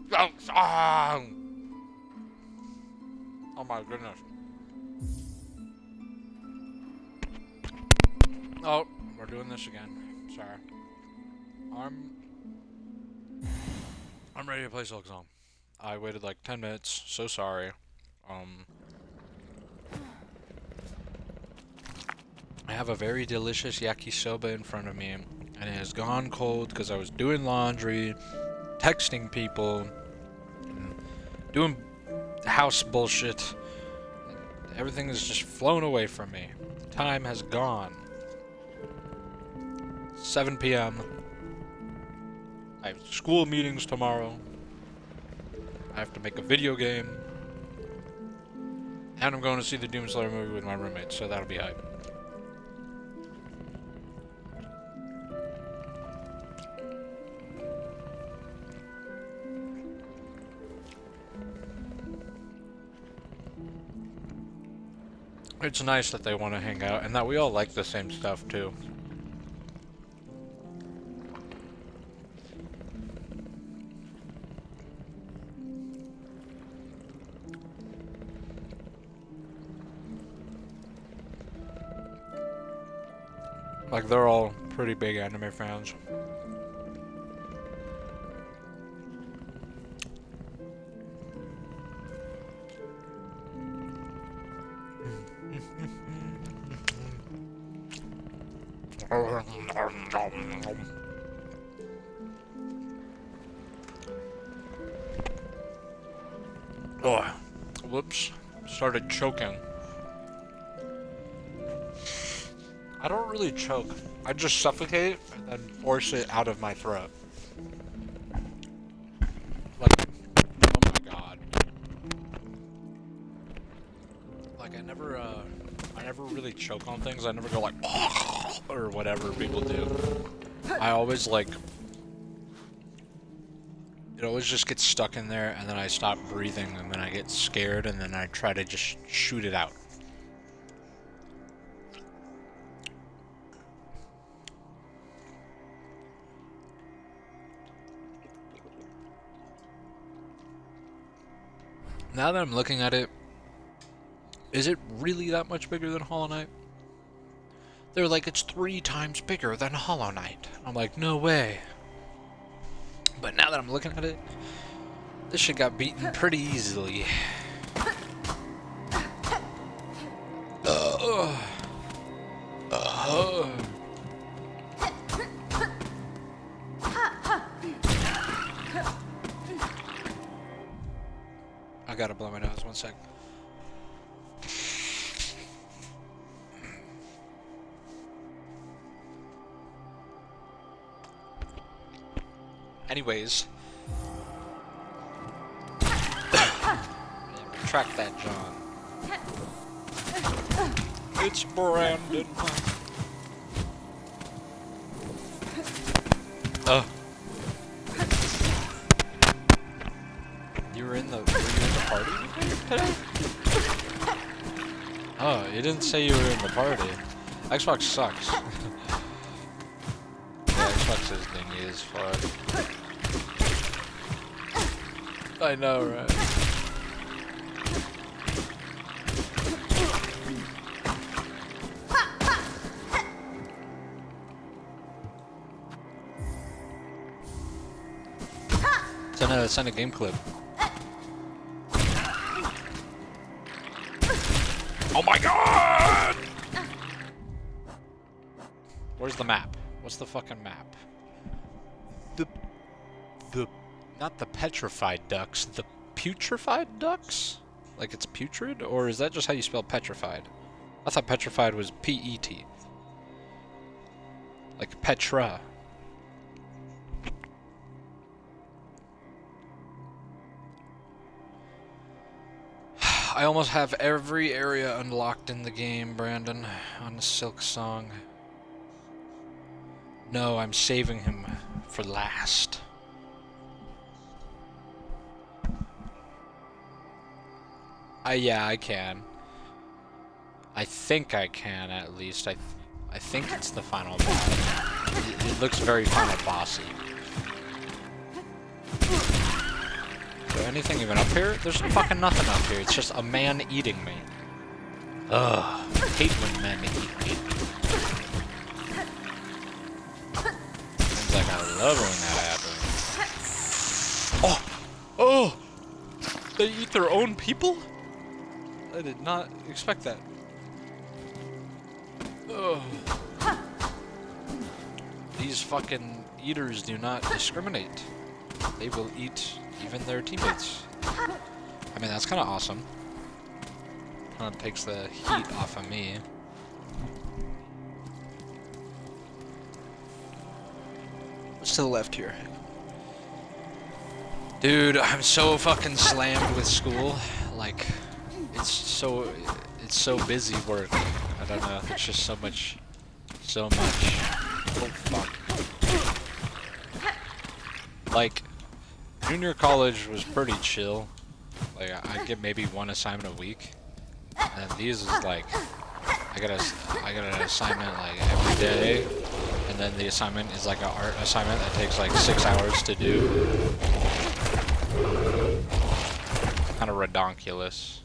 Silksong! Oh my goodness. Oh, we're doing this again. Sorry. I'm ready to play Silksong. I waited like 10 minutes, so sorry. I have a very delicious yakisoba in front of me, and it has gone cold because I was doing laundry, texting people, and doing house bullshit. Everything is just flown away from me. Time has gone. 7 p.m. I have school meetings tomorrow. I have to make a video game. And I'm going to see the Doom Slayer movie with my roommates, so that'll be hype. It's nice that they want to hang out and that we all like the same stuff too. Like, they're all pretty big anime fans. Oh, whoops. Started choking. I don't really choke. I just suffocate and then force it out of my throat. Like, oh my god. Like, I never really choke on things. I never go like, or whatever people do. I always like, it always just gets stuck in there and then I stop breathing and then I get scared and then I try to just shoot it out. Now that I'm looking at it, is it really that much bigger than Hollow Knight? They're like, it's 3 times bigger than Hollow Knight. I'm like, no way. But now that I'm looking at it, this shit got beaten pretty easily. I gotta blow my nose, 1 sec. Anyways. Retract that, John. It's Brandon. Were you in the party today? Oh, you didn't say you were in the party. Xbox sucks. Yeah, Xbox is dingy as fuck. I know, right? Send a game clip. Oh my god! Where's the map? What's the fucking map? Not the petrified ducks, the putrefied ducks? Like it's putrid? Or is that just how you spell petrified? I thought petrified was P-E-T. Like Petra. I almost have every area unlocked in the game, Brandon, on the Silksong. No, I'm saving him for last. Yeah, I can. I think I can, at least. I think it's the final boss. It looks very final bossy. Is there anything even up here? There's fucking nothing up here. It's just a man eating me. Ugh. I hate when men eat me. Seems like I love when that happens. Oh! Oh! They eat their own people? I did not expect that. Ugh. These fucking eaters do not discriminate. They will eat even their teammates. I mean, that's kind of awesome. Kind of takes the heat off of me. What's to the left here? Dude, I'm so fucking slammed with school. Like, it's so busy work. I don't know. It's just so much. Oh fuck. Like, junior college was pretty chill. Like, I get maybe one assignment a week. And these is like, I got an assignment like every day. And then the assignment is like an art assignment that takes like 6 hours to do. Kind of redonkulous.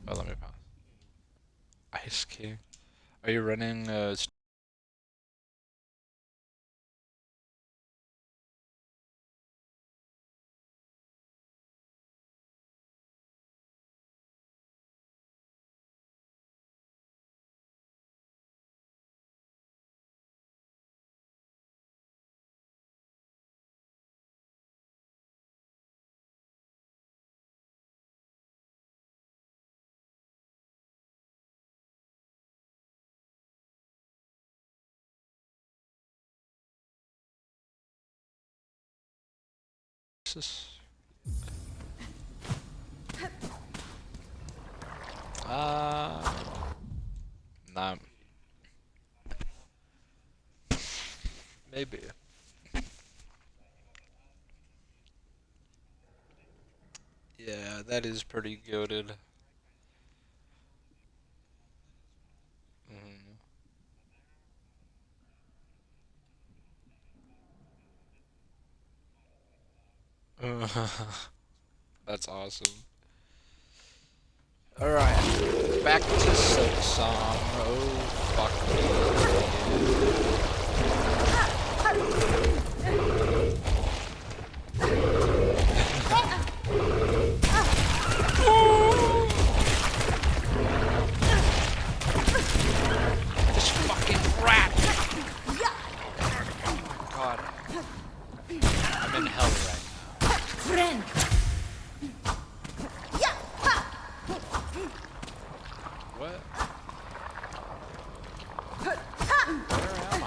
Oh, let me pause. Ice King. Are you running nah. Maybe. Yeah, that is pretty goated. That's awesome. Alright, back to Silksong. Oh, fuck this fucking rat! Oh my god. I'm in hell right now. Friend. What? Where am I?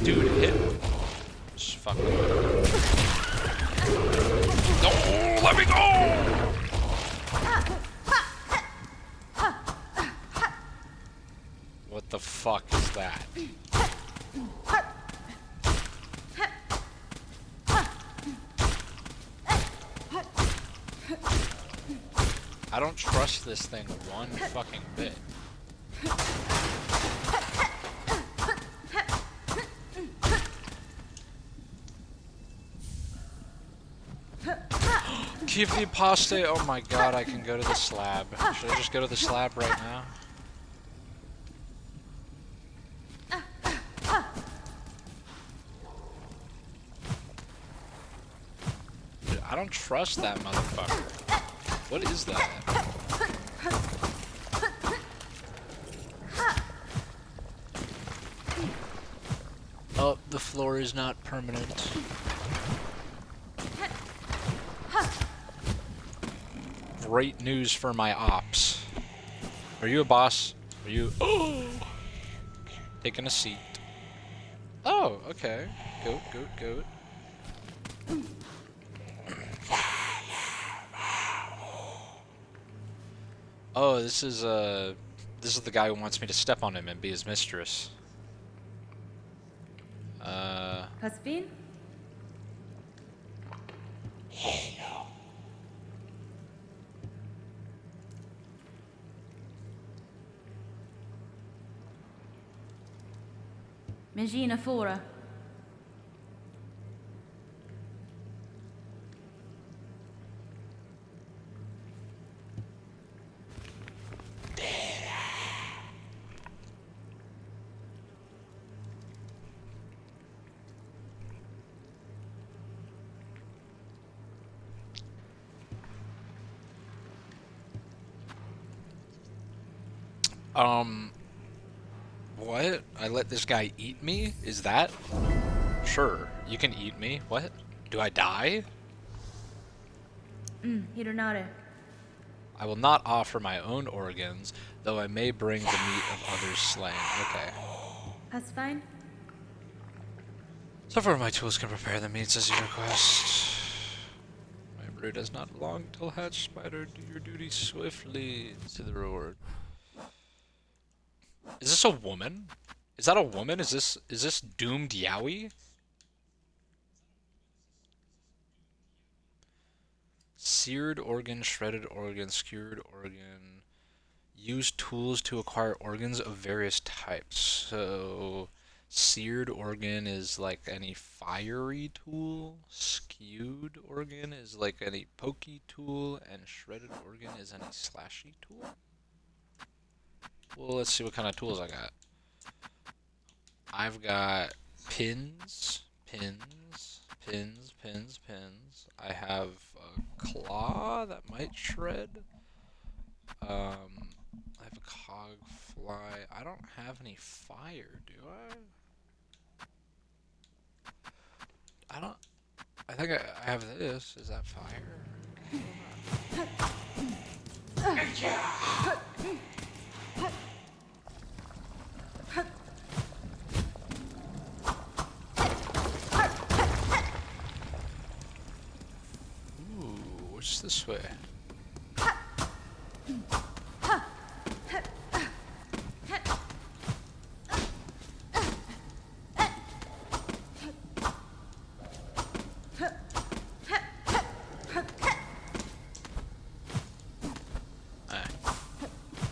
Dude, hit. Just fucking. No, let me go! What the fuck is that? I don't trust this thing one fucking bit. Keep the apostate. Oh my god, I can go to the slab. Should I just go to the slab right now? Dude, I don't trust that motherfucker. What is that? Oh, the floor is not permanent. Great news for my ops. Are you a boss? Are you... Oh! Taking a seat. Oh, okay. Goat, goat, goat. Oh, this is the guy who wants me to step on him and be his mistress. Has been? Mangina fora. What? I let this guy eat me? Is that? Sure, you can eat me. What? Do I die? Hironare. I will not offer my own organs, though I may bring the meat of others slain. Okay. Has fine? So far my tools can prepare the meats as you request. My brood has not long till hatch, spider. Do your duty swiftly. See the reward. Is this a woman? Is that a woman? Is this doomed Yowie? Seared organ, shredded organ, skewered organ. Use tools to acquire organs of various types. So, seared organ is like any fiery tool. Skewed organ is like any pokey tool. And shredded organ is any slashy tool. Well, let's see what kind of tools I got. I've got pins. I have a claw that might shred. I have a cog fly. I don't have any fire, do I? I think I have this. Is that fire? Ooh, what's this way?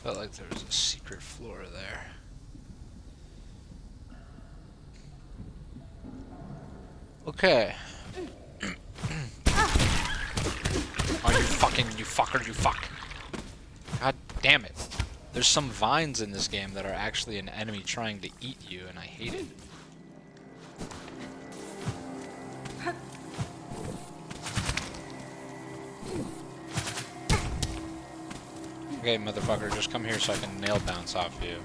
Felt like there was a secret floor there. Okay. Oh, you fuck. God damn it. There's some vines in this game that are actually an enemy trying to eat you, and I hate it. Okay, motherfucker, just come here so I can nail bounce off you.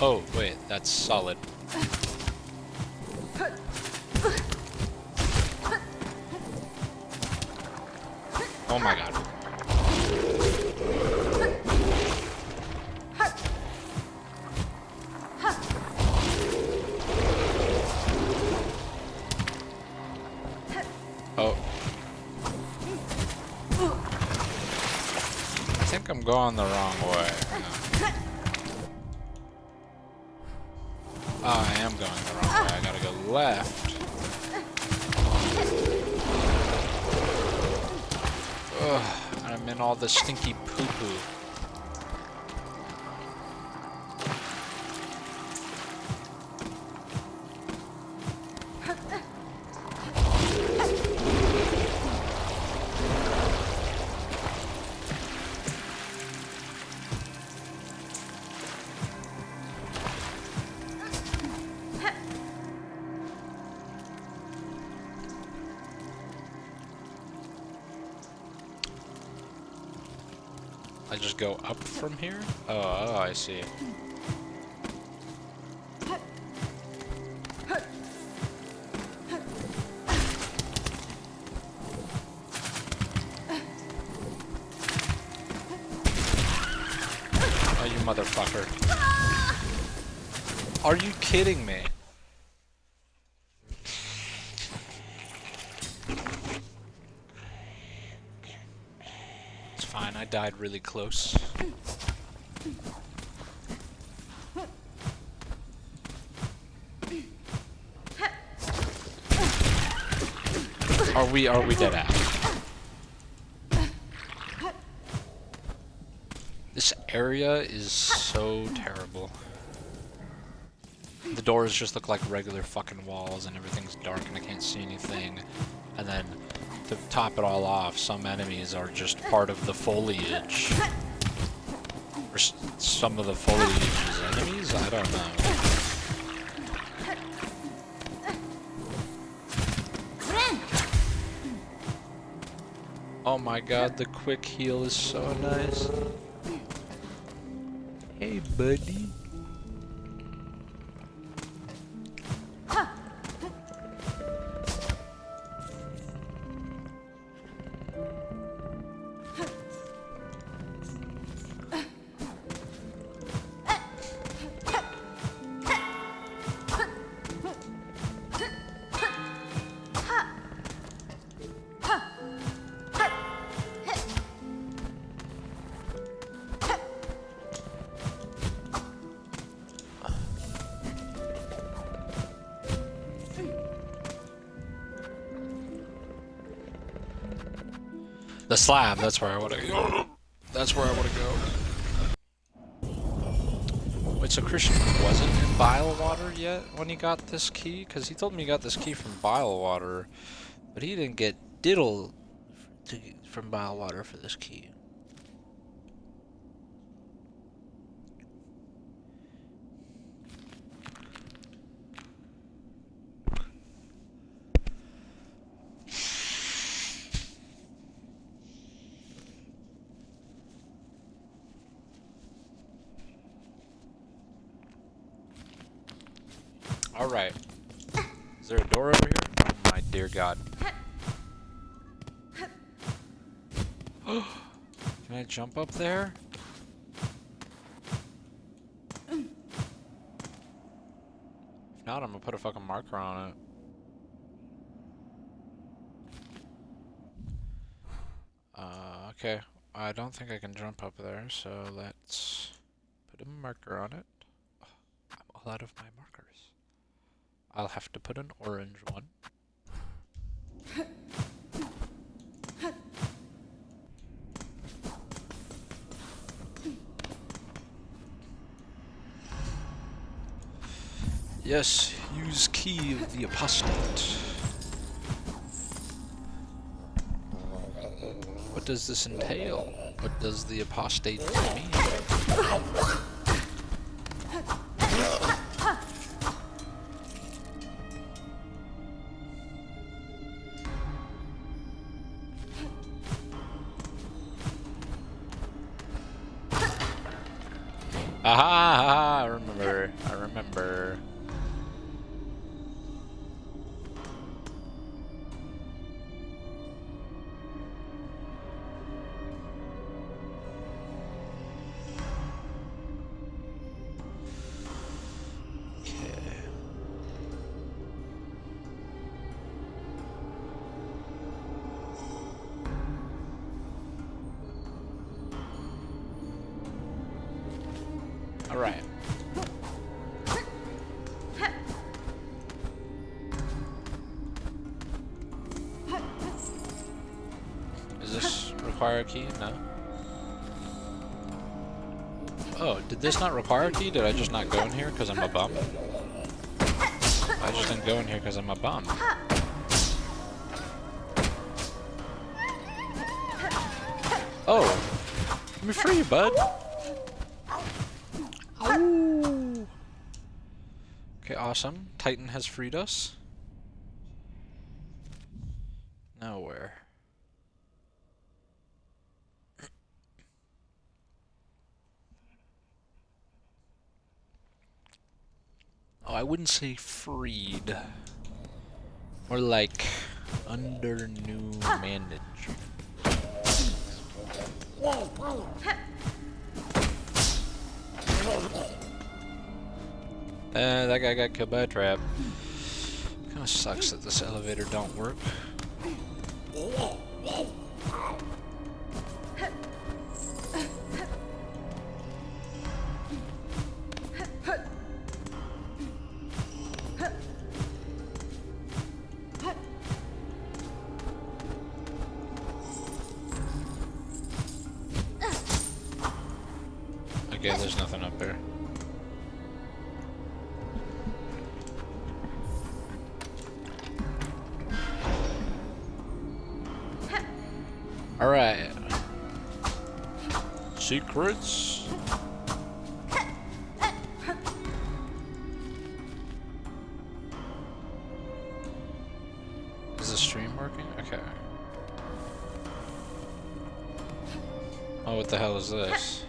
Oh, wait, that's solid. Oh my god. Oh. I think I'm going the wrong way. Oh, I am going the wrong way. I gotta go left. Ugh, I'm in all the stinky poo-poo. I just go up from here? Oh, I see. Oh, you motherfucker. Are you kidding me? It's fine, I died really close. Are we dead at? This area is so terrible. The doors just look like regular fucking walls and everything's dark and I can't see anything. And then, to top it all off, some enemies are just part of the foliage. Or some of the foliage's enemies? I don't know. Oh my god, the quick heal is so nice. Hey, buddy. The slab, that's where I want to go. That's where I want to go. Wait, so Christian wasn't in Bilewater yet when he got this key? Because he told me he got this key from Bilewater, but he didn't get diddle from Bilewater for this key. Alright. Is there a door over here? Oh my dear god. Can I jump up there? If not, I'm gonna put a fucking marker on it. Okay. I don't think I can jump up there, so let's put a marker on it. Oh, I'm all out of my markers. I'll have to put an orange one. Yes, use key of the apostate. What does this entail? What does the apostate mean? Aha! I remember. I remember. Alright. Does this require a key? No. Oh, did this not require a key? Did I just not go in here because I'm a bum? I just didn't go in here because I'm a bum. Oh! Let me free you, bud! Ooh. Okay, awesome. Titan has freed us. Now where? Oh, I wouldn't say freed. More like under new management. That guy got killed by a trap. Kinda sucks that this elevator don't work. Yeah, there's nothing up there. Alright. Secrets. Is the stream working? Okay. Oh, what the hell is this?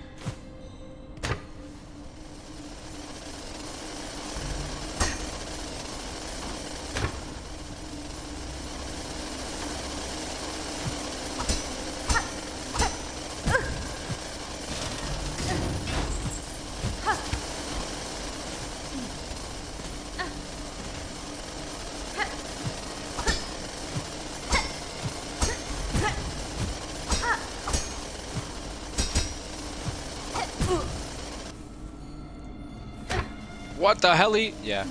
What the hell? Yeah.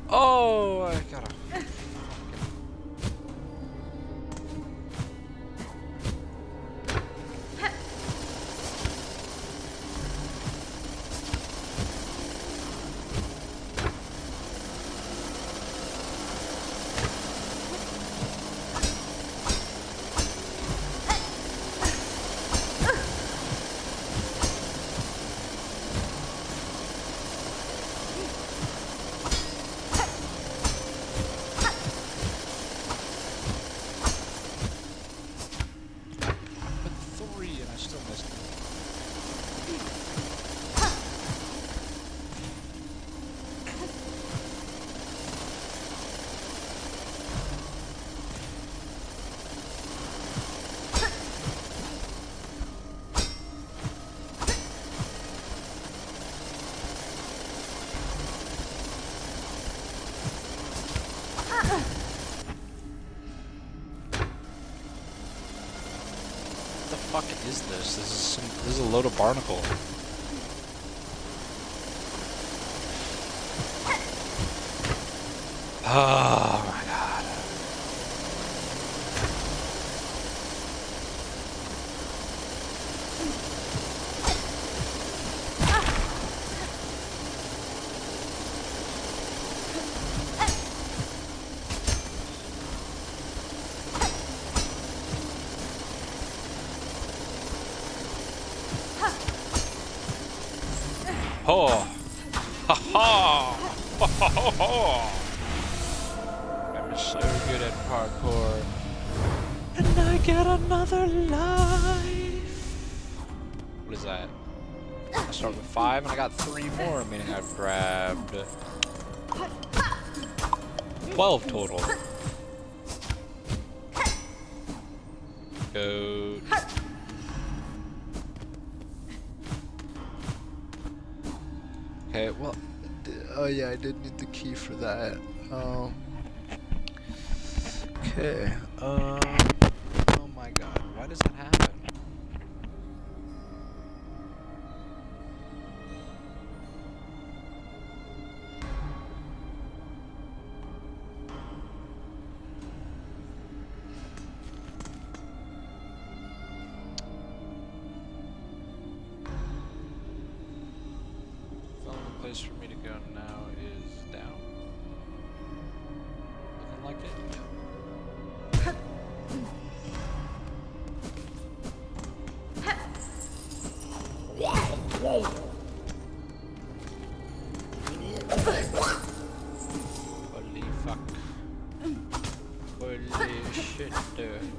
Oh, I gotta. What the fuck is this? This is a load of barnacle. Oh my god. Oh! Ha ha! Ho ho ho ho! I'm so good at parkour. And I get another life! What is that? I start with 5 and I got 3 more, meaning I've grabbed 12 total. Goat. Okay, well, oh yeah, I did need the key for that. Okay, oh my god, why does that happen? Place for me to go now is down. Looking like it? Holy fuck. Holy shit, dude.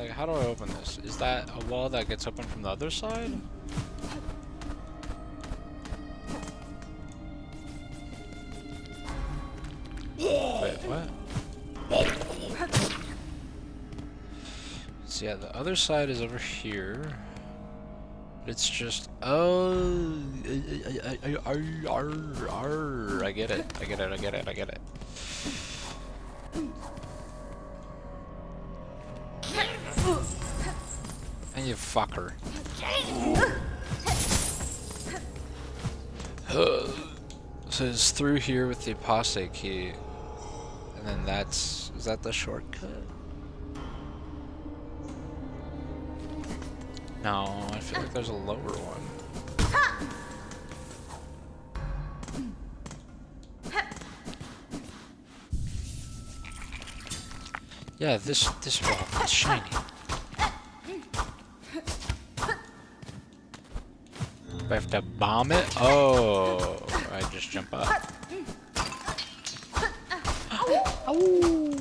Like, how do I open this? Is that a wall that gets open from the other side? Wait, what? So yeah, the other side is over here. It's just, oh, I get it, I get it, I get it, I get it. And you fucker. So it's through here with the apostate key. And then that's, is that the shortcut? No, I feel like there's a lower one. Yeah, this rock is shiny. Do I have to bomb it? Oh, I just jump up. Ow.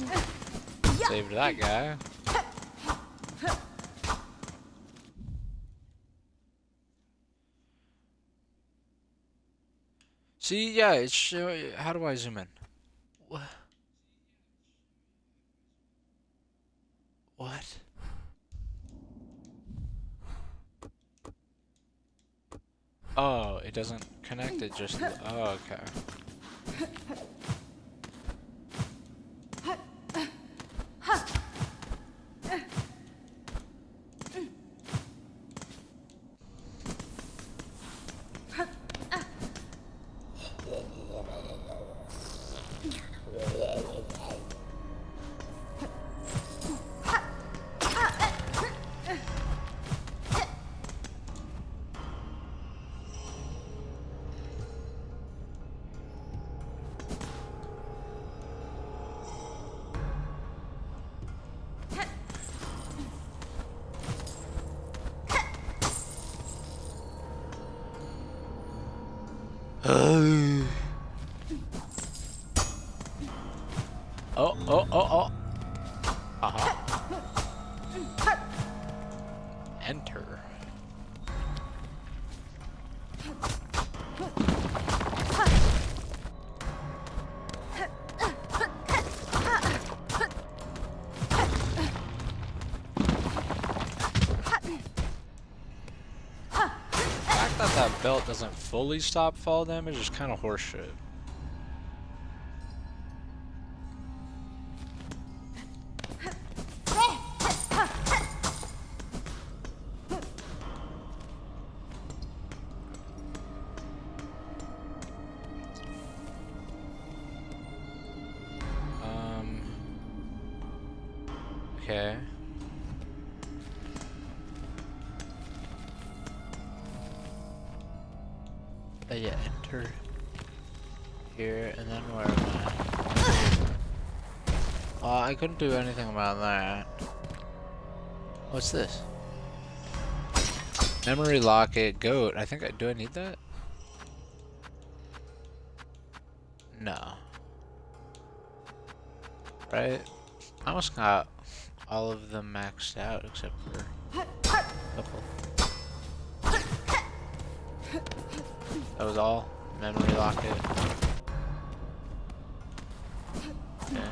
Saved that guy. See, yeah, it's showing. How do I zoom in? What? What? Oh, it doesn't connect it, just. Oh, okay. Oh. Enter. The fact that belt doesn't fully stop fall damage is kind of horseshit. Okay. Yeah, enter here, and then where am I? I couldn't do anything about that. What's this? Memory locket, goat. I think do I need that? No. Right? I almost got all of them maxed out except for a couple. That was all? Memory locket. Okay.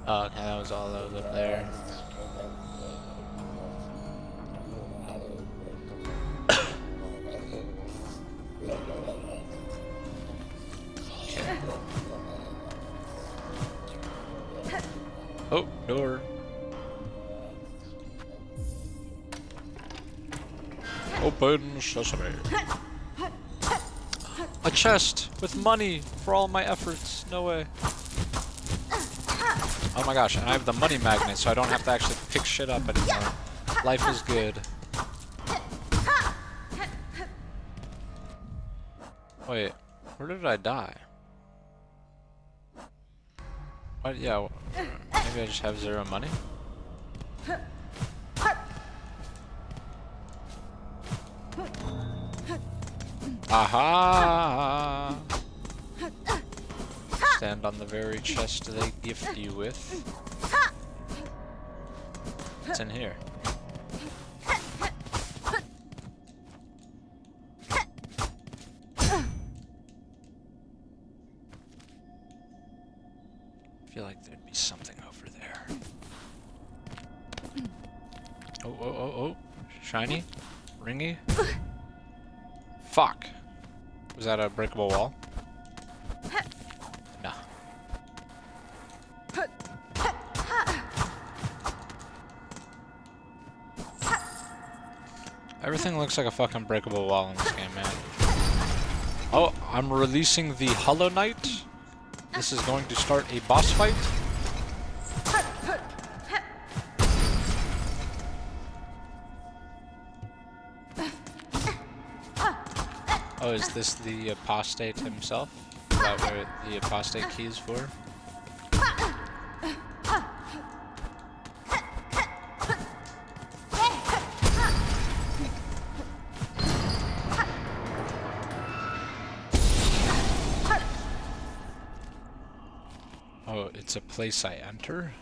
Oh, okay, that was all that was up there. Okay. Oh, door. Open sesame. A chest with money for all my efforts. No way. Oh my gosh, and I have the money magnet, so I don't have to actually pick shit up anymore. Life is good. Wait, where did I die? What? Yeah, maybe I just have 0 money? Aha! Stand on the very chest they gift you with. What's in here? I feel like there'd be something over there. Oh, oh, oh, oh. Shiny? Ringy? Fuck. Was that a breakable wall? No. Everything looks like a fucking breakable wall in this game, man. Oh, I'm releasing the Hollow Knight. This is going to start a boss fight. Oh, is this the apostate himself? Is that what the apostate key is for? Oh, it's a place I enter?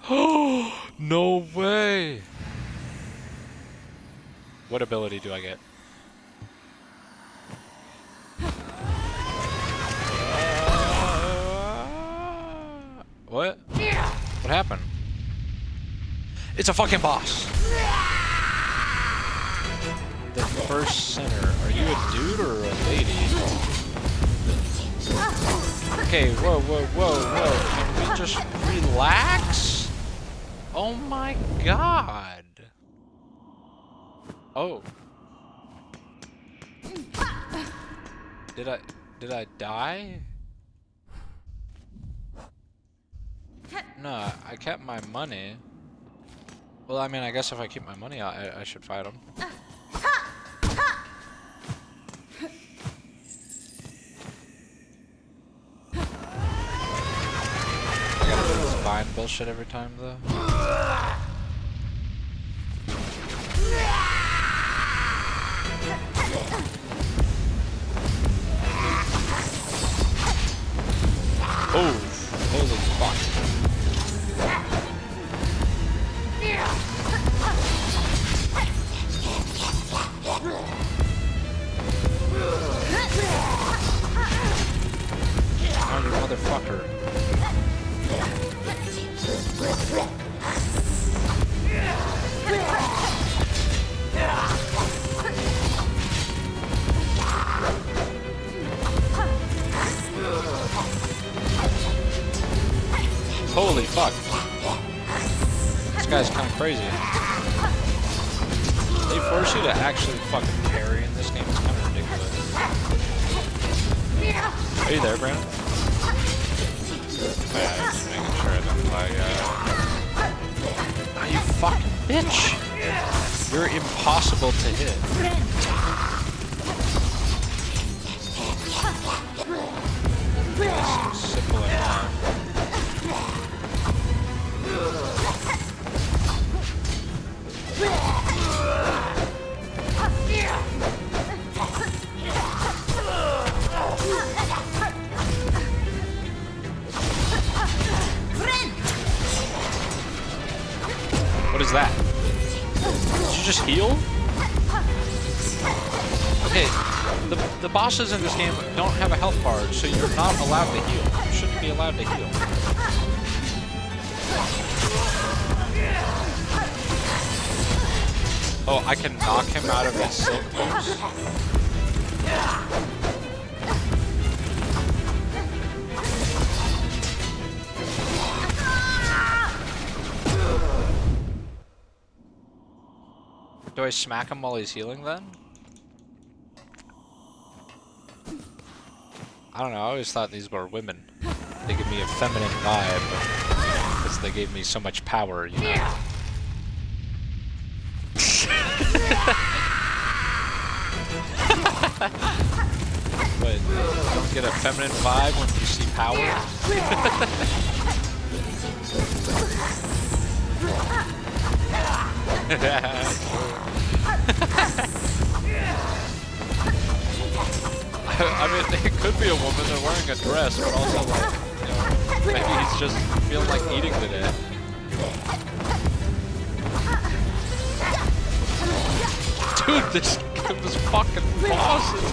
Oh, no way! What ability do I get? What? What happened? It's a fucking boss! The first sinner. Are you a dude or a lady? Okay, whoa, whoa, whoa, whoa. Can we just relax? Oh my god. Oh. Did I die? No, I kept my money. Well, I mean, I guess if I keep my money, I should fight him. I gotta do this bind bullshit every time, though. Oh, holy fuck. Oh, you motherfucker. Holy fuck. This guy's kind of crazy. They force you to actually fucking parry in this game. It's kind of ridiculous. Are you there, Brandon? Yeah, just making sure I don't Ah, you fucking bitch! You're impossible to hit. That's simple enough. What is that? Did you just heal? Okay, the bosses in this game don't have a health bar, so you're not allowed to heal. You shouldn't be allowed to heal. Oh, I can knock him out of his silk moves? Do I smack him while he's healing then? I don't know, I always thought these were women. They give me a feminine vibe, because they gave me so much power, you know? But you don't get a feminine vibe when you see power? I mean, it could be a woman, they're wearing a dress, but also like, you know, maybe he's just feeling like eating today. Dude, this fucking boss is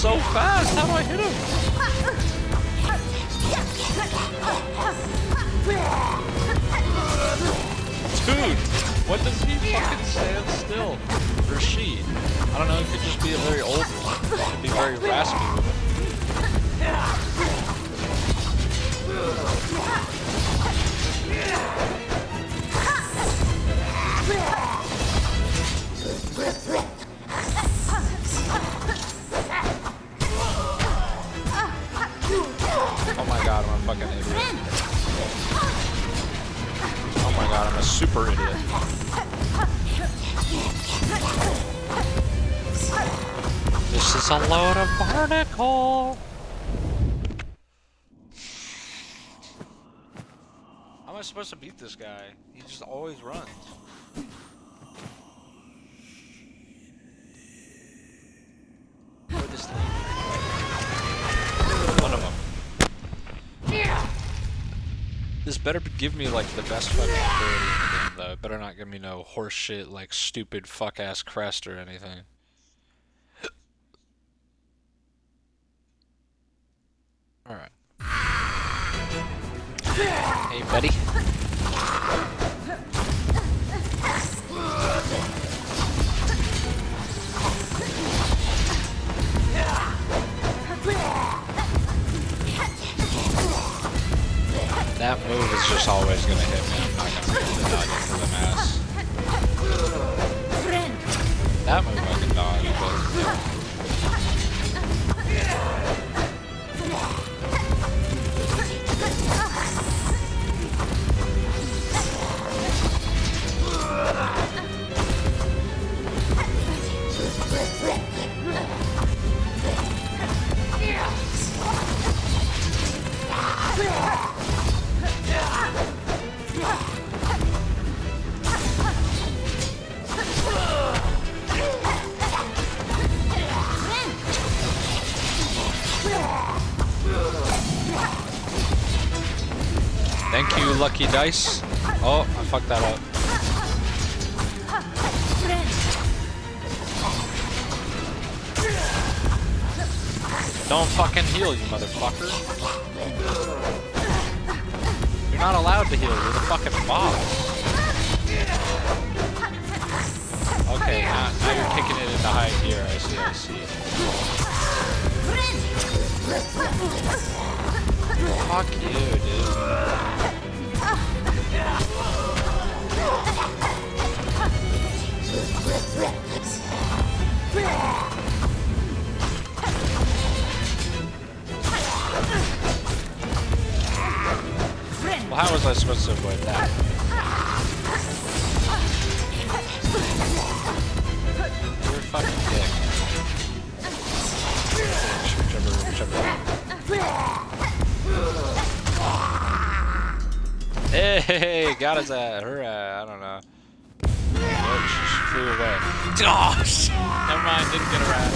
so fast. How do I hit him? Dude, what does he fucking stand still? Or she? I don't know, it could just be a very old one. It could be very raspy with it. Oh my god, I'm a fucking idiot. Oh my god, I'm a super idiot. This is a load of barnacle! How am I supposed to beat this guy? He just always runs. Or this thing. One of them. This better give me like the best fucking ability in the game though. It better not give me no horse shit like stupid fuck ass crest or anything. Alright. Hey buddy. That move is just always gonna hit me. I'm not gonna be able to dodge it for the mass. That move I can dodge, but thank you, lucky dice. Oh, I fucked that up. Don't fucking heal, you motherfucker. You're not allowed to heal, you're the fucking boss. Okay, now you're kicking it into high gear, I see. Fuck you, dude. Well, how was I supposed to avoid that? You're a fucking dick. Whichever. Hey, got his her I don't know. Oh, she flew away. Oh, shit. Never mind, didn't get her ass.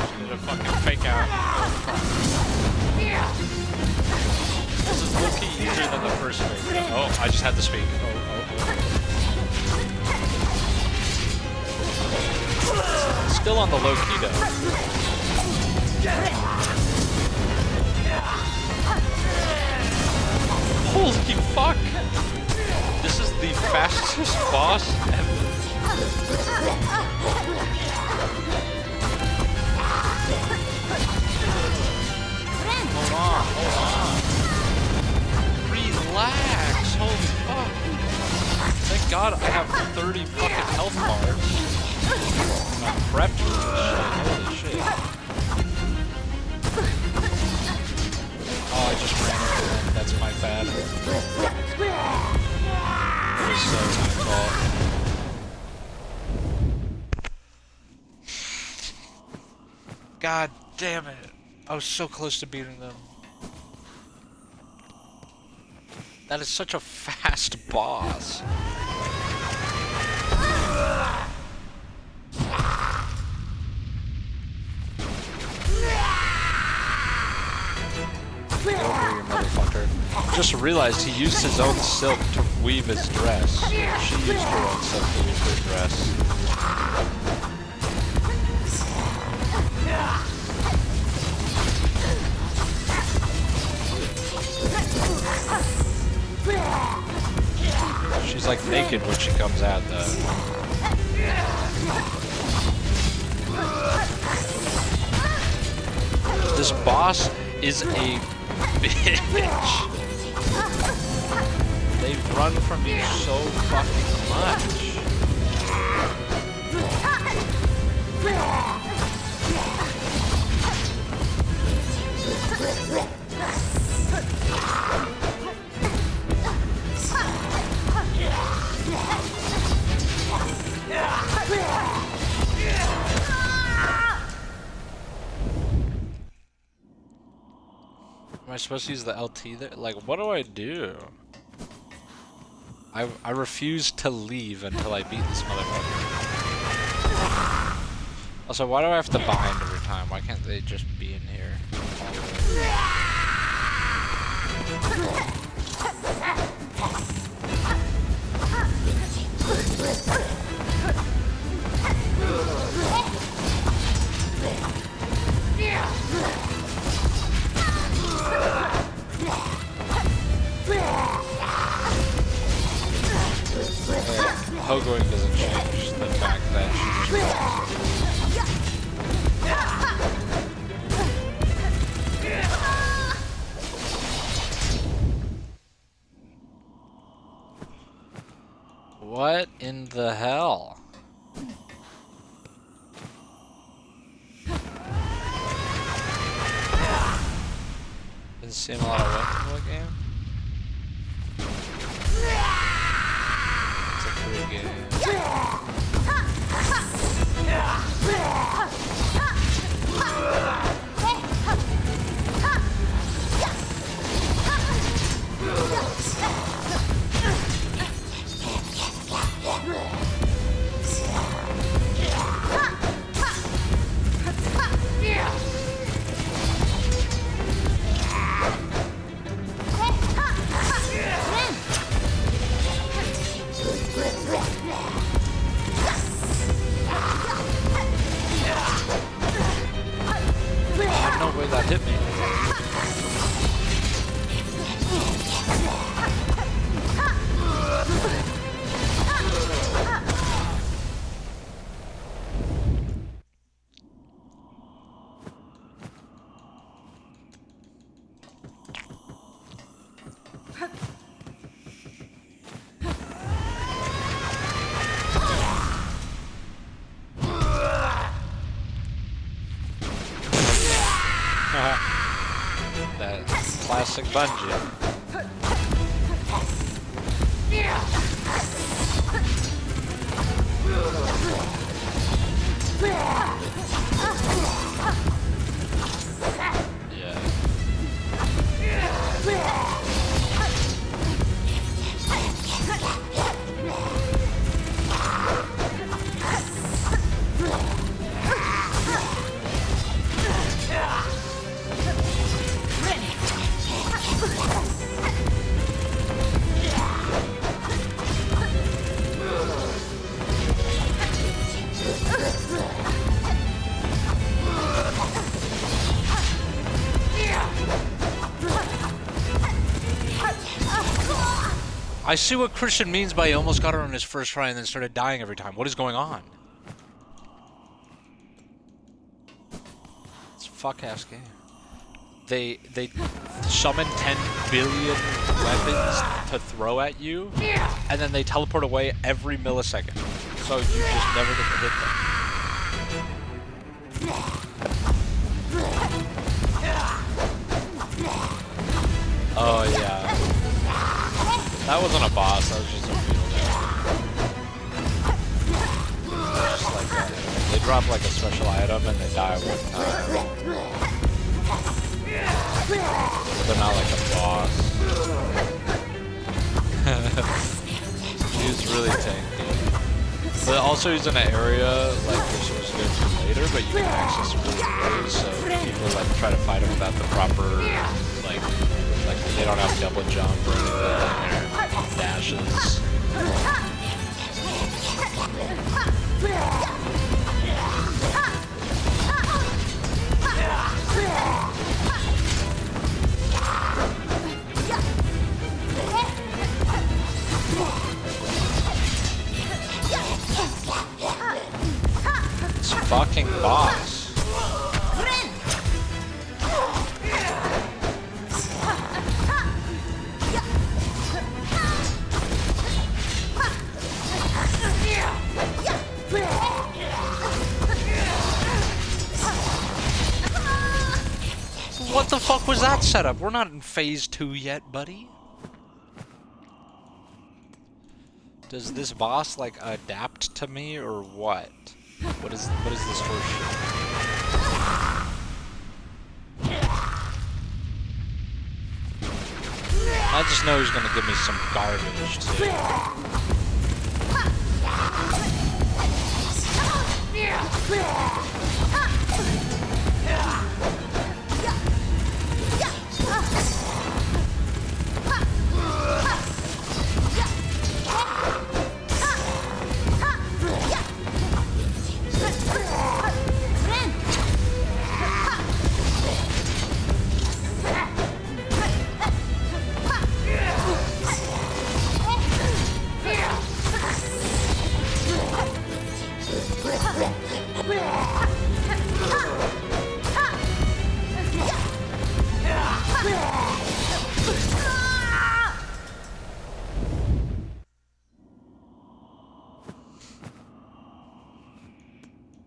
She did a fucking fake out. This is low-key easier than the first fake. Oh, I just had to speak. Oh. Still on the low-key though. Holy fuck! This is the fastest boss ever. Hold on. Relax, holy fuck. Thank God I have 30 fucking health bars. I'm prepped for this shit, holy shit. Oh, I just ran into them. That's my bad. It was so my fault. God damn it. I was so close to beating them. That is such a fast boss. Get over here, you motherfucker. just realized he used his own silk to weave his dress. She used her own silk to weave her dress. She's like naked when she comes out though. This boss is a bitch. They run from you so fucking much. Am I supposed to use the LT there? Like, what do I do? I refuse to leave until I beat this motherfucker. Also, why do I have to bind every time? Why can't they just be in here all the way? Hogoing doesn't change the fact that she What in the hell? Been seeing a lot of weapons in the game? It's a free game. No way that hit me. That classic bungee. I see what Christian means by he almost got her on his first try and then started dying every time. What is going on? It's a fuck-ass game. They summon 10 billion weapons to throw at you, and then they teleport away every millisecond. So you just never get to hit them. Oh yeah. That wasn't a boss, that was just a field just like that. They drop like a special item and they die one time. But they're not like a boss. She's really tanky. But also he's in an area like you're supposed to go to later, but you can access really early, so people like try to fight him without the proper like Like, they don't have double jump or anything, or dashes. This fucking boss. What the fuck was that setup? We're not in phase 2 yet, buddy. Does this boss like adapt to me or what? What is this horse shit? I just know he's gonna give me some garbage too.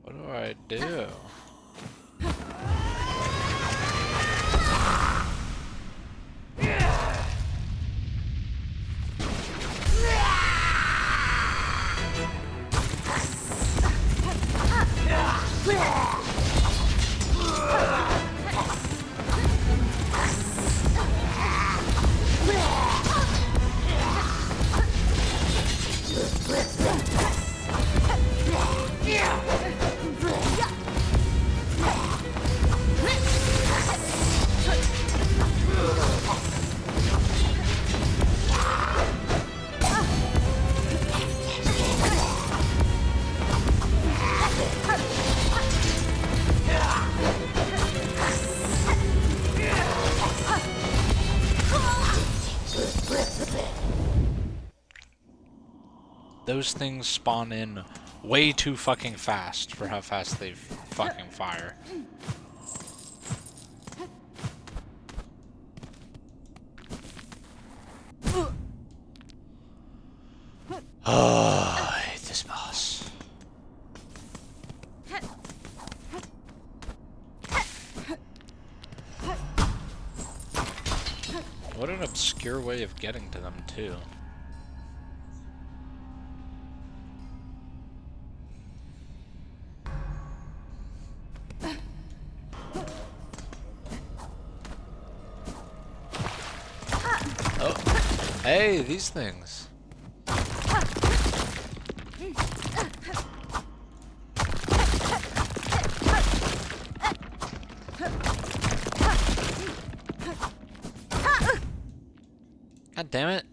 What do I do? Those things spawn in way too fucking fast for how fast they fucking fire. Oh, I hate this boss. What an obscure way of getting to them, too. Oh, hey, these things. God damn it.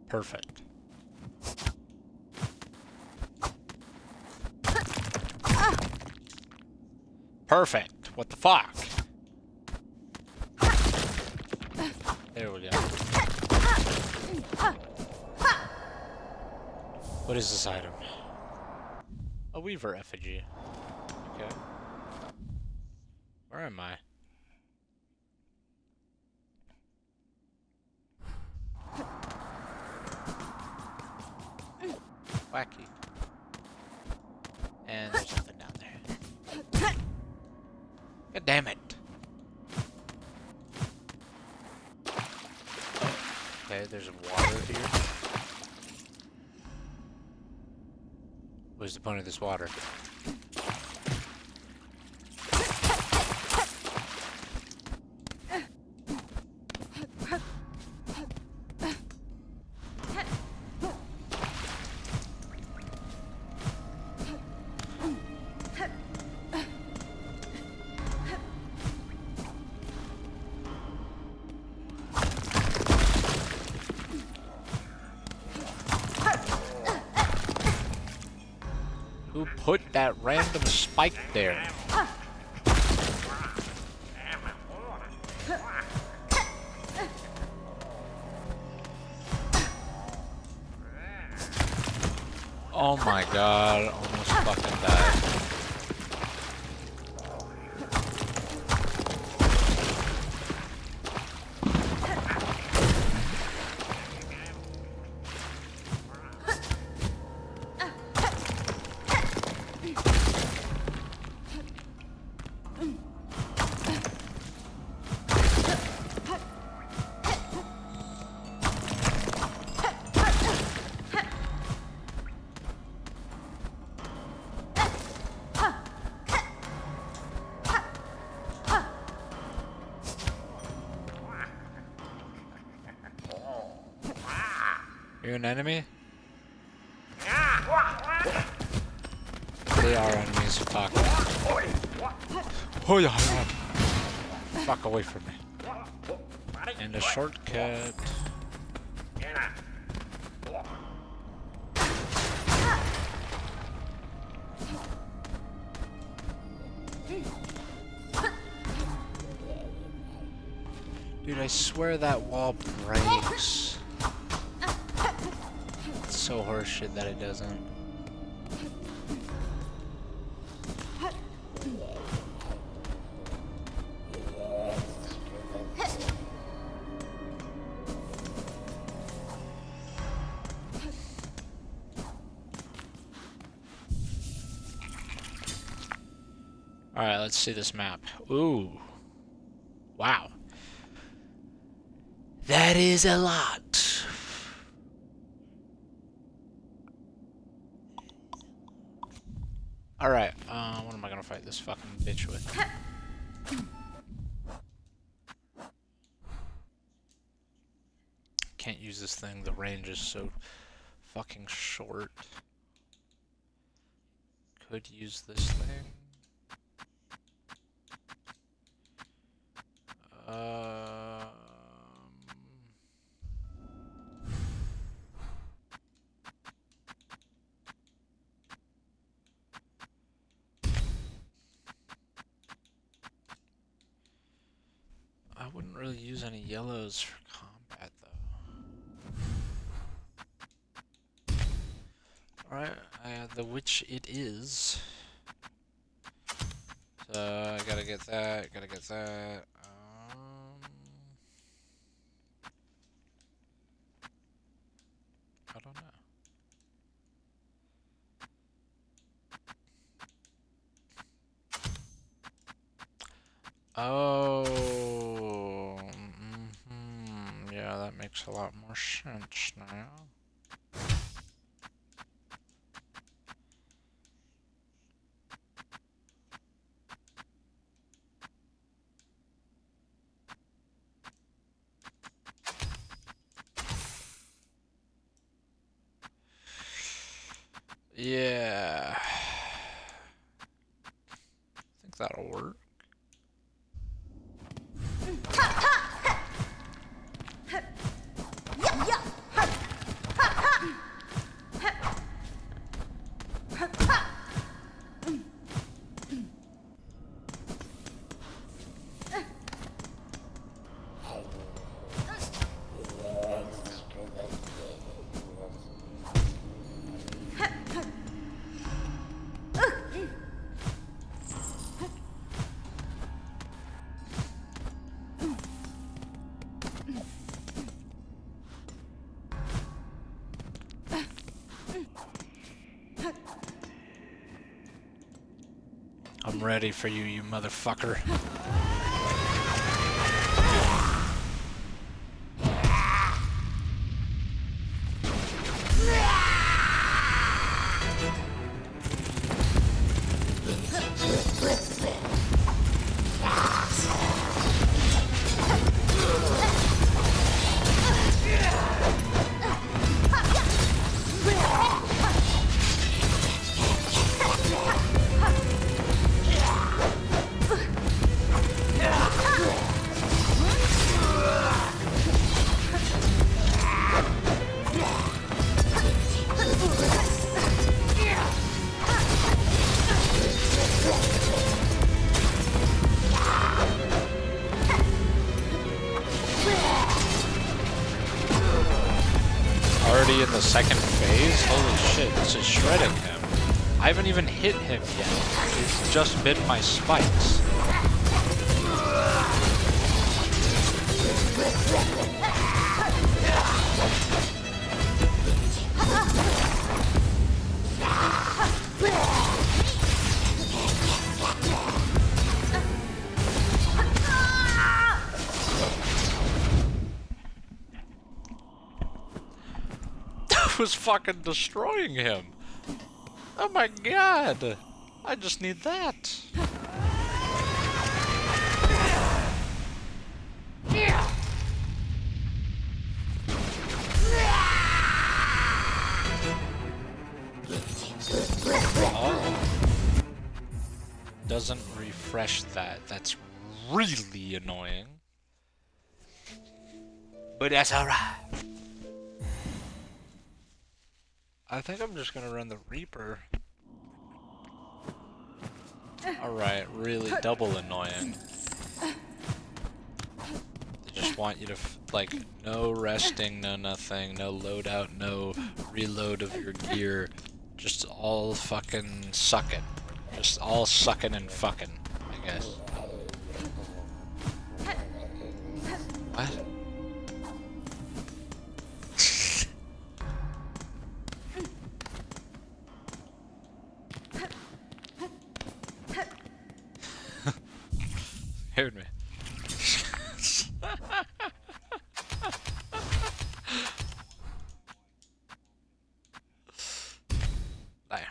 Perfect. Perfect. What the fuck? There we go. What is this item? A weaver effigy. Okay. Where am I? Wacky. And there's nothing down there. God damn it. Okay, there's water here. What's the point of this water? put that random spike there? Oh my god, almost fucking died. You're an enemy? They are enemies, fuck. Oh yeah, fuck away from me. And a shortcut. Dude, I swear that wall breaks. It's so horseshit that it doesn't. Alright, let's see this map. Ooh. Wow. That is a lot. Alright, what am I gonna fight this fucking bitch with? Can't use this thing, the range is so fucking short. Could use this thing. I wouldn't really use any yellows for combat though. Alright, the witch it is. So I gotta get that, I don't know. Oh, yeah, that makes a lot more sense now. Yeah, I think that'll work. I'm ready for you, you motherfucker. the second phase? Holy shit, this is shredding him. I haven't even hit him yet. He's just bit my spikes. That was fucking destroying him. Oh my god! I just need that. Oh. Doesn't refresh that. That's really annoying. But that's alright. I think I'm just gonna run the Reaper. Alright, really double annoying. They just want you to, like, no resting, no nothing, no loadout, no reload of your gear. Just all fucking sucking. Just all sucking and fucking, I guess. What? Scared me. There.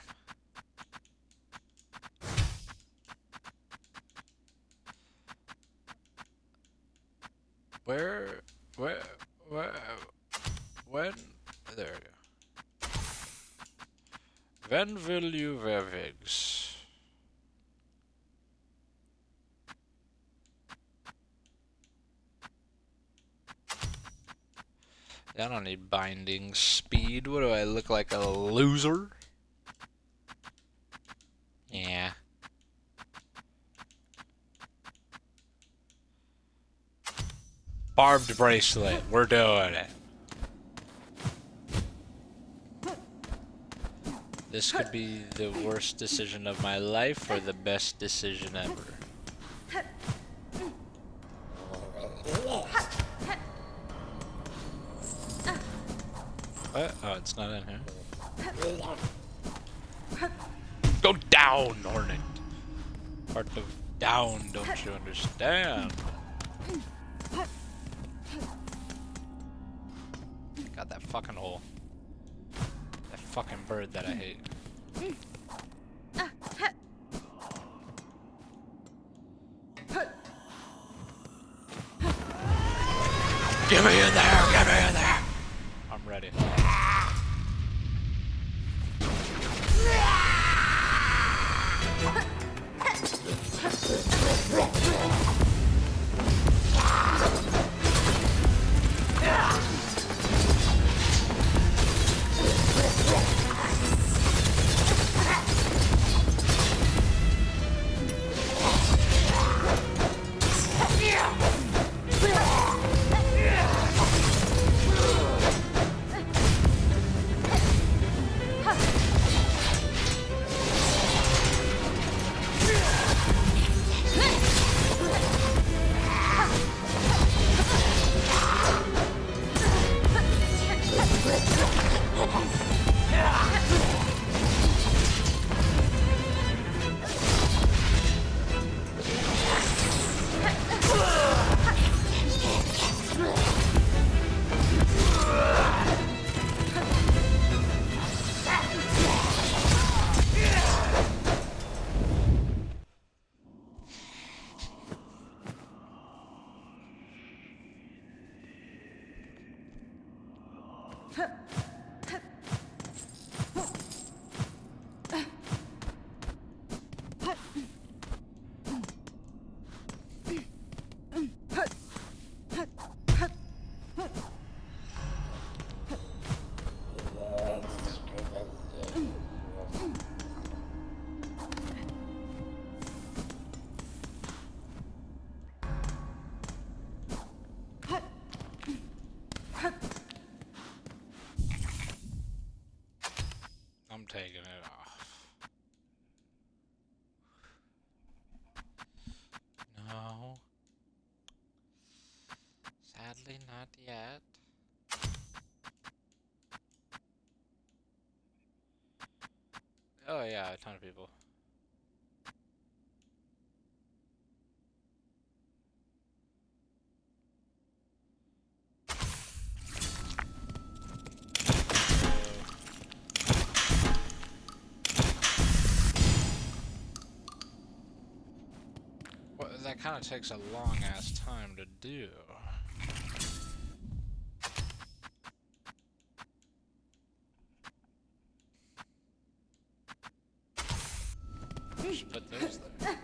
When? There we go. When will you vervigs? I don't need binding speed. What do I look like, a loser? Yeah. Barbed bracelet. We're doing it. This could be the worst decision of my life or the best decision ever. What? Oh, it's not in here. Go down, Hornet! Part of down, don't you understand? Got that fucking hole. That fucking bird that I hate. Get me in there! Get me in there! I'm ready. taking it off. No. Sadly, not yet. Oh yeah, a ton of people. Well, that kind of takes a long ass time to do. Just put those there.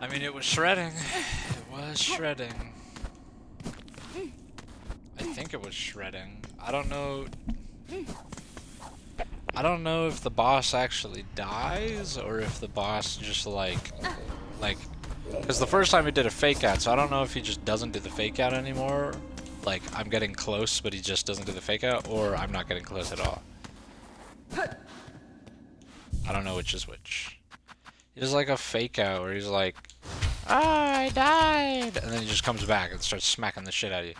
I mean, it was shredding. It was shredding. I think it was shredding. I don't know. I don't know if the boss actually dies or if the boss just like, because the first time he did a fake out, so I don't know if he just doesn't do the fake out anymore. Like, I'm getting close, but he just doesn't do the fake out, or I'm not getting close at all. I don't know which is which. He does like a fake out where he's like, "Ah, I died," and then he just comes back and starts smacking the shit out of you.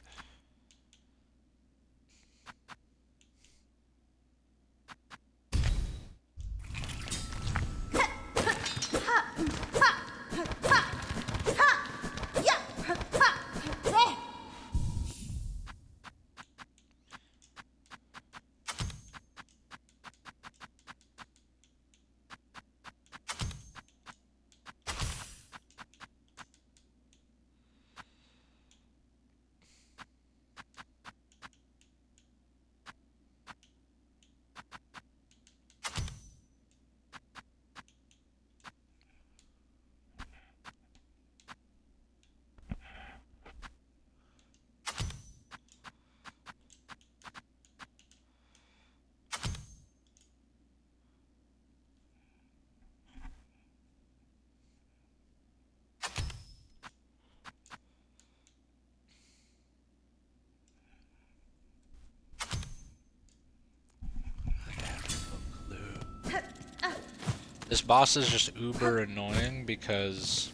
This boss is just uber annoying because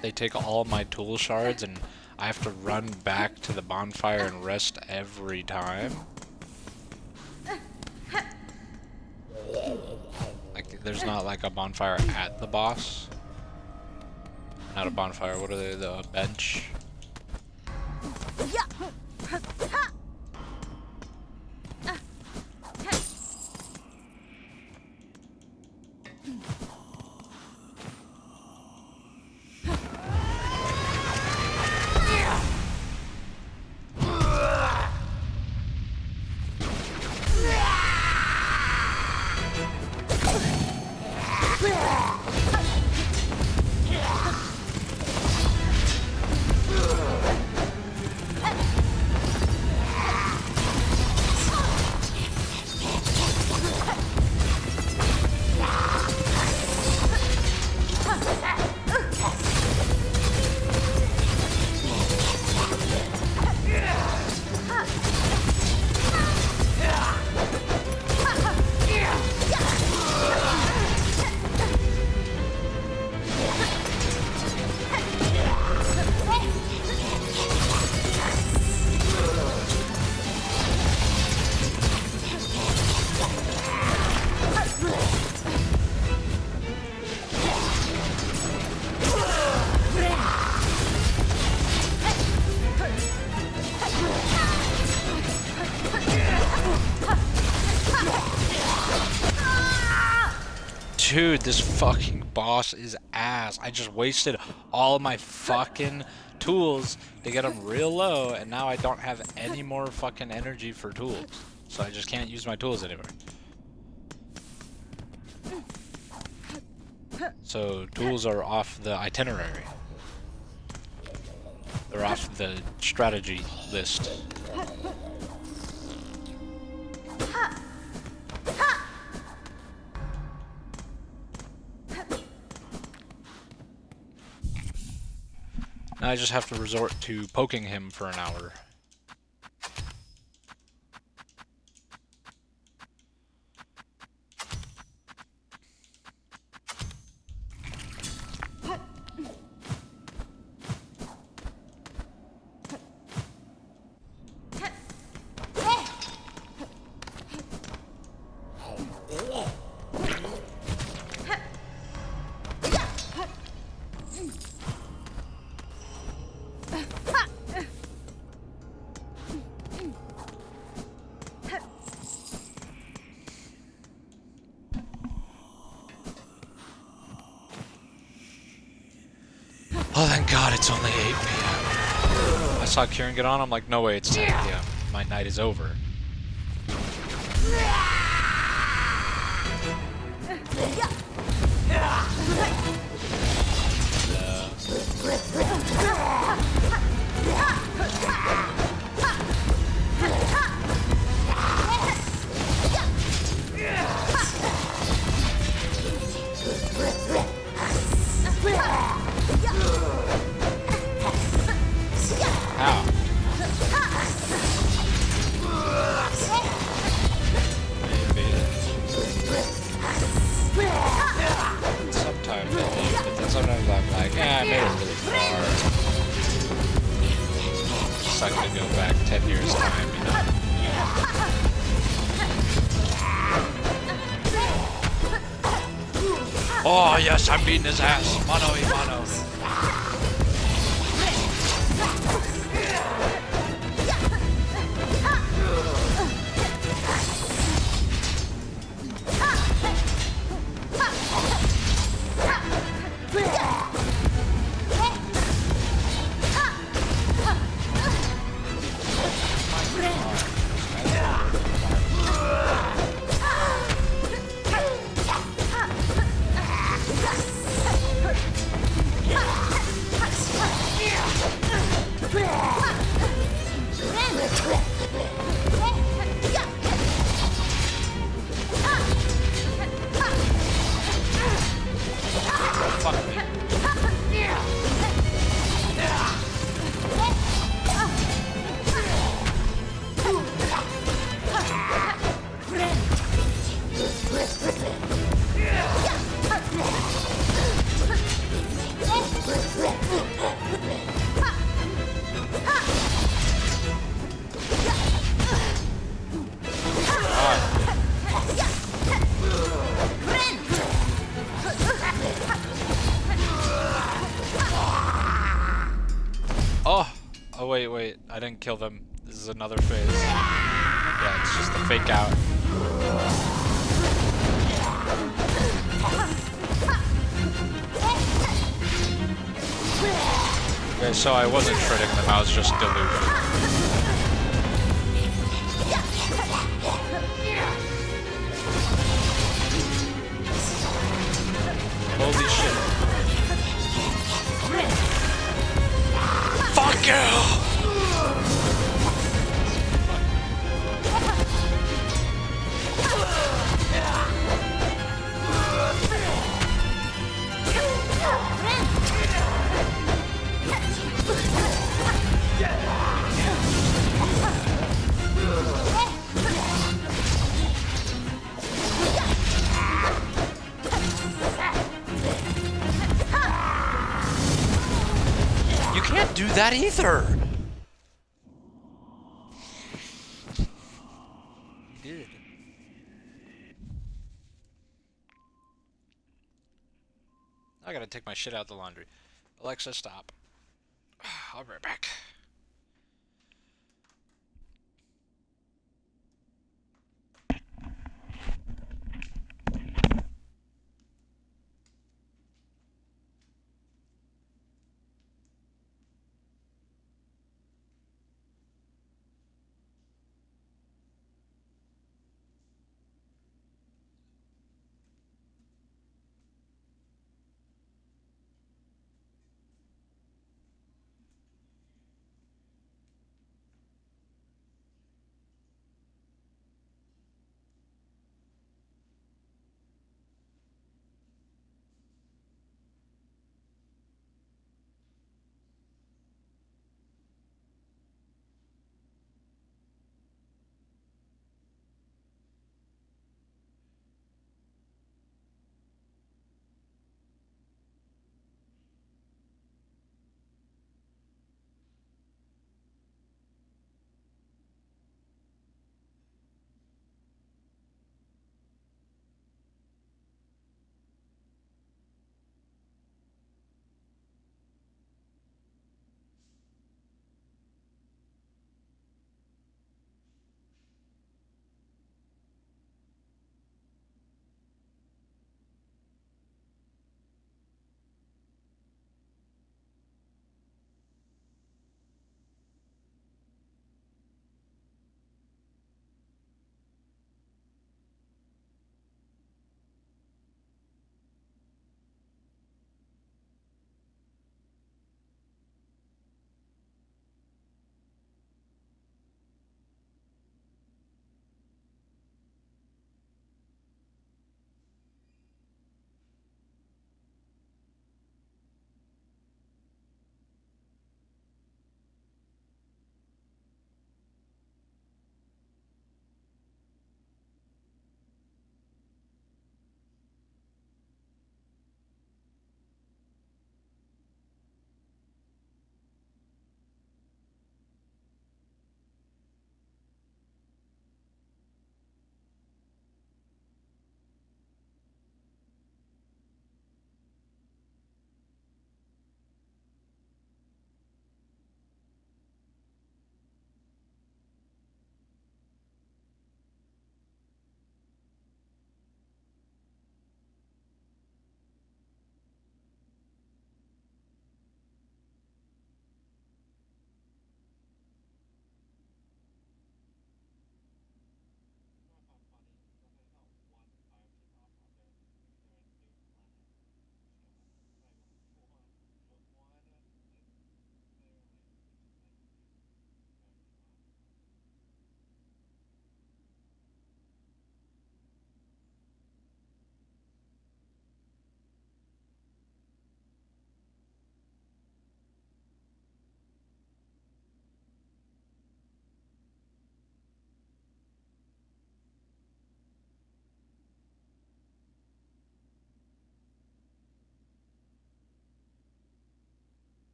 they take all my tool shards and I have to run back to the bonfire and rest every time. Like, there's not like a bonfire at the boss. Not a bonfire, what are they, the bench? Dude, this fucking boss is ass. I just wasted all my fucking tools to get them real low, and now I don't have any more fucking energy for tools. So I just can't use my tools anymore. So tools are off the itinerary. They're off the strategy list. Now I just have to resort to poking him for an hour. Oh, thank God, it's only 8 p.m. I saw Kieran get on, I'm like, no way, it's 10 p.m. My night is over. Ow. Sometimes I do, but then sometimes I'm like, I made it really far. Just like to go back 10 years time, you know? Oh yes, I'm beating his ass. Mano y mano. Oh wait, I didn't kill them. This is another phase. Yeah, it's just a fake out. Okay, so I wasn't shredding them, I was just delusional. Holy shit. Fuck you! You can't do that either! You did. I gotta take my shit out the laundry. Alexa, stop. I'll be right back.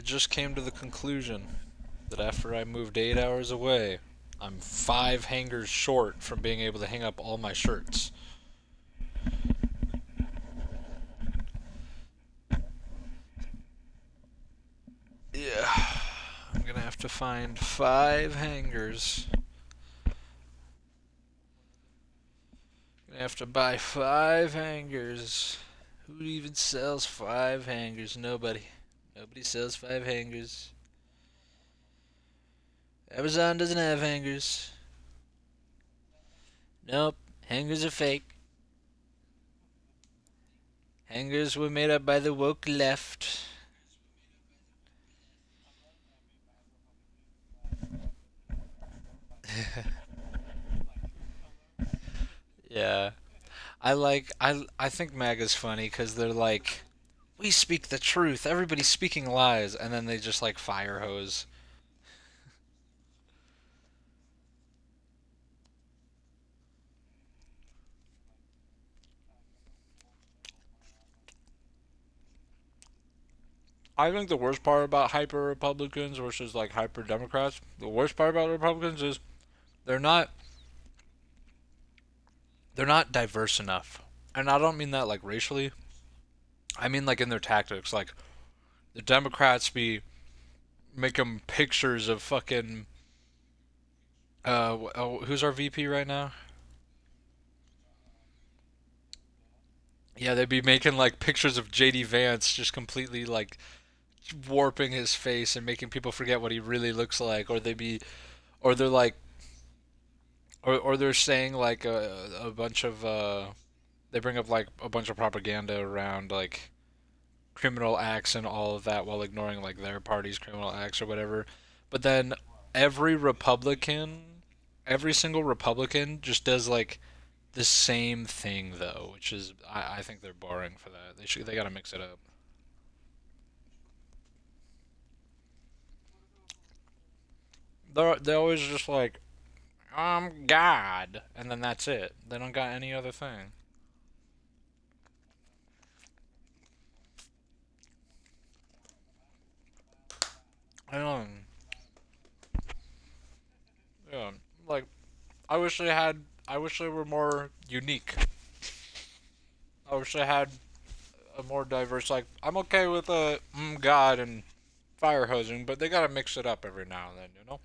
just came to the conclusion that after I moved 8 hours away, I'm 5 hangers short from being able to hang up all my shirts. Yeah, I'm gonna have to find 5 hangers. Gonna have to buy 5 hangers. Who even sells 5 hangers? Nobody. Nobody sells 5 hangers. Amazon doesn't have hangers. Nope, hangers are fake. Hangers were made up by the woke left. Yeah. I think MAGA's funny because they're like, we speak the truth. Everybody's speaking lies, and then they just like fire hose. I think the worst part about hyper Republicans versus like hyper Democrats, the worst part about Republicans is they're not they're not diverse enough. And I don't mean that like racially. I mean like in their tactics. Like the Democrats be making pictures of fucking who's our VP right now? Yeah, they'd be making like pictures of JD Vance just completely like warping his face and making people forget what he really looks like, or or they're like, or they're saying like a bunch of they bring up like a bunch of propaganda around like criminal acts and all of that while ignoring like their party's criminal acts or whatever. But then every Republican, every single Republican just does like the same thing though, which is I think they're boring for that. They gotta mix it up. They're always just like I'm God, and then that's it. They don't got any other thing. I don't. Yeah, like I wish they had. I wish they were more unique. I wish they had a more diverse. Like I'm okay with God and fire hosing, but they gotta mix it up every now and then. You know.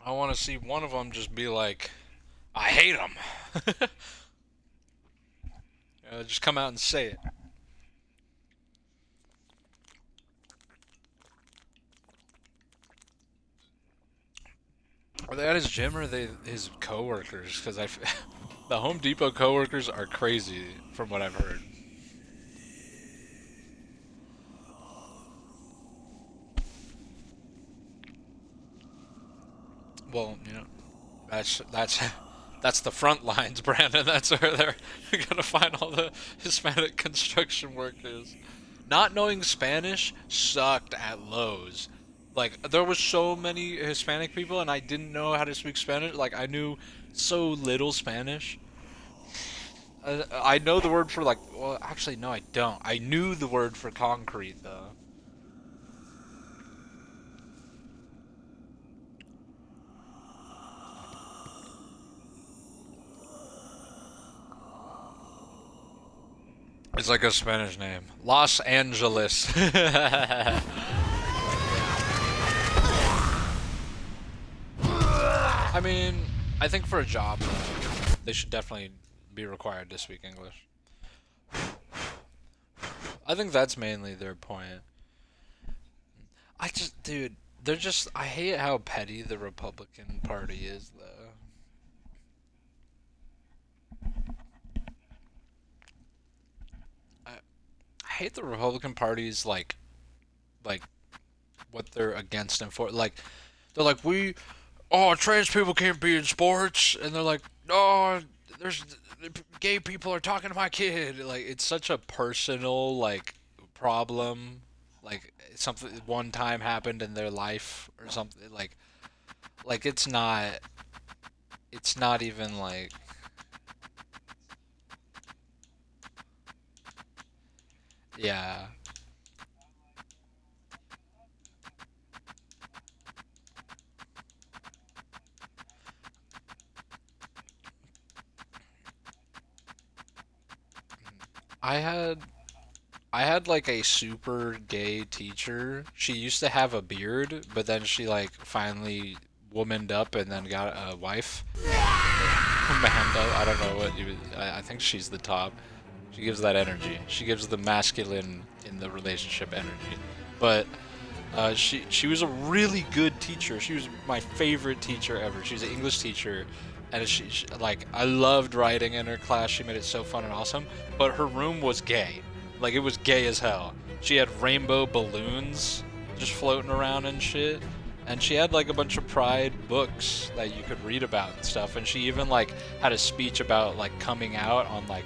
I want to see one of them just be like, I hate them. Just come out and say it. Are they at his gym or are they his coworkers? Because the Home Depot coworkers are crazy from what I've heard. Well, that's that's the front lines, Brandon. That's where they're gonna find all the Hispanic construction workers. Not knowing Spanish sucked at Lowe's. Like there was so many Hispanic people, and I didn't know how to speak Spanish. Like I knew so little Spanish. I know the word for like. Well, actually, no, I don't. I knew the word for concrete though. It's like a Spanish name. Los Angeles. I mean, I think for a job, they should definitely be required to speak English. I think that's mainly their point. Dude, they're just. I hate how petty the Republican Party is, though. I hate the Republican Party's like what they're against and for. Like, they're like trans people can't be in sports, and they're like, oh, there's gay people are talking to my kid. Like, it's such a personal like problem. Like something one time happened in their life or something. Like it's not. It's not even like Yeah. I had I had like a super gay teacher. She used to have a beard, but then she like finally womaned up and then got a wife. Amanda, I don't know what you. I think she's the top. She gives that energy. She gives the masculine in the relationship energy. But she was a really good teacher. She was my favorite teacher ever. She was an English teacher, and she like I loved writing in her class. She made it so fun and awesome. But her room was gay, like it was gay as hell. She had rainbow balloons just floating around and shit. And she had like a bunch of Pride books that you could read about and stuff. And she even like had a speech about like coming out on like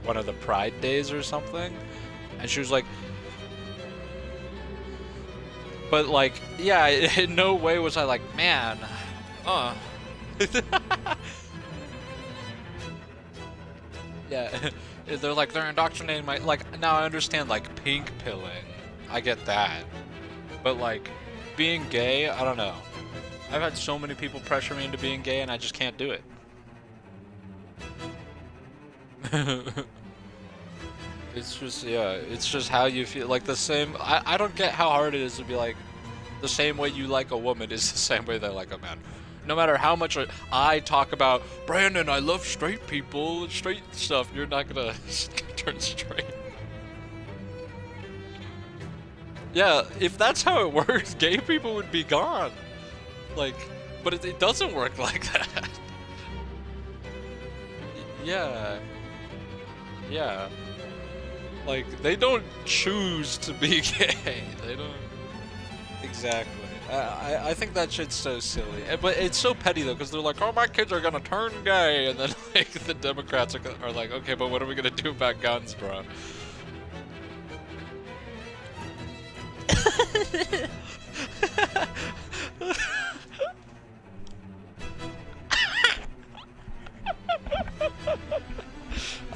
one of the Pride days or something. And she was like, but like, yeah, in no way was I like, man, yeah, they're indoctrinating my, like, now I understand like pink pilling, I get that, but like being gay, I don't know. I've had so many people pressure me into being gay and I just can't do it. It's just, yeah, it's just how you feel. Like the same, I don't get how hard it is to be like, the same way you like a woman is the same way they like a man. No matter how much I talk about, Brandon, I love straight people, straight stuff, you're not gonna turn straight. Yeah, if that's how it works, gay people would be gone. Like, but it doesn't work like that. Yeah. Yeah. Like, they don't choose to be gay. They don't. Exactly. I think that shit's so silly. But it's so petty, though, because they're like, oh, my kids are gonna turn gay. And then, like, the Democrats are like, okay, but what are we gonna do about guns, bro?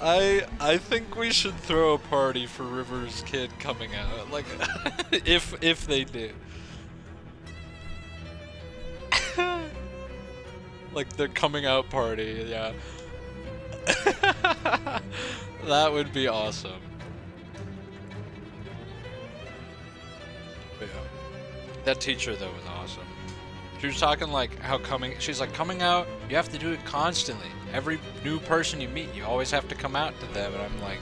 I think we should throw a party for River's kid coming out, like, if they do. Like their coming out party, yeah. That would be awesome. But yeah. That teacher though was awesome. She was talking like how she's like, coming out, you have to do it constantly. Every new person you meet, you always have to come out to them. And I'm like,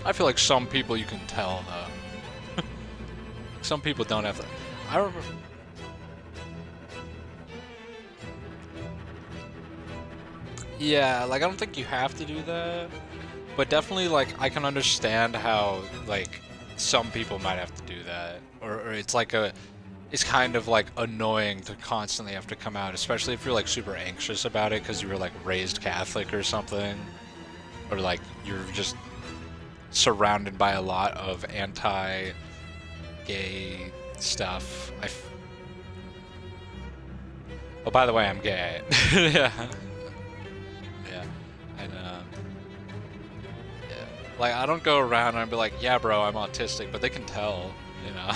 I feel like some people you can tell though. Some people don't have to. I remember. Yeah, like I don't think you have to do that, but definitely like I can understand how like some people might have to do that, or it's like it's kind of like annoying to constantly have to come out, especially if you're like super anxious about it because you were like raised Catholic or something, or like you're just surrounded by a lot of anti-gay stuff. Oh, by the way, I'm gay. Yeah. And yeah, like I don't go around and be like, yeah, bro, I'm autistic, but they can tell, you know.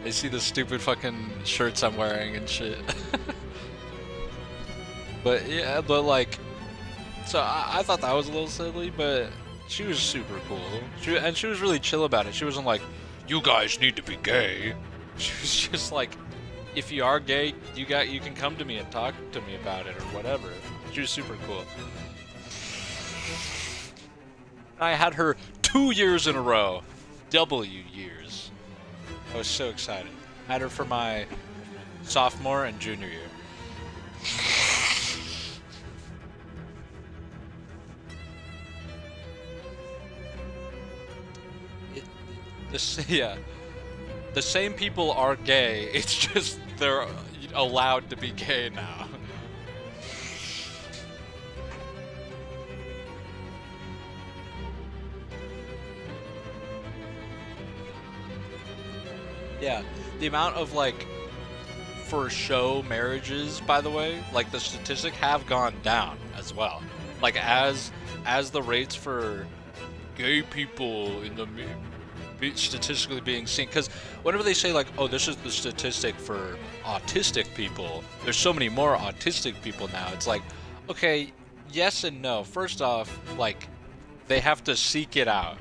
They see the stupid fucking shirts I'm wearing and shit. But yeah, but like, so I thought that was a little silly, but she was super cool. She was really chill about it. She wasn't like, you guys need to be gay. She was just like, if you are gay, you can come to me and talk to me about it or whatever. She was super cool. I had her 2 years in a row. W years. I was so excited. I had her for my sophomore and junior year. Yeah. The same people are gay, it's just they're allowed to be gay now. Yeah, the amount of like for show marriages, by the way, like the statistic have gone down as well. Like as the rates for gay people in the statistically being seen, because whenever they say like, oh, this is the statistic for autistic people, there's so many more autistic people now. It's like, okay, yes and no. First off, like, they have to seek it out.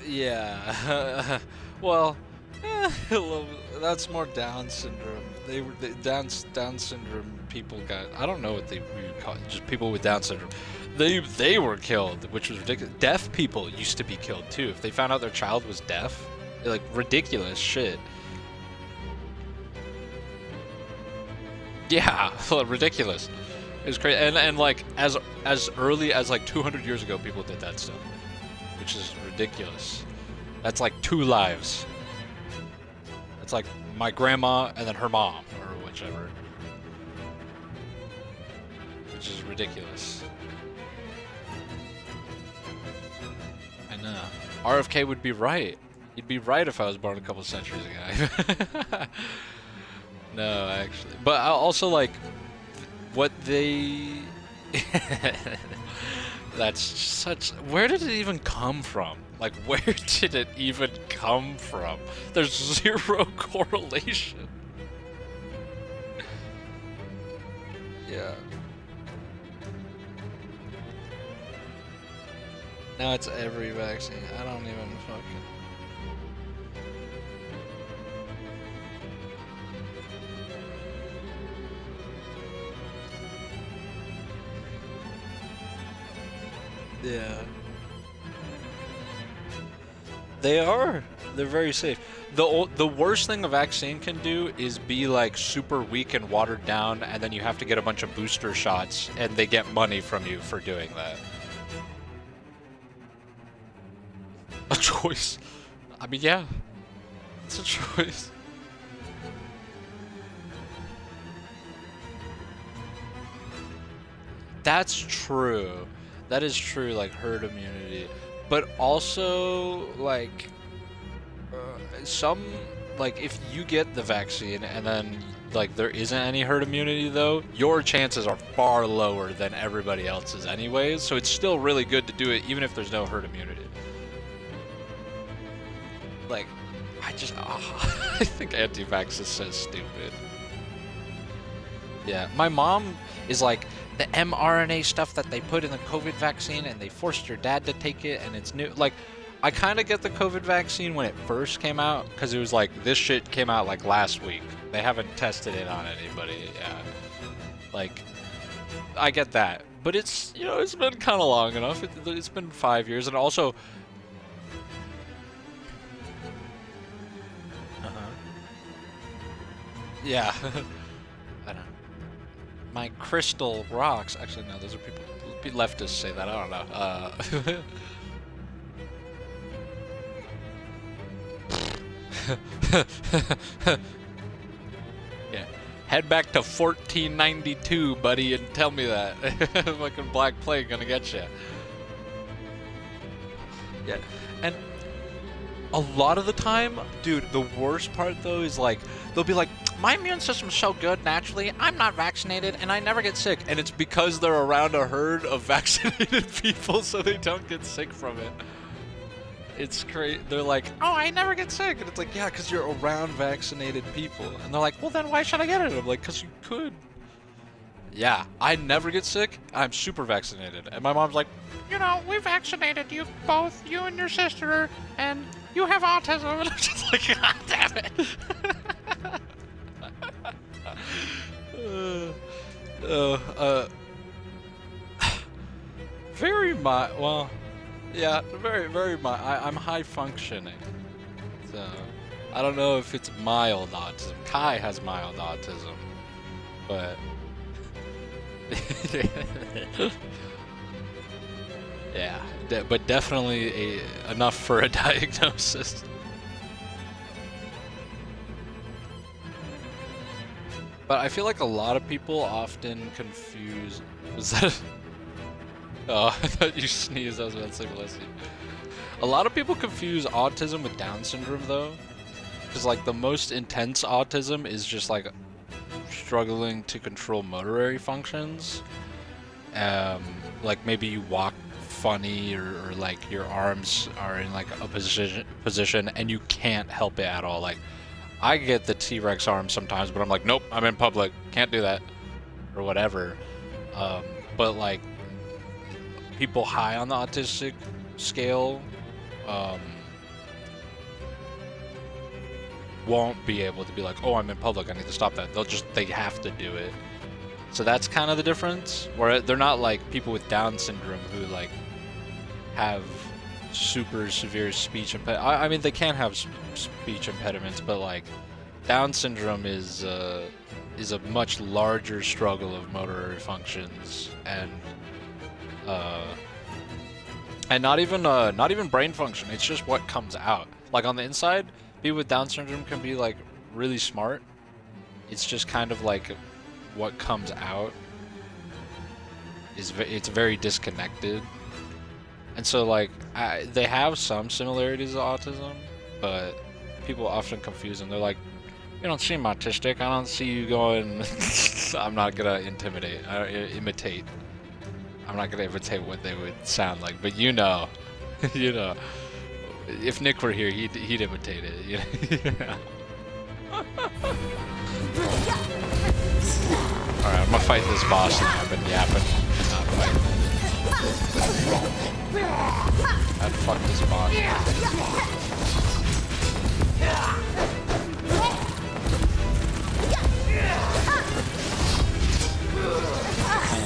Yeah. Well, that's more Down syndrome. Down syndrome people got. I don't know what they call it. Just people with Down syndrome. They were killed, which was ridiculous. Deaf people used to be killed too. If they found out their child was deaf, like ridiculous shit. Yeah, ridiculous. It was crazy, and like as early as like 200 years ago, people did that stuff, which is ridiculous. That's like 2 lives. That's like my grandma and then her mom, or whichever. Which is ridiculous. I know. RFK would be right. He'd be right if I was born a couple centuries ago. No, actually. But also, like, what they... That's such... Where did it even come from? Like, where did it even come from? There's 0 correlation. Yeah. Now it's every vaccine. I don't even fucking... Yeah. They are. They're very safe. The worst thing a vaccine can do is be like super weak and watered down, and then you have to get a bunch of booster shots, and they get money from you for doing that. A choice. I mean, yeah. It's a choice. That's true. That is true, like herd immunity. But also, like, some, like, if you get the vaccine and then, like, there isn't any herd immunity, though, your chances are far lower than everybody else's anyways, so it's still really good to do it even if there's no herd immunity. Like, I just, I think anti-vax is so stupid. Yeah, my mom is like, the mRNA stuff that they put in the COVID vaccine and they forced your dad to take it and it's new. Like, I kind of get the COVID vaccine when it first came out because it was like, this shit came out like last week. They haven't tested it on anybody. Yeah. Like, I get that. But it's, you know, it's been kind of long enough. It's been 5 years. And also... Yeah. I don't know. My crystal rocks. Actually, no, those are people. Leftists say that. I don't know. Yeah. Head back to 1492, buddy, and tell me that. Fucking Black Plague gonna get you. Yeah. And a lot of the time, dude, the worst part though is like, they'll be like, my immune system's so good naturally, I'm not vaccinated and I never get sick. And it's because they're around a herd of vaccinated people so they don't get sick from it. It's great. They're like, oh, I never get sick. And it's like, yeah, because you're around vaccinated people. And they're like, well, then why should I get it? I'm like, because you could. Yeah, I never get sick. I'm super vaccinated. And my mom's like, you know, we vaccinated you both, you and your sister, and you have autism. And I'm just like, God damn it. Very well, yeah, very I'm high functioning, so I don't know if it's mild autism. Kai has mild autism, but yeah, but definitely enough for a diagnosis. But I feel like a lot of people often confuse. Was that? Oh, I thought you sneezed. I was about to say bless you. A lot of people confuse autism with Down syndrome, though. Because like the most intense autism is just like struggling to control motor functions. Like maybe you walk funny, or like your arms are in like a position and you can't help it at all. Like I get the T-Rex arm sometimes, but I'm like, nope, I'm in public, can't do that, or whatever. But like people high on the autistic scale won't be able to be like, oh, I'm in public, I need to stop that. They have to do it. So that's kind of the difference, where they're not like people with Down syndrome who like have super severe speech impediments. I mean, they can have speech impediments, but like Down syndrome is a much larger struggle of motor functions, and not even brain function. It's just what comes out. Like on the inside, people with Down syndrome can be like really smart. It's just kind of like what comes out it's very disconnected. And so like they have some similarities to autism, but people often confuse them. They're like, you don't seem autistic. I don't see you going. I'm not gonna imitate. I'm not gonna imitate what they would sound like, but you know, you know. If Nick were here, he'd imitate it. You know? All right, I'm gonna fight this boss now. I've been yapping, not fighting. I'd fuck this boss.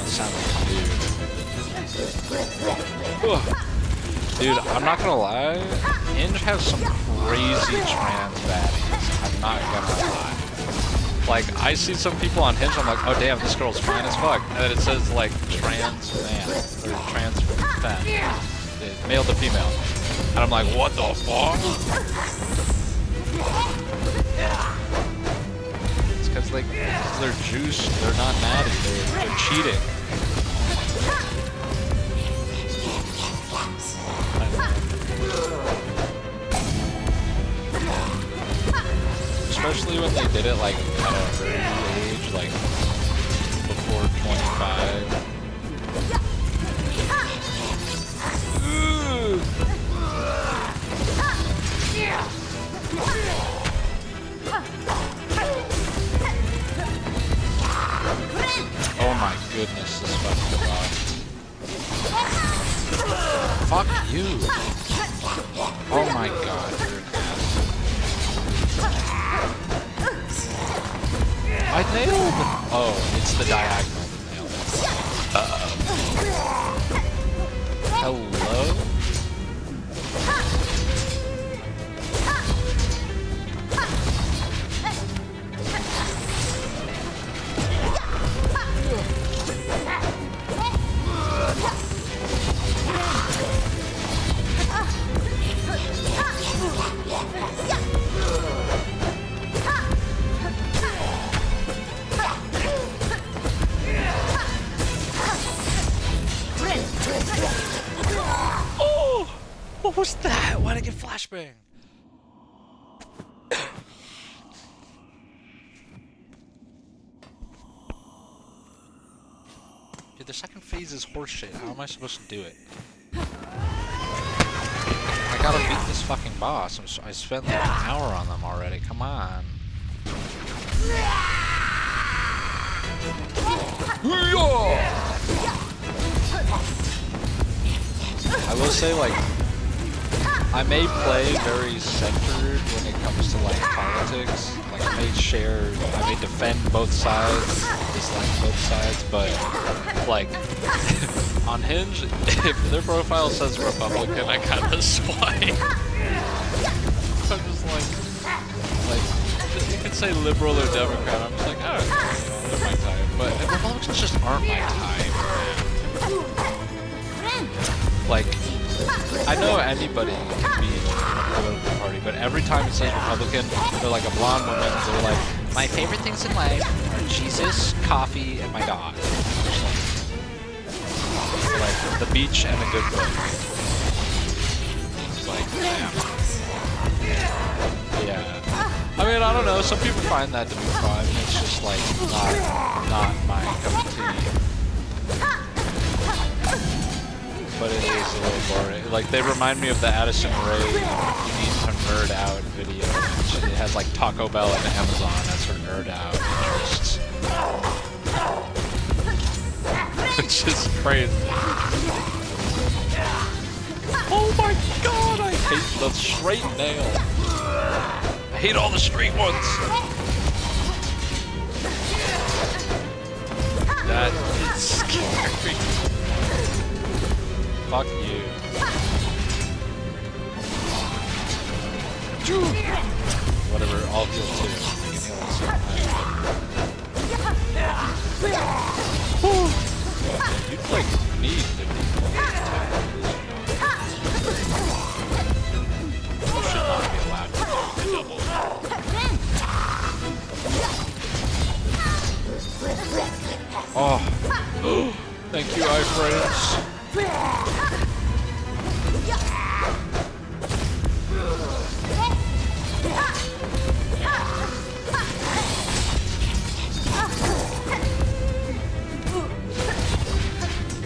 Sound like a dude. Dude, I'm not gonna lie. Hinge has some crazy trans baddies. I'm not gonna lie. Like, I see some people on Hinge, I'm like, oh damn, this girl's fine as fuck. And then it says like trans man or trans femme, male to female. And I'm like, what the fuck? It's because like they're juiced, they're not natty, they're cheating. Especially when they did it like at an early age, like before 25. Oh my goodness, this fucking boss. Fuck you. Oh my god, you're an ass. I nailed! Oh, it's the diagonal that nailed it. Hello? What was that? Why'd I get flashbang? Dude, the second phase is horseshit. How am I supposed to do it? I gotta beat this fucking boss. I spent like an hour on them already. Come on. I will say, like, I may play very centered when it comes to like politics. Like I may defend both sides, dislike both sides, but like on Hinge, if their profile says Republican, I kind of swipe. I'm just like you could say liberal or Democrat. I'm just like, oh, they're my type. But Republicans just aren't my type. Like, I know anybody can be in a political party, but every time it says Republican, they're like a blonde woman, they're like, my favorite things in life are Jesus, coffee, and my dog. Like, the beach and a good book. It's like, damn. Yeah. mean, I don't know. Some people find that to be fun. It's just like not my cup of tea. But it is a little boring. Like, they remind me of the Addison Rae "You Need to Nerd Out" video. It has like Taco Bell and Amazon as her nerd out interests. Which is crazy. Oh my god, I hate the straight nail. I hate all the straight ones. That is scary. Fuck you. Whatever, I'll heal too. I can heal myself. You'd like need to be you should not be allowed to do the double. Oh. Thank you, iFriends.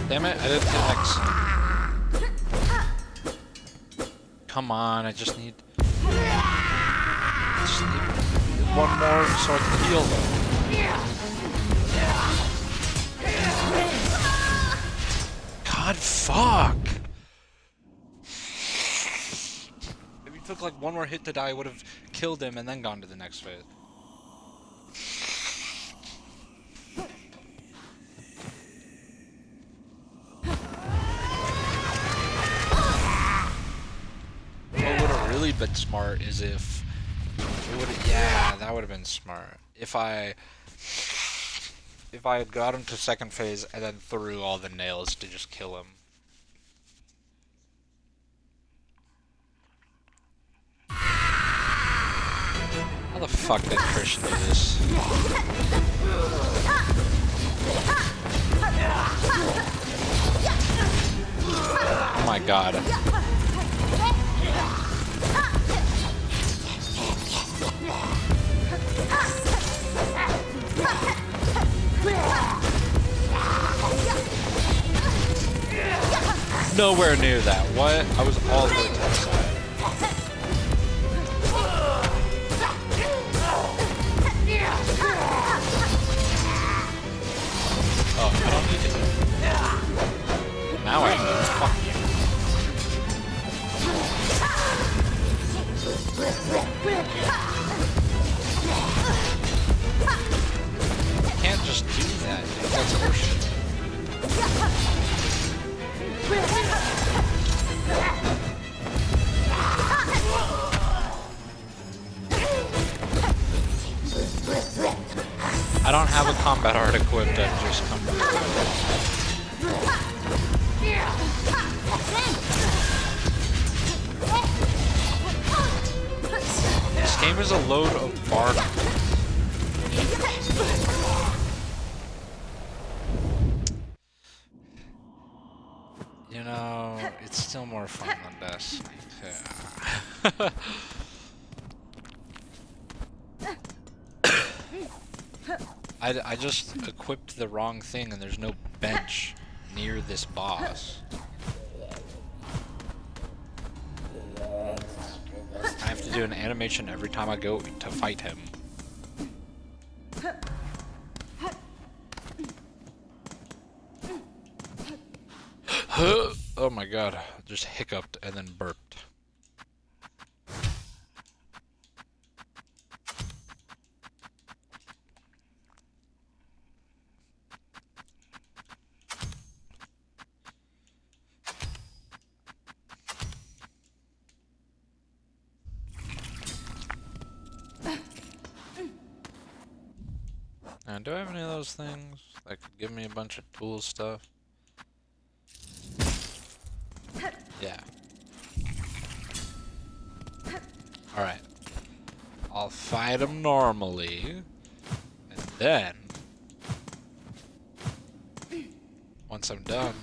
Damn it, I didn't hit X. Come on, I just need one more so I can heal them. God, fuck! If you took like one more hit to die, I would have killed him and then gone to the next phase. Been smart is if it would, yeah, that would have been smart if I had got him to second phase and then threw all the nails to just kill him. How the fuck did Christian do this? Oh my god. Nowhere near that. What? I was all the way to the side. Oh, I don't need it. Now I need to fuck you. You can't just do that. That's horseshit. I don't have a combat art equipped, I've just come to This game is a load of bark. You know, it's still more fun than this. Yeah. I just equipped the wrong thing and there's no bench near this boss. I have to do an animation every time I go to fight him. Oh my god, just hiccuped and then burped. Now, do I have any of those things that could give me a bunch of tool stuff? Yeah. Alright. I'll fight him normally. And then, once I'm done,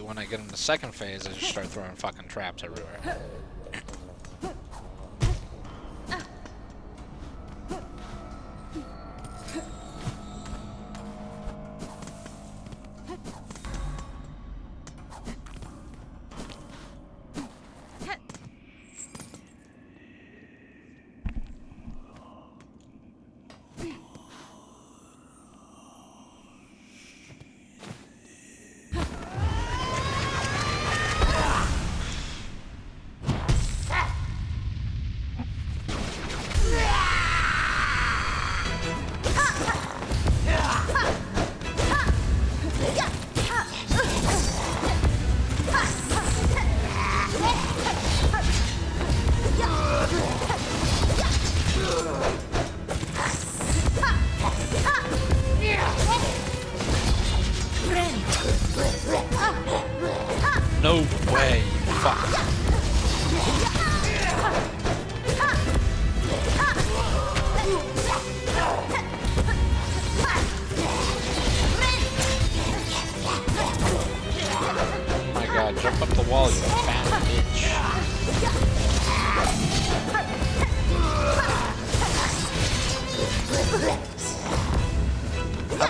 when I get him to second phase, I just start throwing fucking traps everywhere.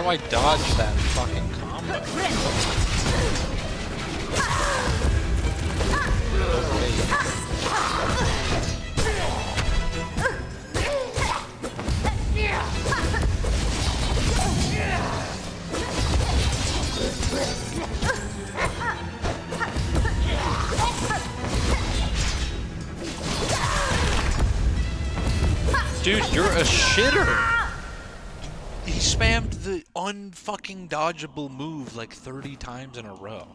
do I dodge that fucking combo? Dude, you're a shitter! He spammed the unfucking dodgeable move like 30 times in a row.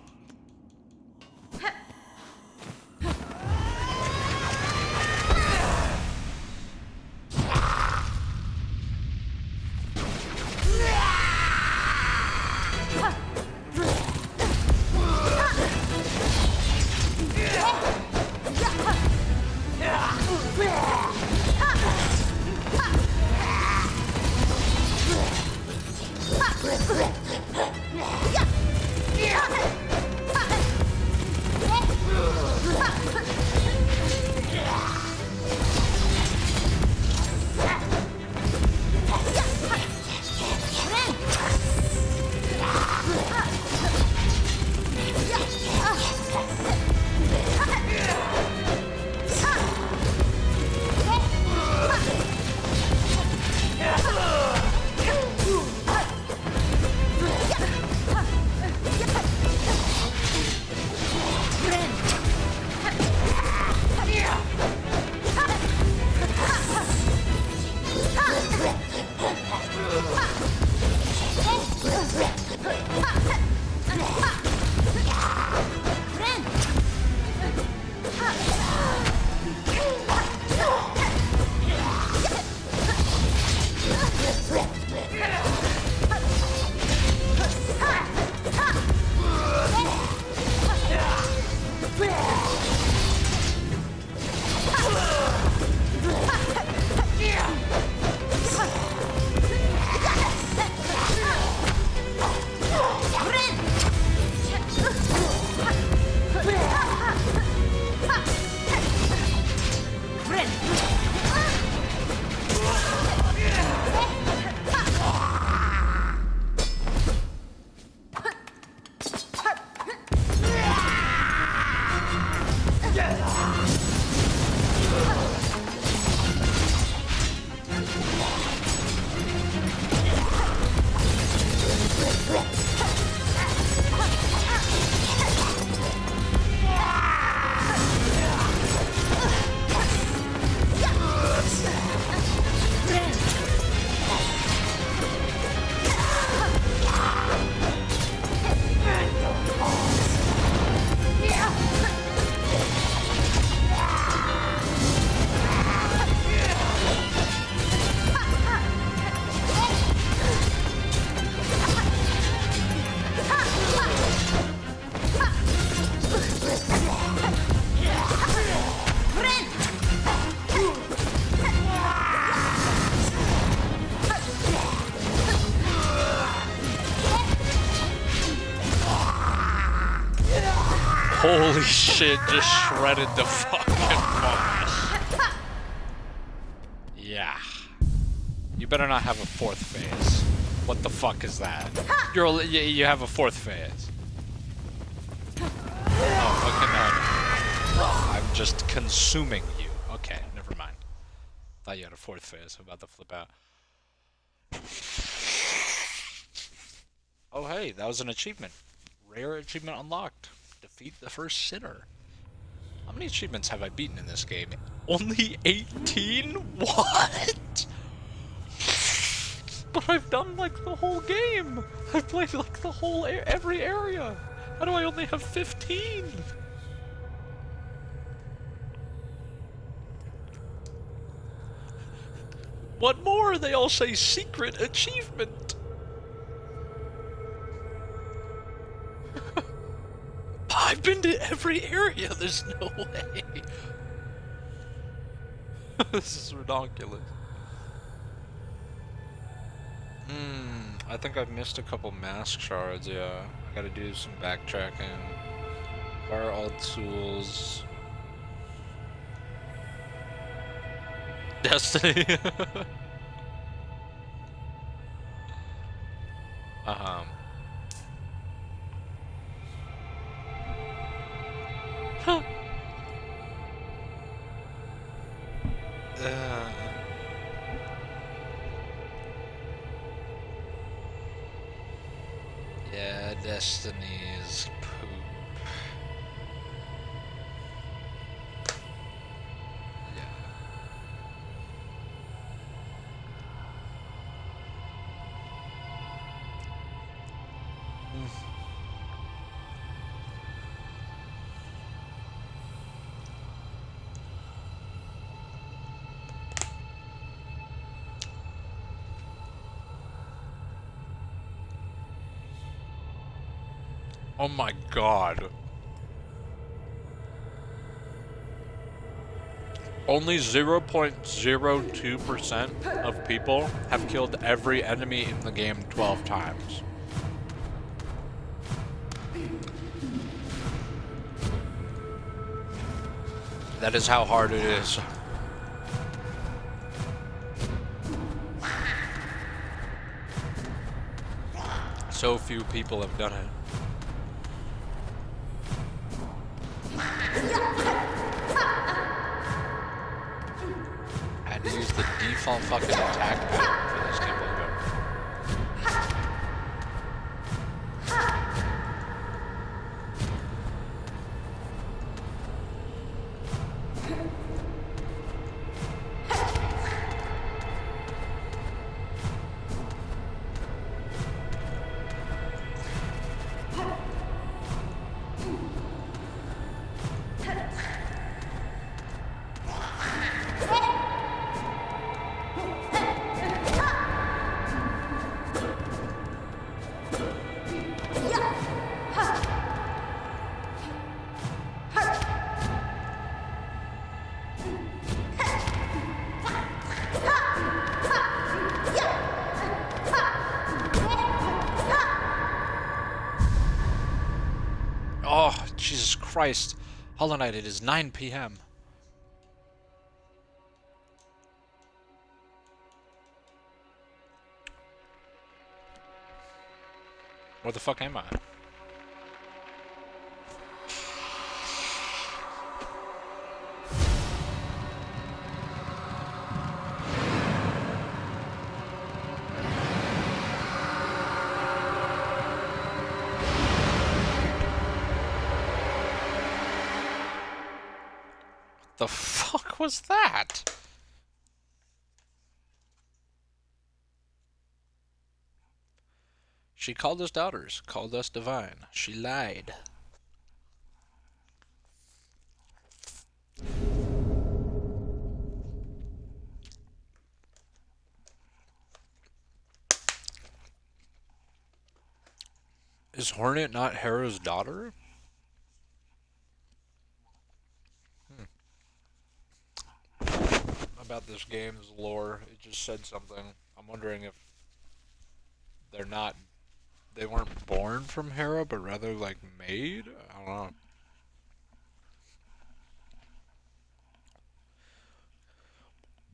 Holy shit, just shredded the fucking boss. Yeah. You better not have a fourth phase. What the fuck is that? You have a fourth phase. Oh, okay, no. I'm just consuming you. Okay, never mind. Thought you had a fourth phase. I'm about to flip out. Oh hey, that was an achievement. Rare achievement unlocked. Defeat the first sinner. How many achievements have I beaten in this game? Only 18? What? But I've done like the whole game. I've played like the whole every area. How do I only have 15? What more? They all say secret achievement. I've been to every area, there's no way. This is ridiculous. I think I've missed a couple mask shards, yeah. I gotta do some backtracking. Acquire all tools. Destiny. Uh, yeah, Destiny's poop. Yeah. Oh my god. Only 0.02% of people have killed every enemy in the game 12 times. That is how hard it is. So few people have done it. I had to use the default fucking attack pattern for this game. Oh, Jesus Christ. Hollow Knight, it is 9 p.m. Where the fuck am I? The fuck was that? She called us daughters, called us divine. She lied. Is Hornet not Hera's daughter? About this game's lore, it just said something. I'm wondering if they weren't born from Hera, but rather like made? I don't know.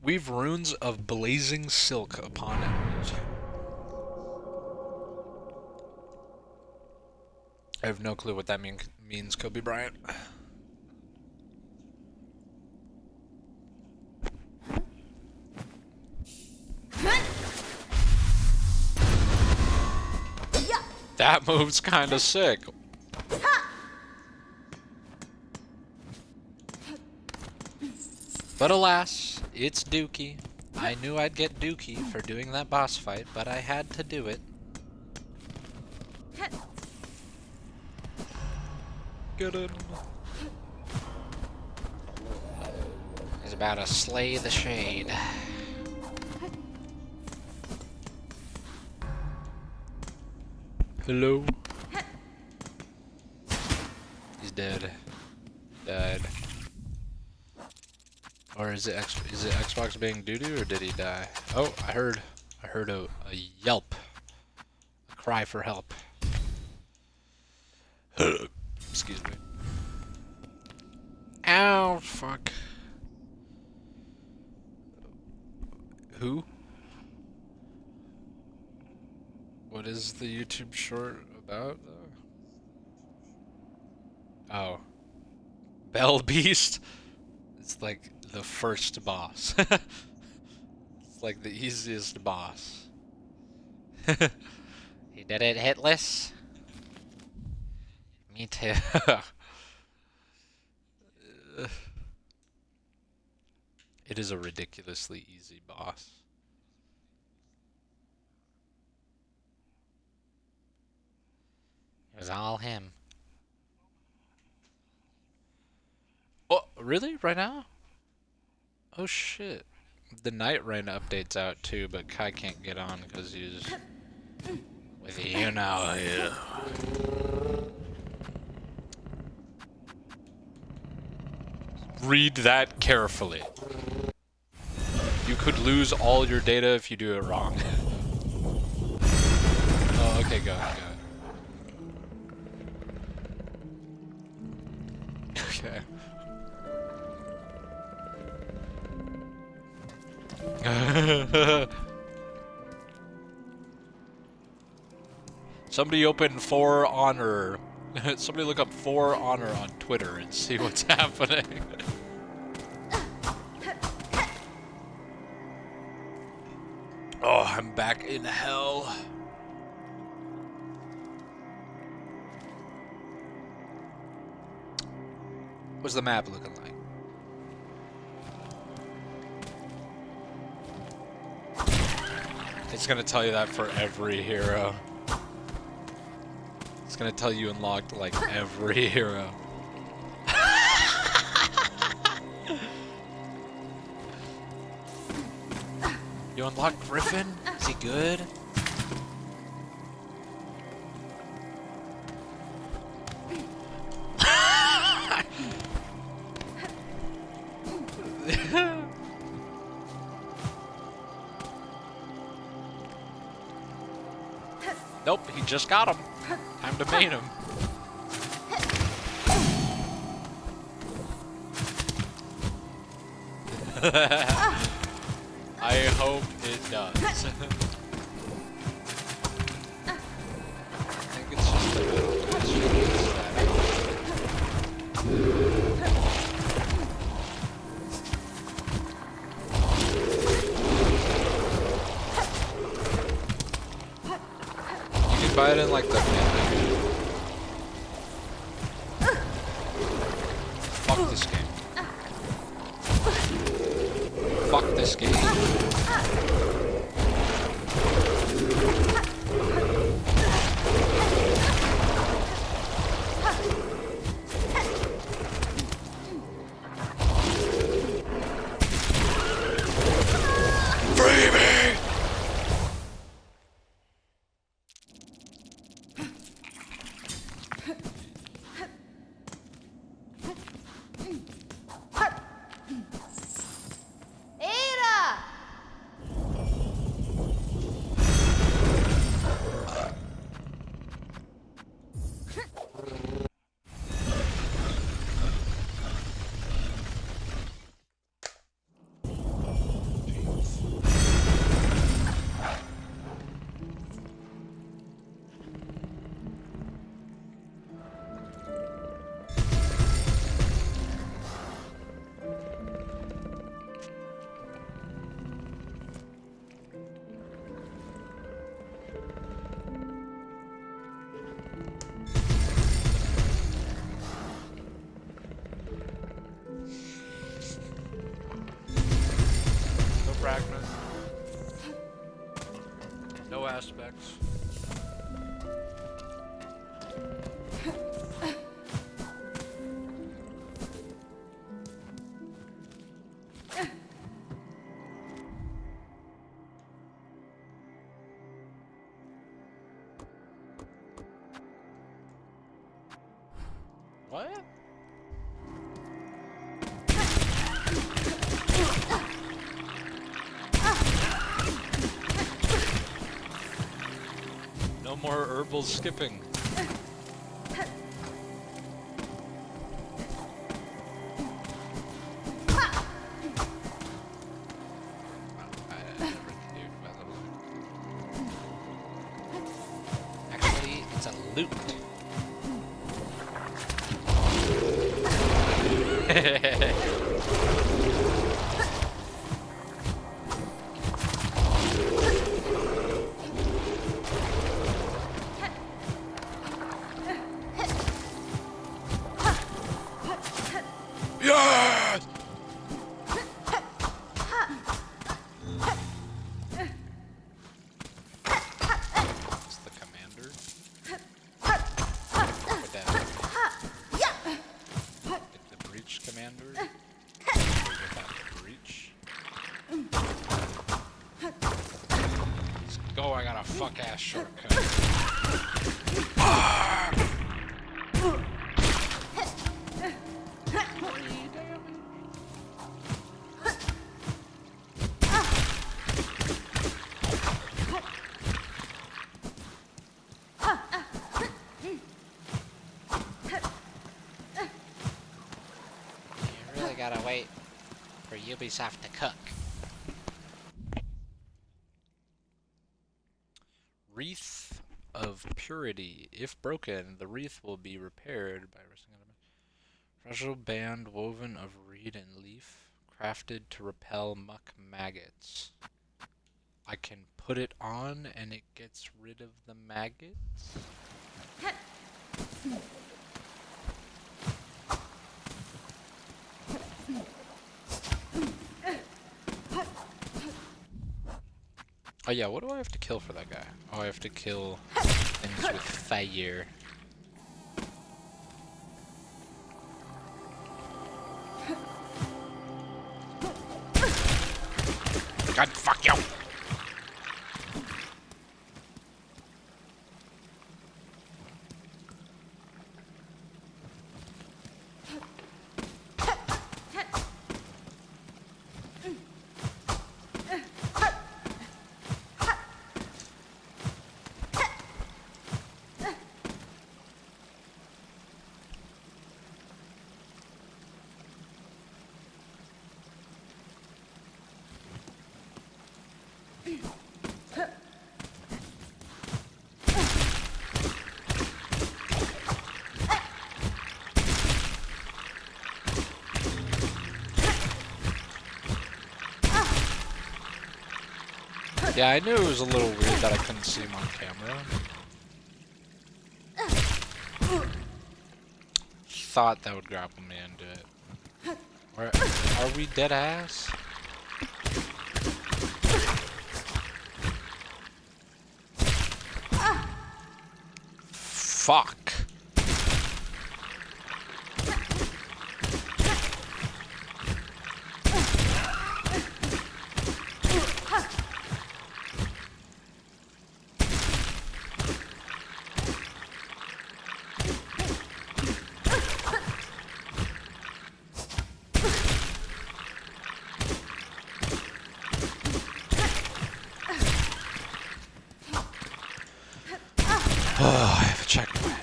Weave runes of blazing silk upon enemies. I have no clue what that means, Kobe Bryant. That move's kinda sick. But alas, it's Dookie. I knew I'd get Dookie for doing that boss fight, but I had to do it. Get him. He's about to slay the shade. Hello? He's dead. Died. Or is it Xbox being doo-doo, or did he die? Oh, I heard a yelp. A cry for help. Excuse me. Ow, fuck. Who? What is the YouTube short about, though? Oh. Bell Beast? It's like the first boss. It's like the easiest boss. He did it hitless? Me too. It is a ridiculously easy boss. It was all him. Oh, really? Right now? Oh shit. The Night Rain update's out too, but Kai can't get on because he's with you now. Yeah. Read that carefully. You could lose all your data if you do it wrong. Oh, okay, go. Okay. Somebody open For Honor. Somebody look up For Honor on Twitter and see what's happening. Oh, I'm back in hell. What's the map looking like? It's gonna tell you that for every hero. It's gonna tell you unlocked like every hero. You unlocked Griffin? Is he good? Nope, he just got him. Time to main him. I hope it does. I think it's just a little You can buy it in like the menu. Fuck this game. Fuck this game. Free me! Fragment. No aspects. What? No more herbal skipping. Actually, it's a loot. fuck ass shortcut. You really gotta wait for Ubisoft to cook. Wreath of Purity. If broken, the wreath will be repaired by resting on a fragile band woven of reed and leaf, crafted to repel muck maggots. I can put it on and it gets rid of the maggots? Oh yeah, what do I have to kill for that guy? Oh, I have to kill things with fire. God, fuck you! Yeah, I knew it was a little weird that I couldn't see him on camera. Thought that would grapple me into it. Where are we dead ass? Fuck. Oh, I have a checkpoint.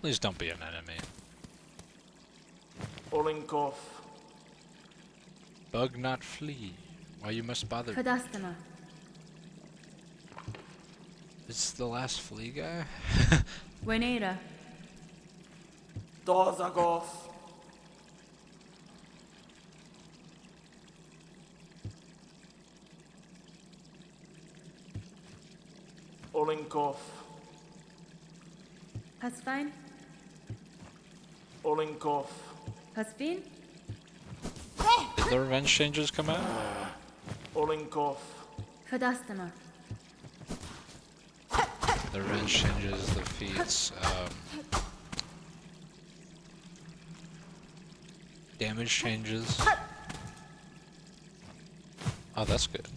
Please don't be an enemy. Olinkov. Bug not flee. Why you must bother? Kadastama. Is the last flea guy? Wenera. Dozagov. Olinkov. Pasfine. Olinkov. Pasfin. Did the revenge changes come out? Olinkov. Kadastama. The revenge changes the feats. Damage changes. Oh, that's good.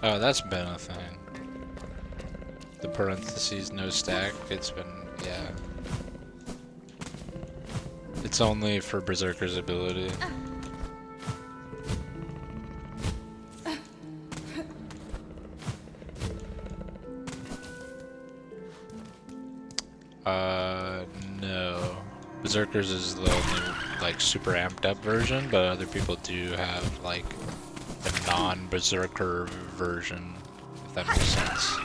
Oh, that's been a thing. The parentheses no stack, it's been, yeah. It's only for Berserker's ability. No. Berserkers is the only, like, super amped up version, but other people do have, like, the non-Berserker version, if that makes sense.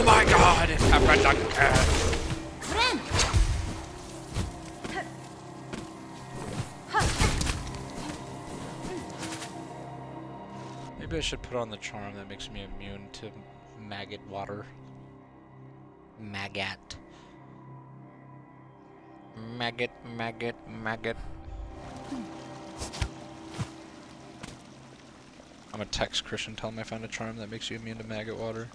Oh my god, it happened again. Ren! Maybe I should put on the charm that makes me immune to maggot water. Maggot. Maggot, maggot, maggot. I'm gonna text Christian, tell him I found a charm that makes you immune to maggot water.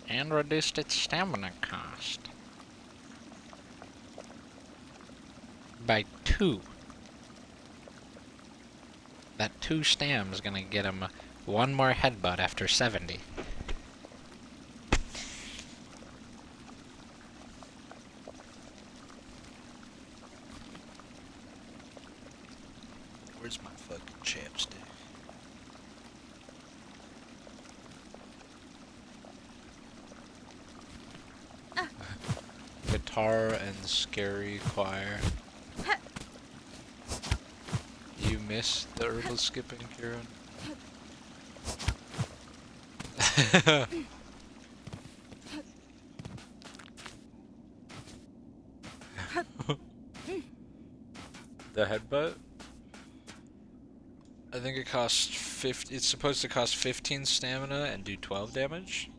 And reduced its stamina cost by 2. That 2 stam's gonna get him 1 more headbutt after 70. Where's my fucking chapstick? Guitar and scary choir. You missed the herbal skipping, Kieran? The headbutt? I think it costs 50. It's supposed to cost 15 stamina and do 12 damage.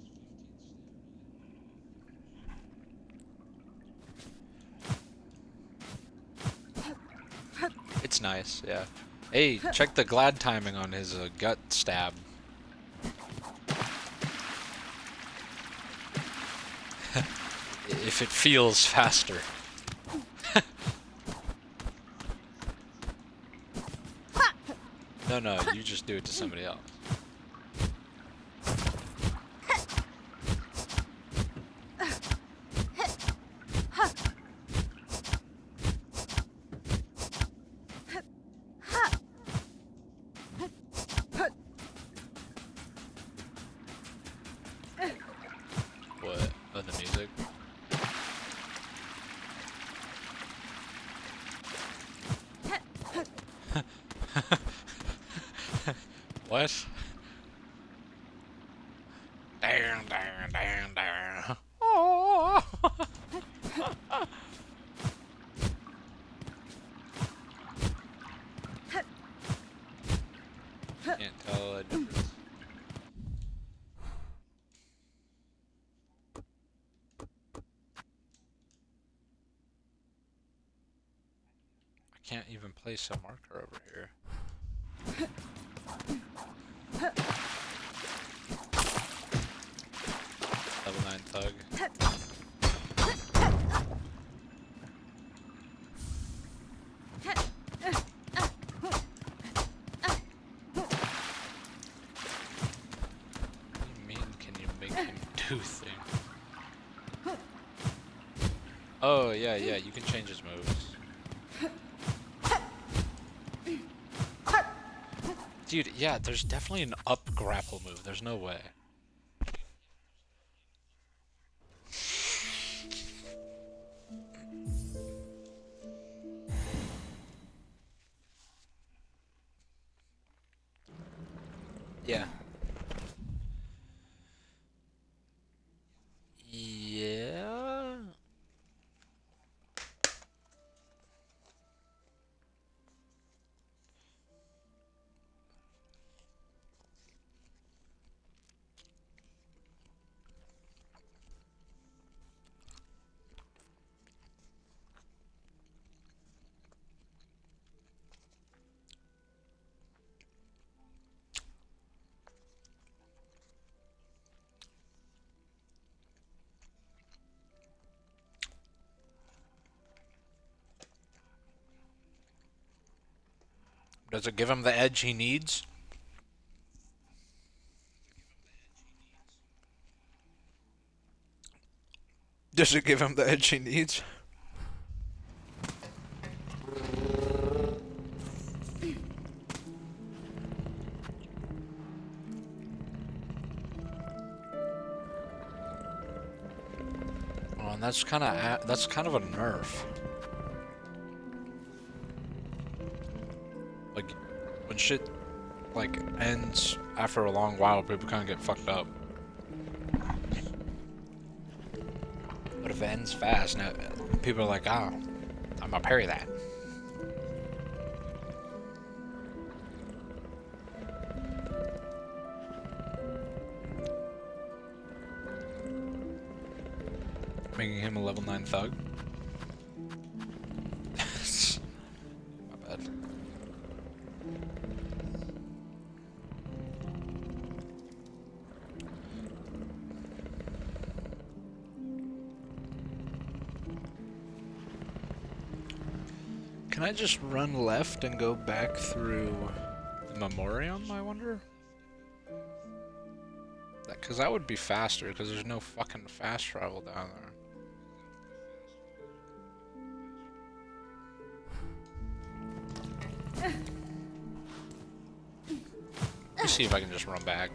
It's nice, yeah. Hey, check the glad timing on his gut stab. If it feels faster. No, you just do it to somebody else. What? Oh, the music? What? Damn. Oh. Can't tell a difference. I can't even place a marker over here. Level 9 thug. What do you mean, can you make him do things? Oh, yeah, you can change his moves. Dude, yeah, there's definitely an up grapple move. There's no way. Yeah. Yeah. Does it give him the edge he needs? Does it give him the edge he needs? Oh, and that's kind of a nerf. Like, when shit, like, ends after a long while, people kind of get fucked up. But if it ends fast, now people are like, oh, I'm gonna parry that. Making him a level 9 thug. My bad. Can I just run left and go back through the Memoriam, I wonder? Because that would be faster, because there's no fucking fast travel down there. Let me see if I can just run back.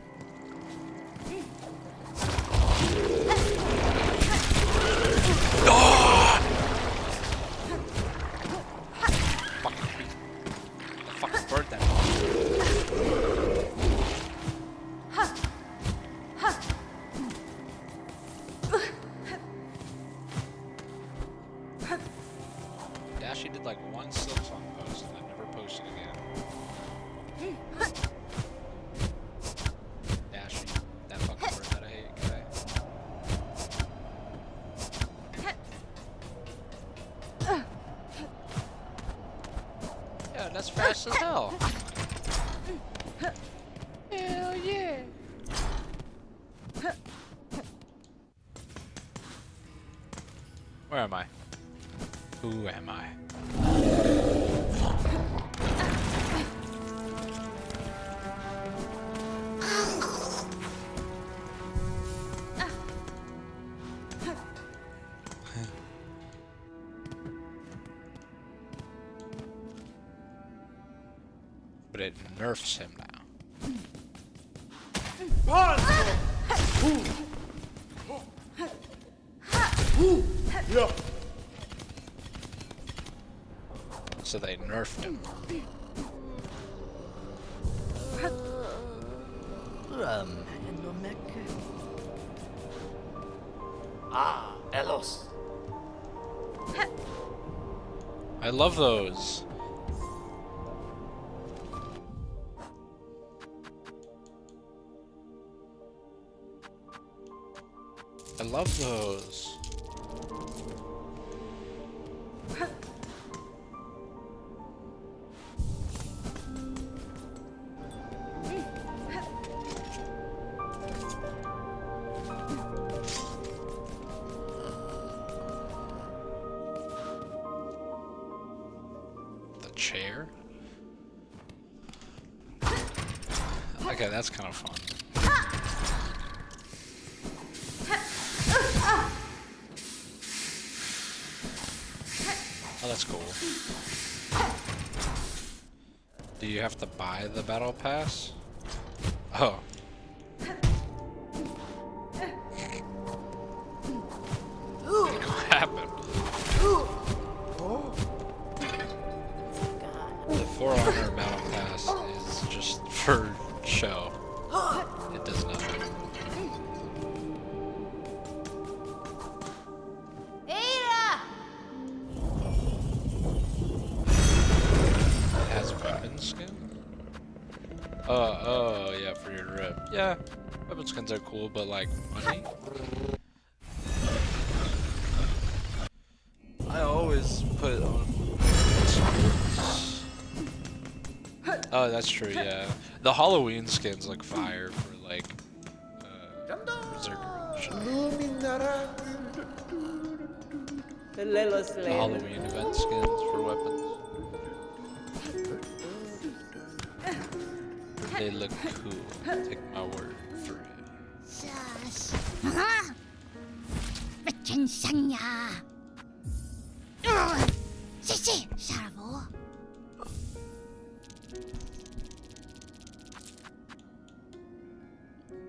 Oh! Fucking beat. The fucking bird that. She did like one Silksong post and then never posted again. Dash, that fucking bird that I hate, okay? Yeah, that's fast as hell. Hell yeah. Where am I? Who am I? But it nerfs him now. Yeah. So they nerfed him. Ah, Elos. I love those. I love those. Chair? Okay, that's kind of fun. Oh, that's cool. Do you have to buy the battle pass? Oh. What happened? The For Honor battle pass is just for show. It does nothing. It has weapon skin? Oh, yeah, for your rip. Yeah, weapon skins are cool, but like, money? I always put on... Oh, that's true, yeah. The Halloween skins look fire for like, Berserker and shit. The Halloween event skins for weapons. They look cool. Take my word for it.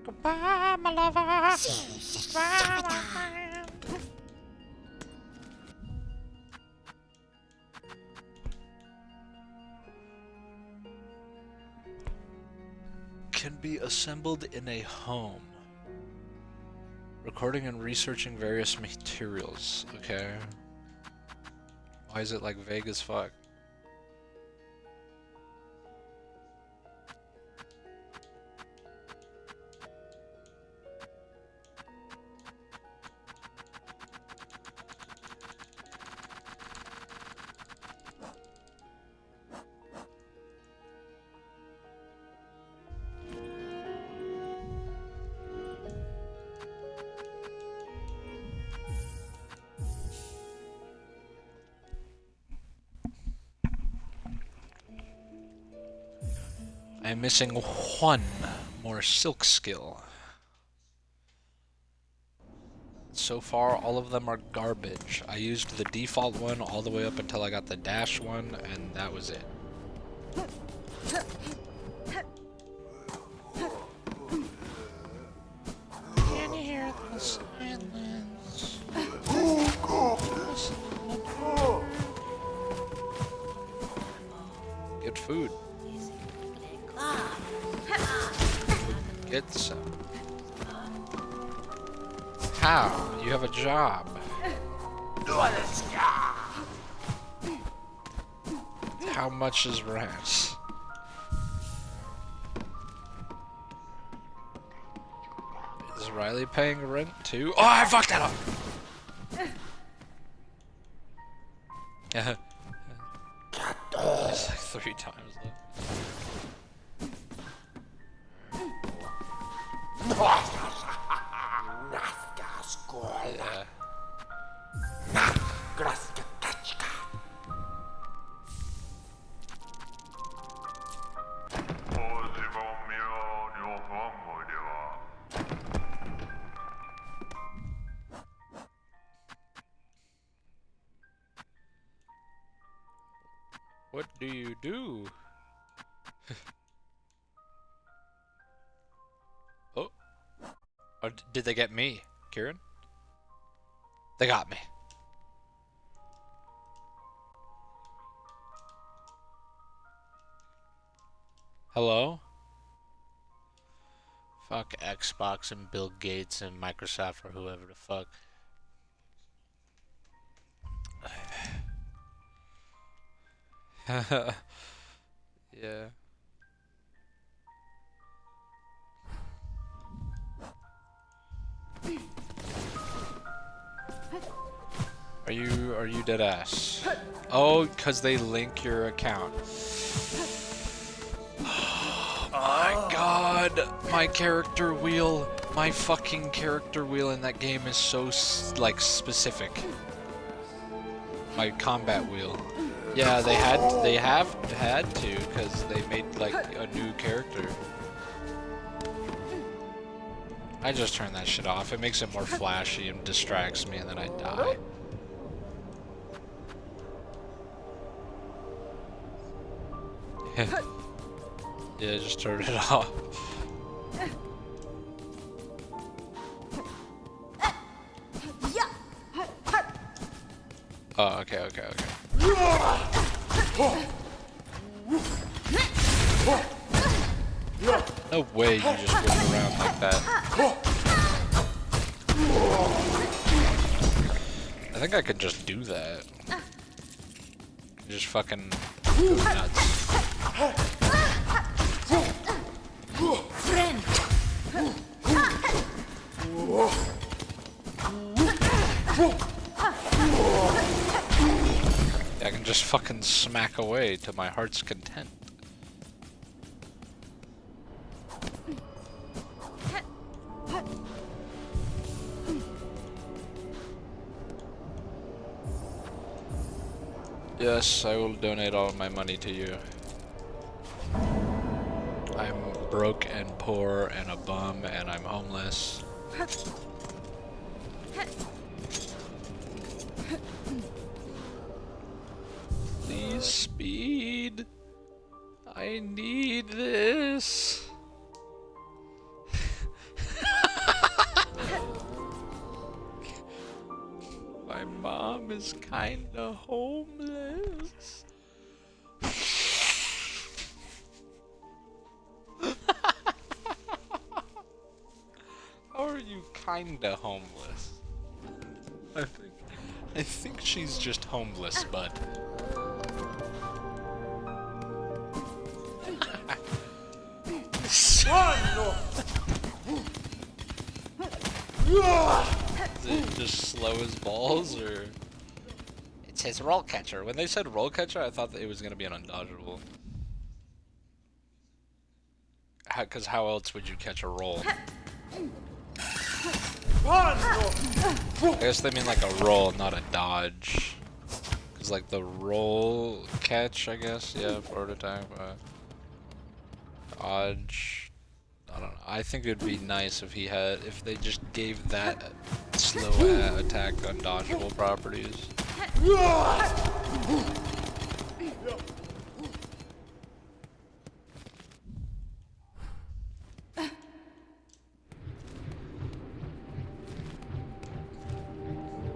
Goodbye, my lover. Goodbye, my friend. Can be assembled in a home. Recording and researching various materials. Okay. Why is it like vague as fuck? I'm missing one more silk skill. So far, all of them are garbage. I used the default one all the way up until I got the dash one, and that was it. Can you hear the silence? Get food. Get some. How? You have a job. How much is rent? Is Riley paying rent too? Oh, I fucked that up! It's like 3 times though. Yeah. What do you do? Oh. Oh, did they get me, Kieran? They got me. Hello? Fuck Xbox and Bill Gates and Microsoft or whoever the fuck. Yeah. Are you dead ass? Oh, cause they link your account. Oh my god, my character wheel, my fucking character wheel in that game is so like specific. My combat wheel. Yeah, they have had to, cause they made like a new character. I just turn that shit off. It makes it more flashy and distracts me, and then I die. Yeah, just turn it off. Oh, okay. No way you just whip around like that. I think I could just do that. Just fucking go nuts. Friend. I can just fucking smack away to my heart's content. Yes, I will donate all my money to you. I'm broke and poor and a bum and I'm homeless. Please, speed. I need this. My mom is kinda homeless. How are you kinda homeless? I think she's just homeless, bud. Is it just slow as balls, or? It says roll catcher. When they said roll catcher, I thought that it was gonna be an undodgeable. Because how else would you catch a roll? I guess they mean like a roll, not a dodge. Because like the roll catch, I guess, yeah, forward attack. Dodge. I don't know. I think it'd be nice if they just gave that slow attack undodgeable properties.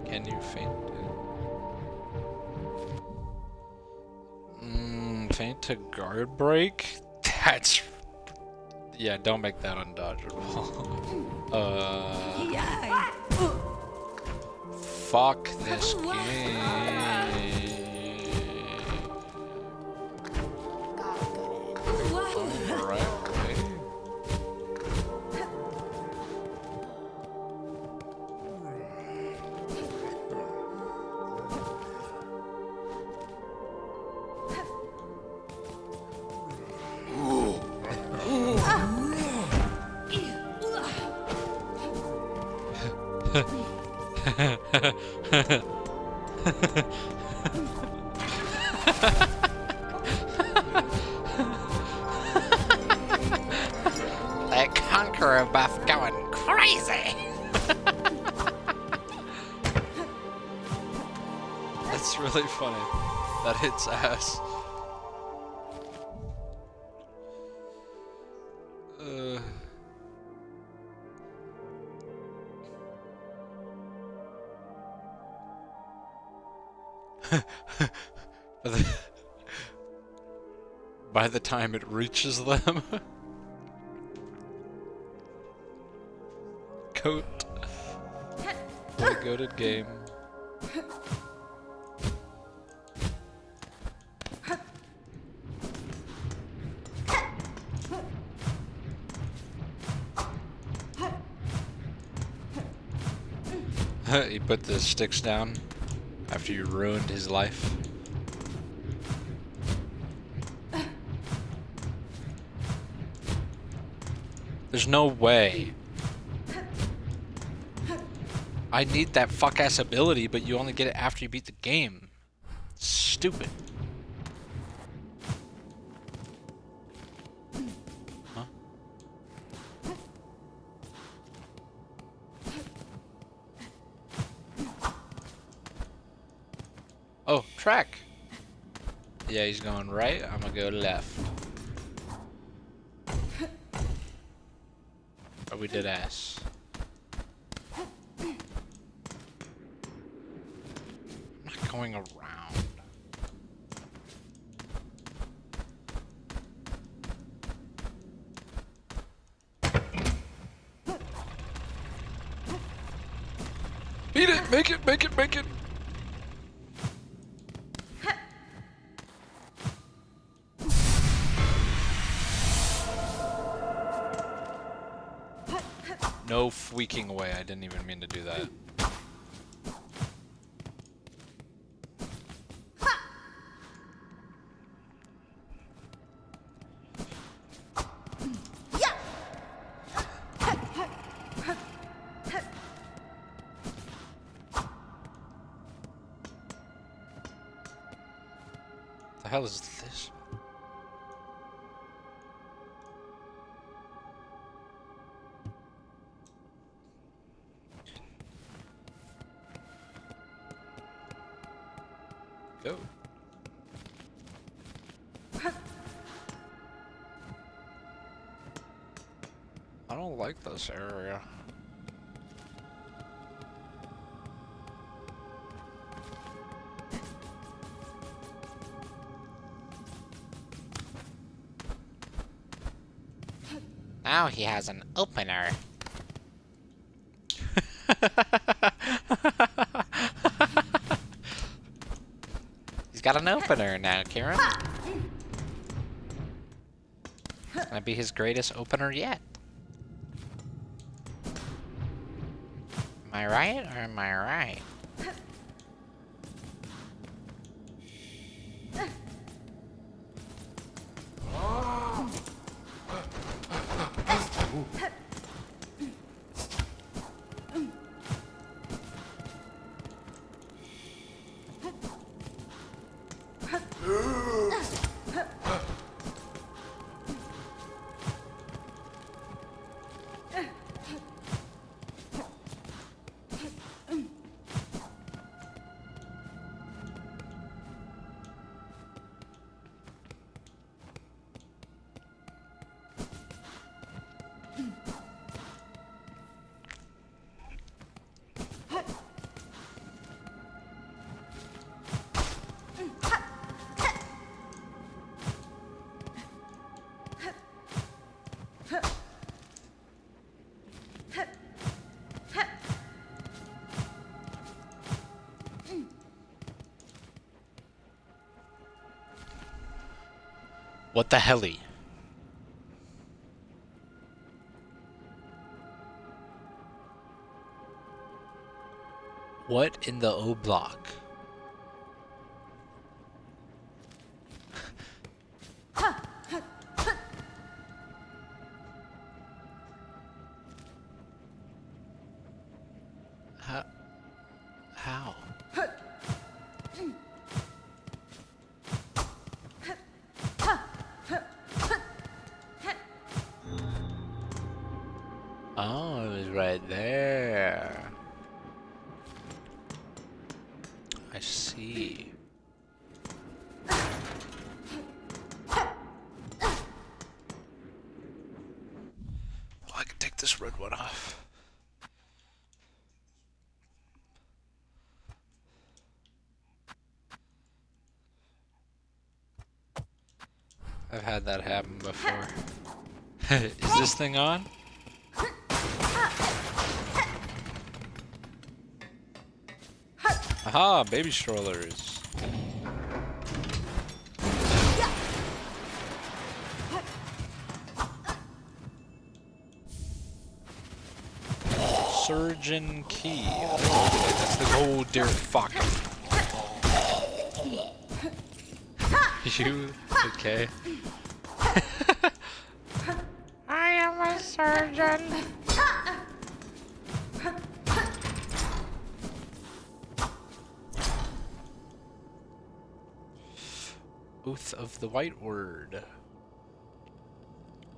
Can you feint it? Feint to guard break? That's... Yeah, don't make that undodgeable. Fuck this game. Right away. That Conqueror buff going crazy. That's really funny. That hits ass. By the time it reaches them. Coat. What a goated game. He put the sticks down after you ruined his life. There's no way. I need that fuck-ass ability, but you only get it after you beat the game. Stupid. Huh? Oh, track. Yeah, he's going right. I'm gonna go left. Oh, we did ass. I'm not going around. Beat it! Make it! Make it! Make it! No freaking way, I didn't even mean to do that. The hell is this? don't like this area. Now he has an opener. He's got an opener now, Kieran. It's gonna be his greatest opener yet. Am I right or am I right? What the helly? What in the O block? How? Oh, it was right there. I see. I can take this red one off. I've had that happen before. Is this thing on? Aha, baby strollers. Surgeon key. That's the gold, dear fuck. You okay? I am a surgeon. Oath of the White Word.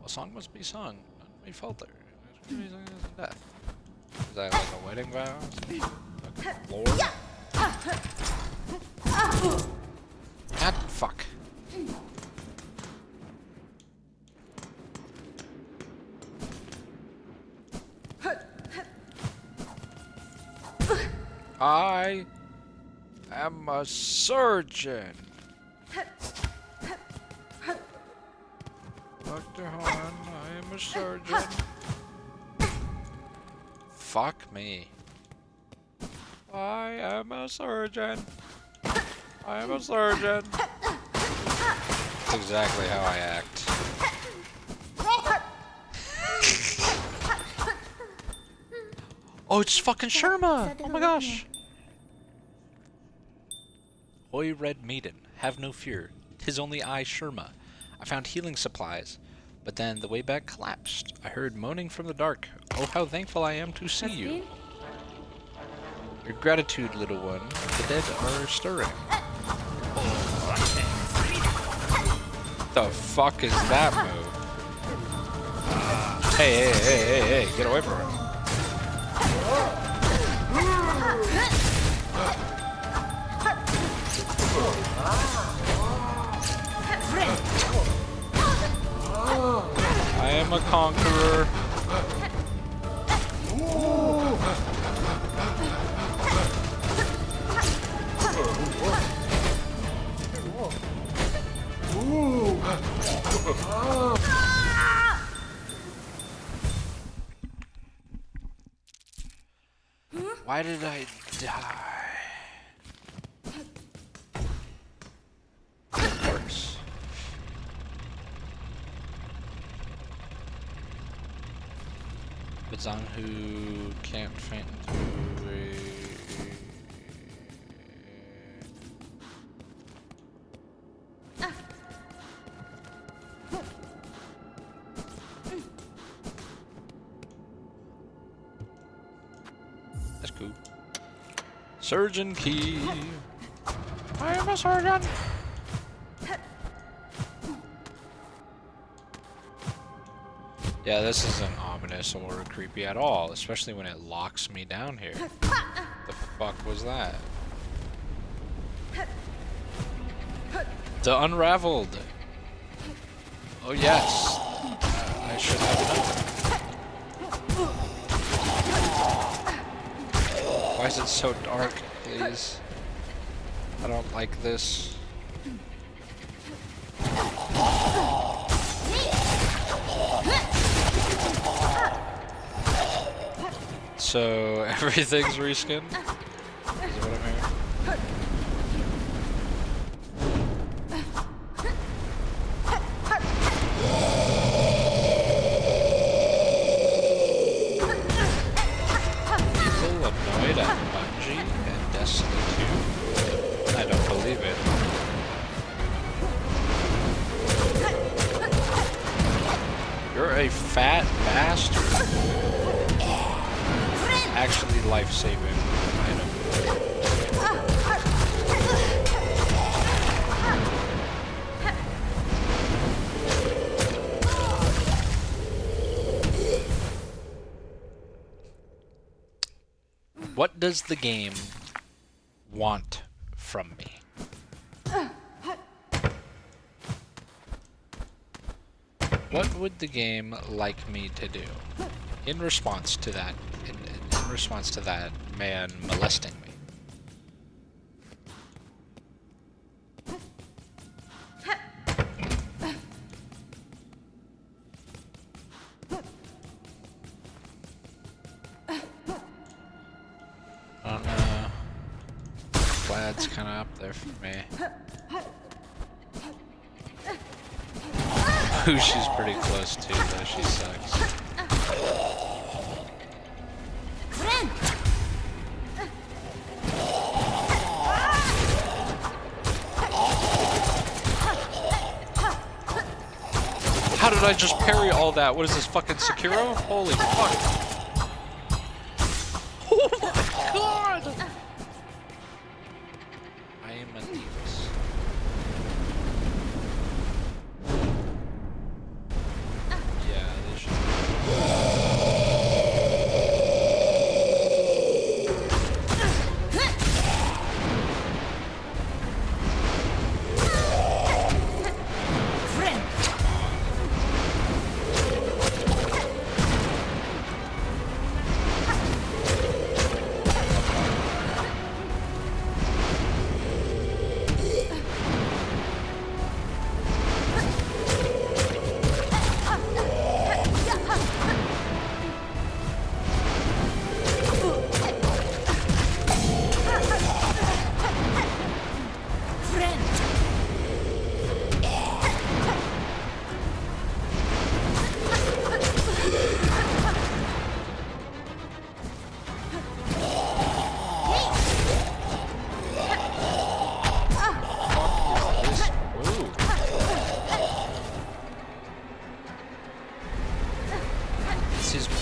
A song must be sung. None may falter. Death. Is that like a wedding vow? Like Lord? God, fuck. I am a surgeon. Dr. Han, I am a surgeon. Fuck me. I am a surgeon. I am a surgeon. That's exactly how I act. Oh, it's fucking Sherma! Oh my gosh! Oi, Red Maiden, have no fear. 'Tis only I, Sherma. I found healing supplies, but then the way back collapsed. I heard moaning from the dark. Oh, how thankful I am to see you. Your gratitude, little one. The dead are stirring. The fuck is that move? Hey, get away from him. I am a conqueror. Why did I die? Of course. But on who can't faint into a... That's cool. Surgeon key. I am a surgeon. Yeah, this isn't ominous or creepy at all, especially when it locks me down here. The fuck was that? The Unraveled. Oh yes. I should have known. Why is it so dark, please? I don't like this. So everything's reskinned? Is what I'm hearing? People annoyed at Bungie and Destiny 2? I don't believe it. You're a fat bastard. Actually life-saving item. What does the game want from me? What would the game like me to do in response to that? In response to that man molesting me. I don't know. Vlad's kind of up there for me. Ooh, she's pretty close too, though. She sucks. How did I just parry all that? What is this, fucking Sekiro? Holy fuck. Oh my god! I am a Divas. Yeah, they should.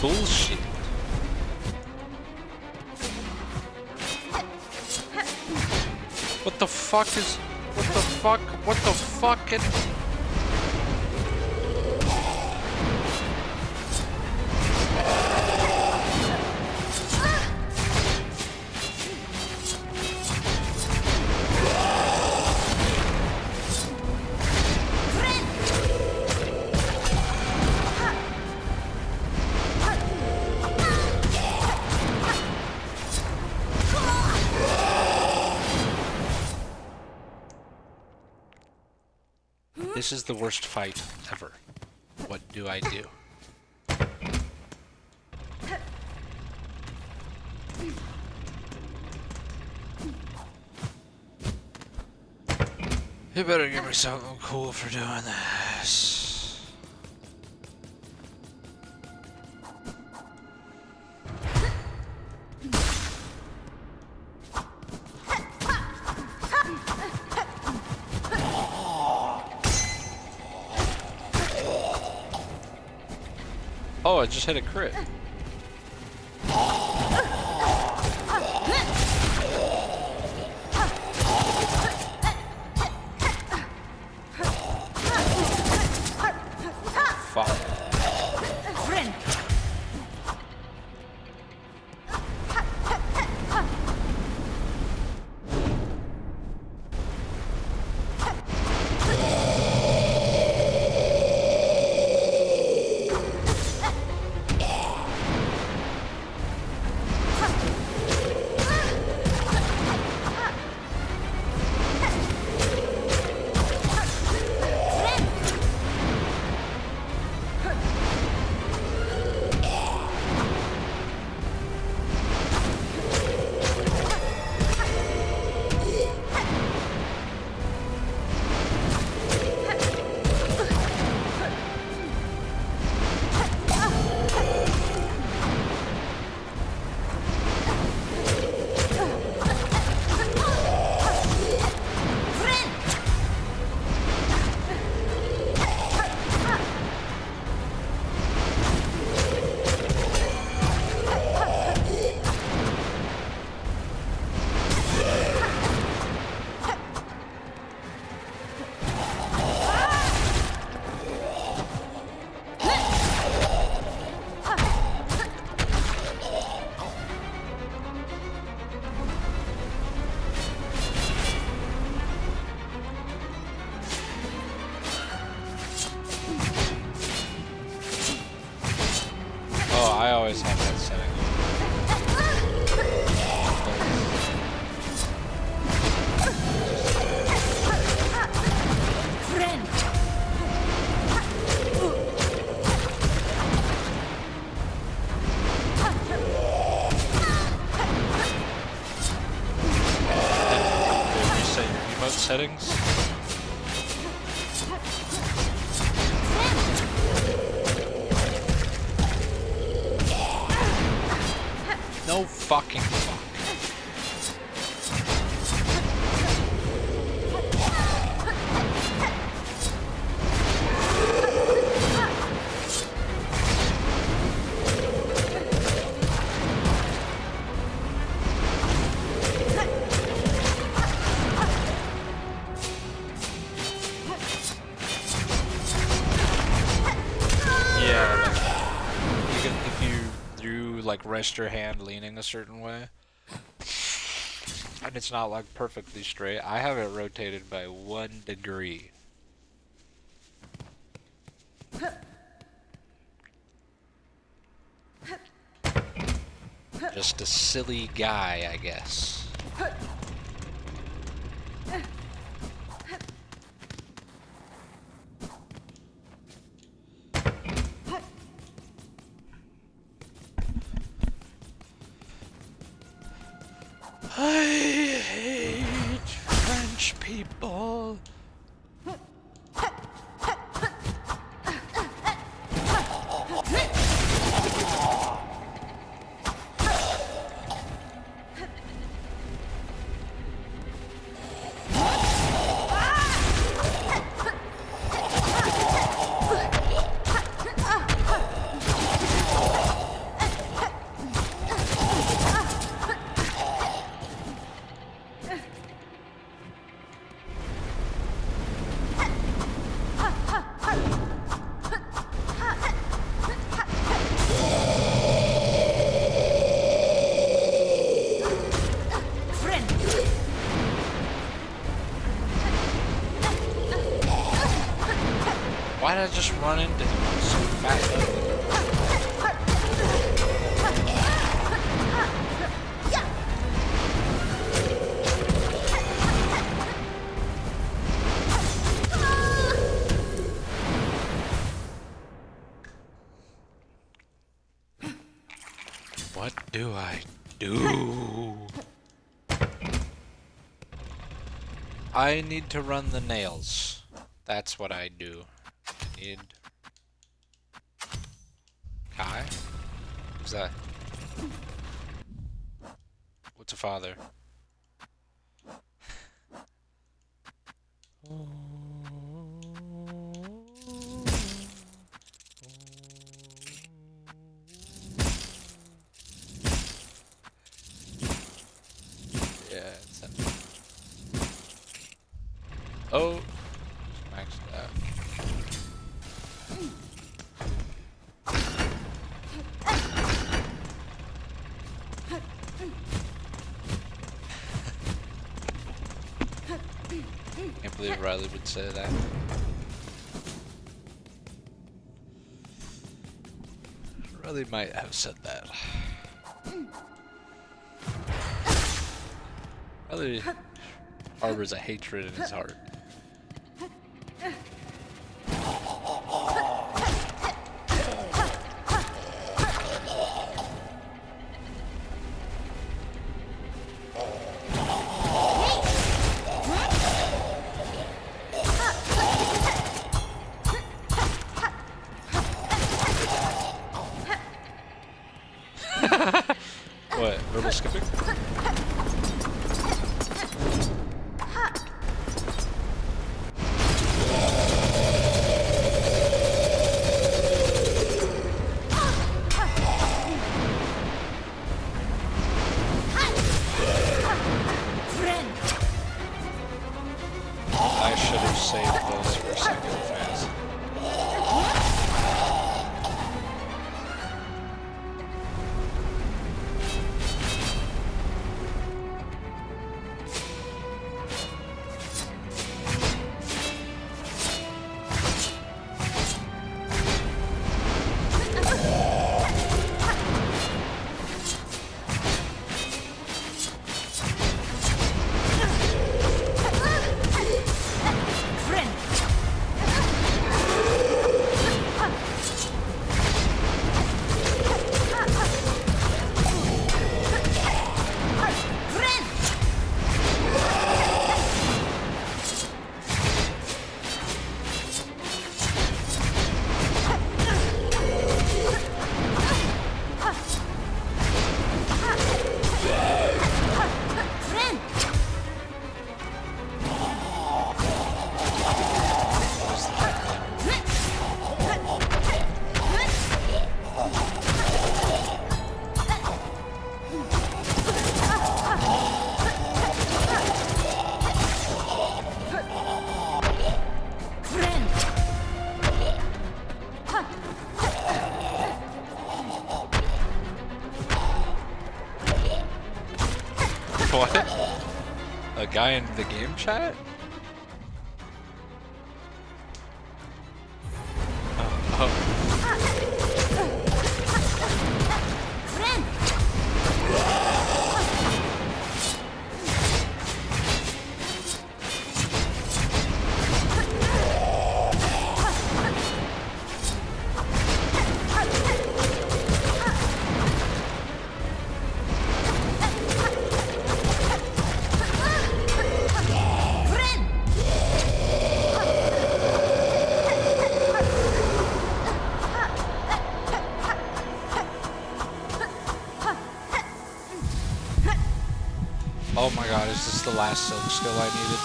Bullshit. What the fuck is... What the fuck? What the fuck? This is the worst fight ever. What do I do? You better give me something cool for doing this. Oh, I just hit a crit. Fuck. I always have that setting. Did you reset your emote settings? No fucking fuck. Yeah, like, if you like rest your hand leaning a certain way, and it's not like perfectly straight, I have it rotated by 1 degree. Just a silly guy, I guess. I hate French people. Why did I just run into him? So fat. What do I do? I need to run the nails. That's what I do. I need... Kai? Who's that? What's a father? Yeah, it's a... Oh! Maxed out. Can't believe Riley would say that. Riley might have said that. Riley harbors a hatred in his heart. What? Verbal skipping? I should have saved those for second phase. What? A guy in the game chat? Oh my god, is this the last silk skill I needed?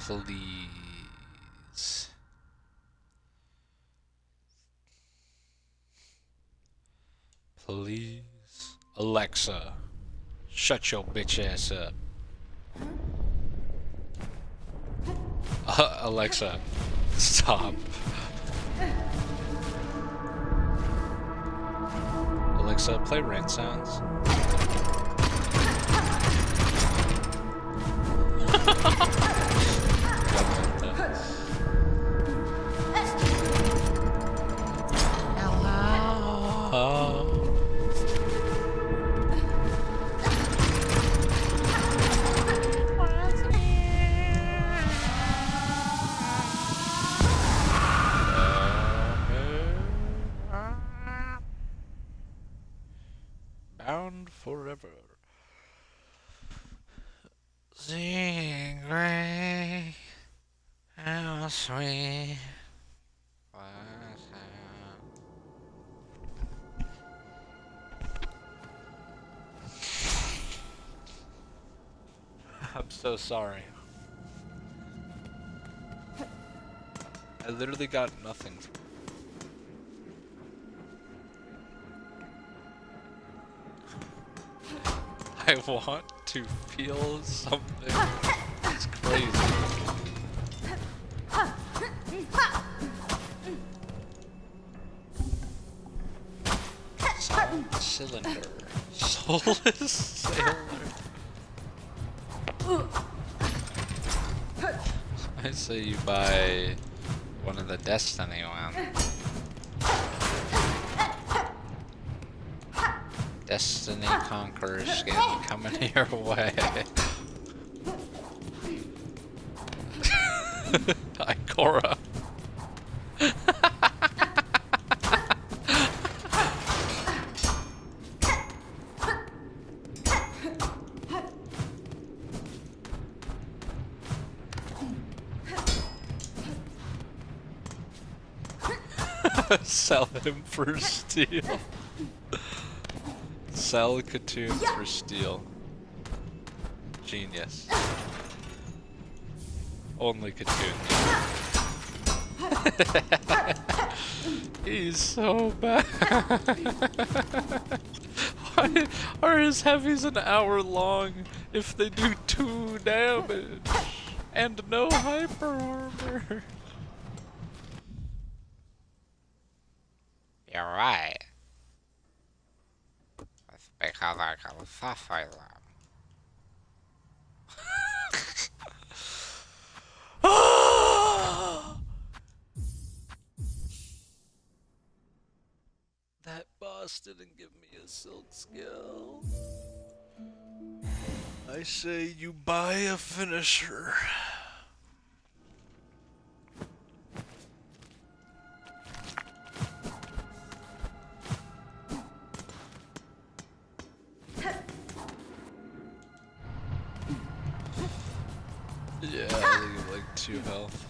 Please. Please. Please. Alexa, shut your bitch ass up. Alexa, stop. Alexa, play rain sounds. how sweet. I'm so sorry. I literally got nothing. I want to feel something. It's crazy. Solid cylinder. Soulless sailor. I say you buy one of the Destiny ones. Destiny Conqueror skin coming your way. Ikora. Sell him for steel. Sell Katoons for steel. Genius. Only Katoons. He's so bad. Why are his heavies an hour long if they do 2 damage and no hyper armor? You're right. That's because I can suffer them. That boss didn't give me a silk skill. I say you buy a finisher. Yeah, I leave like 2 health.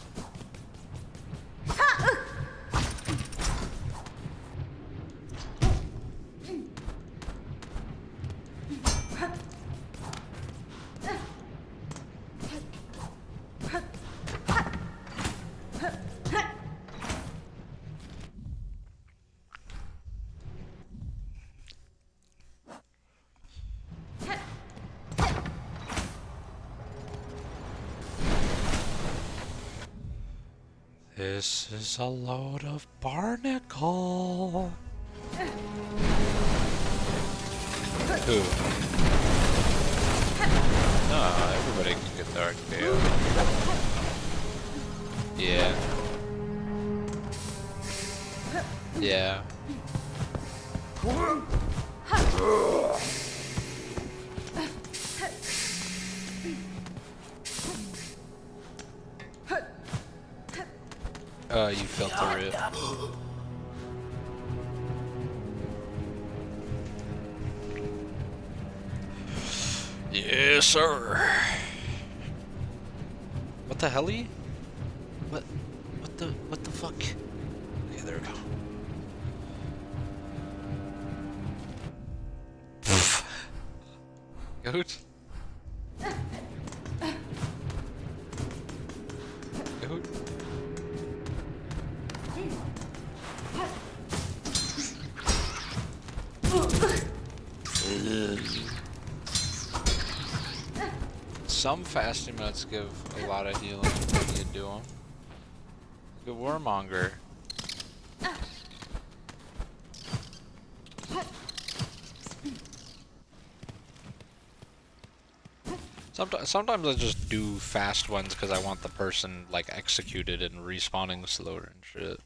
This is a load of barnacle. Who? No, everybody can get the RKO. Yeah. Yeah. You filter it. Yes, sir. What the hell? What the fuck? Okay, there we go. Goat? Goat? Some fast emotes give a lot of healing when you do them. The Warmonger. Sometimes I just do fast ones because I want the person like executed and respawning slower and shit.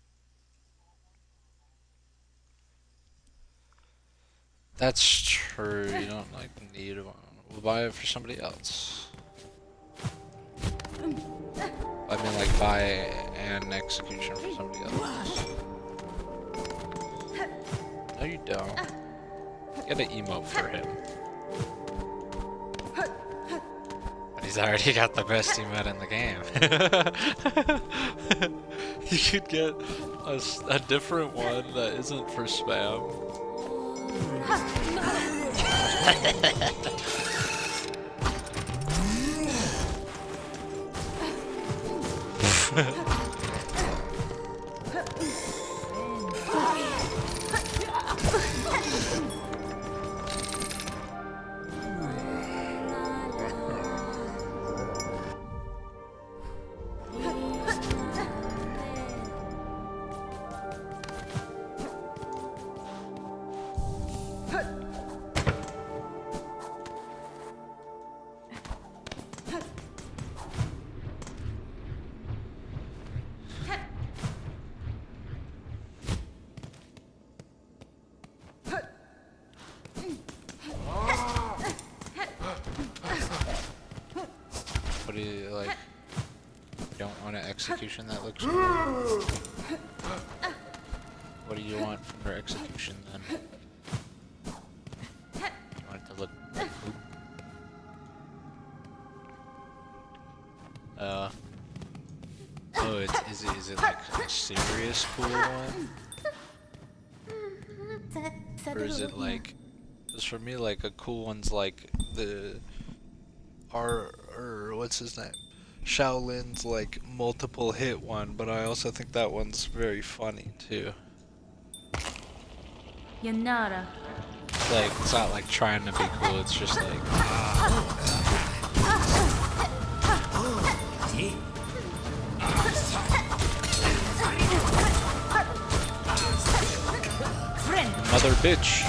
That's true. You don't like need one. We'll buy it for somebody else. I mean, like buy an execution for somebody else. No, you don't. Get an emote for him. But he's already got the best emote in the game. You could get a different one that isn't for spam. What do you like? You don't want an execution that looks cool? What do you want from her execution then? You want it to look like poop? Oh, is it like a serious cool one? Or is it like, because for me, like, a cool one's like the, or what's his name? Shaolin's like multiple hit one, but I also think that one's very funny too. Yanara. Like, it's not like trying to be cool, it's just like, mother bitch.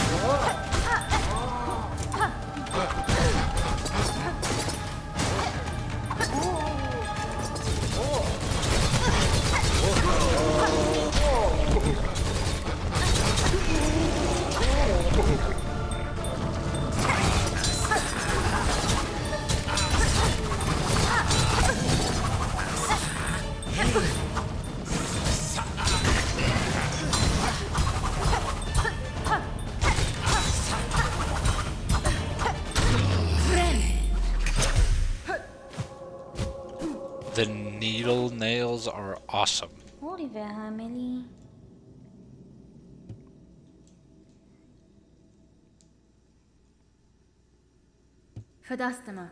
The needle nails are awesome. Oliver, Amelie. Verdastema.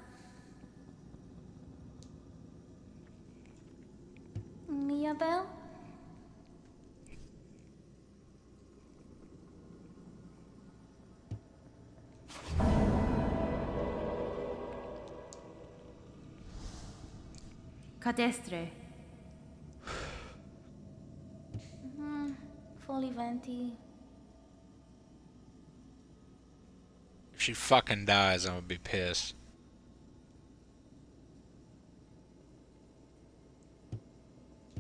Miabel? Cadestre. Folivanti. If she fucking dies, I'm gonna be pissed.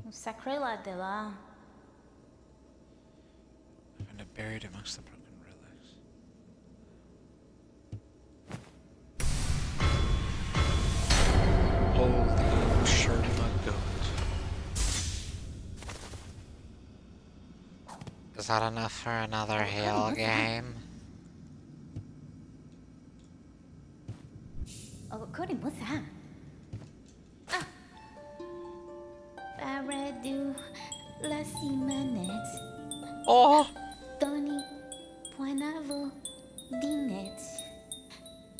Sacrela de la. And it buried amongst the broken relics. Holy Sherma goat. Is that enough for another heal game? Oh, Cody, what's that? Barredu, la Simonet. Oh! Tony, Poinavo, Dinet.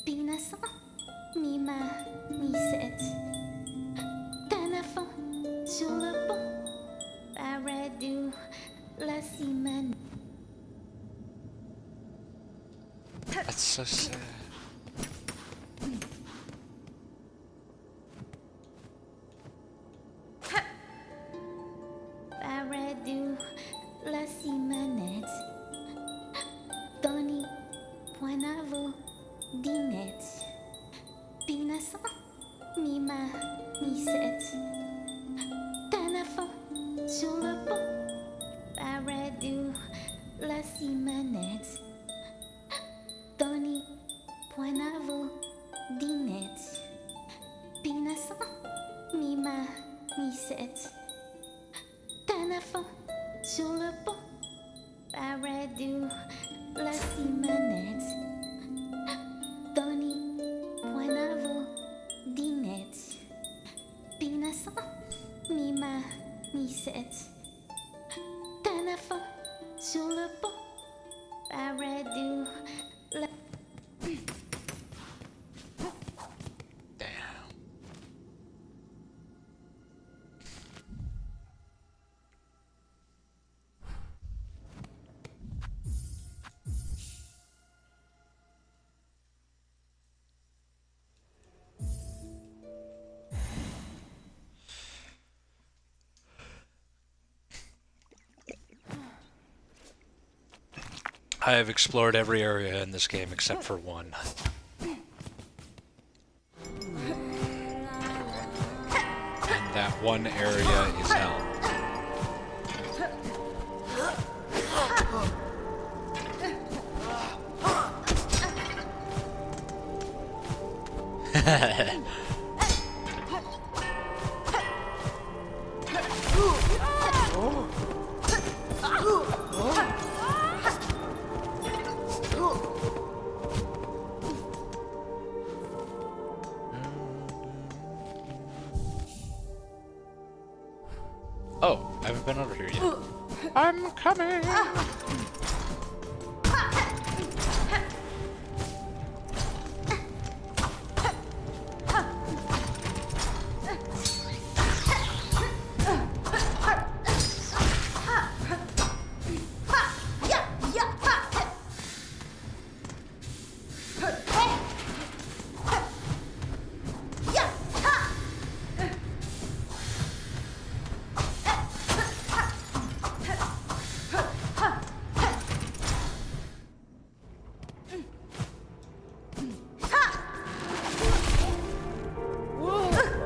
Pinason, Mima, Niset. Tanafon, sur le pont. Barredu, la Simonet. That's so sad. Barredu, la Simonet. Tony, Poinavo, Dinet. Pinason, Mima, Niset. Tanafon, sur le pont. Barredu, la Simonet. Tony, Poinavo, Dinet. Pinason, Mima, Niset. Tanafon, sur le pont. Barredu, la Simonet. Tony, Poinavo, Dinet. Pinason, Mima, Niset. fond, sur le pont, Paradou. Damn. I have explored every area in this game except for one. And that one area is hell. Oh, I haven't been over here yet. I'm coming!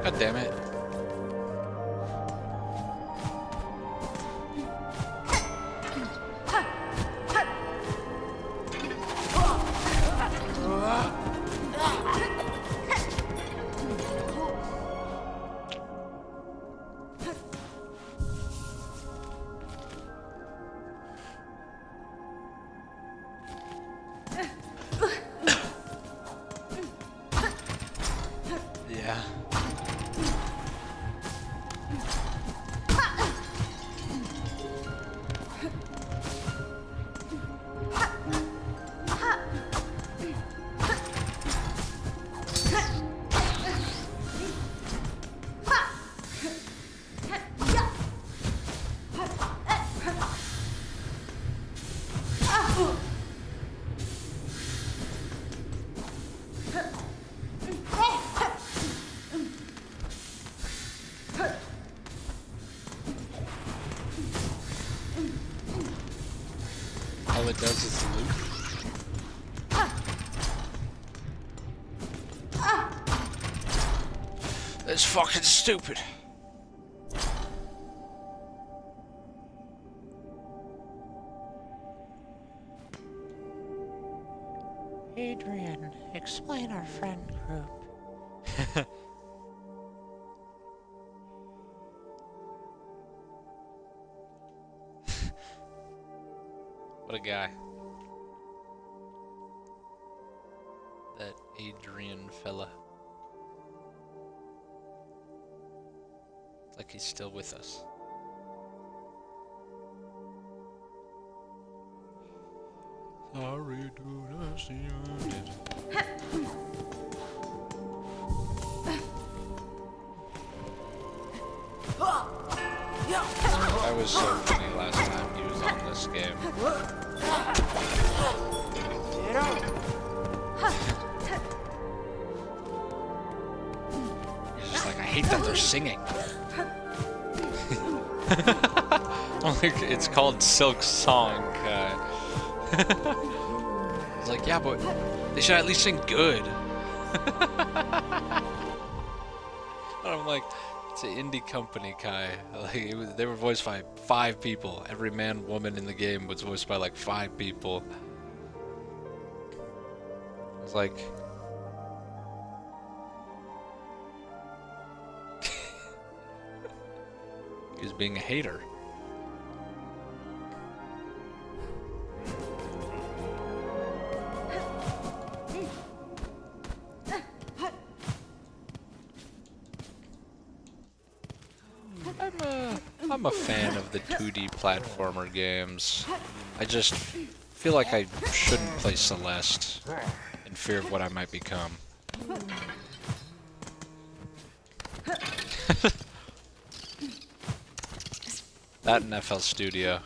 God damn it. Yeah. All it does is loot. That's fucking stupid. Adrian, explain our friend group. What a guy. That Adrian fella. It's like he's still with us. Sorry to not see you. That was so funny last time he was on this game. He's just like, I hate that they're singing. Like, it's called Silksong. It's like, yeah, but they should at least sing good. And I'm like, it's an indie company, Kai. Like, they were voiced by 5 people. Every man, woman in the game was voiced by like 5 people. It's like, he was being a hater. I'm a fan of the 2D platformer games. I just feel like I shouldn't play Celeste in fear of what I might become. That and FL Studio.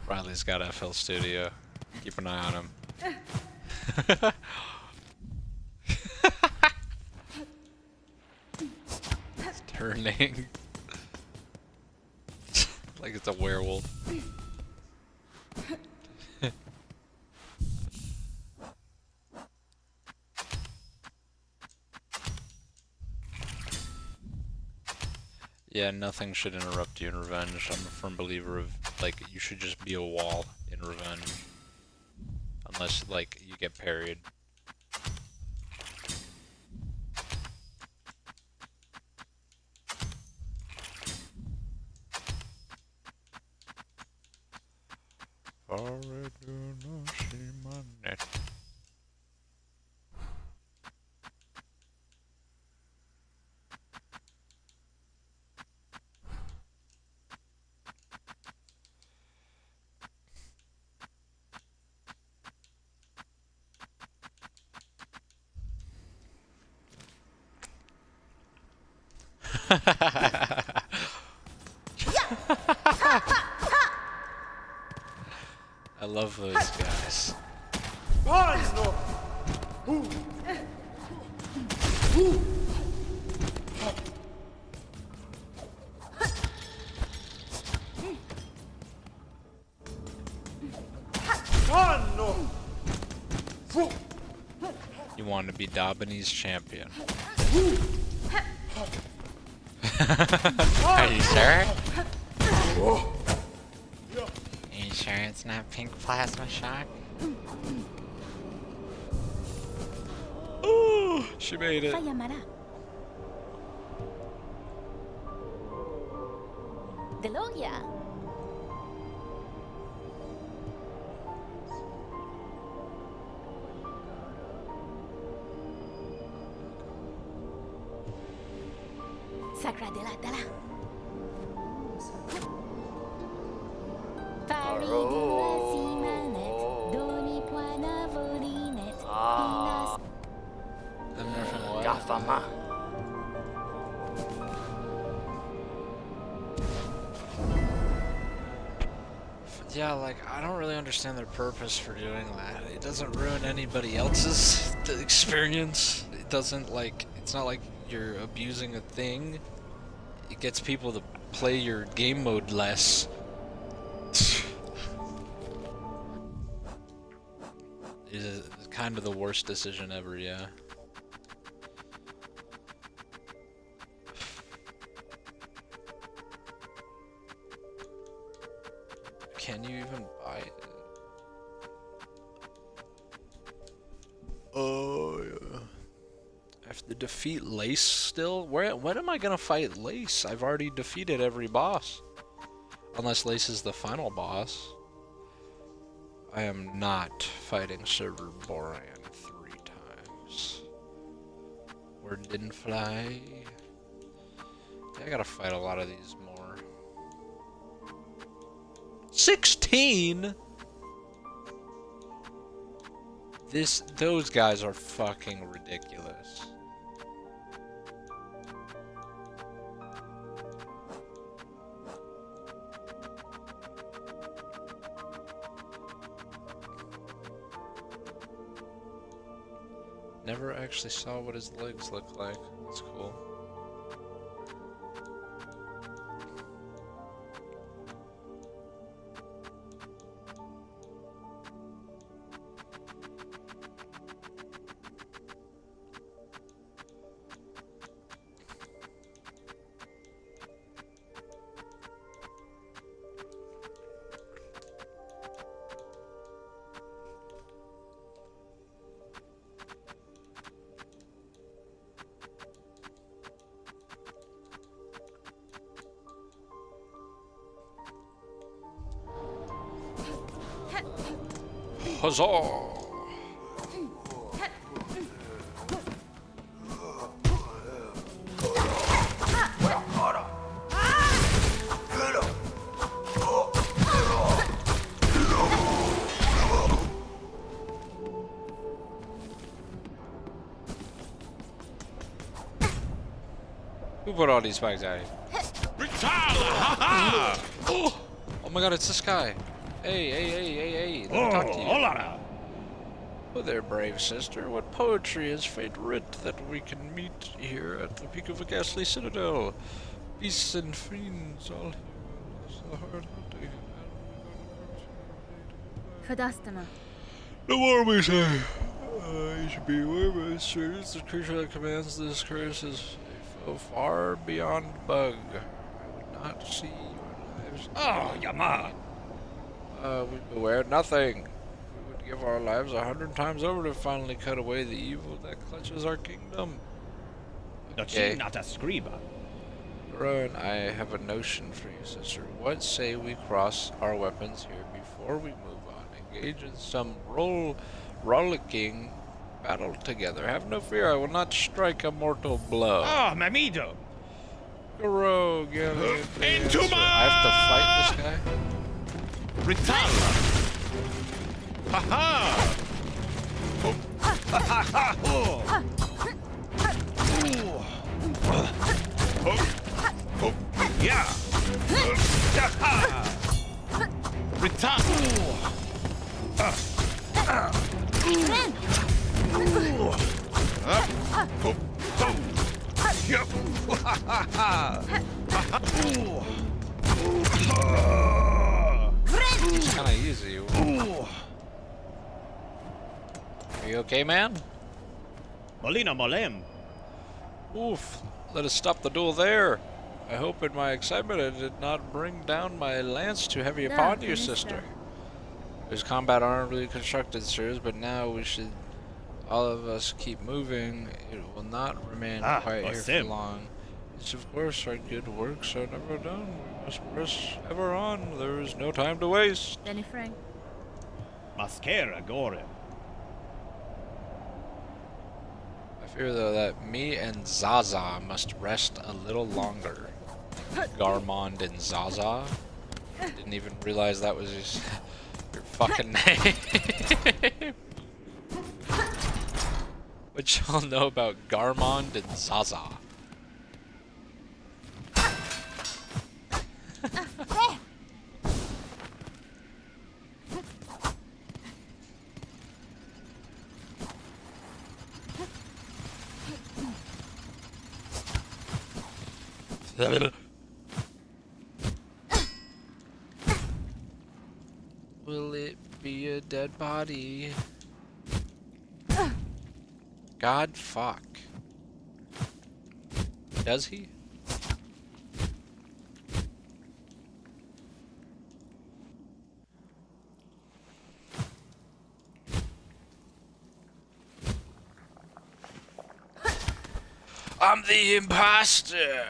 Riley's got FL Studio. Keep an eye on him. It's turning. Like it's a werewolf. Yeah, nothing should interrupt you in Revenge. I'm a firm believer of, like, you should just be a wall in Revenge. Unless, like, you get parried. I love those guys. You want to be Daubany's champion. Are you sure? Are you sure it's not pink plasma shock? Ooh, she made it. llamará. De Logia. Sacra de la Dala. Gafama. Yeah, like, I don't really understand their purpose for doing that. It doesn't ruin anybody else's experience. It doesn't, like, it's not like you're abusing a thing. It gets people to play your game mode less. It is kind of the worst decision ever, yeah. Can you even buy it? Oh, yeah. I have to defeat Lace still? When am I gonna fight Lace? I've already defeated every boss. Unless Lace is the final boss. I am not fighting Server Boran 3 times. Word didn't fly. Yeah, I gotta fight a lot of these more. 16? Those guys are fucking ridiculous. Never actually saw what his legs look like. That's cool. Huzzah! Who put all these spikes out here? Oh my god, it's this guy. Hey, let me talk to you. Oh there, brave sister. What poetry has fate writ that we can meet here at the peak of a ghastly citadel? Beasts and fiends, all the hard hunting. Fadastama. No more we say. You should be aware, my sirs. The creature that commands this curse is a foe far beyond bug. I would not see your lives. Oh, Yama! We beware nothing. We would give our lives 100 times over to finally cut away the evil that clutches our kingdom. Okay. Not a scriba. Rowan, I have a notion for you, sister. What say we cross our weapons here before we move on? Engage in some rollicking battle together. Have no fear, I will not strike a mortal blow. Oh, Mamido! Garo, get Into my... I have to fight this guy? Ritala! Ha-ha! Oh. Ha-ha-ha! Oh. Oh. Yeah! Ha-ha! Ritala! It's kinda easy. Are you okay, man? Molina Molem. Oof. Let us stop the duel there. I hope in my excitement I did not bring down my lance too heavy upon you, sister. There's combat armor constructed, sirs, but now we should all of us keep moving. It will not remain quiet here for long. It's of course our good works are never done. We must press ever on. There is no time to waste. Benny Frank. Mascara Gore. I fear though that me and Zaza must rest a little longer. Garmond and Zaza. Didn't even realize that was his your fucking name. What y'all know about Garmond and Zaza? Will it be a dead body? God fuck. Does he? I'm the imposter.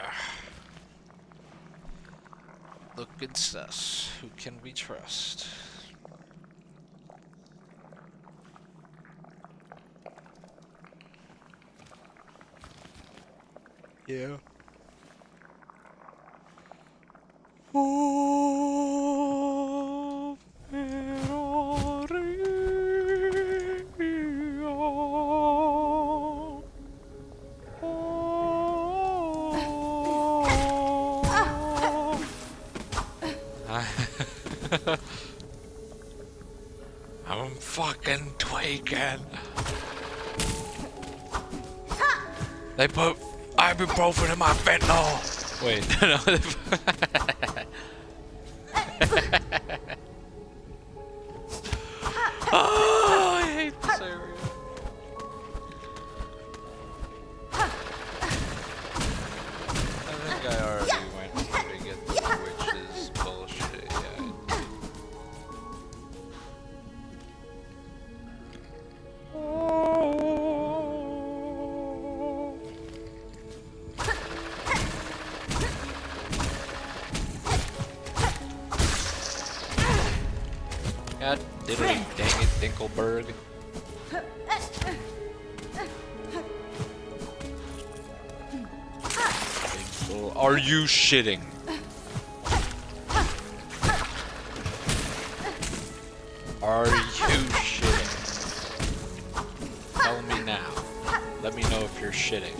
Looking sus. Who can we trust? Yeah. Oh, I'm fucking tweaking. They put ibuprofen in my fentanyl. Wait, no. Oh, I hate this area. I think I already went to get the witch's bullshit. Yeah. God diddly dang it, Dinkelberg. Are you shitting? Are you shitting? Tell me now. Let me know if you're shitting.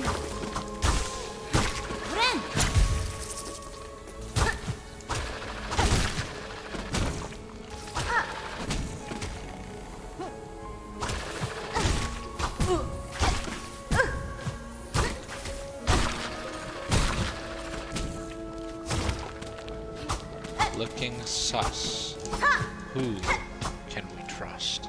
Looking sus. Who can we trust?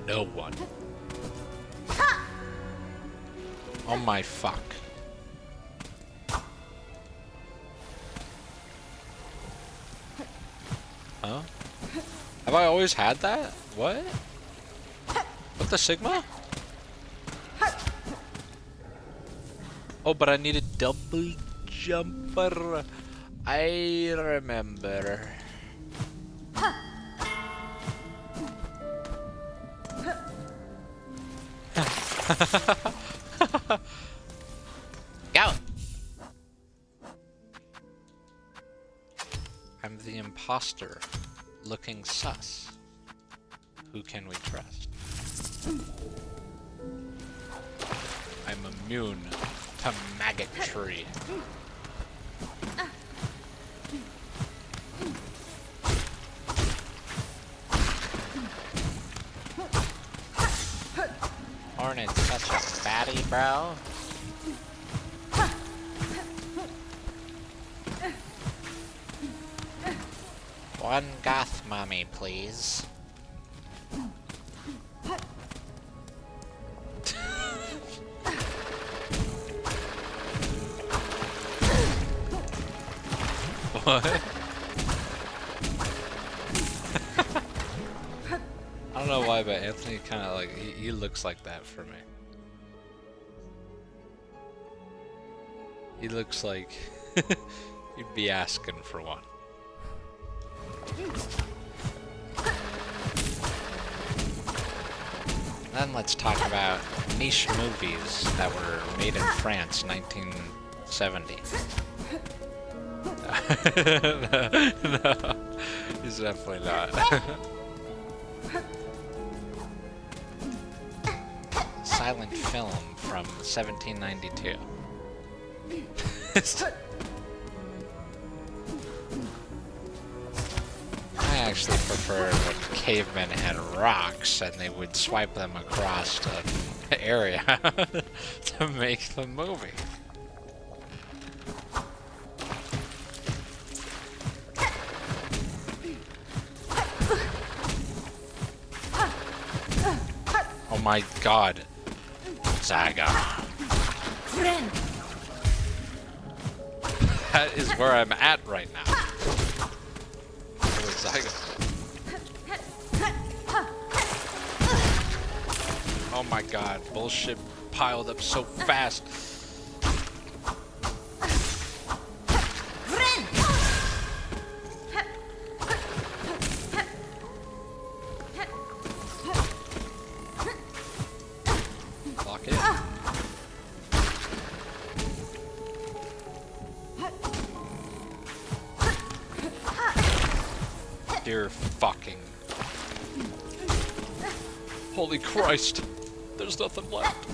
No one. Oh my fuck. Huh? Have I always had that? What? What the Sigma? Oh, but I need a double jumper. I remember. Go. I'm the imposter, looking sus. Who can we trust? I'm immune to maggotry. Hornet's such a fatty, bro. One goth mummy, please. What? I don't know why, but Anthony kind of like, he looks like that for me. He looks like you'd be asking for one. Then let's talk about niche movies that were made in France, 1970. No, he's definitely not. Silent film from 1792. I actually prefer when cavemen had rocks and they would swipe them across the area to make the movie. Oh my god. Zaga. Friend. That is where I'm at right now. Oh, Zaga. Oh my god, bullshit piled up so fast. Lock it. Dear fucking. Holy Christ. There's nothing left.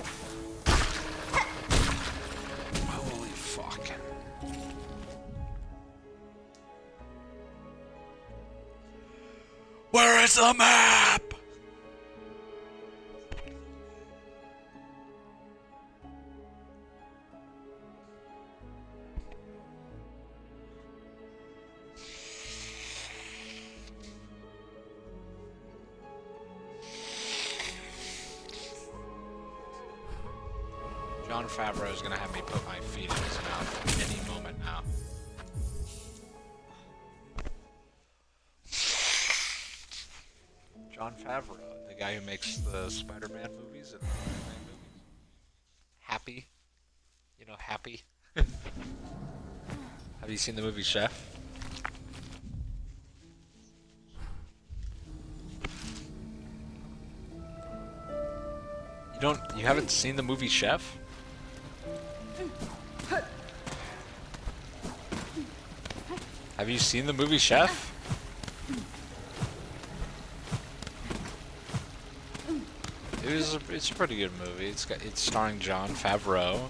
Holy fuck. Where is the map? Jon Favreau is gonna have me put my feet in his mouth any moment now. Jon Favreau, the guy who makes the Spider-Man movies and the Iron Man movies. Happy? You know, Happy? Have you seen the movie Chef? You haven't seen the movie Chef? Have you seen the movie Chef? It's a pretty good movie. It's starring Jon Favreau,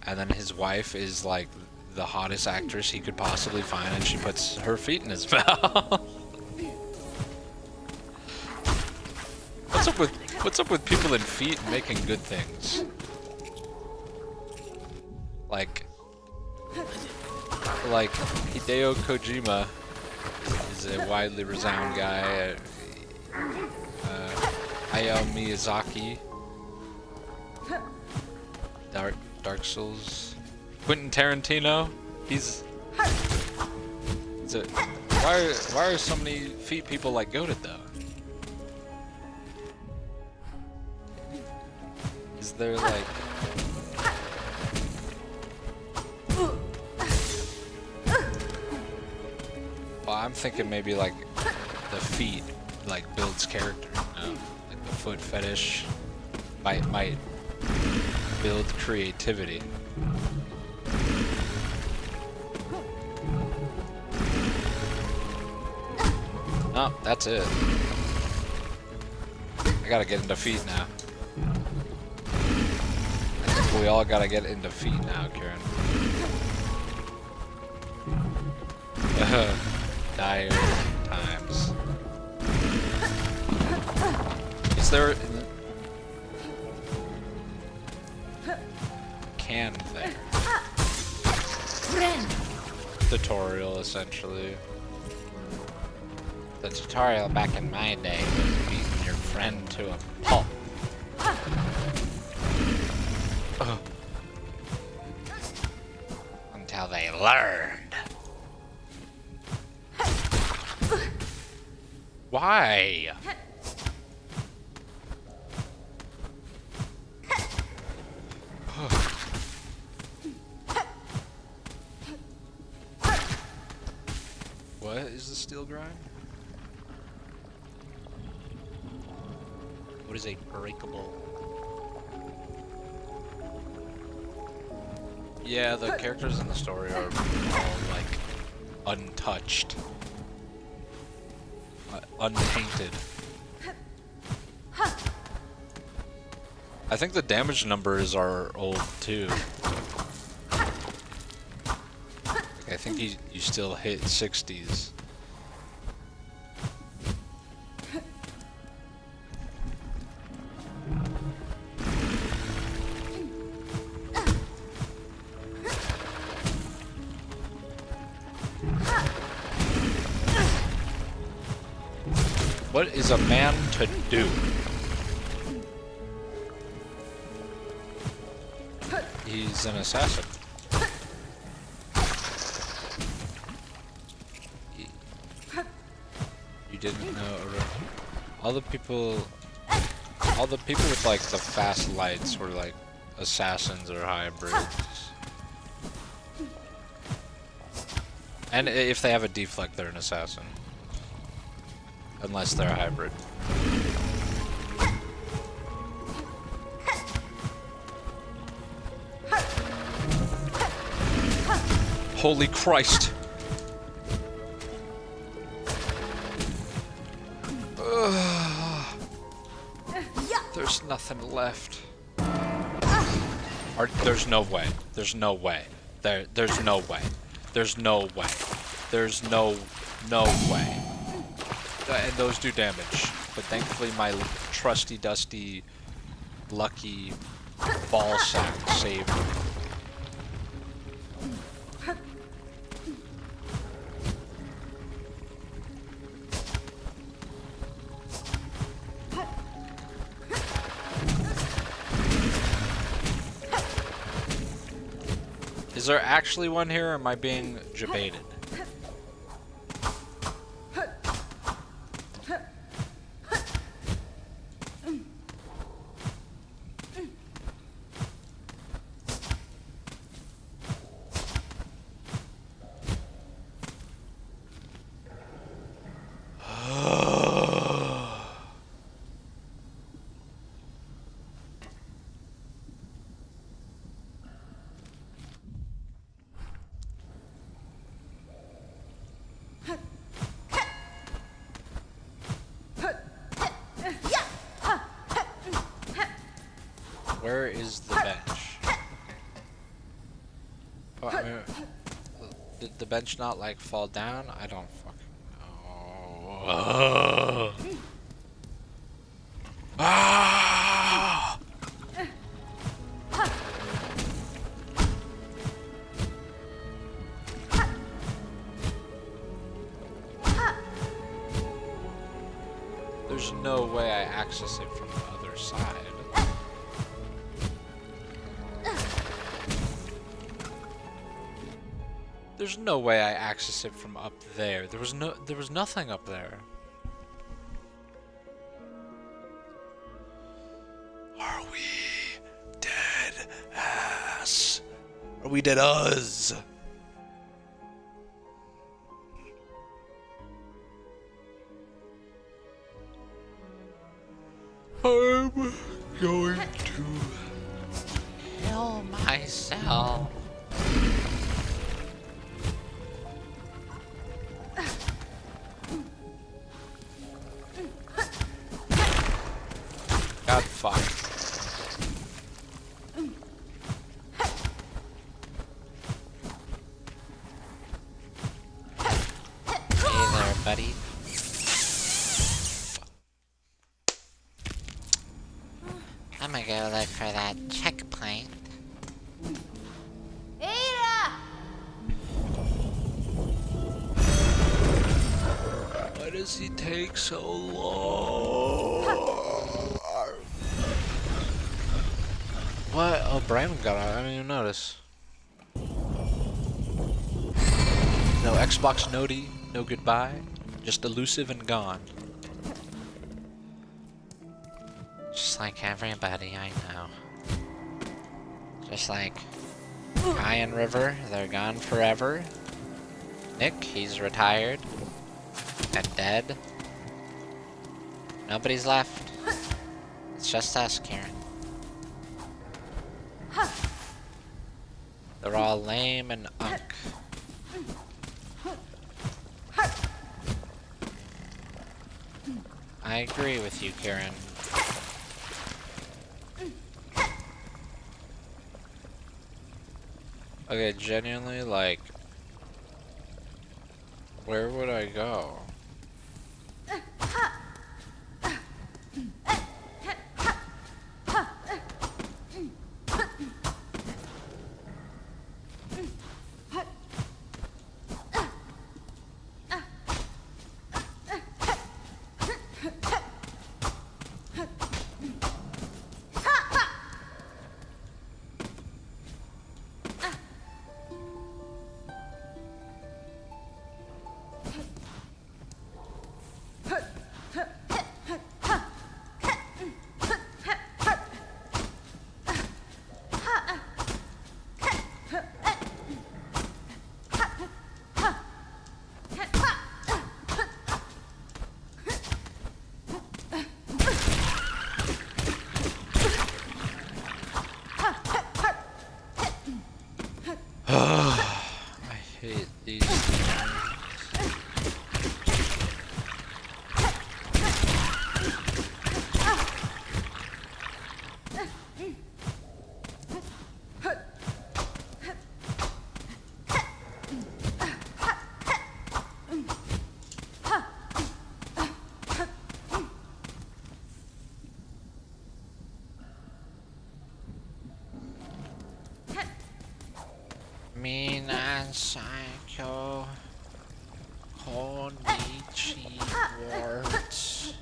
and then his wife is like the hottest actress he could possibly find, and she puts her feet in his mouth. What's up with people in feet making good things? Like Hideo Kojima is a widely renowned guy. Hayao Miyazaki, Dark Souls, Quentin Tarantino. Why are so many feet people like goated though? Is there like well, I'm thinking maybe like the feet like builds character, you know? Like the foot fetish might build creativity. Oh, that's it. I gotta get into feet now. I think we all gotta get into feet now, Kieran. Dire times. Is there... Can there? Friend. Tutorial, essentially. The tutorial back in my day was beating your friend to a pulp. Until they learned. Why? What is the steel grind? What is a breakable? Yeah, the characters in the story are all like untouched, untainted. I think the damage numbers are old too. I think you still hit 60s. What is a man to do? He's an assassin. You didn't know all the people with like the fast lights were like assassins or hybrids. And if they have a deflect, they're an assassin. Unless they're a hybrid. Holy Christ! There's nothing left. There's no way. There's no way. There's no way. There's no way. There's no way. And those do damage, but thankfully my trusty, dusty, lucky ball sack saved me. Is there actually one here, or am I being jebaited? Where is the bench? Oh, I mean, did the bench not like fall down? I don't fucking know. Ah! There's no way I access it from the other side. There's no way I access it from up there. There was nothing up there. Are we dead ass? Are we dead us? I'm going to Kill myself. God fuck. Hey there, buddy. I'm gonna go look for that checkpoint. Ada! Why does he take so long? What? Oh, Brandon got out. I didn't even notice. No Xbox Noti, no goodbye. Just elusive and gone. Just like everybody I know. Just like Kai and River, they're gone forever. Nick, he's retired and dead. Nobody's left. It's just us, Karen. They're all lame and unk. I agree with you, Karen. Okay, genuinely, like, where would I go? I hate these things. Mina Psycho Konichi words.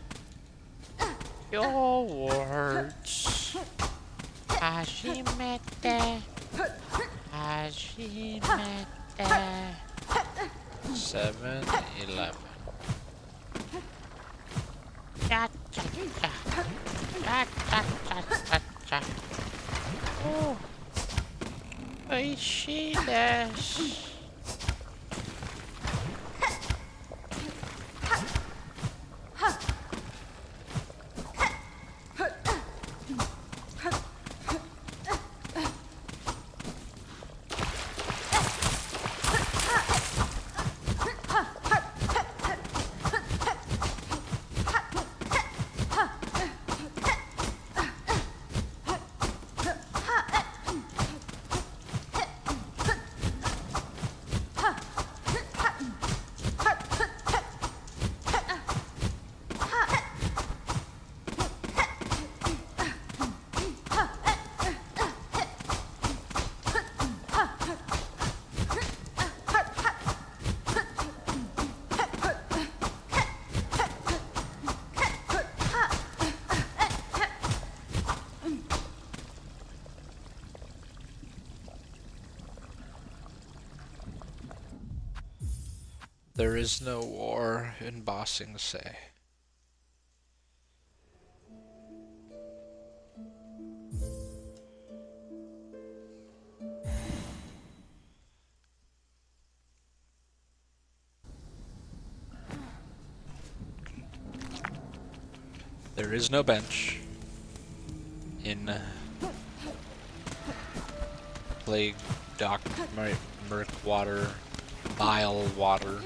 Your words. Hashimete. Hashimete. 7-Eleven. Cha cha cha. Cha cha cha cha cha. Oh. Oishi desu. There is no war in Ba Sing Se. There is no bench in plague, dock, murk water, bile water.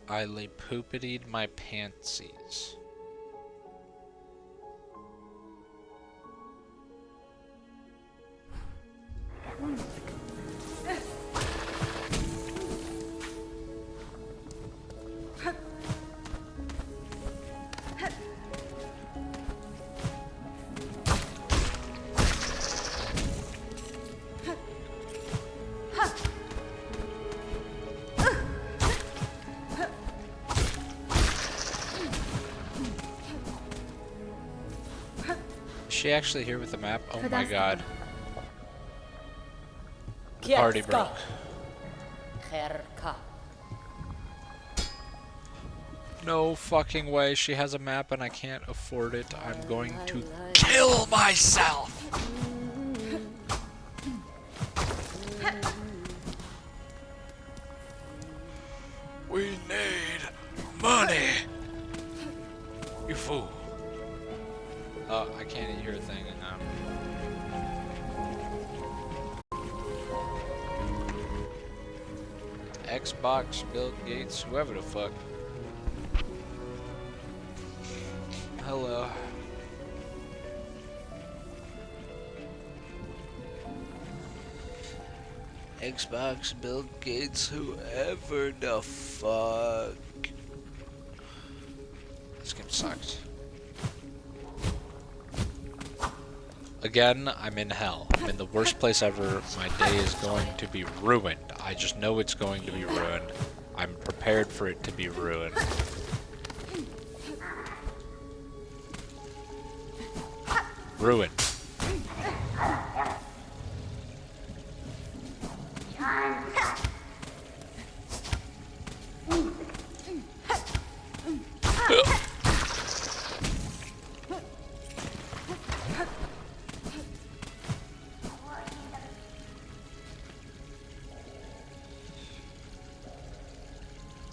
I lay poopitied my pantsies. Is she actually here with the map? Oh my god. The party broke. No fucking way, she has a map and I can't afford it. I'm going to kill myself! We need money! You fool. I can't hear a thing now. Xbox, Bill Gates, whoever the fuck. Hello. Xbox, Bill Gates, whoever the fuck. This game sucks. Again, I'm in hell. I'm in the worst place ever. My day is going to be ruined. I just know it's going to be ruined. I'm prepared for it to be ruined. Ruined.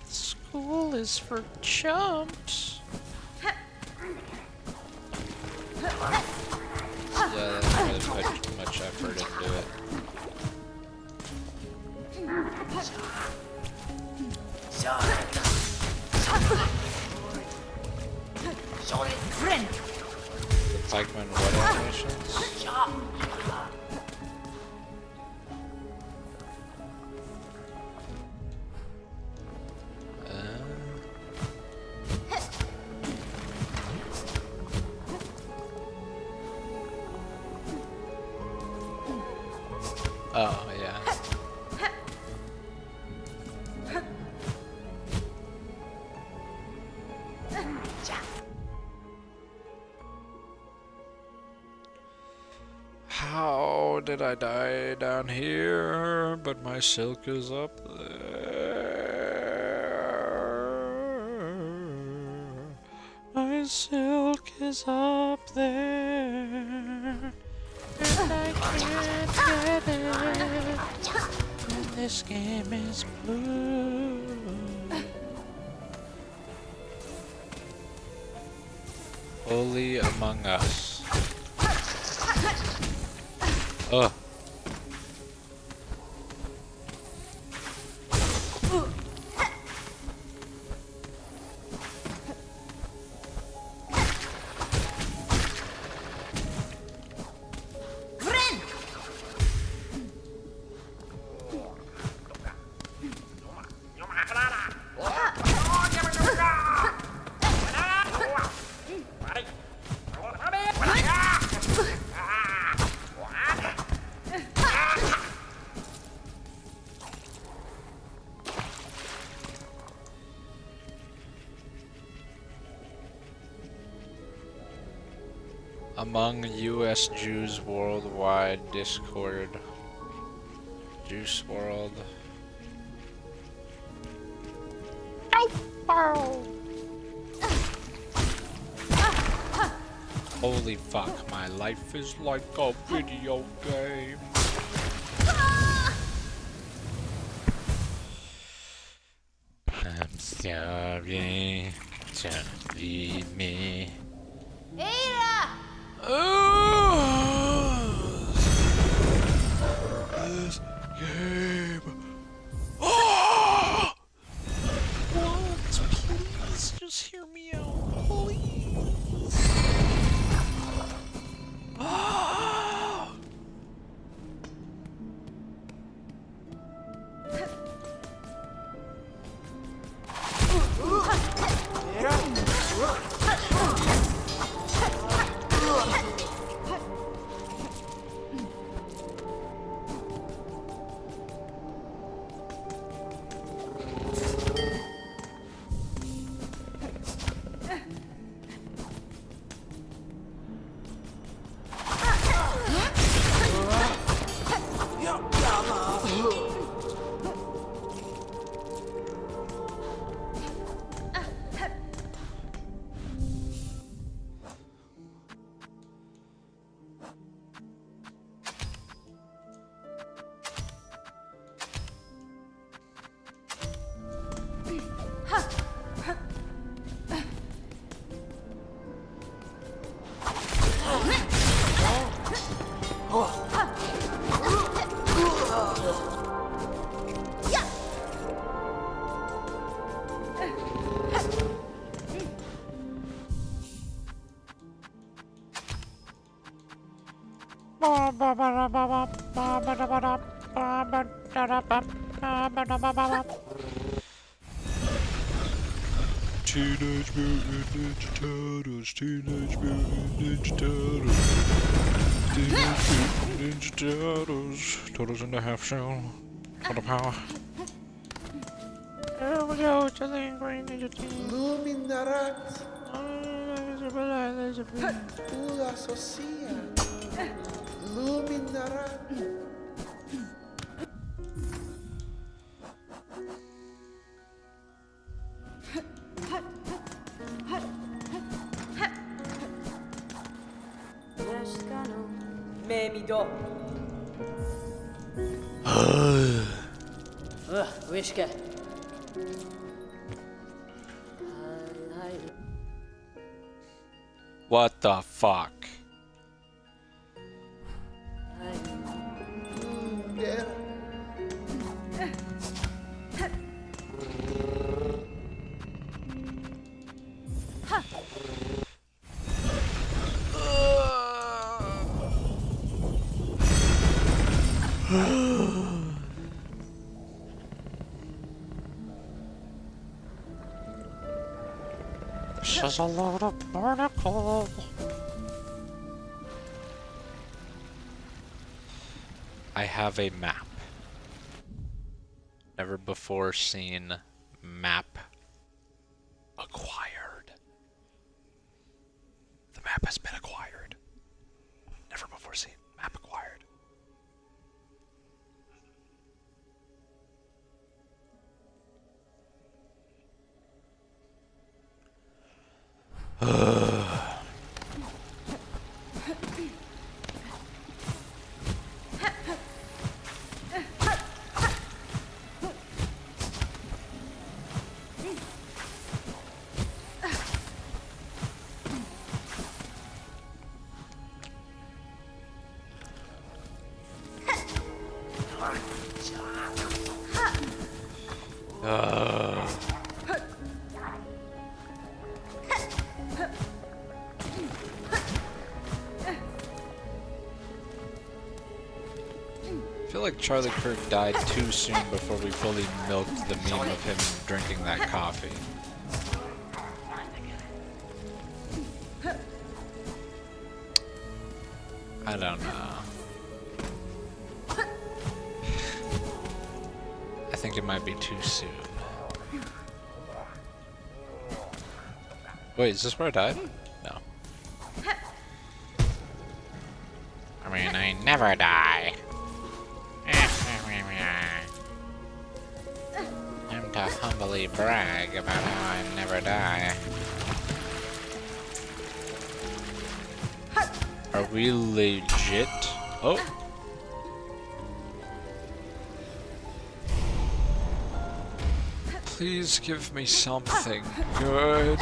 School is for chumps. Yeah, that's really put too much effort into it. The Pikeman what animations? Oh, yeah. How did I die down here? But my silk is up there. My silk is up there. And I can't get it. And this game is blue. Holy Among Us. Ugh. Among U.S. Jews worldwide, Discord. Juice World. Holy fuck, my life is like a video game. I'm sorry to leave me. Ada! This game. Oh! What? Please just hear me out, please. Oh! Teenage Mutant Ninja Turtles, Teenage Mutant Ninja Turtles, Teenage Mutant Ninja Turtles, Turtles in the Half Shell, for the power. Here we go to the Green Ninja Team. Luminarat, Ula Socia, Luminarat. Memido. Wishka. What the fuck? This is a load of barnacle. I have a map. Never before seen map acquired. The map has been acquired. Never before seen map acquired. I feel like Charlie Kirk died too soon before we fully milked the meme of him drinking that coffee. I don't know. I think it might be too soon. Wait, is this where I died? No. mean, I never die. I'm to humbly brag about how I never die. Are we legit? Oh. Please give me something good.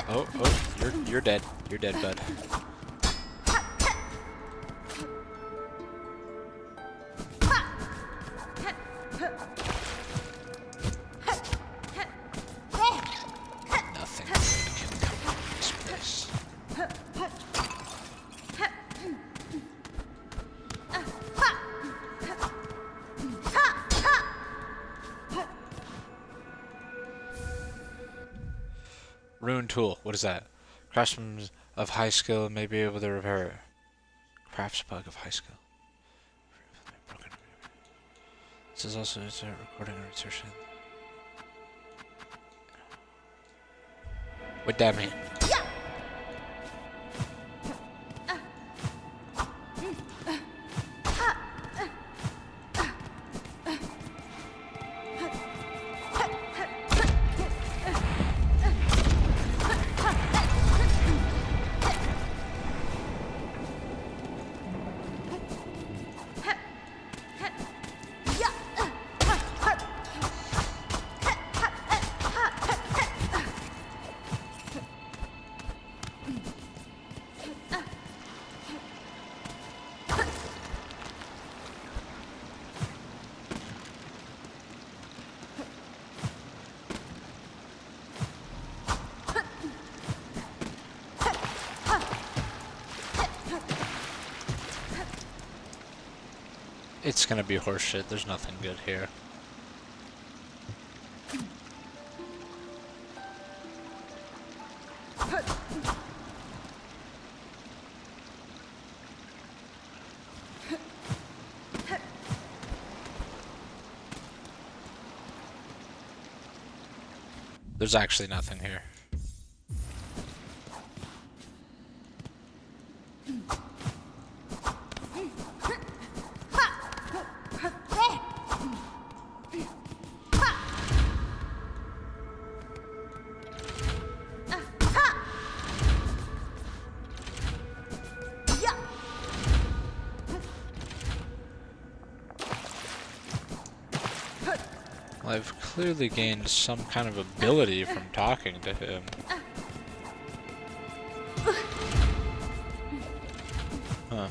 Oh, you're dead. You're dead, bud. Nothing good can come from this place. Rune tool. What is that? Craftsman of high skill may be able to repair it. Crafts bug of high skill. This is also a recording and insertion. What that mean? It's gonna be horseshit. There's nothing good here. There's actually nothing here. I've clearly gained some kind of ability from talking to him. Huh.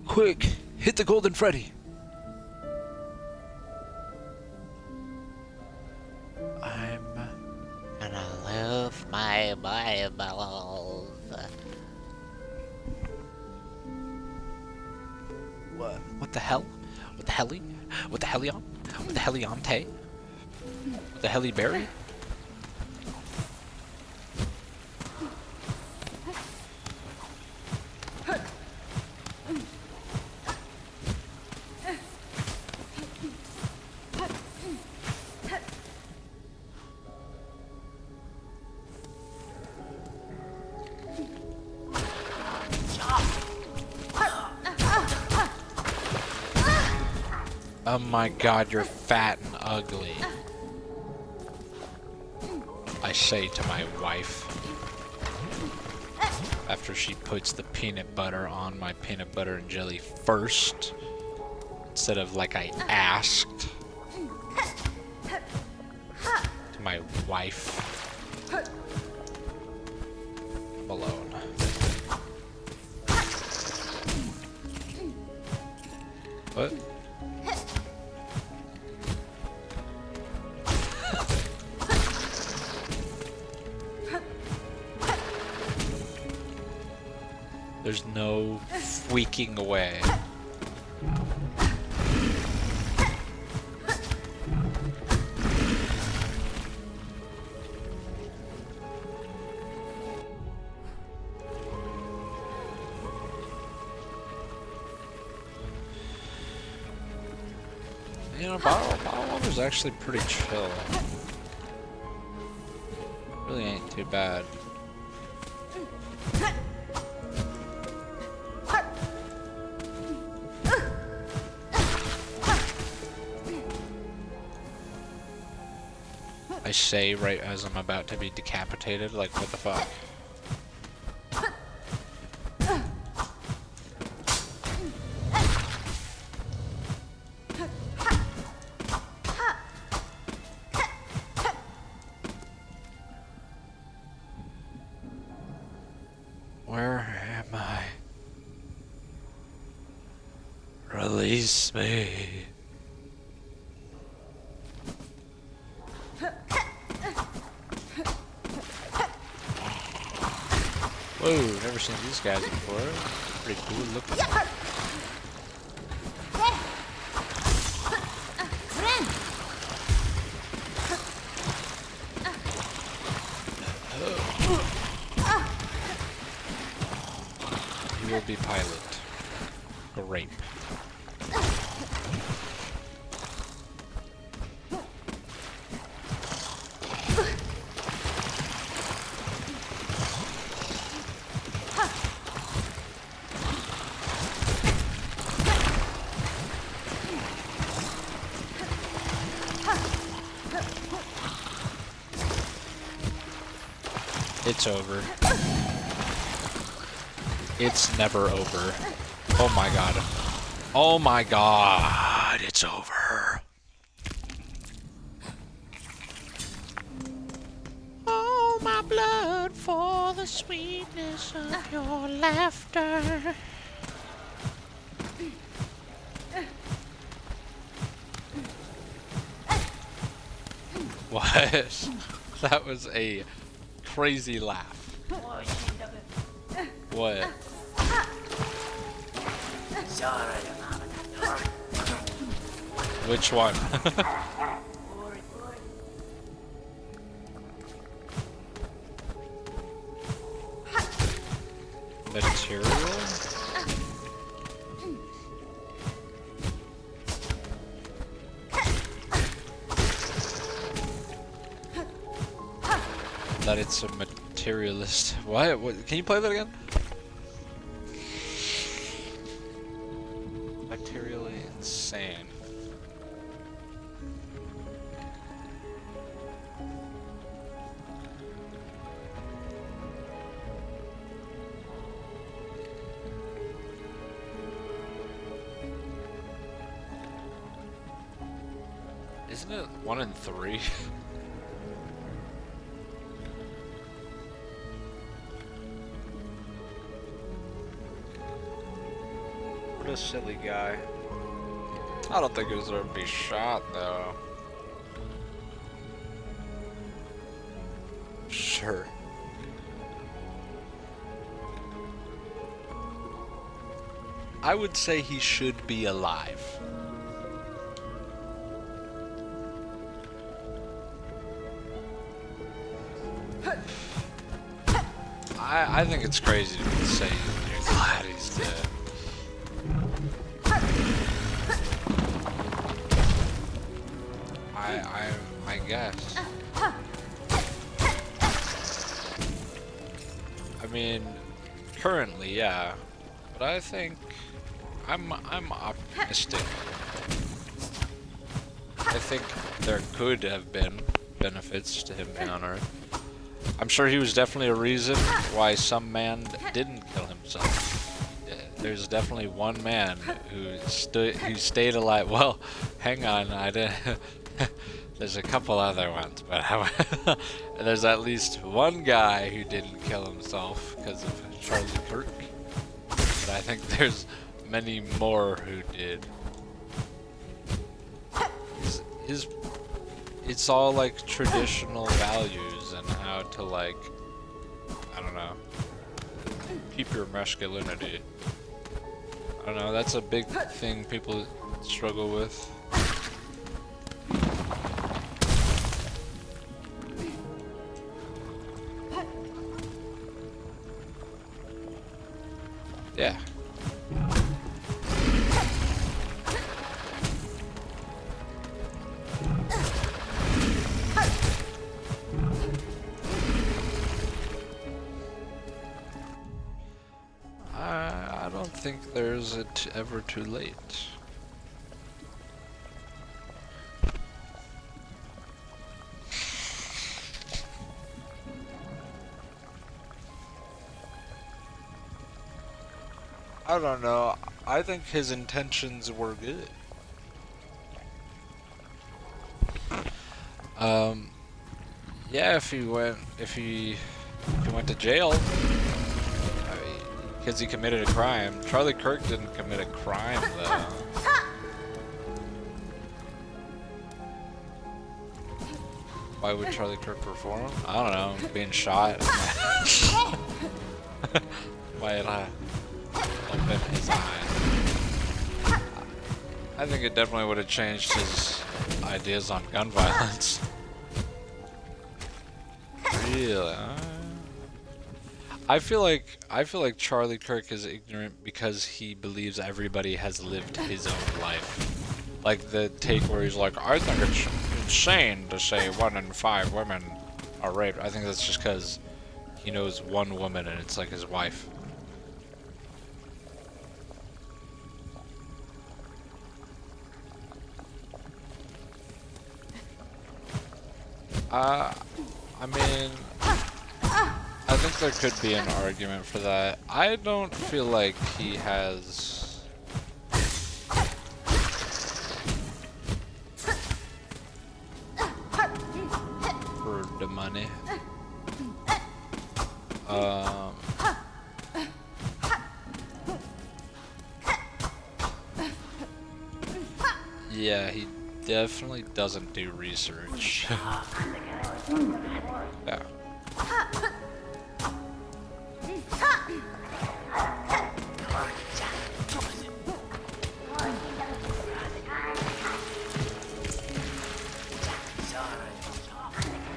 Quick, hit the Golden Freddy. I'm Gonna love my Bibles. What the hell? What the heli? What the helion? What the heliante? What the heliberry? Oh my god, you're fat and ugly. I say to my wife. After she puts the peanut butter on my peanut butter and jelly first. Instead of like I asked. To my wife. I'm alone. What? There's no freaking way. You know, bottle water's actually pretty chill. Really ain't too bad. I say right as I'm about to be decapitated, like what the fuck? Where am I? Release me. Whoa, never seen these guys before. Pretty cool looking. You will be pilot. Great. It's over. It's never over. Oh my god. Oh my god, it's over. Oh, my blood for the sweetness of your laughter. What? That was a crazy laugh. What? Which one? Material? That it's a materialist. What? Can you play that again? Materially insane. Isn't it 1 in 3? What a silly guy. I don't think he deserved to be shot, though. Sure. I would say he should be alive. I think it's crazy to say you're glad he's dead. I guess. I mean, currently, yeah, but I think I'm optimistic. I think there could have been benefits to him being on Earth. I'm sure he was definitely a reason why some man didn't kill himself. There's definitely one man who stayed alive. Well, hang on, I didn't. There's a couple other ones, but there's at least one guy who didn't kill himself because of Charlie Kirk. But I think there's many more who did. It's all like traditional values and how to, like, I don't know, Keep your masculinity. I don't know, that's a big thing people struggle with. Yeah. I don't think there's ever too late. I don't know. I think his intentions were good. Yeah, if he went to jail, because he committed a crime. Charlie Kirk didn't commit a crime, though. Why would Charlie Kirk perform? I don't know, being shot. Might open his eye. I think it definitely would have changed his ideas on gun violence. Really? I feel like Charlie Kirk is ignorant because he believes everybody has lived his own life. Like the take where he's like, I think it's insane to say 1 in 5 women are raped. I think that's just because he knows one woman and it's like his wife. I mean, I think there could be an argument for that. I don't feel like he has... for the money. Yeah, he definitely doesn't do research. Yeah.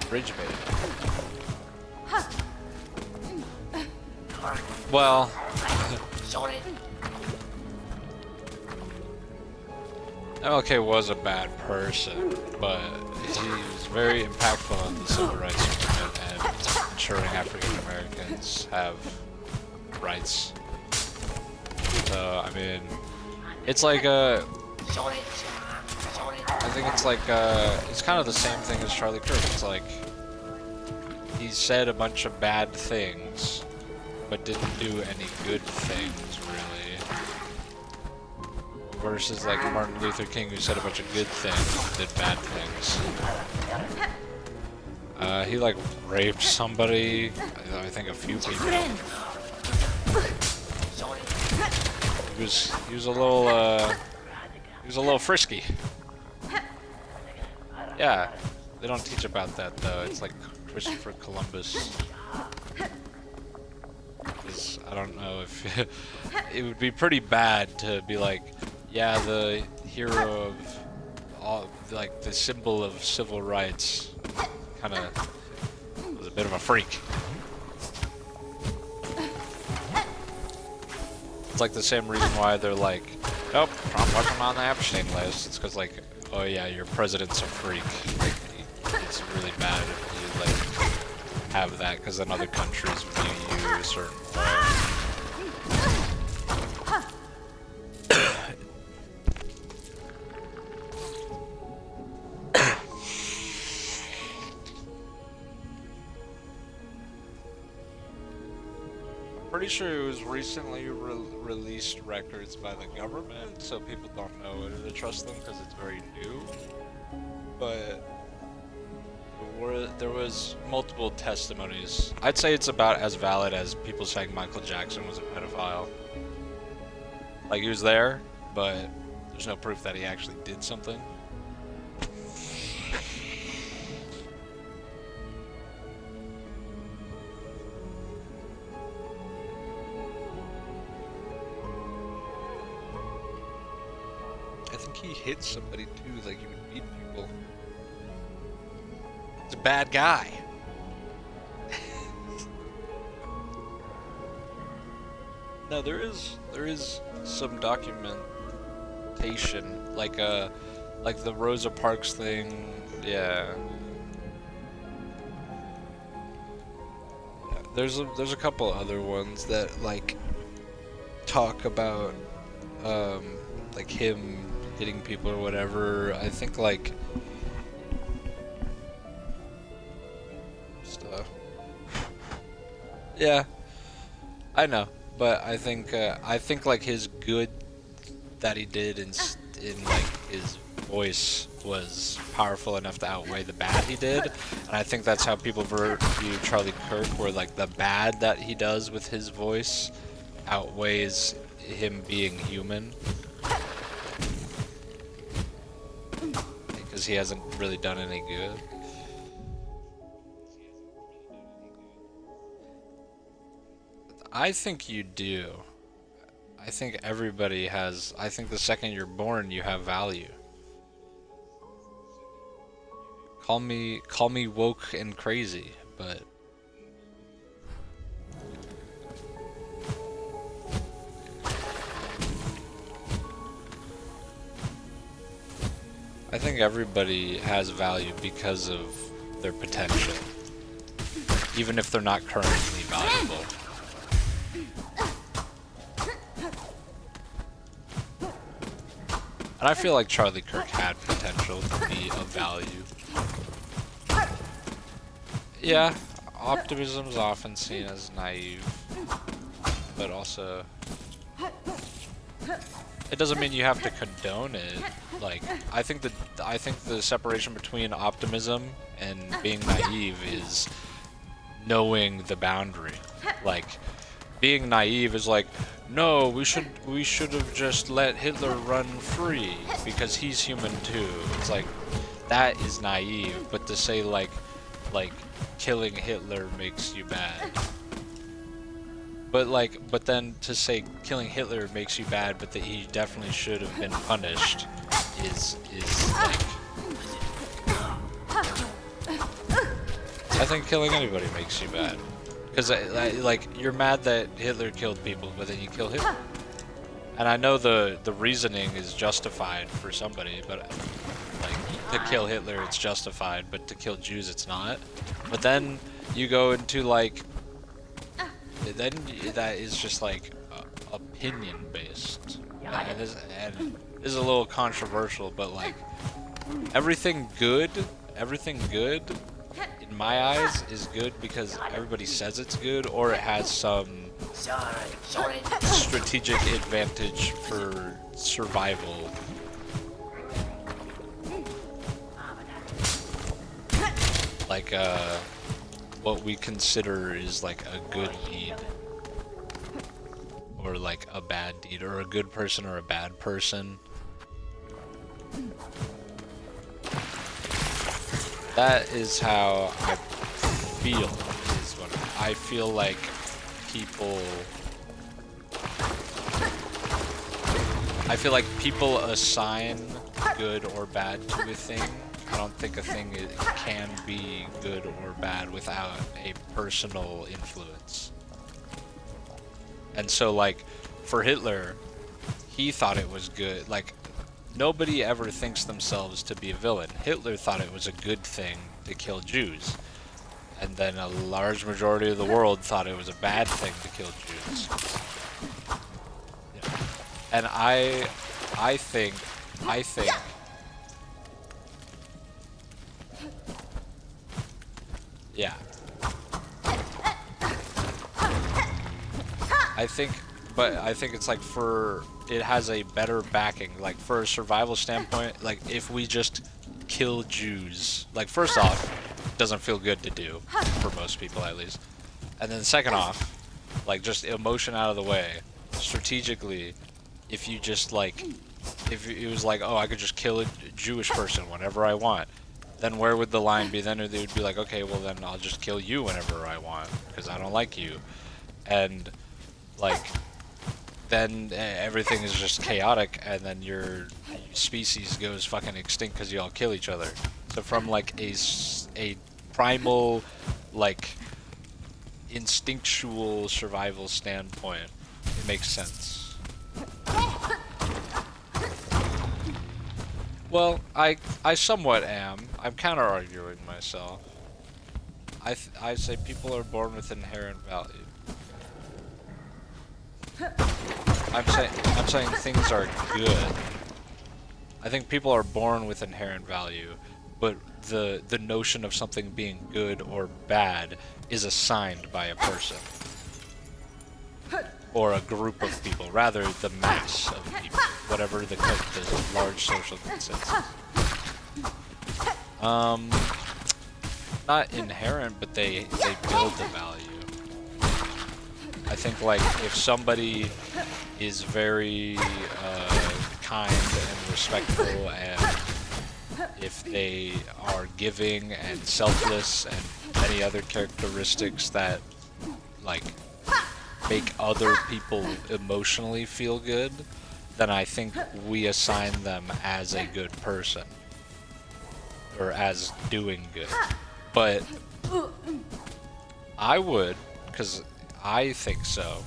Bridge bait. Well, MLK was a bad person, but he was very impactful on the civil rights movement and ensuring African Americans have rights. So, I mean, it's like I think it's like it's kind of the same thing as Charlie Kirk. It's like he said a bunch of bad things, but didn't do any good things, really. Versus like Martin Luther King, who said a bunch of good things, did bad things. He like raped somebody, I think a few people. He was a little frisky. Yeah, they don't teach about that though. It's like Christopher Columbus. I don't know if it would be pretty bad to be like, yeah, the hero of all, like the symbol of civil rights, kind of was a bit of a freak. It's like the same reason why they're like, nope, Trump wasn't on the Epstein list. It's because like, oh yeah, your president's a freak. Like, it's really bad if you like have that, because then other countries view you a certain way. Pretty sure it was recently released records by the government, so people don't know whether to trust them because it's very new. But there was multiple testimonies. I'd say it's about as valid as people saying Michael Jackson was a pedophile. Like, he was there, but there's no proof that he actually did something. think he hits somebody too, like he would beat people. He's a bad guy. No, there is some documentation, like the Rosa Parks thing, yeah. There's a couple other ones that like talk about like him hitting people or whatever. I think like stuff. Yeah, I know, but I think like his good that he did in like his voice was powerful enough to outweigh the bad he did, and I think that's how people view Charlie Kirk, where like the bad that he does with his voice outweighs him being human, because he hasn't really done any good. I think you do. I think everybody has. I think the second you're born, you have value. Call me woke and crazy, but I think everybody has value because of their potential, even if they're not currently valuable. And I feel like Charlie Kirk had potential to be of value. Yeah, optimism is often seen as naive, but also it doesn't mean you have to condone it. Like, I think the separation between optimism and being naive is knowing the boundary. Like, being naive is like, no, we should have just let Hitler run free because he's human too. It's like, that is naive. But to say like killing Hitler makes you bad. But then to say killing Hitler makes you bad, but that he definitely should have been punished is like, I think killing anybody makes you bad. Because, like, you're mad that Hitler killed people, but then you kill Hitler. And I know the reasoning is justified for somebody, but, like, to kill Hitler, it's justified, but to kill Jews, it's not. But then you go into, like, then that is just, like, opinion-based. And this is a little controversial, but, like, everything good, in my eyes, is good because everybody says it's good, or it has some strategic advantage for survival. Like, what we consider is like a good deed, or like a bad deed, or a good person or a bad person. That is how I feel. I feel like people assign good or bad to a thing. I don't think a thing can be good or bad without a personal influence. And so, like, for Hitler, he thought it was good. Like, nobody ever thinks themselves to be a villain. Hitler thought it was a good thing to kill Jews. And then a large majority of the world thought it was a bad thing to kill Jews. Yeah. And I think yeah. I think it's like it has a better backing. Like, for a survival standpoint, like, if we just kill Jews, like, first off, it doesn't feel good to do, for most people at least. And then second off, like, just emotion out of the way, strategically, if you just, like, if it was like, oh, I could just kill a Jewish person whenever I want, then where would the line be? Then they would be like, okay, well then I'll just kill you whenever I want, because I don't like you. And, like, then everything is just chaotic, and then your species goes fucking extinct because you all kill each other. So from like a primal, like instinctual survival standpoint, it makes sense. Well, I somewhat am. I'm counter-arguing myself. I say people are born with inherent value. I'm saying things are good. I think people are born with inherent value, but the notion of something being good or bad is assigned by a person or a group of people, rather the mass of people, whatever the large social consensus. Not inherent, but they build the value. I think like if somebody is very kind and respectful, and if they are giving and selfless and many other characteristics that like make other people emotionally feel good, then I think we assign them as a good person or as doing good. But I would, because I think so,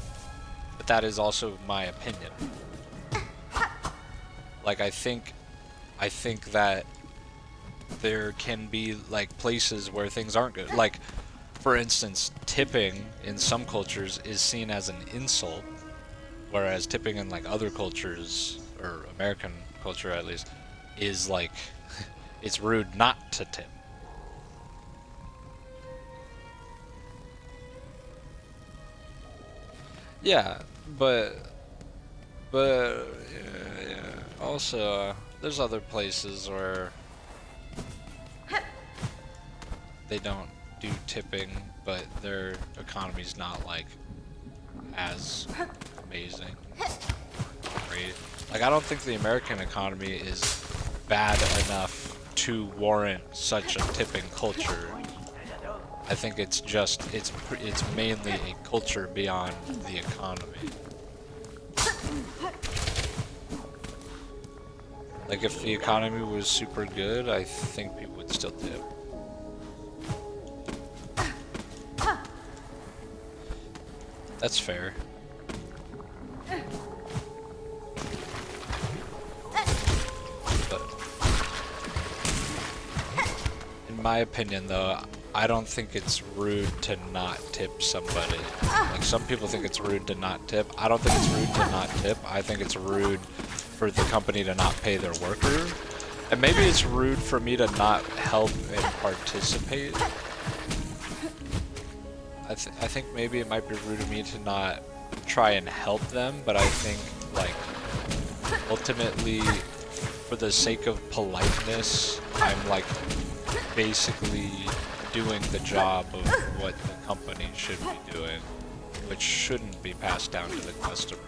but that is also my opinion. Like I think that there can be like places where things aren't good. Like for instance, tipping in some cultures is seen as an insult, whereas tipping in like other cultures, or American culture at least, is like it's rude not to tip. Yeah, but yeah. Also, there's other places where they don't do tipping, but their economy's not like as amazing, right? Like I don't think the American economy is bad enough to warrant such a tipping culture. I think it's just it's mainly a culture beyond the economy. Like if the economy was super good, I think people would still tip. That's fair. But in my opinion though, I don't think it's rude to not tip somebody. Like some people think it's rude to not tip. I don't think it's rude to not tip. I think it's rude for the company to not pay their worker. And maybe it's rude for me to not help and participate. I think maybe it might be rude of me to not try and help them, but I think like ultimately for the sake of politeness, I'm like basically doing the job of what the company should be doing, which shouldn't be passed down to the customer.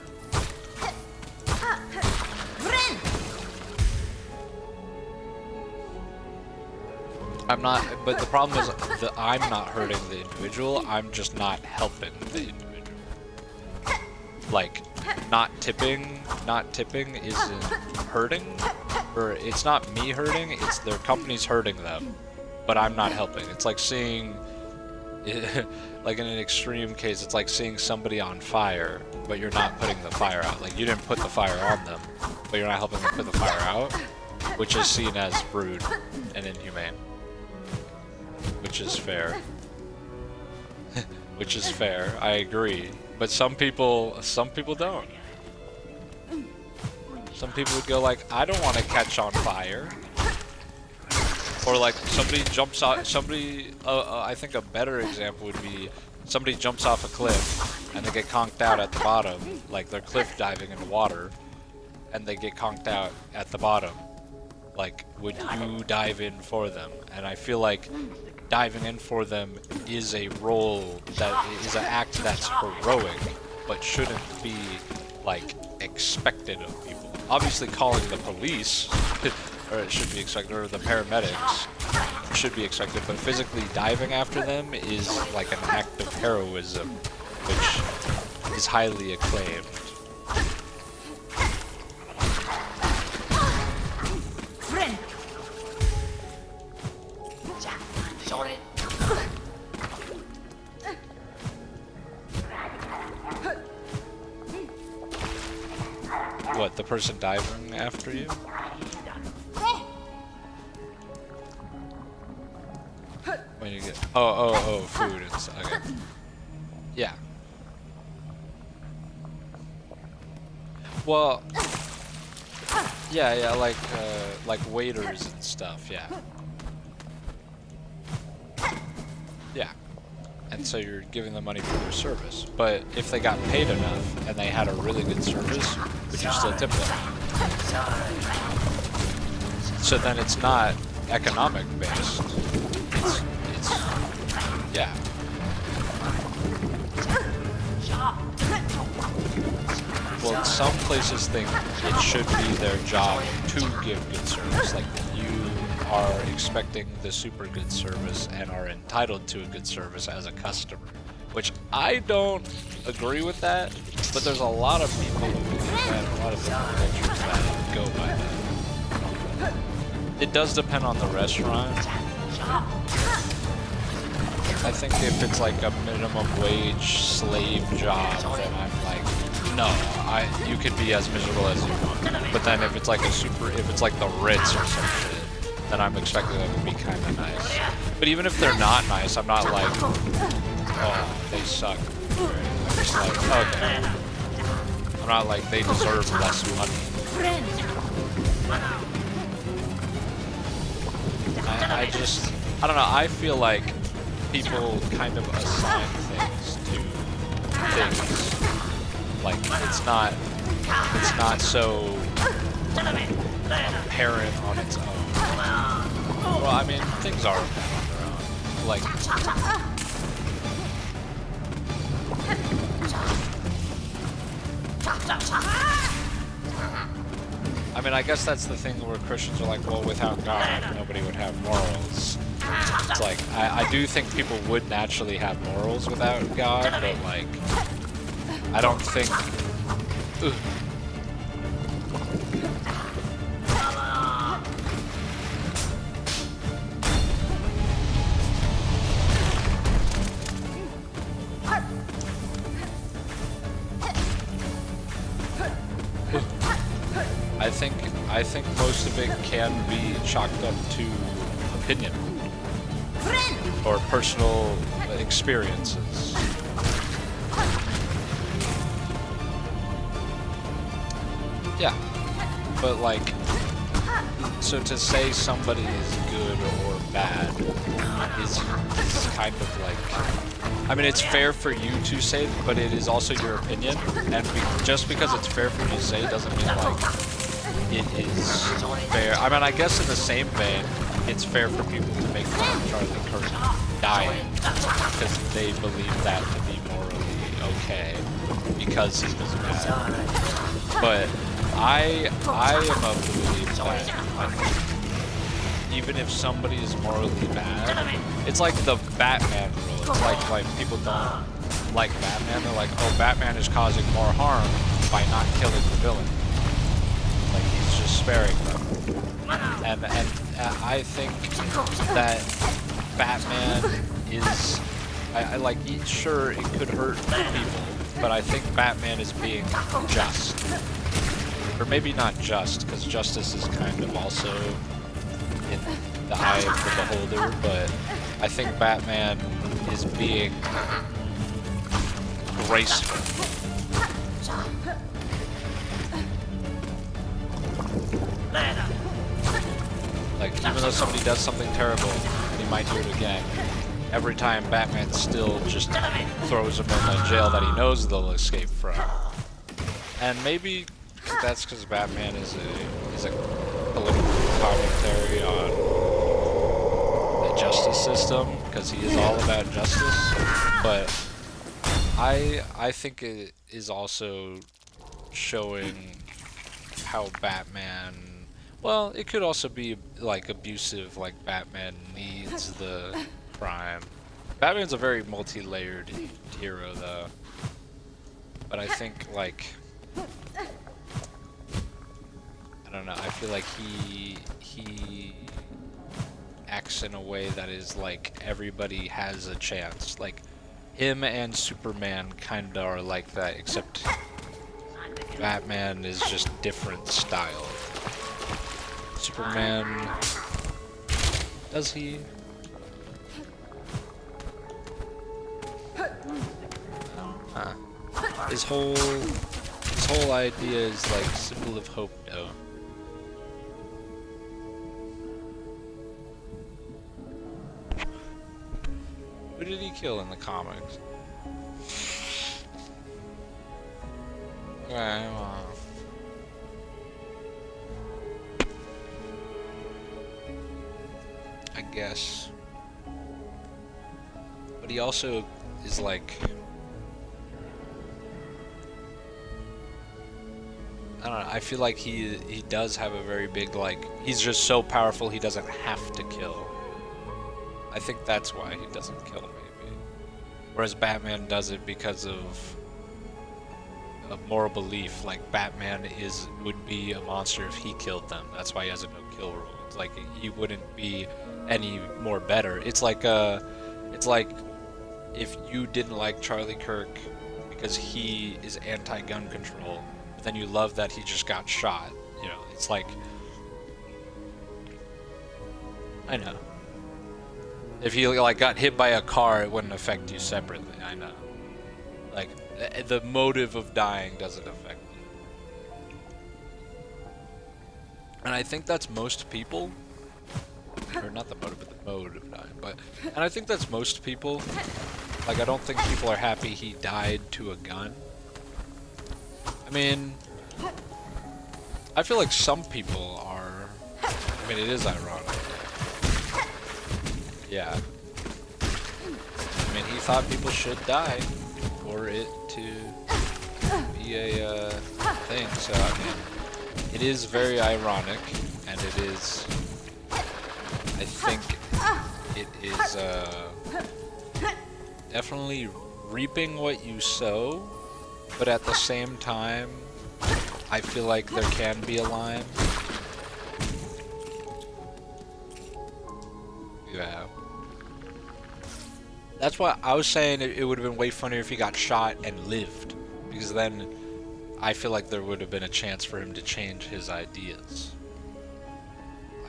I'm not, but the problem is that I'm not hurting the individual, I'm just not helping the individual. Like, not tipping isn't hurting, or it's not me hurting, it's their company's hurting them, but I'm not helping. It's like seeing, like in an extreme case, it's like seeing somebody on fire, but you're not putting the fire out. Like, you didn't put the fire on them, but you're not helping them put the fire out, which is seen as rude and inhumane. Which is fair. Which is fair, I agree. But some people don't. Some people would go like, I don't want to catch on fire. Or like somebody jumps out, I think a better example would be somebody jumps off a cliff and they get conked out at the bottom, like they're cliff diving in the water and they get conked out at the bottom. Like, would you dive in for them? And I feel like diving in for them is a role that is an act that's heroic, but shouldn't be like expected of people. Obviously calling the police, or it should be expected, or the paramedics should be expected, but physically diving after them is like an act of heroism, which is highly acclaimed. Friend. What, the person diving after you? When you get oh, food and stuff. Okay. Yeah. Well, yeah, like waiters and stuff, yeah. Yeah. And so you're giving them money for their service. But if they got paid enough and they had a really good service, would you still tip them? So then it's not economic based. It's yeah. Well, some places think it should be their job to give good service. Like, you are expecting the super good service and are entitled to a good service as a customer. Which I don't agree with that, but there's a lot of people who believe that, a lot of different cultures that go by that. It does depend on the restaurant. I think if it's like a minimum wage slave job, then I'm like, no, you could be as miserable as you want. But then if it's like if it's like the Ritz or some shit, then I'm expecting them to be kind of nice. But even if they're not nice, I'm not like, oh, they suck. I'm just like, okay. I'm not like, they deserve less money. I don't know, I feel like people kind of assign things to things. Like, it's not so apparent on its own. Well, I mean, things are apparent on their own. Like, I mean, I guess that's the thing where Christians are like, well, without God, nobody would have morals. It's like, I do think people would naturally have morals without God, but like, I don't think... Ugh. I think most of it can be chalked up to opinion or personal experiences. Yeah, but like, so to say somebody is good or bad is kind of like, I mean, it's fair for you to say, but it is also your opinion, and just because it's fair for you to say doesn't mean like it is fair. I mean, I guess in the same vein, it's fair for people to make fun of Charlie Kirk dying because they believe that to be morally okay because he was bad. But I am of the belief that I think even if somebody is morally bad, it's like the Batman rule. It's like people don't like Batman. They're like, oh, Batman is causing more harm by not killing the villain. Like, he's just sparing them. And I think that Batman is, I like, sure, it could hurt people, but I think Batman is being just. Or maybe not just, because justice is kind of also in the eye of the beholder, but I think Batman is being graceful. Like, even though somebody does something terrible, he might do it again. Every time, Batman still just throws them in a jail that he knows they'll escape from. And maybe that's because Batman is a political commentary on the justice system, because he is all about justice. But I think it is also showing how Batman, well, it could also be like abusive, like Batman needs the crime. Batman's a very multi-layered hero though. But I think like I don't know. I feel like he acts in a way that is like everybody has a chance. Like him and Superman kind of are like that, except Batman is just different style. Superman, does he? His whole idea is like symbol of hope, though. Who did he kill in the comics? Okay, well. I guess. But he also is like, I don't know, I feel like he does have a very big, like, he's just so powerful he doesn't have to kill. I think that's why he doesn't kill, maybe. Whereas Batman does it because of a moral belief, like Batman would be a monster if he killed them. That's why he has a no-kill rule. It's like he wouldn't be any more better. It's like if you didn't like Charlie Kirk because he is anti-gun control, but then you love that he just got shot. You know, it's like, I know. If he like got hit by a car, it wouldn't affect you separately. I know. Like the motive of dying doesn't affect you. And I think that's most people, or not the motive, but the mode of dying. And I think that's most people. Like I don't think people are happy he died to a gun. I mean, I feel like some people are. I mean, it is ironic. Yeah. I mean, he thought people should die for it to be a thing. So, I mean, it is very ironic, and it is, I think, it is definitely reaping what you sow, but at the same time, I feel like there can be a line. Yeah. That's why I was saying it would have been way funnier if he got shot and lived, because then I feel like there would have been a chance for him to change his ideas.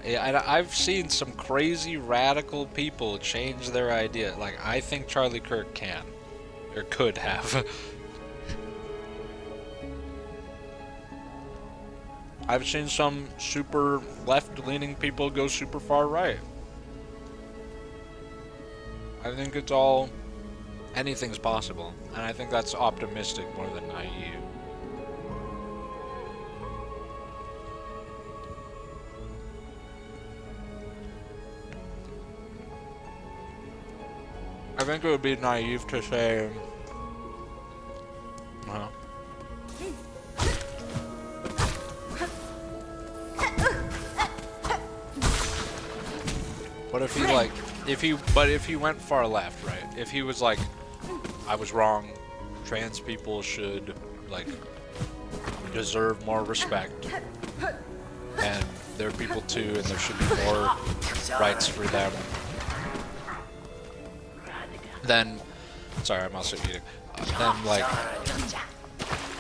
I've seen some crazy radical people change their idea. Like, I think Charlie Kirk can, or could have. I've seen some super left-leaning people go super far right. I think it's all, anything's possible, and I think that's optimistic more than naive. I think it would be naive to say, what if he like, if he went far left, right? If he was like, I was wrong, trans people should, like, deserve more respect, and they're people too, and there should be more rights for them. Then, sorry, I'm also eating. Then, like,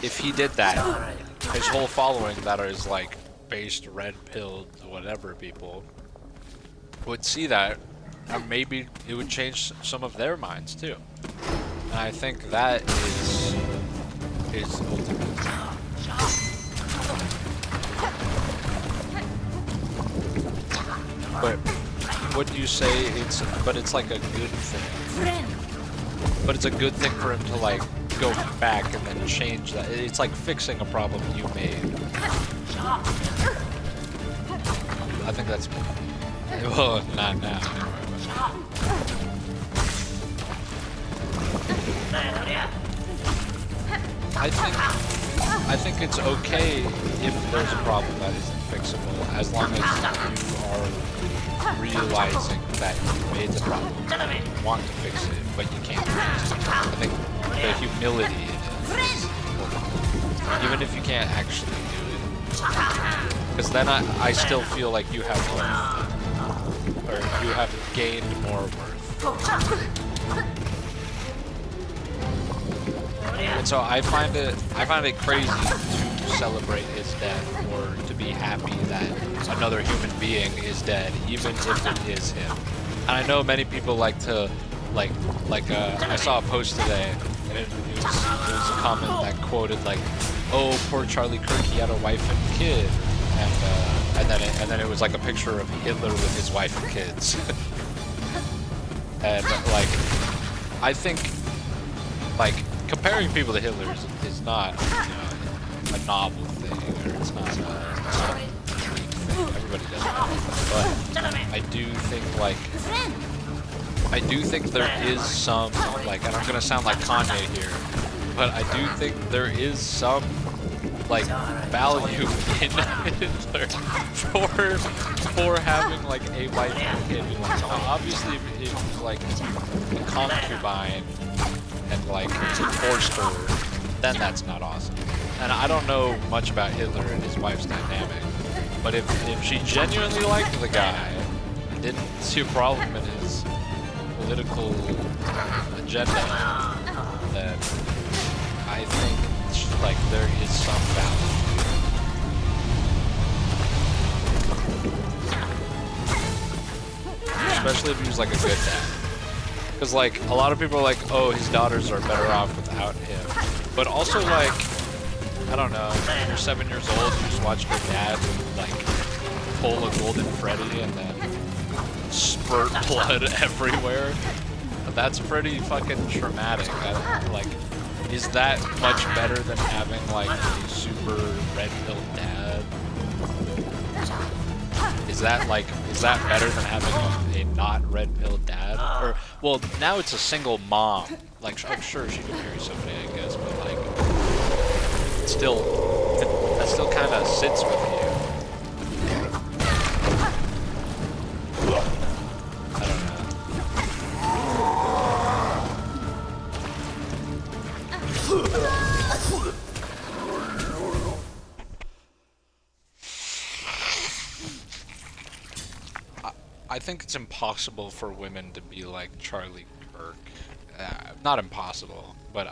if he did that, his whole following that is like based red-pilled whatever people would see that, and maybe it would change some of their minds too. And I think that is ultimate. But would you say it's like a good thing? But it's a good thing for him to like go back and then change that. It's like fixing a problem you made. I think that's, well, not now. I think it's okay if there's a problem that isn't fixable, as long as you are realizing that you made the problem, you want to fix it, but you can't fix it. I think the humility in it is important. even if you can't actually do it. Because then I still feel like you have worth, or you have gained more worth. And so I find it crazy to celebrate his death or to be happy that another human being is dead, even if it is him. And I know many people like to, I saw a post today, and it was a comment that quoted like, "Oh, poor Charlie Kirk, he had a wife and kid," and then it was like a picture of Hitler with his wife and kids. And like, I think like comparing people to Hitler is not, you know, a novel thing, or it's not a unique thing. Everybody does it. But I do think there is some, like, and I'm gonna sound like Kanye here, but I do think there is some, like, value in Hitler for having, like, a wife and kid. Now, obviously, if it was, like, a concubine and, like, forced her, then that's not awesome. And I don't know much about Hitler and his wife's dynamic, but if she genuinely liked the guy and didn't see a problem in his political agenda, then I think, like, there is some value. Especially if he was, like, a good dad. Because, like, a lot of people are like, oh, his daughters are better off without him. But also, like, I don't know, when you're 7 years old, you just watch your dad, like, pull a golden Freddy and then spurt blood everywhere. That's pretty fucking traumatic. Like, is that much better than having, like, a super red-pilled dad? Is that better than having a not red-pilled dad? Or, well, now it's a single mom. Like, I'm sure she could marry somebody, I guess, but, like, that still kind of sits with you. I don't know. I think it's impossible for women to be like Charlie Kirk. Not impossible, but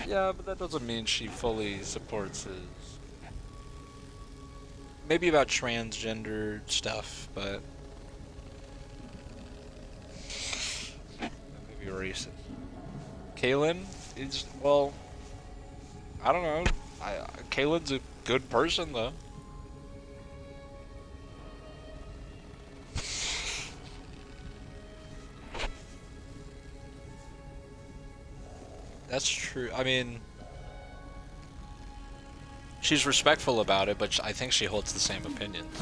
yeah, but that doesn't mean she fully supports his... Maybe about transgender stuff, but... Maybe racist. Kaylin is, well... I don't know. Kaylin's a good person, though. That's true. I mean, she's respectful about it, but I think she holds the same opinions.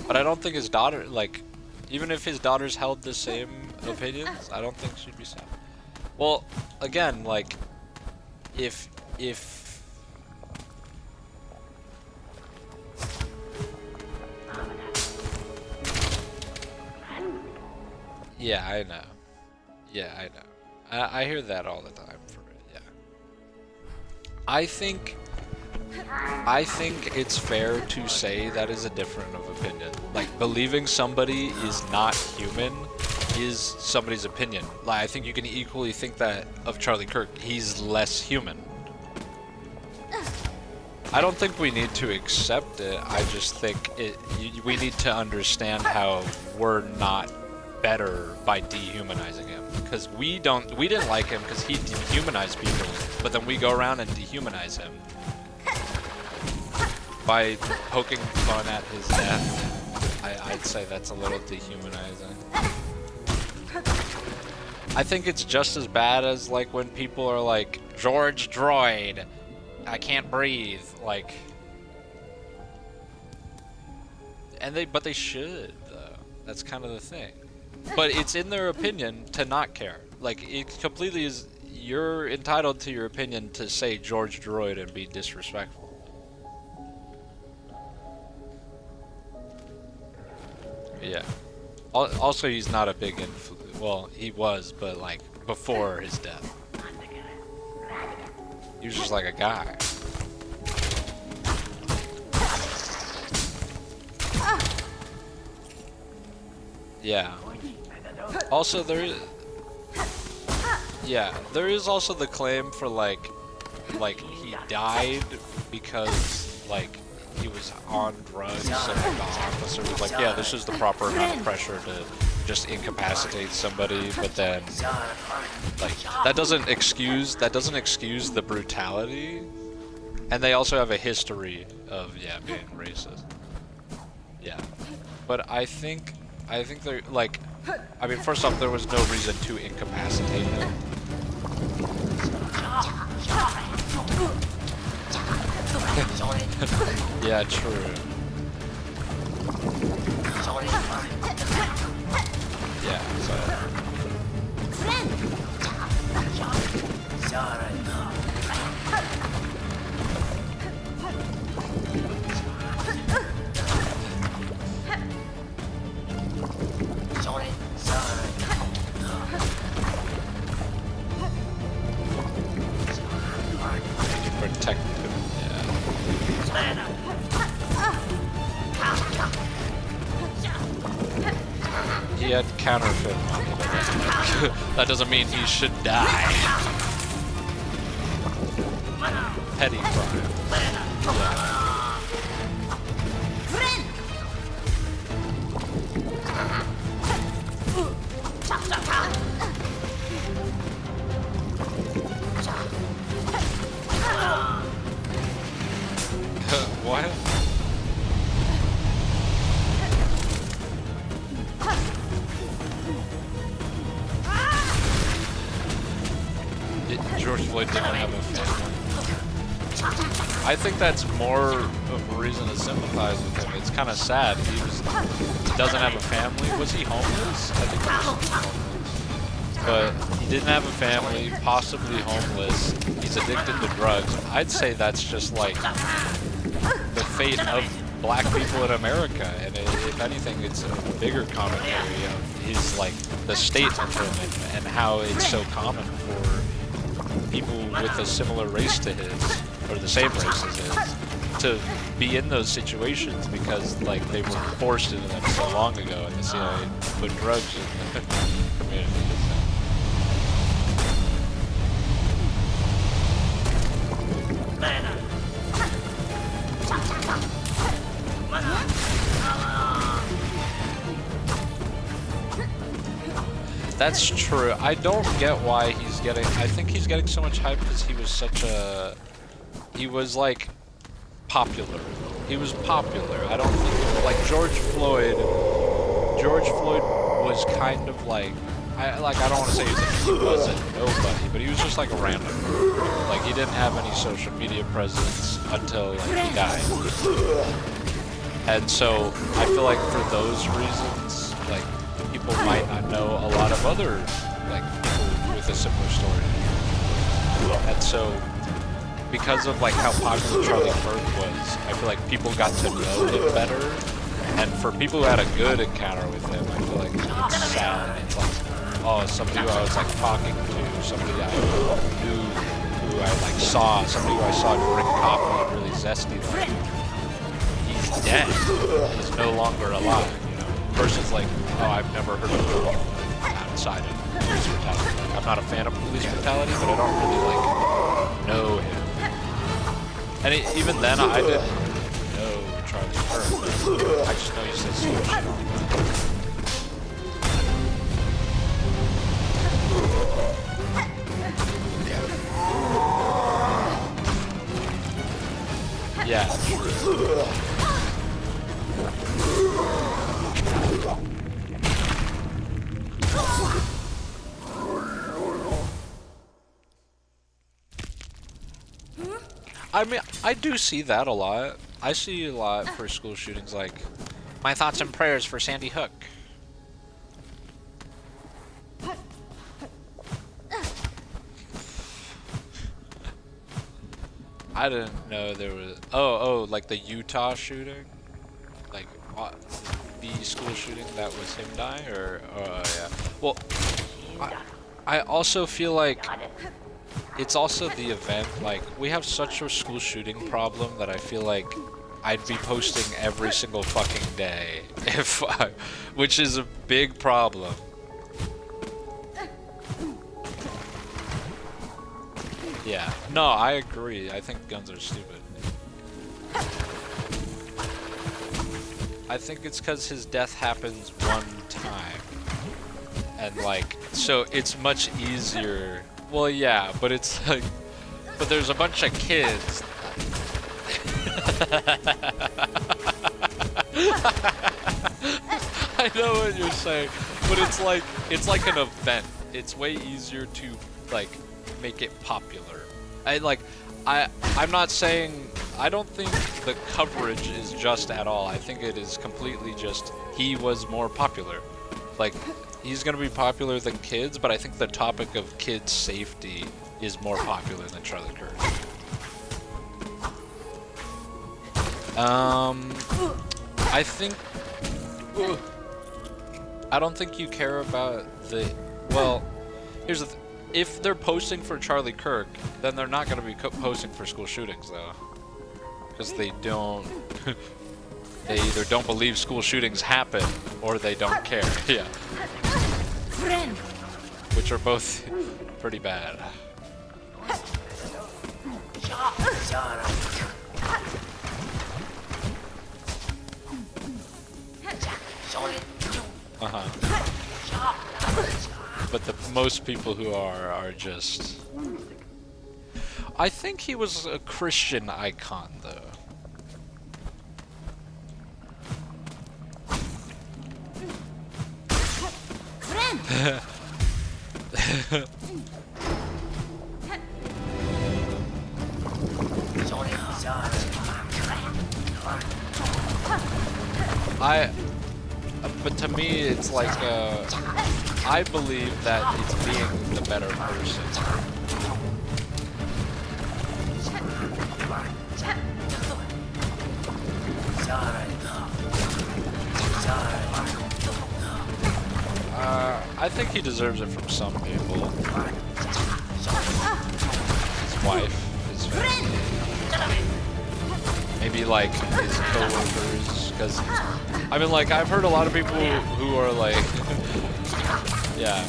But I don't think his daughter, like, even if his daughters held the same opinions, I don't think she'd be sad. Well, again, like, if yeah, I know. Yeah, I know. I hear that all the time. Yeah. I think it's fair to say that is a difference of opinion. Like, believing somebody is not human is somebody's opinion. Like, I think you can equally think that of Charlie Kirk. He's less human. I don't think we need to accept it. I just think we need to understand how we're not better by dehumanizing him, because we didn't like him because he dehumanized people, but then we go around and dehumanize him by poking fun at his death. I'd say that's a little dehumanizing. I think it's just as bad as, like, when people are like, George Droid, I can't breathe, like, but they should, though. That's kind of the thing. But it's in their opinion to not care. Like, it completely is, you're entitled to your opinion to say George Droid and be disrespectful. Yeah. Also, he's not a big influence. Well, he was, but, like, before his death. He was just like a guy. Yeah. Also, there is also the claim for like he died because like he was on drugs, and like, the officer was like, yeah, this is the proper amount of pressure to just incapacitate somebody, but then like that doesn't excuse the brutality, and they also have a history of being racist. Yeah, but I think they're like, I mean, first off, there was no reason to incapacitate him. Yeah, true. Yeah, so. Protect him, yeah. He had counterfeit money, but that doesn't mean he should die. Petty crime. Yeah. What? George Floyd didn't have a family. I think that's more of a reason to sympathize with him. It's kind of sad. He doesn't have a family. Was he homeless? I think he was homeless. But he didn't have a family, possibly homeless. He's addicted to drugs. I'd say that's just like the fate of black people in America, and if anything, it's a bigger commentary of his, like, the state of him and how it's so common for people with a similar race to his, or the same race as his, to be in those situations because, like, they were forced into them so long ago, and the CIA put drugs in the community. That's true. I don't get why he's getting... I think he's getting so much hype because he was such a... He was, like, popular. He was popular. I don't think... Like, George Floyd was kind of like... I don't want to say he wasn't nobody, but he was just like a random. Like, he didn't have any social media presence until, like, he died. And so, I feel like for those reasons, like, people might not know a lot of other, like, people with a similar story. And so, because of, like, how popular Charlie Kirk was, I feel like people got to know him better. And for people who had a good encounter with him, I feel like it's sad. It's like, oh, somebody who I was, like, talking to, somebody I knew, who I, like, saw, somebody who I saw drink coffee really zesty, like, he's dead. He's no longer alive, you know? Versus, like, oh, I've never heard of him outside of police brutality. Like, I'm not a fan of police brutality, but I don't really, like, know him. And even then, I didn't know Charlie Kirk. I just know he says stupid shit all the time. Yeah. I mean, I do see that a lot. I see a lot for school shootings, like, my thoughts and prayers for Sandy Hook. I didn't know there was... Oh, like the Utah shooting? Like, the school shooting that was him dying? Or, yeah. Well, I also feel like it's also the event, like, we have such a school shooting problem that I feel like I'd be posting every single fucking day which is a big problem. Yeah, no, I agree. I think guns are stupid. I think it's because his death happens one time. And like, so it's much easier. Well, yeah, but it's like, but there's a bunch of kids. I know what you're saying, but it's like an event. It's way easier to like make it popular. I'm not saying, I don't think the coverage is just at all. I think it is completely just he was more popular. Like, he's gonna be popular than kids, but I think the topic of kids' safety is more popular than Charlie Kirk. I think, I don't think you care about the, well, here's the if they're posting for Charlie Kirk, then they're not going to be posting for school shootings, though. Because they don't, they either don't believe school shootings happen, or they don't care, yeah. Friend. Which are both pretty bad. But most people who are just... I think he was a Christian icon, though. But to me, it's like, I believe that it's being the better person. I think he deserves it from some people. His wife, his family. Maybe like his co-workers, because I mean, like, I've heard a lot of people who are like, yeah,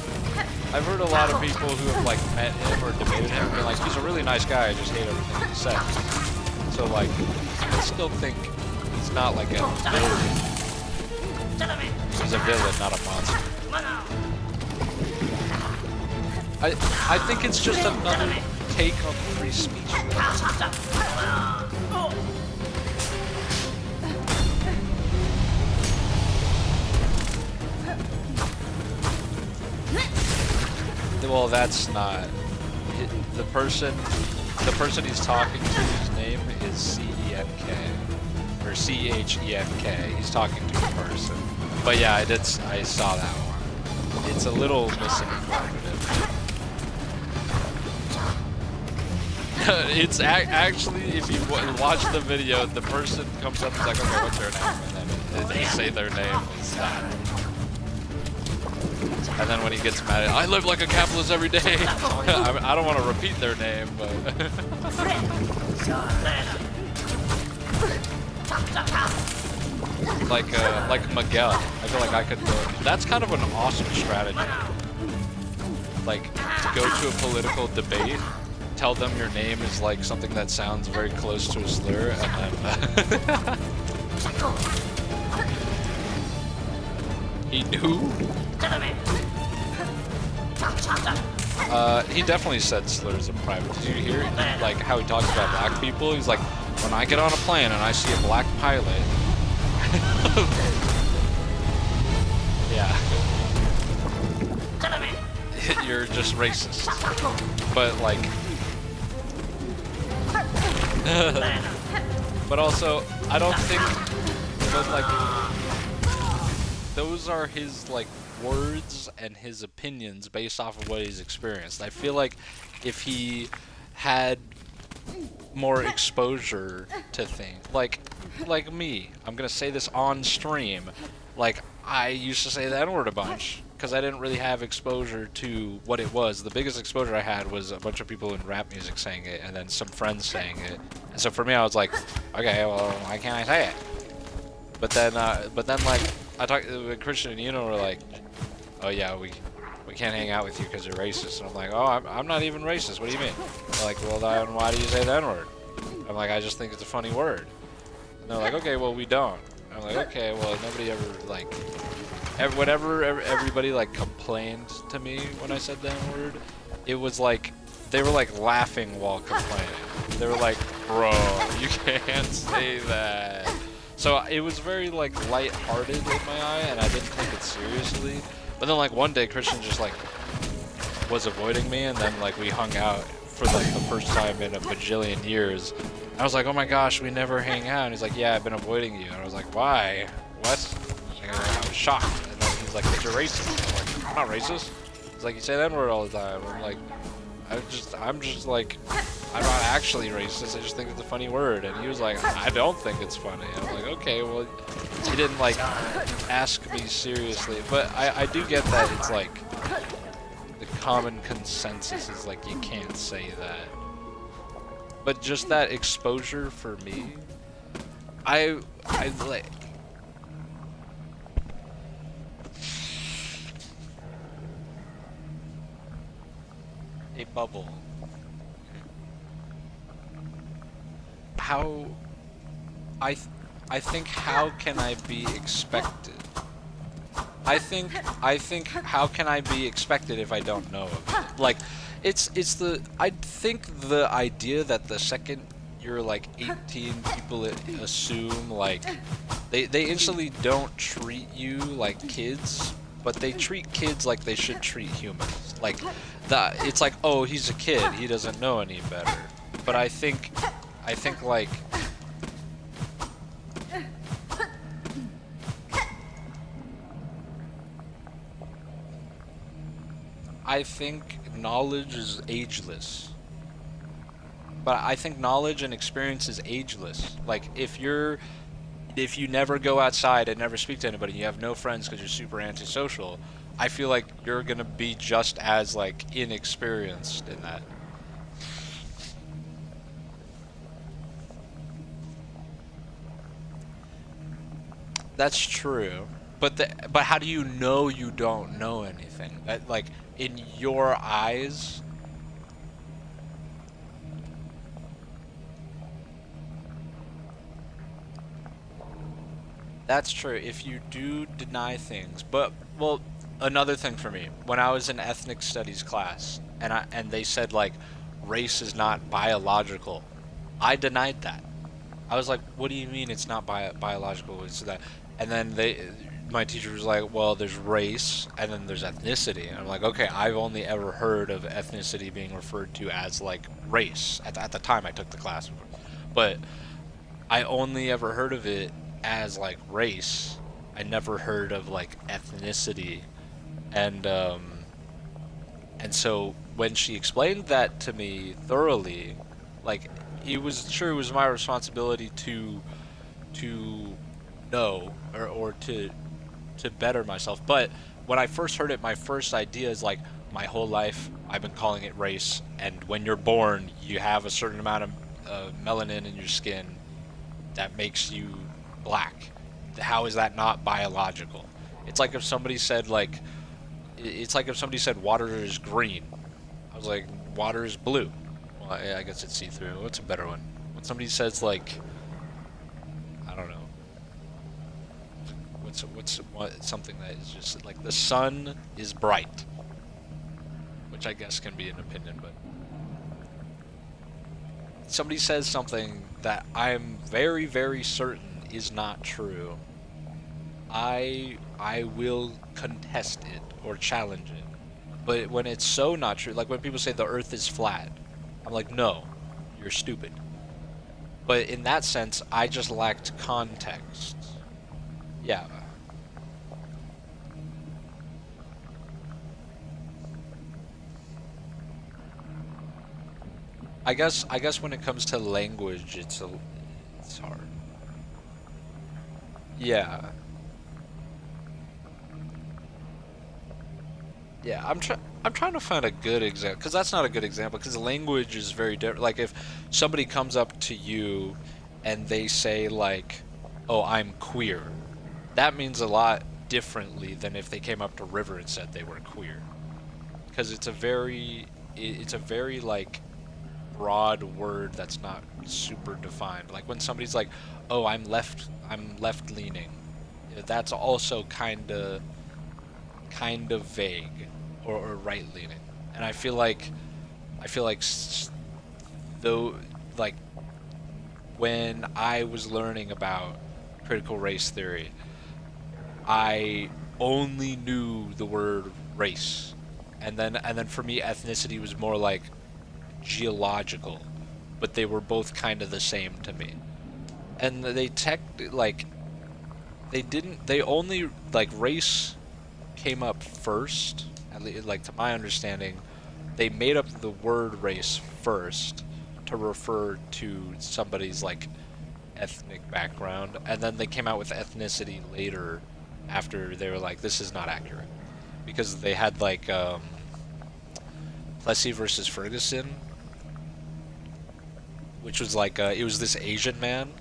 I've heard a lot of people who have like met him or debated him and been like, he's a really nice guy, I just hate everything he says. So like, I still think he's not like a villain. He's a villain, not a monster. I think it's just another take on free speech. Well, that's not the person he's talking to. His name is C-E-N-K or C-H-E-N-K. He's talking to a person. But yeah, I saw that one. It's a little misinformative. It's actually, if you watch the video, the person comes up and is like, okay, what's their name? And then they say their name is that. And then when he gets mad, I live like a capitalist every day. I don't want to repeat their name, but like Miguel. I feel like I could. That's kind of an awesome strategy. Like, to go to a political debate, tell them your name is like something that sounds very close to a slur, and then he knew. He definitely said slurs in private. Did you hear like how he talks about black people? He's like, when I get on a plane and I see a black pilot. Yeah. You're just racist. But like, but also, I don't think that like those are his like words and his opinions based off of what he's experienced. I feel like if he had more exposure to things, like me, I'm gonna say this on stream, like I used to say the N-word a bunch, because I didn't really have exposure to what it was. The biggest exposure I had was a bunch of people in rap music saying it, and then some friends saying it. And so for me, I was like, okay, well, why can't I say it? But then like I talked with Christian and Yuno were like, oh yeah, we can't hang out with you because you're racist. And I'm like, oh, I'm not even racist. What do you mean? They're like, well, then why do you say the N-word? I'm like, I just think it's a funny word. And they're like, okay, well, we don't. I'm like, okay, well, nobody ever, like, whenever everybody, like, complained to me when I said the N-word, it was like, they were, like, laughing while complaining. They were like, bro, you can't say that. So it was very, like, light-hearted in my eye, and I didn't take it seriously. But then, like, one day, Christian just, like, was avoiding me, and then, like, we hung out for, like, the first time in a bajillion years. I was like, oh my gosh, we never hang out. And he's like, yeah, I've been avoiding you. And I was like, why? What? And I was shocked. And then he's like, but you're racist. I'm like, I'm not racist. He's like, you say that word all the time. I'm like, I'm just like, I'm not actually racist. I just think it's a funny word. And he was like, I don't think it's funny. I'm like, okay, well, he didn't like ask me seriously. But I do get that it's like, the common consensus is like, you can't say that. But just that exposure for me, I like. A bubble. How? I think how can I be expected? I think how can I be expected if I don't know of it? Like, I think the idea that the second you're like 18, people assume like they instantly don't treat you like kids, but they treat kids like they should treat humans. Like it's like, oh, he's a kid, he doesn't know any better. But I think like I think knowledge is ageless. But I think knowledge and experience is ageless. Like, if you never go outside and never speak to anybody, you have no friends because you're super antisocial, I feel like you're gonna be just as, like, inexperienced in that. That's true. But how do you know you don't know anything? That, like, in your eyes, that's true. If you do deny things, but well, another thing for me, when I was in ethnic studies class, and they said like race is not biological, I denied that. I was like, what do you mean it's not biological? It's that, and then my teacher was like, well, there's race and then there's ethnicity. And I'm like, okay, I've only ever heard of ethnicity being referred to as like race at the time I took the class, but I only ever heard of it as like race. I never heard of like ethnicity. And so when she explained that to me thoroughly, like, it was my responsibility to know or to better myself. But when I first heard it, my first idea is like, my whole life I've been calling it race, and when you're born you have a certain amount of melanin in your skin that makes you black. How is that not biological? It's like if somebody said like, water is green. I was like, water is blue. Well, I guess it's see-through. What's a better one? When somebody says like, I don't know, what's something that is just like, the sun is bright, which I guess can be an opinion, but somebody says something that I'm very, very certain is not true, I will contest it or challenge it. But when it's so not true, like when people say the earth is flat, I'm like, no, you're stupid. But in that sense, I just lacked context. Yeah. I guess when it comes to language, it's hard. Yeah. Yeah, I'm trying to find a good example, because that's not a good example, because language is very different. Like, if somebody comes up to you and they say, like, oh, I'm queer, that means a lot differently than if they came up to River and said they were queer. Because it's a very, like, broad word that's not super defined. Like, when somebody's like, oh, I'm left leaning, that's also kind of vague, or right leaning. And I feel like though, like, when I was learning about critical race theory, I only knew the word race, and then for me ethnicity was more like geological, but they were both kind of the same to me. And they only, like, race came up first, like, to my understanding. They made up the word race first to refer to somebody's, like, ethnic background, and then they came out with ethnicity later, after they were like, this is not accurate, because they had, like, Plessy versus Ferguson, which was like, it was this Asian man,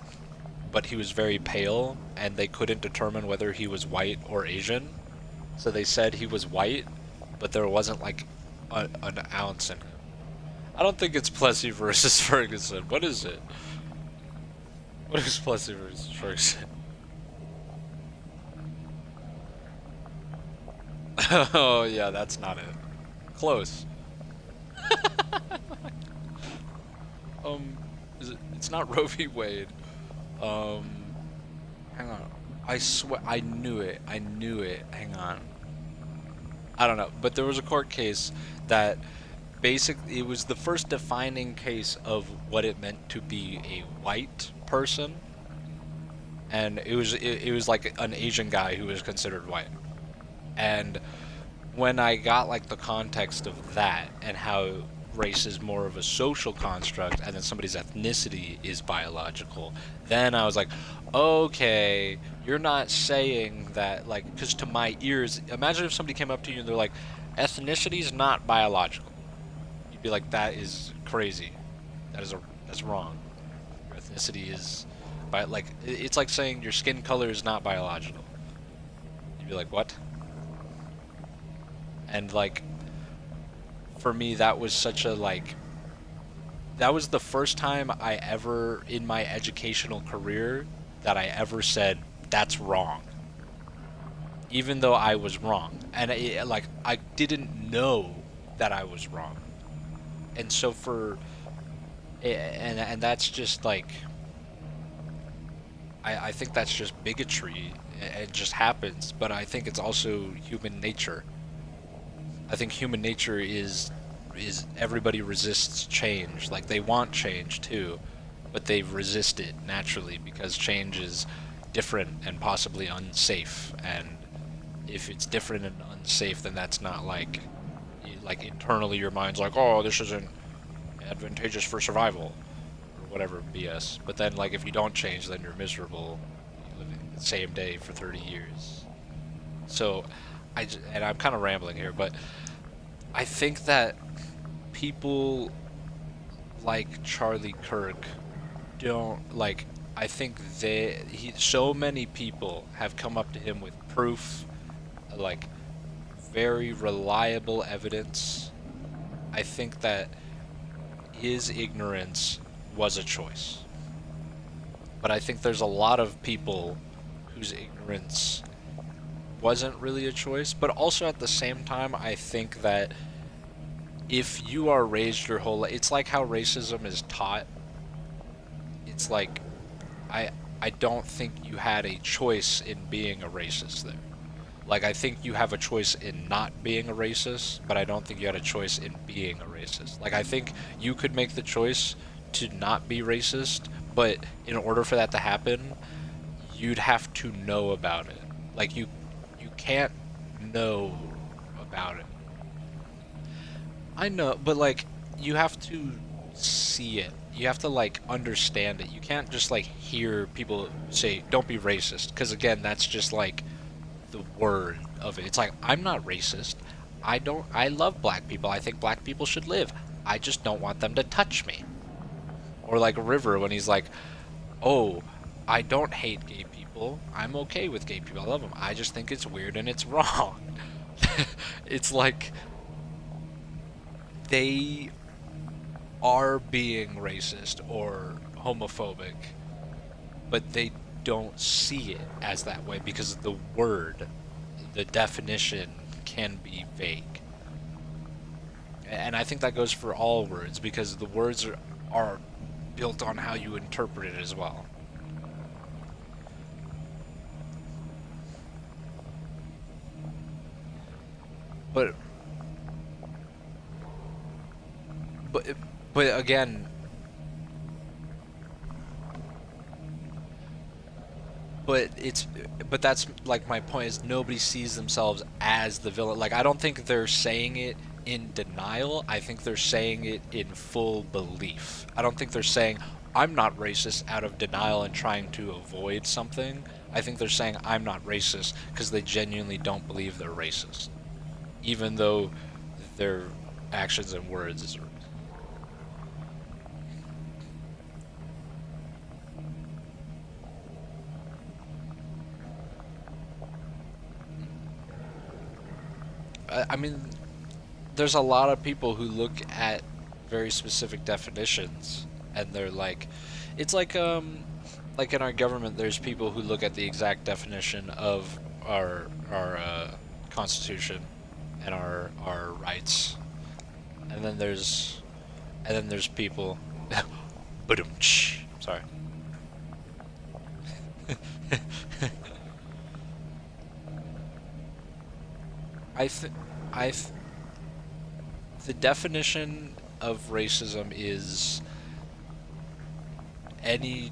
but he was very pale, and they couldn't determine whether he was white or Asian. So they said he was white, but there wasn't, like, an ounce in him. I don't think it's Plessy versus Ferguson. What is it? What is Plessy versus Ferguson? Oh, yeah, that's not it. Close. It's not Roe v. Wade. Hang on. I swear, I knew it. Hang on. I don't know, but there was a court case that basically, it was the first defining case of what it meant to be a white person, and it was like an Asian guy who was considered white. And when I got, like, the context of that, and how race is more of a social construct, and then somebody's ethnicity is biological, then I was like, okay, you're not saying that, like, because to my ears, imagine if somebody came up to you and they're like, ethnicity is not biological. You'd be like, that is crazy. That's wrong. Your ethnicity is, like, it's like saying your skin color is not biological. You'd be like, what? And, like, for me, that was such a, like, that was the first time I ever, in my educational career, that I ever said, that's wrong. Even though I was wrong. And, like, I didn't know that I was wrong. And so and that's just, like, I think that's just bigotry. It just happens. But I think it's also human nature. I think human nature is everybody resists change. Like, they want change too, but they resist it naturally because change is different and possibly unsafe. And if it's different and unsafe, then that's not like internally your mind's like, oh, this isn't advantageous for survival or whatever BS. But then, like, if you don't change, then you're miserable. You live in the same day for 30 years. So and I'm kind of rambling here, but I think that people like Charlie Kirk don't, like, I think so many people have come up to him with proof, like, very reliable evidence. I think that his ignorance was a choice. But I think there's a lot of people whose ignorance wasn't really a choice. But also at the same time, I think that if you are raised your whole life, it's like how racism is taught. It's like, I don't think you had a choice in being a racist there. Like, I think you have a choice in not being a racist, but I don't think you had a choice in being a racist. Like, I think you could make the choice to not be racist, but in order for that to happen, you'd have to know about it. Like, you can't know about it. I know, but, like, you have to see it. You have to, like, understand it. You can't just, like, hear people say, don't be racist. Because, again, that's just, like, the word of it. It's like, I'm not racist. I love black people. I think black people should live. I just don't want them to touch me. Or like River when he's like, oh, I don't hate gay people. I'm okay with gay people. I love them. I just think it's weird and it's wrong. It's like they are being racist or homophobic, but they don't see it as that way because the word, the definition can be vague. And I think that goes for all words because the words are built on how you interpret it as well. But again, but that's like my point is nobody sees themselves as the villain. Like I don't think they're saying it in denial. I think they're saying it in full belief. I don't think they're saying I'm not racist out of denial and trying to avoid something. I think they're saying I'm not racist because they genuinely don't believe they're racist, even though their actions and words is. I mean, there's a lot of people who look at very specific definitions and they're like, it's like in our government, there's people who look at the exact definition of our constitution and our rights, and then there's people, sorry. The definition of racism is any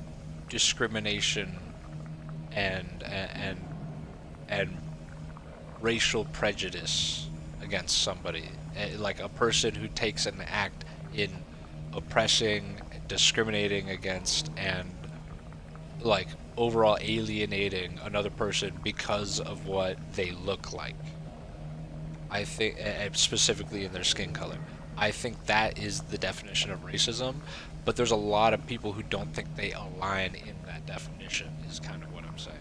discrimination and racial prejudice against somebody, like a person who takes an act in oppressing, discriminating against, and like overall alienating another person because of what they look like. I think, specifically in their skin color. I think that is the definition of racism, but there's a lot of people who don't think they align in that definition, is kind of what I'm saying.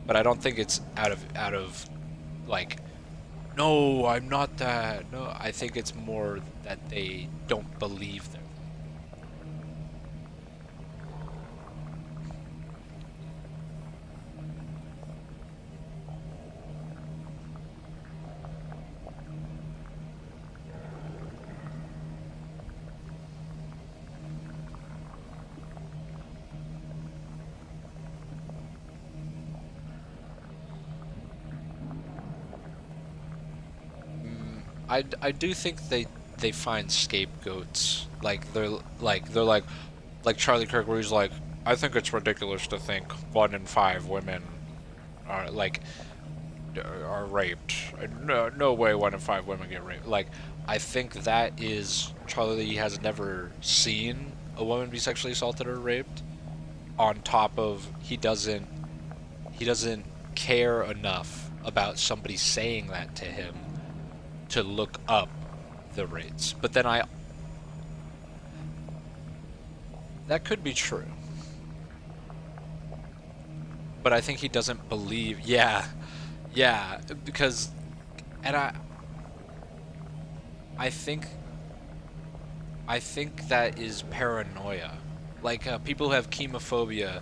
But I don't think it's out of like, no, I'm not that. No, I think it's more that they don't believe they're. I do think they find scapegoats. Like they're like Charlie Kirk, where he's like, I think it's ridiculous to think 1 in 5 women are raped. No way 1 in 5 women get raped. Like I think that is Charlie has never seen a woman be sexually assaulted or raped. On top of he doesn't care enough about somebody saying that to him to look up the rates. But then that could be true. But I think he doesn't believe, yeah, because, and I think that is paranoia. Like, people who have chemophobia,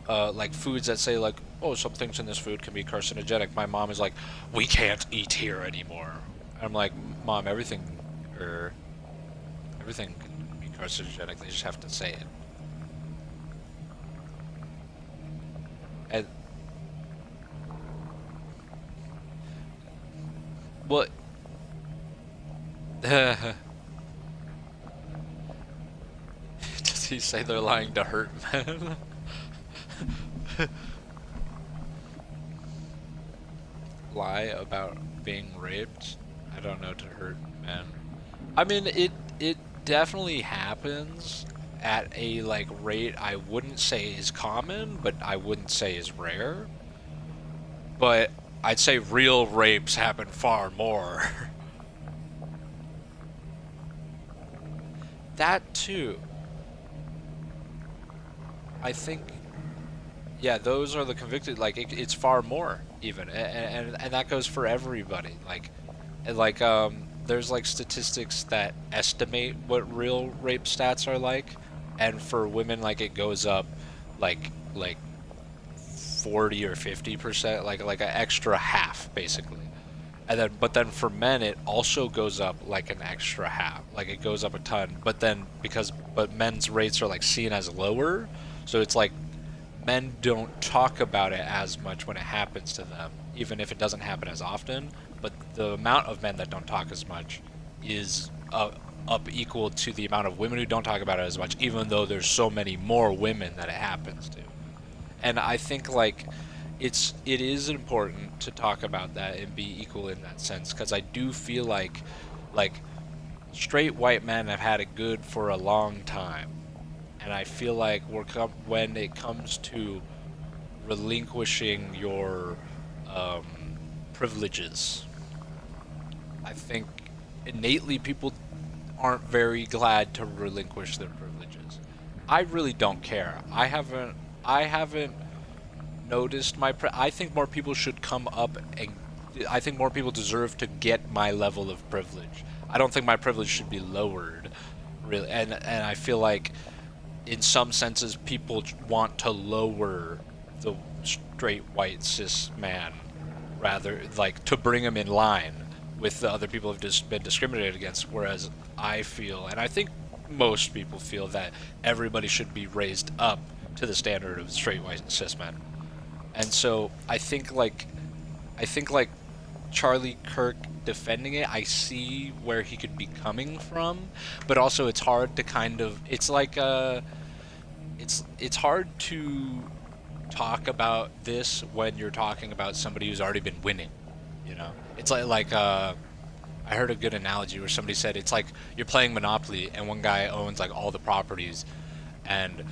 like foods that say like, oh, some things in this food can be carcinogenic. My mom is like, we can't eat here anymore. I'm like, Mom, everything can be carcinogenic. They just have to say it. And what? Does he say they're lying to hurt men? Lie about being raped? I don't know, to hurt men. I mean, it definitely happens at a like rate I wouldn't say is common, but I wouldn't say is rare. But I'd say real rapes happen far more. That too. I think, yeah, those are the convicted. Like it's far more even, and that goes for everybody. There's like statistics that estimate what real rape stats are like, and for women, like it goes up, like 40 or 50%, like an extra half basically. And then, but then for men, it also goes up like an extra half. Like it goes up a ton. But then but men's rates are like seen as lower, so it's like men don't talk about it as much when it happens to them, even if it doesn't happen as often. But the amount of men that don't talk as much is up equal to the amount of women who don't talk about it as much, even though there's so many more women that it happens to. And I think like it is important to talk about that and be equal in that sense, because I do feel like straight white men have had it good for a long time, and I feel like when it comes to relinquishing your privileges, I think innately people aren't very glad to relinquish their privileges. I really don't care. I haven't noticed I think more people should come up, and I think more people deserve to get my level of privilege. I don't think my privilege should be lowered, really. And I feel like in some senses people want to lower the straight white cis man, rather like to bring him in line with the other people who've just been discriminated against, whereas I feel, and I think most people feel, that everybody should be raised up to the standard of straight white cis men. And so I think like Charlie Kirk defending it, I see where he could be coming from, but also it's hard to kind of, it's like it's hard to talk about this when you're talking about somebody who's already been winning, you know? It's like I heard a good analogy where somebody said it's like you're playing Monopoly and one guy owns like all the properties, and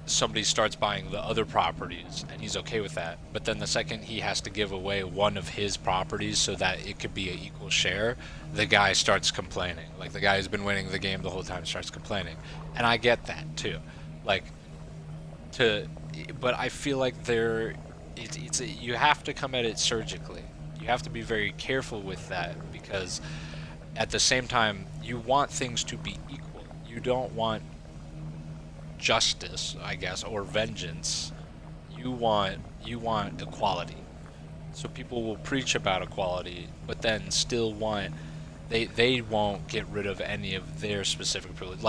somebody starts buying the other properties and he's okay with that, but then the second he has to give away one of his properties so that it could be an equal share, the guy starts complaining. Like the guy who's been winning the game the whole time starts complaining. And I get that too. But I feel like you have to come at it surgically. You have to be very careful with that, because at the same time you want things to be equal. You don't want justice, I guess, or vengeance. You want equality. So people will preach about equality, but then still want they won't get rid of any of their specific privilege.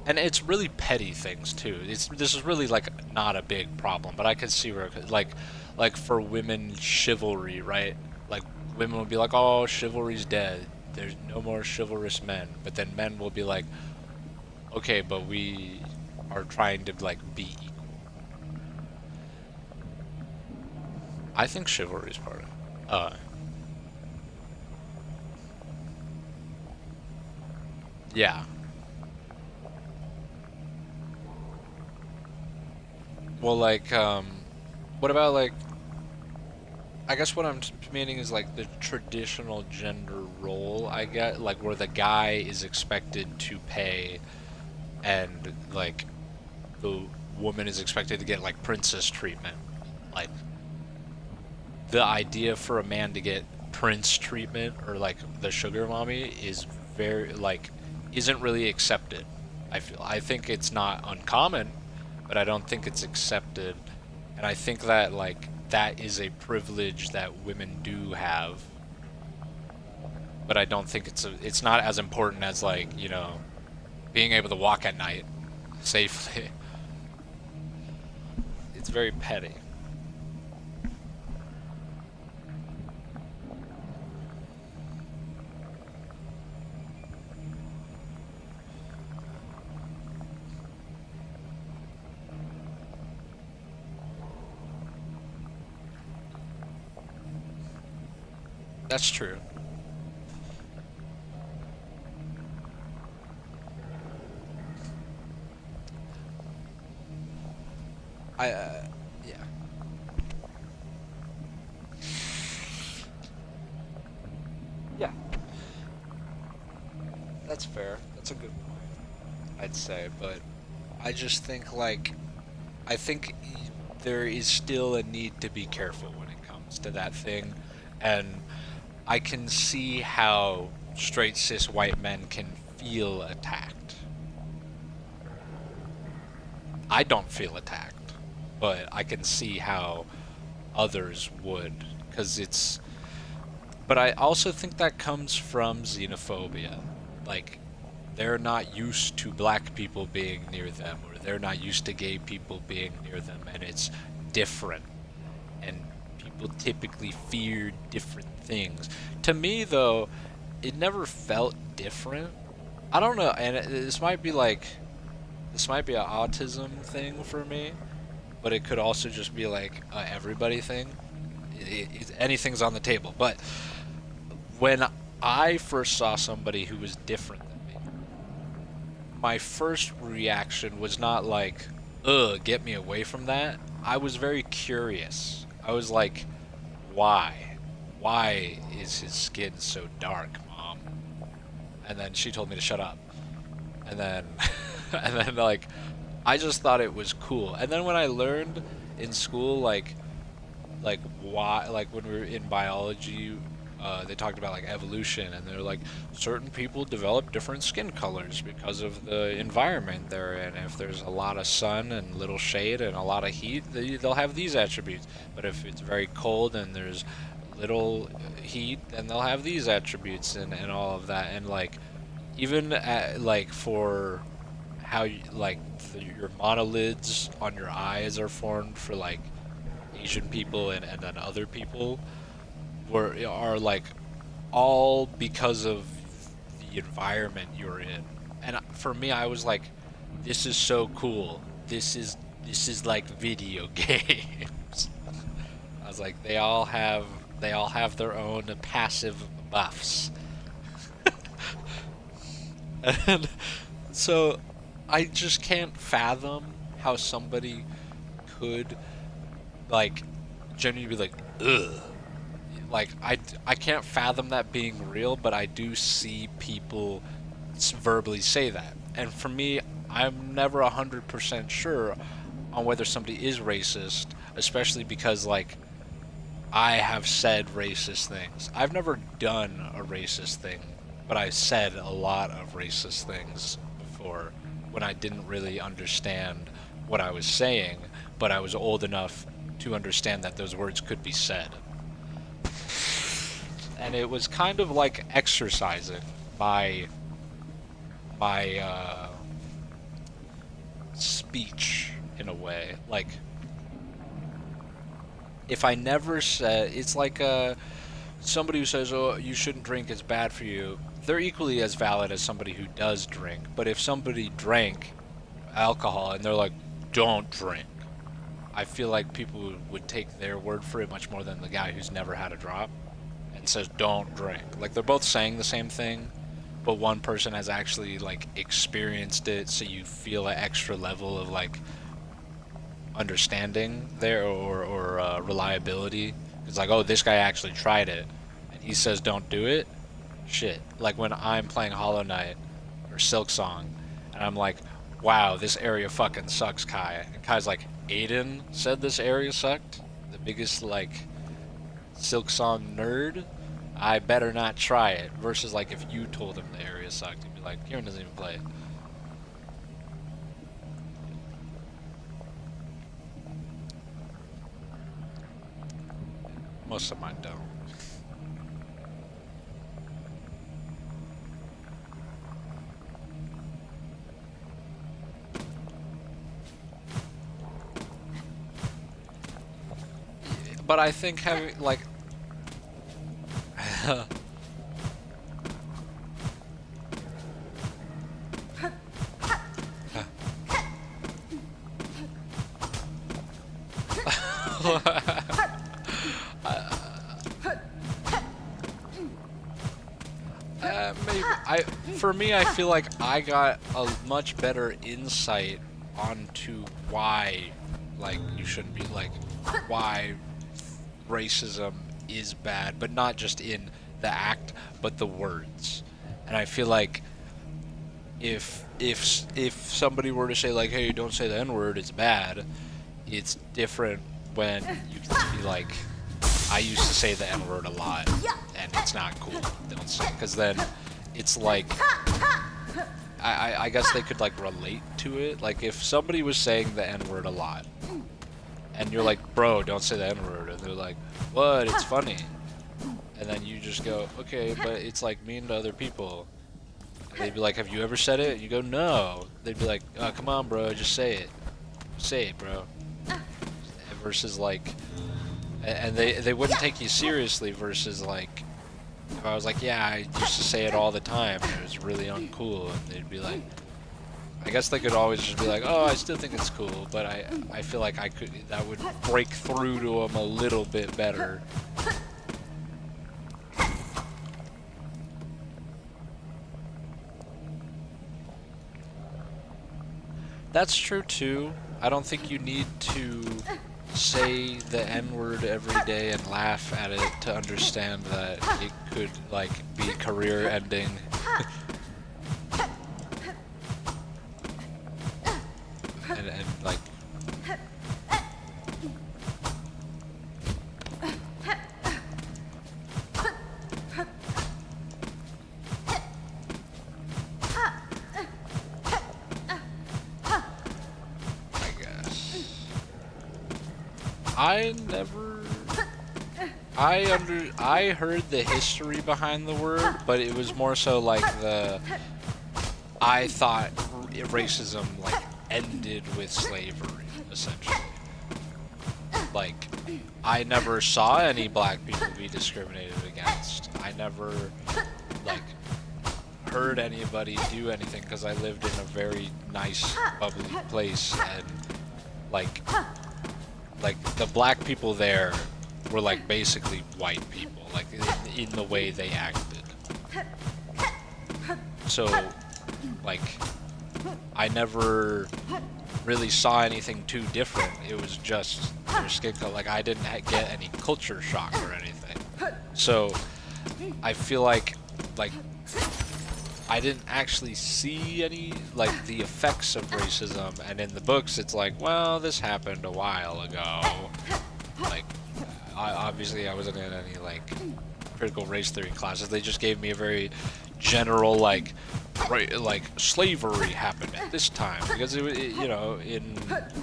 And it's really petty things too. This is really like not a big problem, but I could see where like for women, chivalry, right? Like women will be like, "Oh, chivalry's dead. There's no more chivalrous men." But then men will be like, "Okay, but we are trying to like be equal." I think chivalry is part of it. Yeah. Well, what about I guess what I'm meaning is like the traditional gender role, I get, like where the guy is expected to pay and like the woman is expected to get like princess treatment. Like the idea for a man to get prince treatment or like the sugar mommy is very isn't really accepted. I think it's not uncommon, but I don't think it's accepted. And I think that that is a privilege that women do have, but I don't think it's not as important as being able to walk at night safely. It's very petty. That's true. Yeah. That's fair. That's a good point, I'd say, but I just think like I think there is still a need to be careful when it comes to that thing, and I can see how straight cis white men can feel attacked. I don't feel attacked, but I can see how others would, because it's. But I also think that comes from xenophobia. Like, they're not used to black people being near them, or they're not used to gay people being near them, and it's different. And people typically fear different things. To me, though, it never felt different. I don't know, and this might be an autism thing for me, but it could also just be like a everybody thing. Anything's on the table. But when I first saw somebody who was different than me, my first reaction was not like, ugh, get me away from that. I was very curious. I was like, why? Why is his skin so dark, Mom? And then she told me to shut up. And then, and then like, I just thought it was cool. And then when I learned in school, like why, like when we were in biology, they talked about like evolution, and they're like, certain people develop different skin colors because of the environment they're in. If there's a lot of sun and little shade and a lot of heat, they'll have these attributes. But if it's very cold and there's little heat, then they'll have these attributes and all of that. And like, even like for how you, like your monolids on your eyes are formed for like Asian people and then other people are like all because of the environment you're in. And for me, I was like, this is so cool. This is like video games. I was like, they all have their own passive buffs. And so I just can't fathom how somebody could like genuinely be like, ugh. Like, I can't fathom that being real, but I do see people verbally say that. And for me, I'm never 100% sure on whether somebody is racist, especially because, like, I have said racist things. I've never done a racist thing, but I said a lot of racist things before when I didn't really understand what I was saying, but I was old enough to understand that those words could be said. And it was kind of like exercising my speech in a way. Like, if I never said, it's like somebody who says, oh, you shouldn't drink, it's bad for you. They're equally as valid as somebody who does drink. But if somebody drank alcohol and they're like, don't drink, I feel like people would take their word for it much more than the guy who's never had a drop and says don't drink. Like, they're both saying the same thing, but one person has actually like experienced it, so you feel an extra level of like understanding there, or reliability. It's like, oh, this guy actually tried it and he says don't do it. Shit. Like when I'm playing Hollow Knight or Silksong and I'm like, wow, this area fucking sucks, Kai. And Kai's like, Aiden said this area sucked? The biggest, like, Silksong nerd? I better not try it. Versus, like, if you told him the area sucked, he'd be like, Kieran doesn't even play it. Most of mine don't. But I think having, like... maybe for me, I feel like I got a much better insight onto why, like, you shouldn't be, like, why racism is bad, but not just in the act, but the words. And I feel like if somebody were to say like, hey, don't say the N-word, it's bad. It's different when you can be like, I used to say the N-word a lot, and it's not cool. Don't say, because then it's like, I guess they could like relate to it. Like if somebody was saying the N-word a lot, and you're like, bro, don't say the N-word, and they're like, what? It's funny. And then you just go, okay, but it's like mean to other people. And they'd be like, have you ever said it? And you go, no. They'd be like, oh, come on, bro, just say it. Say it, bro. Versus like, and they wouldn't take you seriously. Versus like, if I was like, yeah, I used to say it all the time, and it was really uncool, and they'd be like, I guess they could always just be like, oh, I still think it's cool, but I feel like that would break through to them a little bit better. That's true too. I don't think you need to say the N-word every day and laugh at it to understand that it could like be career ending. and like I heard the history behind the word, but it was more so like I thought racism like ended with slavery, essentially. Like, I never saw any black people be discriminated against. I never like heard anybody do anything because I lived in a very nice, bubbly place, and like the black people there were like basically white people, like in the way they acted. So like I never really saw anything too different. It was just their skin color. Like I didn't get any culture shock or anything. So I feel like I didn't actually see any like the effects of racism, and in the books it's like, well, this happened a while ago. Like obviously I wasn't in any like critical race theory classes. They just gave me a very general like slavery happened at this time, because it you know, in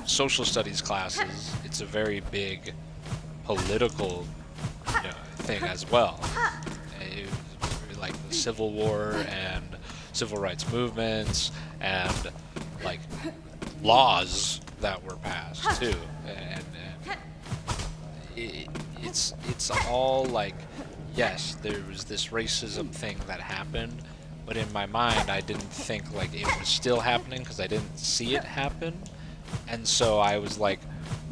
social studies classes it's a very big political thing as well. It was like the Civil War and civil rights movements and like laws that were passed too, and it's all like, yes, there was this racism thing that happened, but in my mind I didn't think like it was still happening because I didn't see it happen. And so I was like,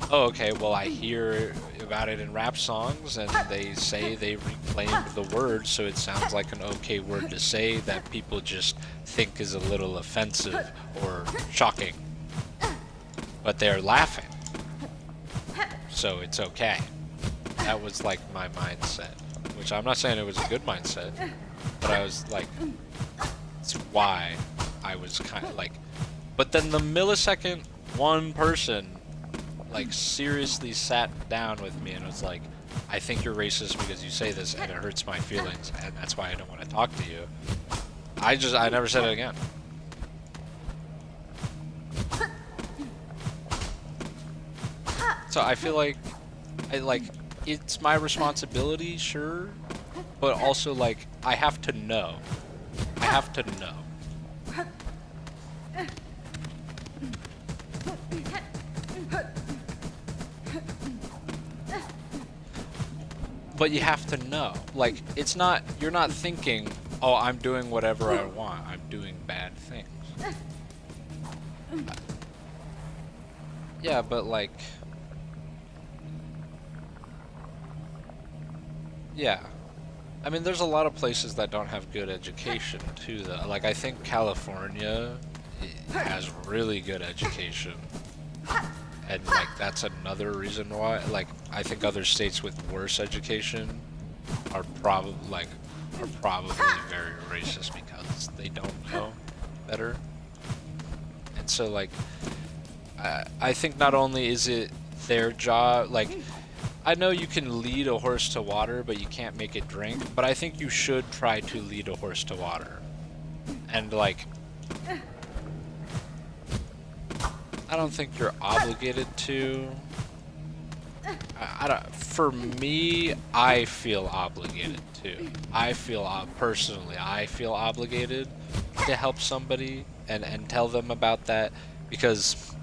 oh, okay, well, I hear about it in rap songs and they say they reclaimed the word, so it sounds like an okay word to say that people just think is a little offensive or shocking, but they're laughing, so it's okay. That was like my mindset, which I'm not saying it was a good mindset, but I was like, it's why I was kind of like, but then the millisecond one person like seriously sat down with me and was like, I think you're racist because you say this and it hurts my feelings and that's why I don't want to talk to you, I never said it again. So I feel like it's my responsibility, sure, but also like I have to know. But you have to know. Like, it's not, you're not thinking, oh, I'm doing whatever I want. I'm doing bad things. Yeah, but like, yeah. I mean, there's a lot of places that don't have good education too, though. Like, I think California has really good education. And like that's another reason why, like, I think other states with worse education are probably very racist because they don't know. better. And so, like, I think not only is it their job, like, I know you can lead a horse to water, but you can't make it drink, but I think you should try to lead a horse to water. And, like, I don't think you're obligated to. I don't. For me, I feel obligated to. Personally, I feel obligated to help somebody and tell them about that, because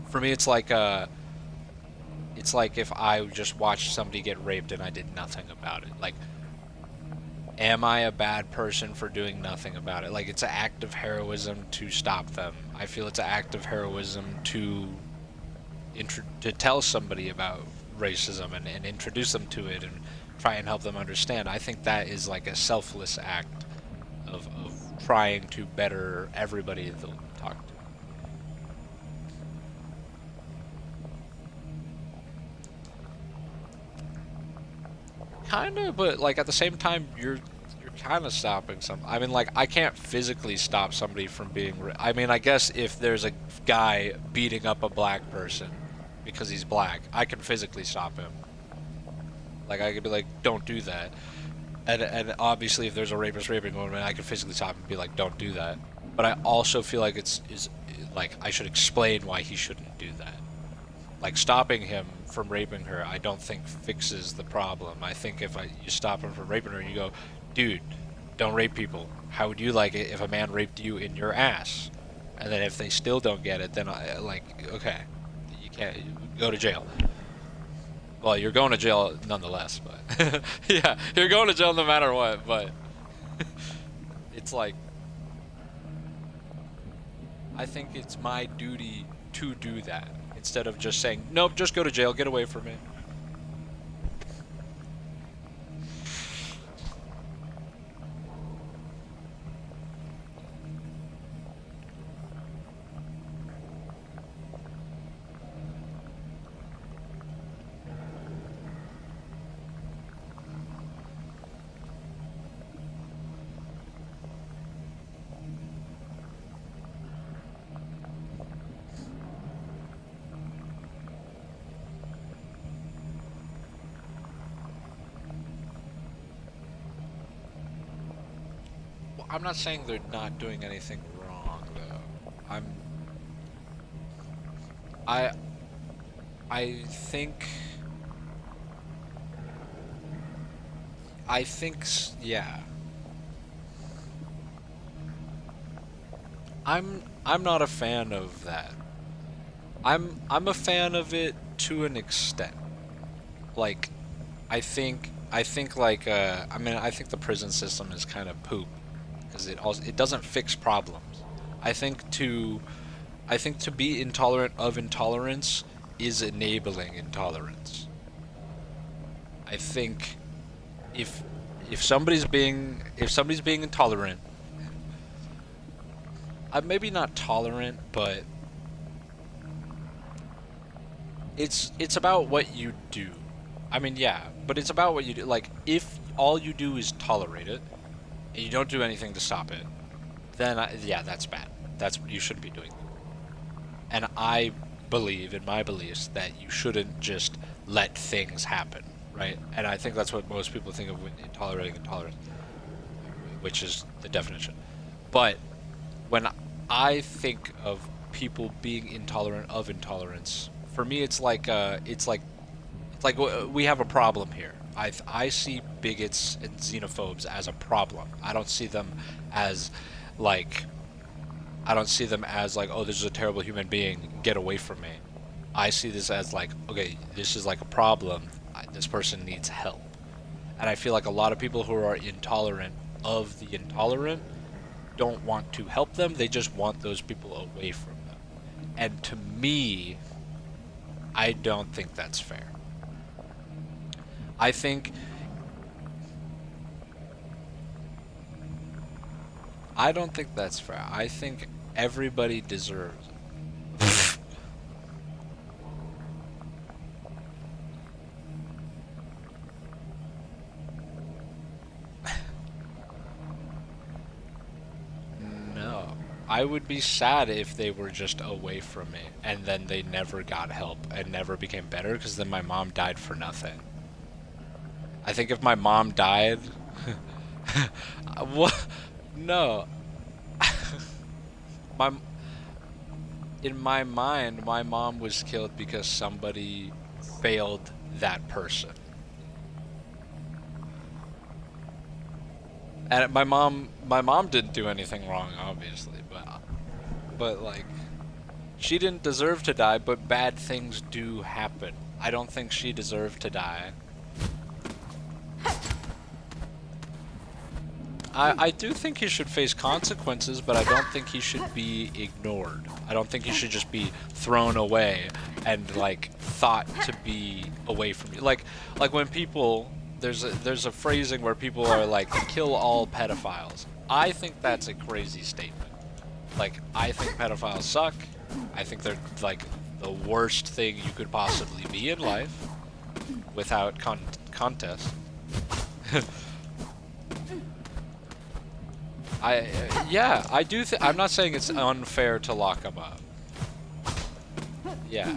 for me, it's like if I just watched somebody get raped and I did nothing about it. Like, am I a bad person for doing nothing about it? Like, it's an act of heroism to stop them. I feel it's an act of heroism to tell somebody about racism and introduce them to it and try and help them understand. I think that is like a selfless act of trying to better everybody they'll talk to. Kinda, but like at the same time, you're kind of stopping some. I mean, like, I can't physically stop somebody from being. I mean, I guess if there's a guy beating up a black person because he's black, I can physically stop him. Like, I could be like, don't do that. And obviously, if there's a rapist raping a woman, I can physically stop him and be like, don't do that. But I also feel like like I should explain why he shouldn't do that. Like, stopping him from raping her, I don't think fixes the problem. I think if you stop him from raping her, you go, dude, don't rape people. How would you like it if a man raped you in your ass? And then if they still don't get it, then okay, you can't, you go to jail. Well, you're going to jail nonetheless, but yeah, you're going to jail no matter what, but it's like, I think it's my duty to do that instead of just saying, nope, just go to jail, get away from me. I'm not saying they're not doing anything wrong, though. I think, yeah. I'm not a fan of that. I'm a fan of it to an extent. Like, I think like I mean, I think the prison system is kind of poop, because it doesn't fix problems. I think to be intolerant of intolerance is enabling intolerance. I think if somebody's being intolerant, maybe not tolerant, but it's about what you do. I mean, yeah, but it's about what you do. Like, if all you do is tolerate it and you don't do anything to stop it, then yeah, that's bad. You shouldn't be doing that. And I believe in my beliefs that you shouldn't just let things happen, right? And I think that's what most people think of when tolerating intolerance, which is the definition. But when I think of people being intolerant of intolerance, for me it's like we have a problem here. I see bigots and xenophobes as a problem. I don't see them as like, oh, this is a terrible human being, get away from me. I see this as like, okay, this is like a problem. This person needs help. And I feel like a lot of people who are intolerant of the intolerant don't want to help them. They just want those people away from them. And to me, I don't think that's fair. I don't think that's fair. I think everybody deserves it. No. I would be sad if they were just away from me and then they never got help and never became better, because then my mom died for nothing. I think if my mom died, what? No. In my mind, my mom was killed because somebody failed that person. And my mom didn't do anything wrong, obviously, but like, she didn't deserve to die, but bad things do happen. I don't think she deserved to die. I do think he should face consequences, but I don't think he should be ignored. I don't think he should just be thrown away and like thought to be away from you. Like when people, there's a phrasing where people are like, kill all pedophiles. I think that's a crazy statement. Like, I think pedophiles suck. I think they're like the worst thing you could possibly be in life without contest. Yeah, I do I'm not saying it's unfair to lock them up. Yeah.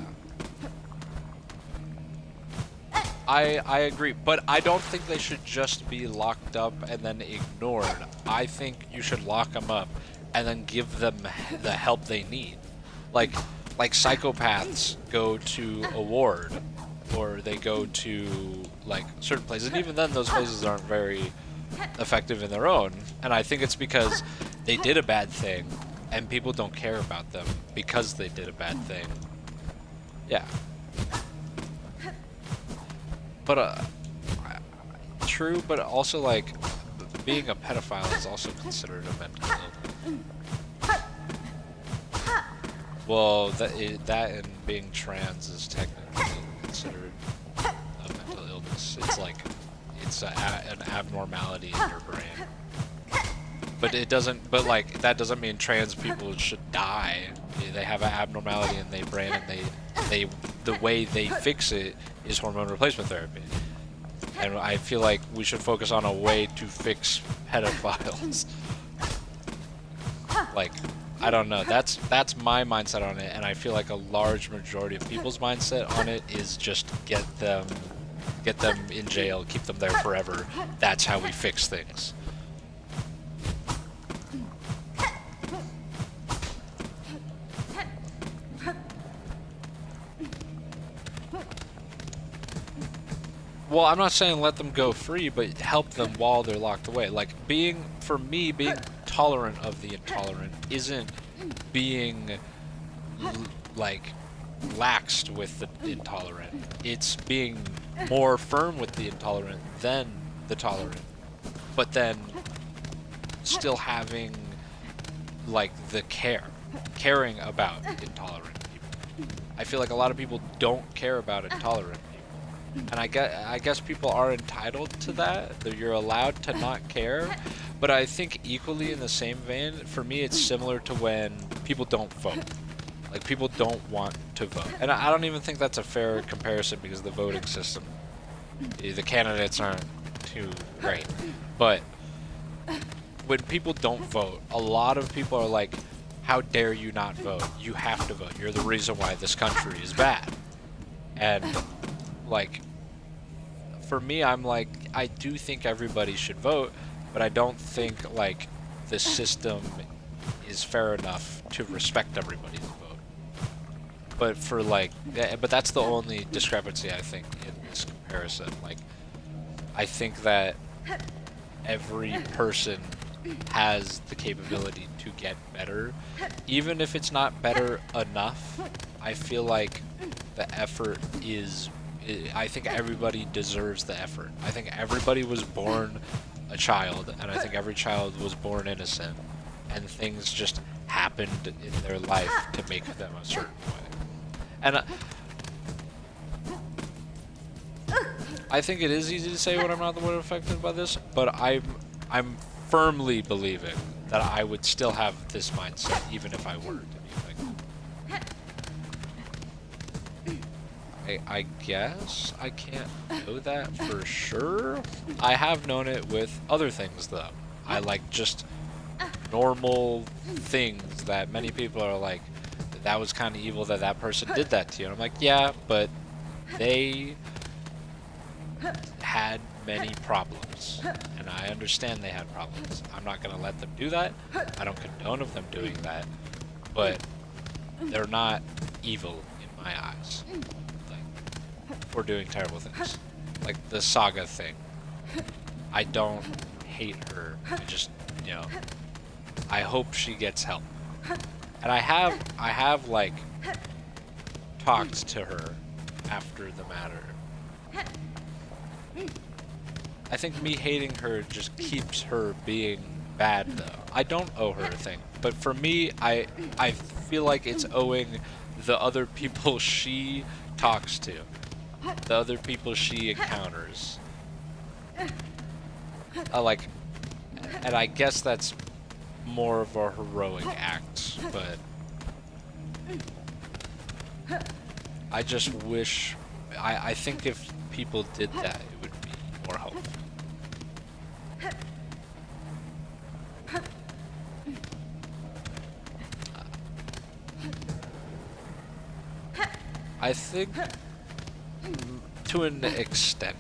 I agree, but I don't think they should just be locked up and then ignored. I think you should lock them up and then give them the help they need. Like psychopaths go to a ward, or they go to like certain places, and even then those places aren't very effective in their own. And I think it's because they did a bad thing and people don't care about them because they did a bad thing. Yeah. But true, but also like being a pedophile is also considered a mental illness. Well, that and being trans is technically considered a mental illness. It's like it's an abnormality in your brain. But it doesn't. But like that doesn't mean trans people should die. They have an abnormality in their brain, and the way they fix it is hormone replacement therapy. And I feel like we should focus on a way to fix pedophiles. Like, I don't know. That's my mindset on it, and I feel like a large majority of people's mindset on it is just get them in jail, keep them there forever. That's how we fix things. Well, I'm not saying let them go free, but help them while they're locked away. Like, for me, being tolerant of the intolerant isn't being, like, laxed with the intolerant. It's being more firm with the intolerant than the tolerant. But then still having, like, the caring about intolerant people. I feel like a lot of people don't care about intolerant people. And I guess people are entitled to that you're allowed to not care, but I think equally in the same vein, for me it's similar to when people don't vote. Like, people don't want to vote. And I don't even think that's a fair comparison, because the voting system, the candidates aren't too great. But when people don't vote, a lot of people are like, how dare you not vote? You have to vote. You're the reason why this country is bad. And like, for me, I'm like, I do think everybody should vote, but I don't think like the system is fair enough to respect everybody's vote. But for like, but that's the only discrepancy I think in this comparison. Like, I think that every person has the capability to get better, even if it's not better enough. I feel like the effort is. I think everybody deserves the effort. I think everybody was born a child, and I think every child was born innocent, and things just happened in their life to make them a certain way. And I think it is easy to say when I'm not the one affected by this, but I'm firmly believing that I would still have this mindset even if I were to be affected. I guess I can't know that for sure. I have known it with other things though. I like just normal things that many people are like, that was kind of evil that that person did that to you. And I'm like, yeah, but they had many problems, and I understand they had problems. I'm not gonna let them do that. I don't condone of them doing that, but they're not evil in my eyes, like, for doing terrible things. Like the Saga thing. I don't hate her. I just, you know, I hope she gets help. And I have like talked to her after the matter. I think me hating her just keeps her being bad, though. I don't owe her a thing, but for me, I feel like it's owing the other people she talks to, the other people she encounters. Like, and I guess that's more of a heroic act, but I just wish, I think if people did that, it would be more helpful. I think to an extent,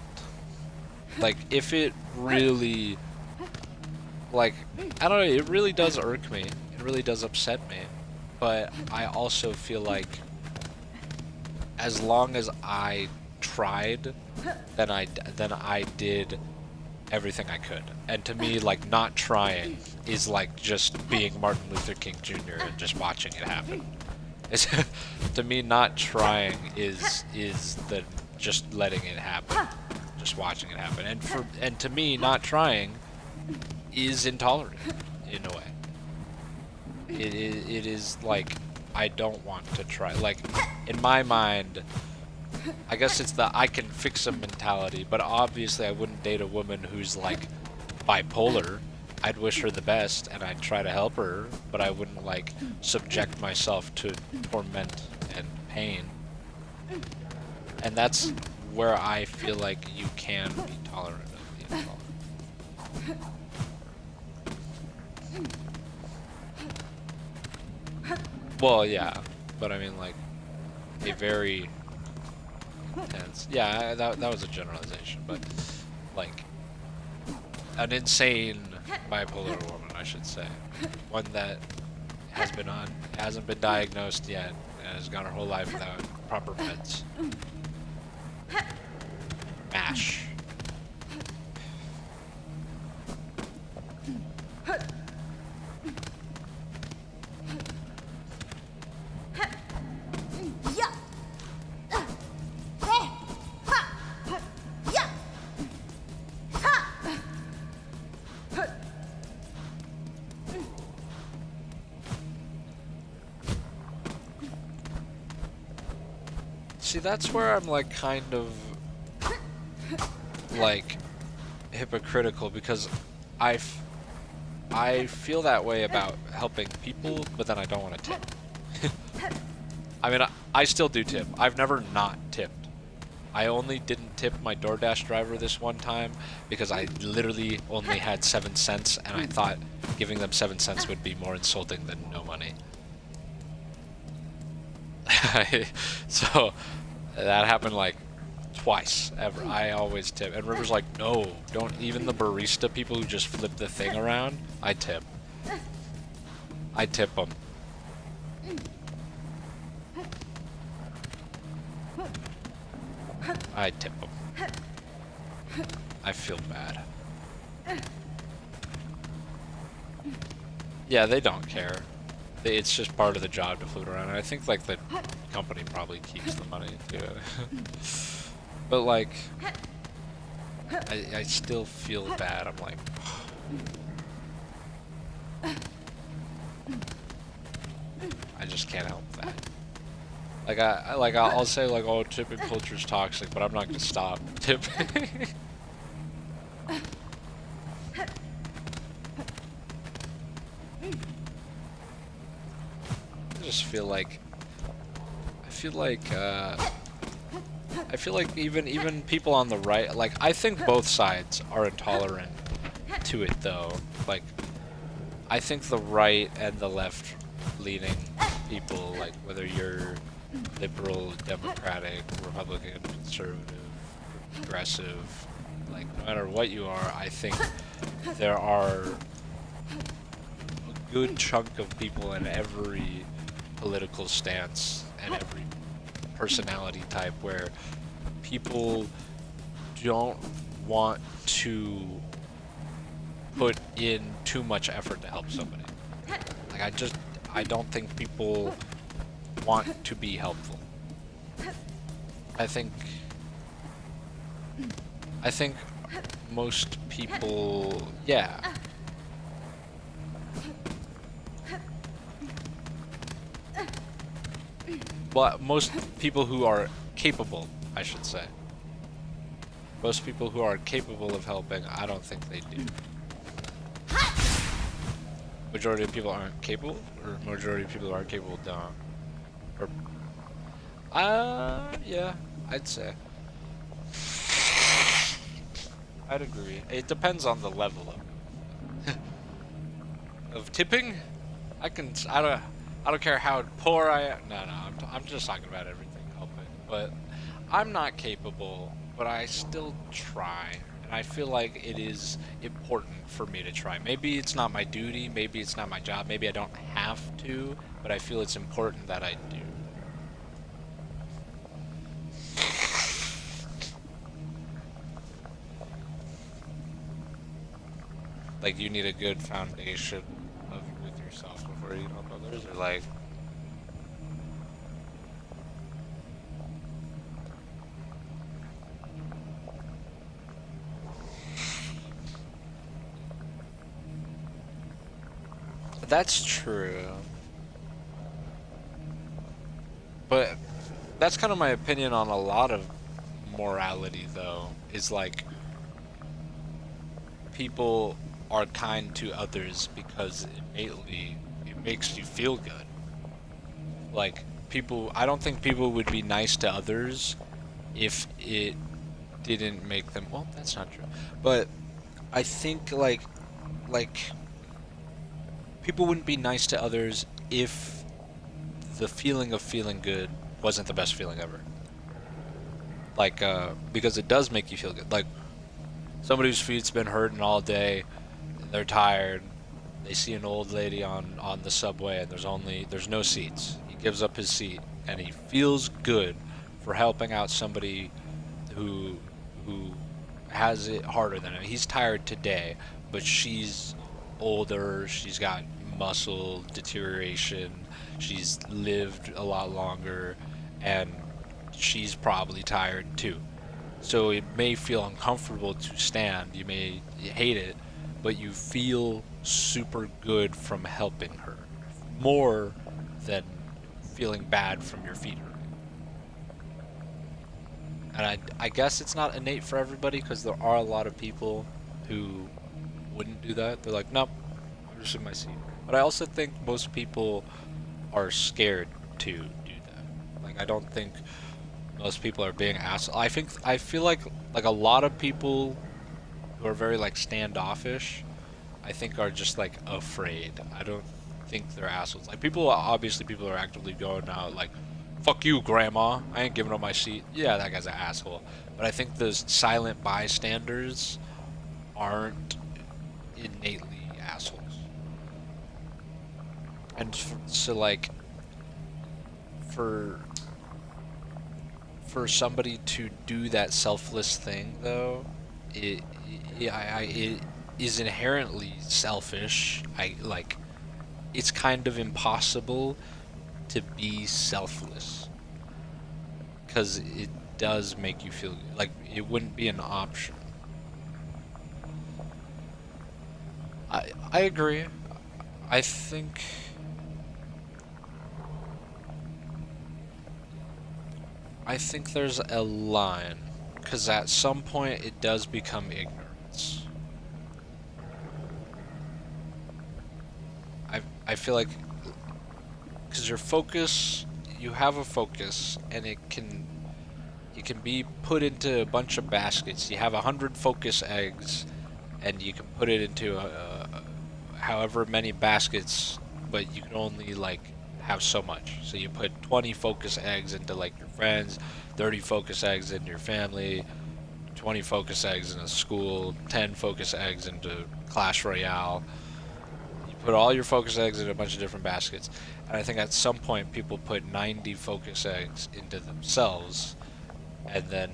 like if it really, like, I don't know, it really does irk me, it really does upset me, but I also feel like as long as I tried, then I did everything I could. And to me, like, not trying is like just being Martin Luther King Jr. and just watching it happen. It's to me, not trying is the just letting it happen, just watching it happen. And to me, not trying is intolerant in a way. It is like, I don't want to try. Like, in my mind, I guess it's the I can fix them mentality, but obviously I wouldn't date a woman who's like bipolar. I'd wish her the best and I'd try to help her, but I wouldn't like subject myself to torment and pain. And that's where I feel like you can be tolerant of the intolerant. Well, yeah, but I mean, like, a very intense. Yeah, that was a generalization, but like an insane bipolar woman, I should say, one that hasn't been diagnosed yet and has gone her whole life without proper meds. MASH. See, that's where I'm like kind of like hypocritical, because I feel that way about helping people, but then I don't want to tip. I mean, I still do tip. I've never not tipped. I only didn't tip my DoorDash driver this one time because I literally only had 7 cents, and I thought giving them 7 cents would be more insulting than no money. So that happened like twice ever. I always tip, and River's like, no, don't. Even the barista people who just flip the thing around, I tip them. I tip them. I feel bad. Yeah, they don't care. It's just part of the job to flip it around. And I think like the company probably keeps the money too. But like, I still feel bad. I'm like, I just can't help that. Like I'll say like, oh, tipping culture's toxic, but I'm not gonna stop tipping. I just feel like even people on the right, like, I think both sides are intolerant to it though. Like, I think the right and the left leaning people, like whether you're liberal, democratic, Republican, conservative, progressive, like no matter what you are, I think there are a good chunk of people in every political stance and every personality type where people don't want to put in too much effort to help somebody. Like I don't think people want to be helpful. I think most people, yeah. But most people who are capable, I should say. Most people who are capable of helping, I don't think they do. Majority of people aren't capable, or majority of people who are capable don't. Or, yeah, I'd say. I'd agree. It depends on the level of tipping. I don't care how poor I am. No, I'm just talking about everything helping. But I'm not capable, but I still try. And I feel like it is important for me to try. Maybe it's not my duty, maybe it's not my job, maybe I don't have to, but I feel it's important that I do. Like, you need a good foundation with yourself before you help others, or like... That's true. But that's kind of my opinion on a lot of morality, though, is like people are kind to others because innately it makes you feel good. Like, I don't think people would be nice to others if it didn't make them, well, that's not true. But I think like people wouldn't be nice to others if the feeling of feeling good wasn't the best feeling ever. Like, because it does make you feel good. Like, somebody whose feet's been hurting all day, and they're tired, they see an old lady on the subway and there's no seats. He gives up his seat and he feels good for helping out somebody who has it harder than him. He's tired today, but she's older, she's got muscle deterioration, she's lived a lot longer, and she's probably tired too. So it may feel uncomfortable to stand, you may hate it, but you feel super good from helping her, more than feeling bad from your feet hurting. And I guess it's not innate for everybody, because there are a lot of people who wouldn't do that. They're like, nope, I'm just in my seat. But I also think most people are scared to do that. Like, I don't think most people are being assholes. I feel like a lot of people who are very like standoffish, I think are just like afraid. I don't think they're assholes. Like, people are actively going out like, fuck you, grandma, I ain't giving up my seat. Yeah, that guy's an asshole. But I think the silent bystanders aren't innately assholes. And so like, for somebody to do that selfless thing, though, it is inherently selfish. It's kind of impossible to be selfless, because it does make you feel good. Like, it wouldn't be an option. I agree. I think there's a line, because at some point it does become ignorance. I feel like, because you have a focus, and it can be put into a bunch of baskets. You have 100 focus eggs, and you can put it into however many baskets, but you can only like have so much. So you put 20 focus eggs into like your friends, 30 focus eggs into your family, 20 focus eggs in a school, 10 focus eggs into Clash Royale. You put all your focus eggs in a bunch of different baskets. And I think at some point people put 90 focus eggs into themselves, and then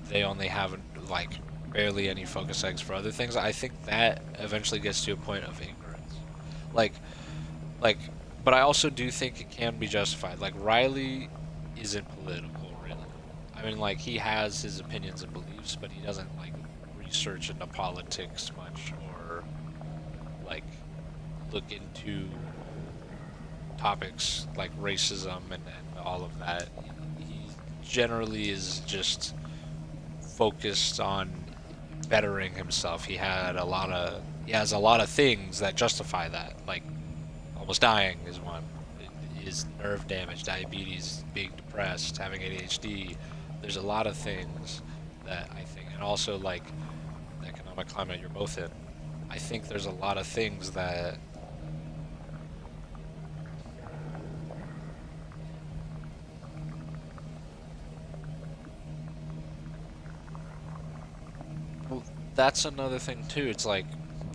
they only have like barely any focus eggs for other things. I think that eventually gets to a point of ignorance. Like, but I also do think it can be justified. Like, Riley isn't political, really. I mean, like, he has his opinions and beliefs, but he doesn't, like, research into politics much, or, like, look into topics like racism and all of that. He generally is just focused on bettering himself. He has a lot of things that justify that, like almost dying is one. His nerve damage, diabetes, being depressed, having ADHD. There's a lot of things that I think, and also like the economic climate you're both in. I think there's a lot of things that that's another thing too. It's like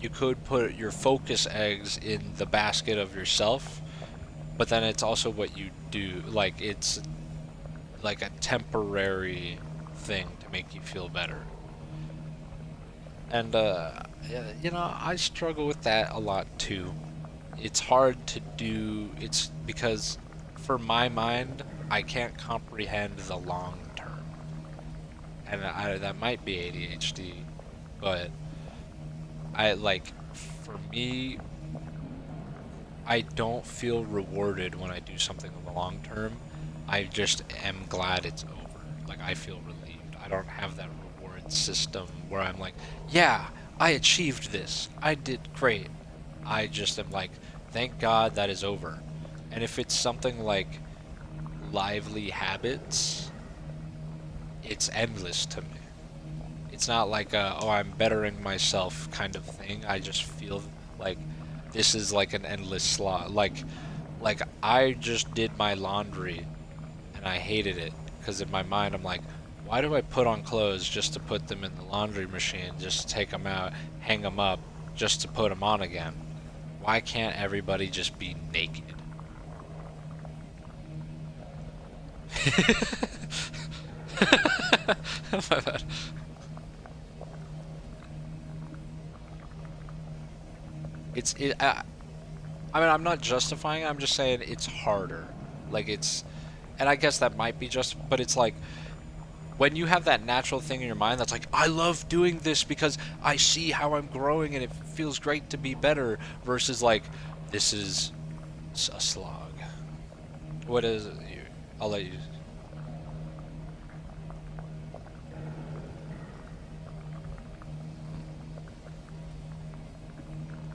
you could put your focus eggs in the basket of yourself, but then it's also what you do. Like, it's like a temporary thing to make you feel better. And you know, I struggle with that a lot too. It's hard to do. It's because for my mind, I can't comprehend the long term, and that might be ADHD. But for me, I don't feel rewarded when I do something in the long term. I just am glad it's over. Like, I feel relieved. I don't have that reward system where I'm like, yeah, I achieved this. I did great. I just am like, thank God that is over. And if it's something like lively habits, it's endless to me. It's not like oh, I'm bettering myself kind of thing. I just feel like this is like an endless slog. Like I just did my laundry and I hated it because in my mind I'm like, why do I put on clothes just to put them in the laundry machine, just to take them out, hang them up, just to put them on again? Why can't everybody just be naked? My bad. I mean, I'm not justifying it, I'm just saying it's harder. Like, and I guess that might be but it's like, when you have that natural thing in your mind that's like, I love doing this because I see how I'm growing and it feels great to be better, versus like, this is a slog. What is it? I'll let you.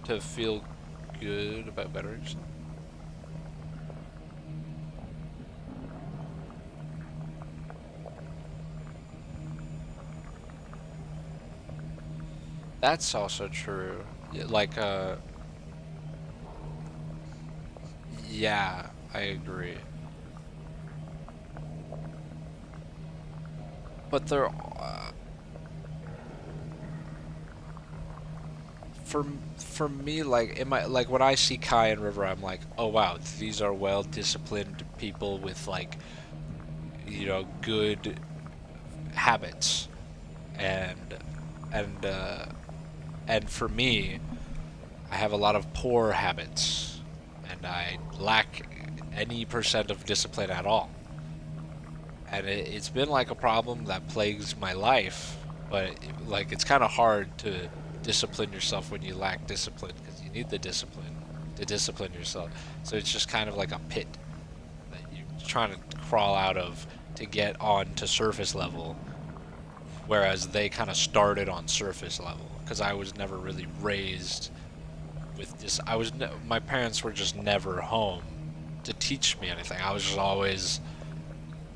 To feel good about bettering yourself. That's also true. Like, yeah, I agree. But there, for me, like, like when I see Kai and River, I'm like, oh wow, these are well-disciplined people with, like, you know, good habits, and for me, I have a lot of poor habits, and I lack any percent of discipline at all. And it's been like a problem that plagues my life, but like, it's kind of hard to discipline yourself when you lack discipline, because you need the discipline to discipline yourself. So it's just kind of like a pit that you're trying to crawl out of to get on to surface level, whereas they kind of started on surface level, because I was never really raised with this. My parents were just never home to teach me anything. I was just always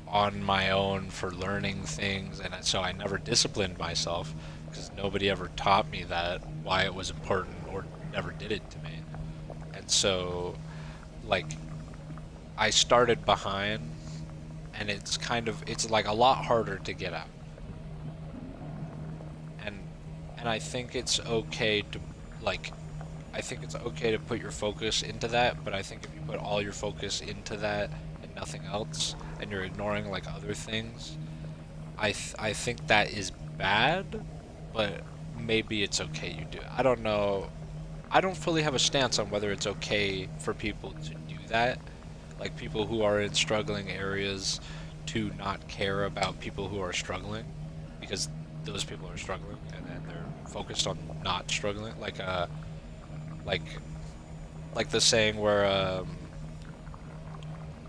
on my own for learning things, and so I never disciplined myself because nobody ever taught me that, why it was important, or never did it to me. so, like, I started behind, and it's like a lot harder to get out. And I think it's okay to, like, I think it's okay to put your focus into that, but I think if you put all your focus into that and nothing else, and you're ignoring, like, other things, I think that is bad, but maybe it's okay you do it. I don't know. I don't fully have a stance on whether it's okay for people to do that, like people who are in struggling areas to not care about people who are struggling, because those people are struggling and then they're focused on not struggling, like the saying where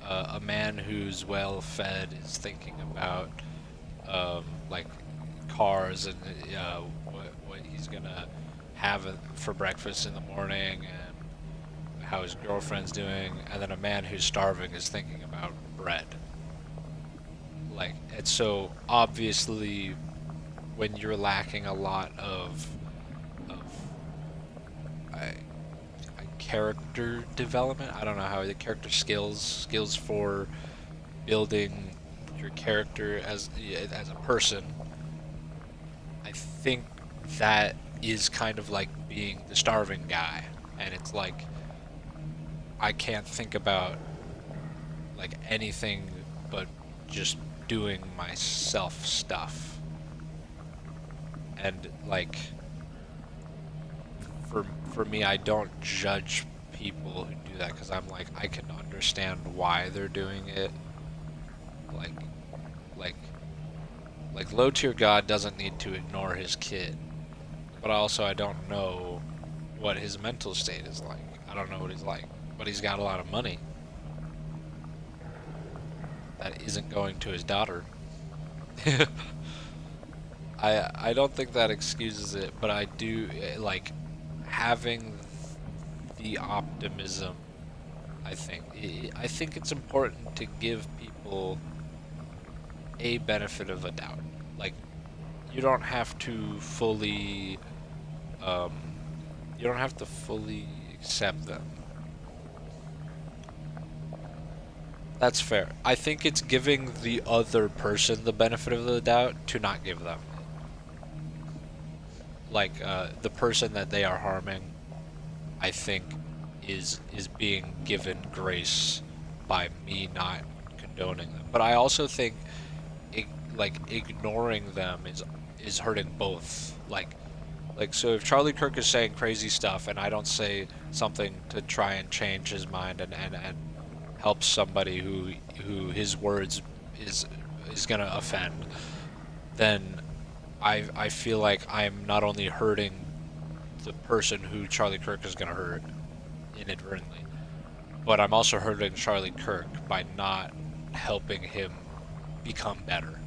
a man who's well fed is thinking about like cars and what he's gonna have for breakfast in the morning and how his girlfriend's doing, and then a man who's starving is thinking about bread. Like, and so obviously when you're lacking a lot of character development, I don't know how the character skills for building your character as a person, I think that is kind of like being the starving guy, and it's like I can't think about like anything but just doing myself stuff. And like for me, I don't judge people who do that, because I'm like, I can understand why they're doing it. Like low tier god doesn't need to ignore his kid, but also I don't know what his mental state is like. I don't know what he's like, but he's got a lot of money that isn't going to his daughter. I don't think that excuses it, but I do like having the optimism. I think it's important to give people a benefit of a doubt. Like, you don't have to fully accept them. That's fair. I think it's giving the other person the benefit of the doubt to not give them. Like, the person that they are harming, I think, is being given grace by me not condoning them. But I also think, ignoring them is hurting both. Like, so if Charlie Kirk is saying crazy stuff and I don't say something to try and change his mind and help somebody who his words is gonna offend, then I feel like I'm not only hurting the person who Charlie Kirk is gonna hurt inadvertently, but I'm also hurting Charlie Kirk by not helping him become better.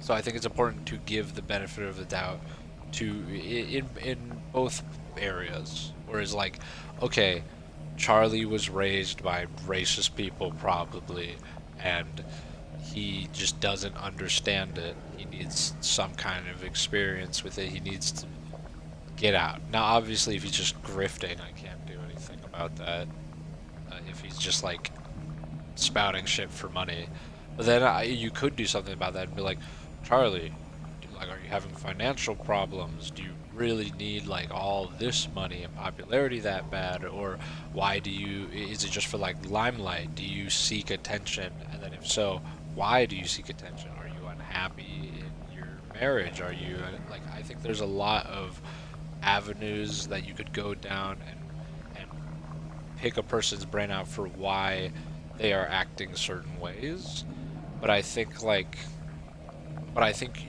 So I think it's important to give the benefit of the doubt to in both areas. Whereas, like, okay, Charlie was raised by racist people probably, and he just doesn't understand it. He needs some kind of experience with it. He needs to get out. Now, obviously, if he's just grifting, I can't do anything about that. If he's just, like, spouting shit for money. But then you could do something about that and be like, Charlie, are you having financial problems? Do you really need, like, all this money and popularity that bad? Or is it just for, like, limelight? Do you seek attention? And then if so, why do you seek attention? Are you unhappy in your marriage? Are you, like, I think there's a lot of avenues that you could go down and pick a person's brain out for why they are acting certain ways. But I think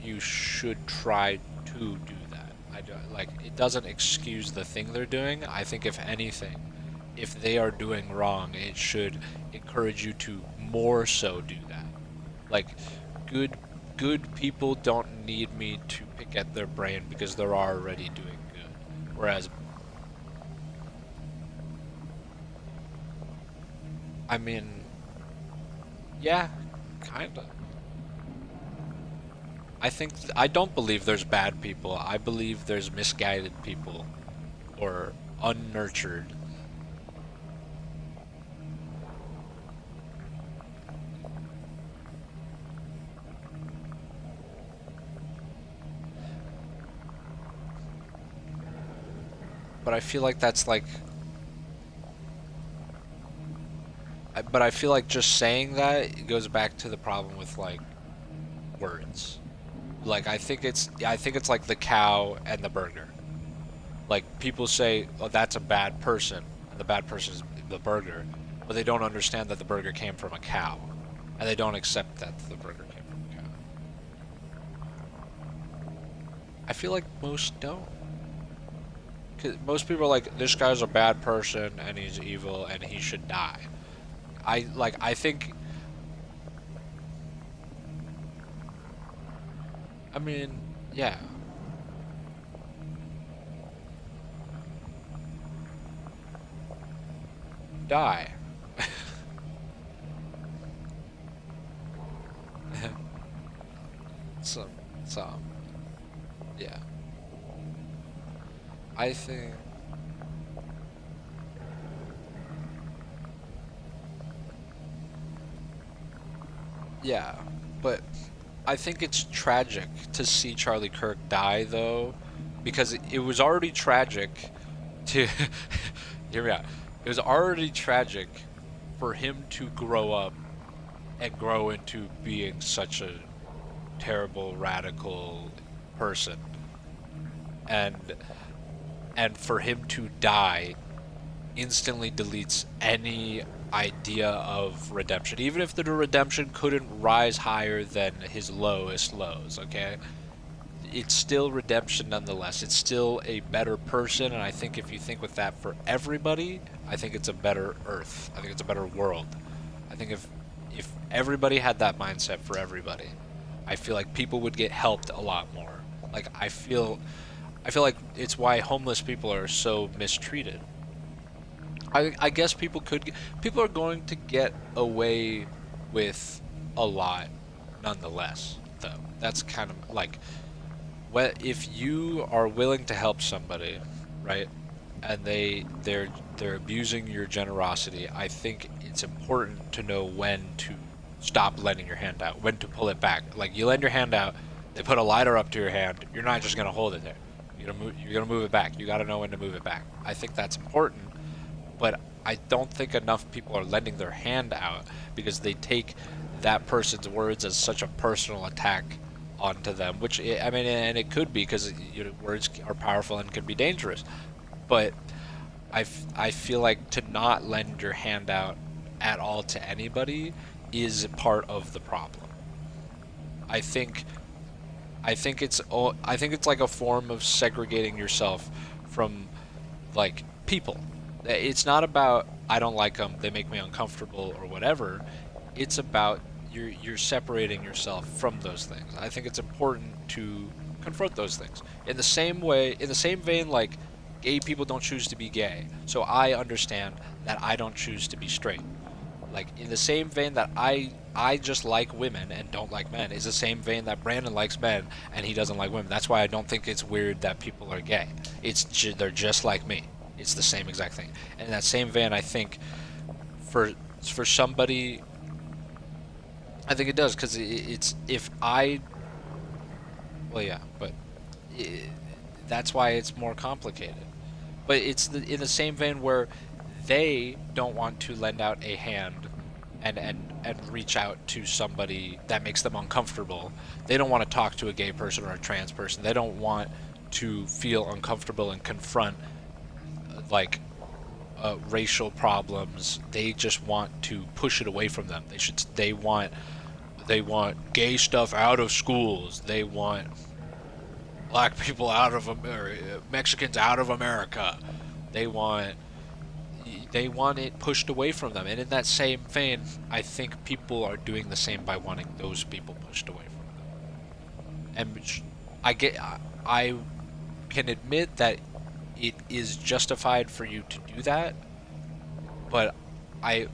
you should try to do that. It doesn't excuse the thing they're doing. I think if anything, if they are doing wrong, it should encourage you to more so do that. Like, good people don't need me to pick at their brain because they're already doing good. Whereas, I mean, yeah, kinda. I don't believe there's bad people. I believe there's misguided people or unnurtured but I feel like that's like, but I feel like just saying that it goes back to the problem with like words. Like I think it's like the cow and the burger. Like people say, "Oh, that's a bad person," and the bad person is the burger, but they don't understand that the burger came from a cow, and they don't accept that the burger came from a cow. I feel like most don't. 'Cause most people are like, "This guy's a bad person and he's evil and he should die." I think. I mean, yeah. Die. so, yeah. I think. Yeah, but I think it's tragic to see Charlie Kirk die, though, because it was already tragic to. Hear me out. It was already tragic for him to grow up and grow into being such a terrible, radical person, and for him to die instantly deletes any idea of redemption, even if the redemption couldn't rise higher than his lowest lows. Okay, it's still redemption nonetheless. It's still a better person, and I think if you think with that for everybody, I think it's a better Earth. I think it's a better world. I think if everybody had that mindset for everybody, I feel like people would get helped a lot more. Like I feel like it's why homeless people are so mistreated. I guess people are going to get away with a lot nonetheless, though. That's kind of like, if you are willing to help somebody, right, and they're abusing your generosity, I think it's important to know when to stop lending your hand out, when to pull it back. Like you lend your hand out, they put a lighter up to your hand, you're not just gonna hold it there. You're gonna move it back. You gotta know when to move it back. I think that's important. But I don't think enough people are lending their hand out because they take that person's words as such a personal attack onto them, which, I mean, and it could be because words are powerful and can be dangerous. But I feel like to not lend your hand out at all to anybody is part of the problem. I think it's like a form of segregating yourself from like people. It's not about I don't like them, they make me uncomfortable or whatever. It's about you're separating yourself from those things. I think it's important to confront those things. In the same vein, like gay people don't choose to be gay. So I understand that I don't choose to be straight. Like in the same vein that I just like women and don't like men is the same vein that Brandon likes men and he doesn't like women. That's why I don't think it's weird that people are gay. They're just like me. It's the same exact thing. And in that same vein, I think for somebody, I think it does, because it's that's why it's more complicated. But it's in the same vein where they don't want to lend out a hand and reach out to somebody that makes them uncomfortable. They don't want to talk to a gay person or a trans person. They don't want to feel uncomfortable and confront like racial problems. They just want to push it away from them. They want gay stuff out of schools. They want black people out of America, Mexicans out of America. They want it pushed away from them. And in that same vein, I think people are doing the same by wanting those people pushed away from them. And I can admit that it is justified for you to do that, but I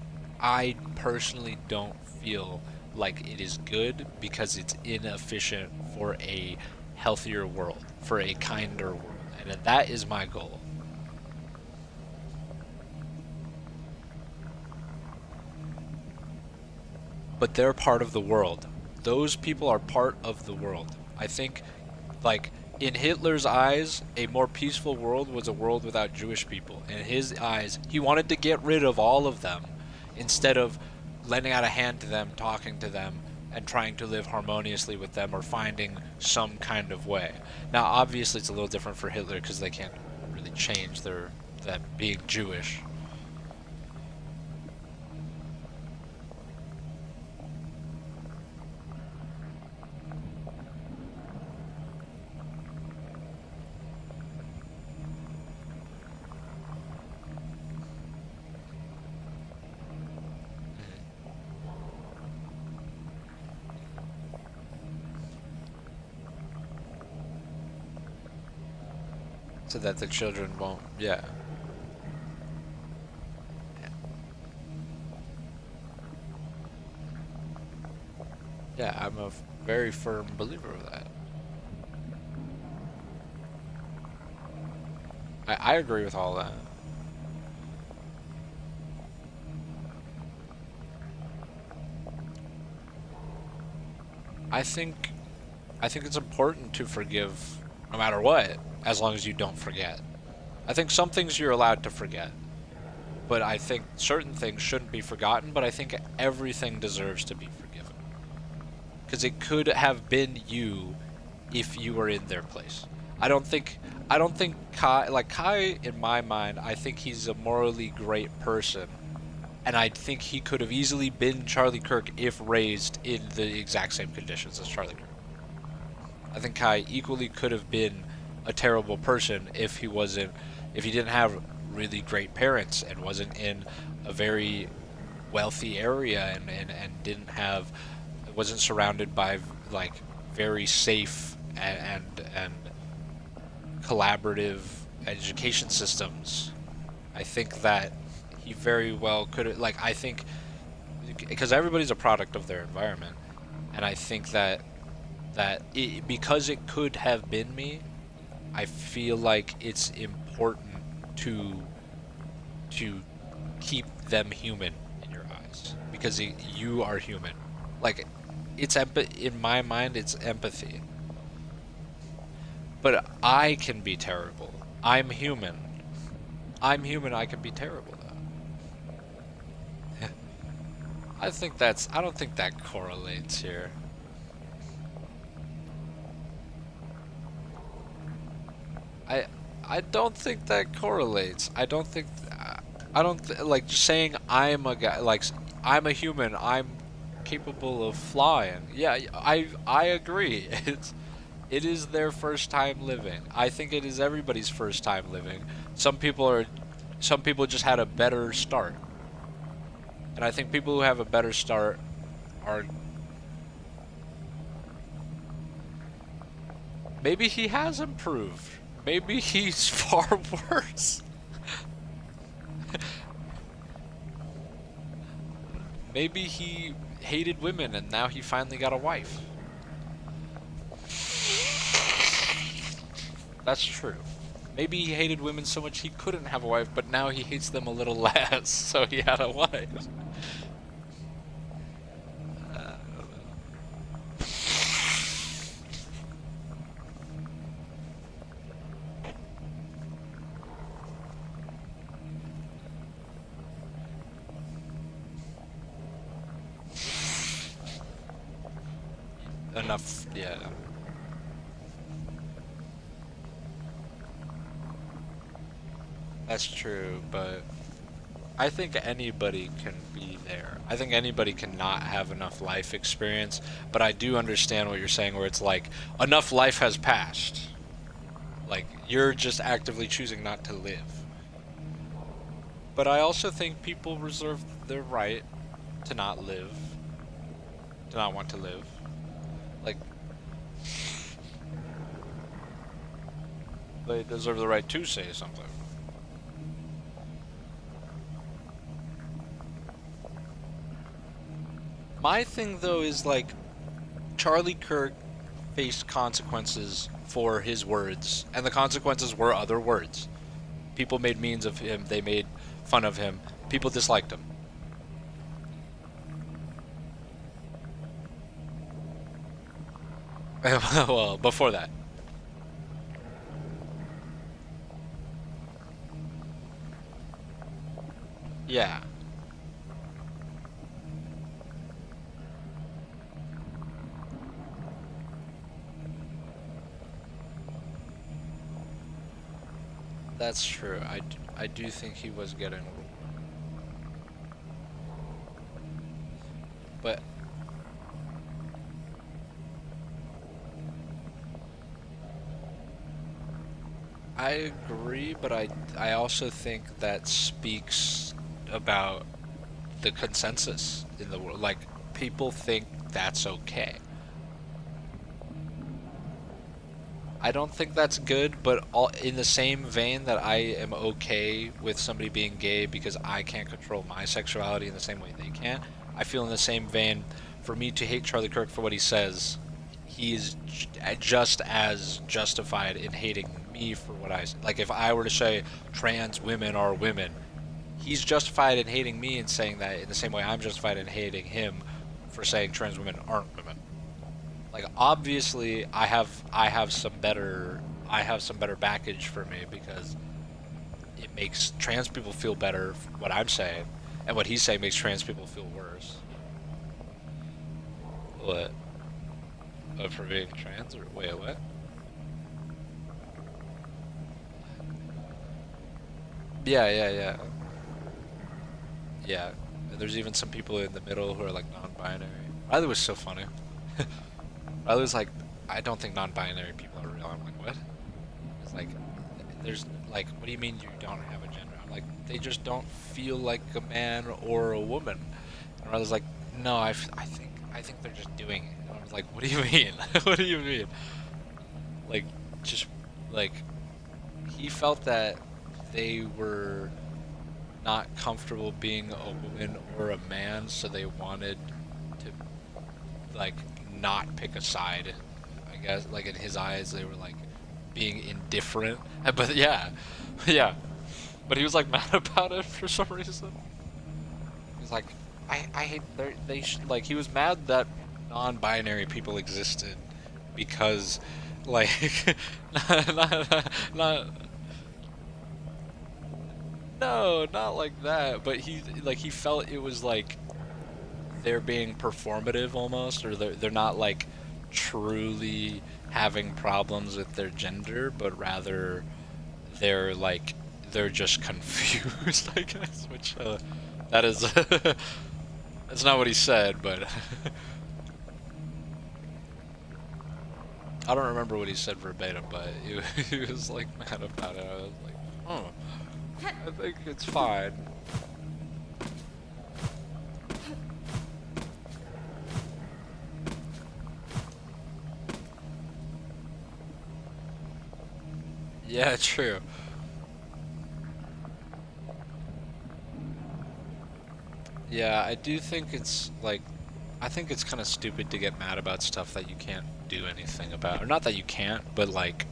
personally don't feel like it is good because it's inefficient for a healthier world, for a kinder world, and that is my goal. But they're part of the world. Those people are part of the world. I think, like, In Hitler's eyes, a more peaceful world was a world without Jewish people. In his eyes, he wanted to get rid of all of them instead of lending out a hand to them, talking to them, and trying to live harmoniously with them or finding some kind of way. Now, obviously, it's a little different for Hitler because they can't really change that being Jewish. So that the children won't, yeah. Yeah, I'm a very firm believer of that. I agree with all that. I think it's important to forgive no matter what, as long as you don't forget. I think some things you're allowed to forget, but I think certain things shouldn't be forgotten, but I think everything deserves to be forgiven. Because it could have been you if you were in their place. I don't think Kai, in my mind, I think he's a morally great person, and I think he could have easily been Charlie Kirk if raised in the exact same conditions as Charlie Kirk. I think Kai equally could have been a terrible person if he didn't have really great parents and wasn't in a very wealthy area and wasn't surrounded by like very safe and collaborative education systems. I think that he very well could have, like, I think because everybody's a product of their environment, and I think that because it could have been me, I feel like it's important to keep them human in your eyes, because you are human. Like, in my mind, it's empathy. But I can be terrible. I'm human. I can be terrible, though. I don't think that correlates here. I don't think that correlates. Like saying I'm a guy, like I'm a human, I'm capable of flying. Yeah, I agree. It is their first time living. I think it is everybody's first time living. Some people just had a better start. And I think people who have a better start are... Maybe he has improved. Maybe he's far worse. Maybe he hated women and now he finally got a wife. That's true. Maybe he hated women so much he couldn't have a wife, but now he hates them a little less, so he had a wife. Enough, yeah. That's true, but I think anybody can be there. I think anybody can not have enough life experience, but I do understand what you're saying, where it's like, enough life has passed. Like, you're just actively choosing not to live. But I also think people reserve their right to not live, to not want to live. Like, they deserve the right to say something. My thing, though, is like, Charlie Kirk faced consequences for his words, and the consequences were other words. People made means of him, they made fun of him, people disliked him. Well, before that. Yeah. That's true. I do think he was getting... But... I agree, but I also think that speaks about the consensus in the world. Like, people think that's okay. I don't think that's good, but in the same vein that I am okay with somebody being gay because I can't control my sexuality in the same way they can, I feel in the same vein, for me to hate Charlie Kirk for what he says, he is just as justified in hating me for what I say. Like, if I were to say trans women are women, he's justified in hating me and saying that in the same way I'm justified in hating him for saying trans women aren't women. Like, obviously I have some better baggage for me because it makes trans people feel better for what I'm saying, and what he's saying makes trans people feel worse. What? Oh, for being trans? Or wait, what? Yeah. Yeah. And there's even some people in the middle who are like non-binary. Riley was so funny. Riley was like, I don't think non-binary people are real. I'm like, what? It's like, there's like, what do you mean you don't have a gender? I'm like, they just don't feel like a man or a woman. And Riley's like, no, I think they're just doing it. And I was like, what do you mean? What do you mean? Like, just like, he felt that they were not comfortable being a woman or a man, so they wanted to like not pick a side. I guess, like, in his eyes they were like being indifferent. But yeah. But he was like mad about it for some reason. He's like, I hate like, he was mad that non-binary people existed because, like, not no, not like that, but he felt it was like they're being performative almost, or they're not like truly having problems with their gender, but rather they're just confused, I guess, which that is that's not what he said, but I don't remember what he said verbatim, but he was like mad about it. I was like, oh, I think it's fine. Yeah, true. Yeah, I do think it's like, I think it's kind of stupid to get mad about stuff that you can't do anything about. Or not that you can't, but like,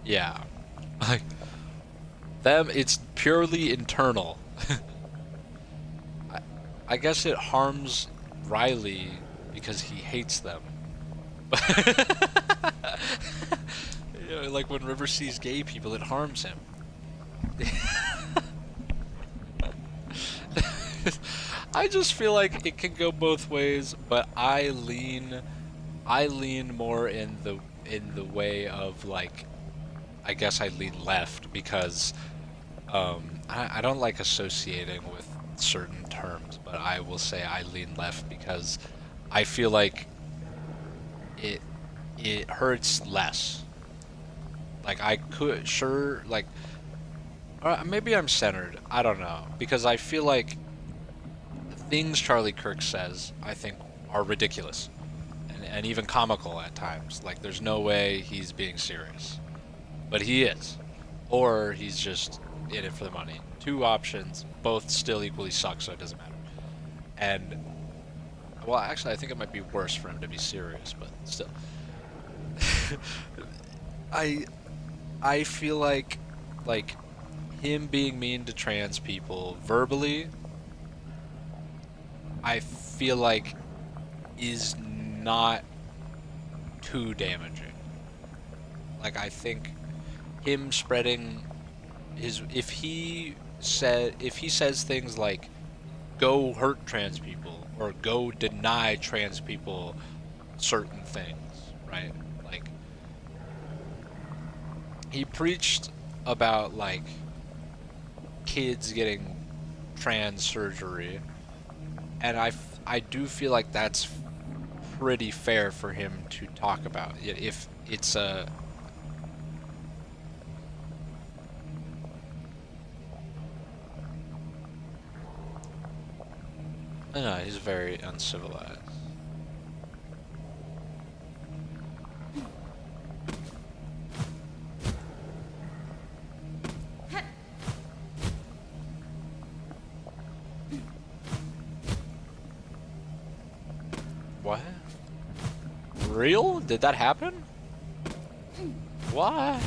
yeah. Like, them, it's purely internal. I guess it harms Riley because he hates them. You know, like when River sees gay people, it harms him. I just feel like it can go both ways, but I lean more in the way of, like, I guess I lean left because I don't like associating with certain terms, but I will say I lean left because I feel like it hurts less. Like, I could, sure, like, maybe I'm centered, I don't know, because I feel like the things Charlie Kirk says, I think, are ridiculous, and even comical at times. Like, there's no way he's being serious, but he is, or he's just in it for the money. Two options, both still equally suck, so it doesn't matter. And, well, actually, I think it might be worse for him to be serious, but still. I feel like him being mean to trans people verbally, I feel like is not too damaging. Like, I think him spreading if he says things like go hurt trans people or go deny trans people certain things, right? Like he preached about like kids getting trans surgery, and I do feel like that's pretty fair for him to talk about. If it's a no, he's very uncivilized. What? Real? Did that happen? What?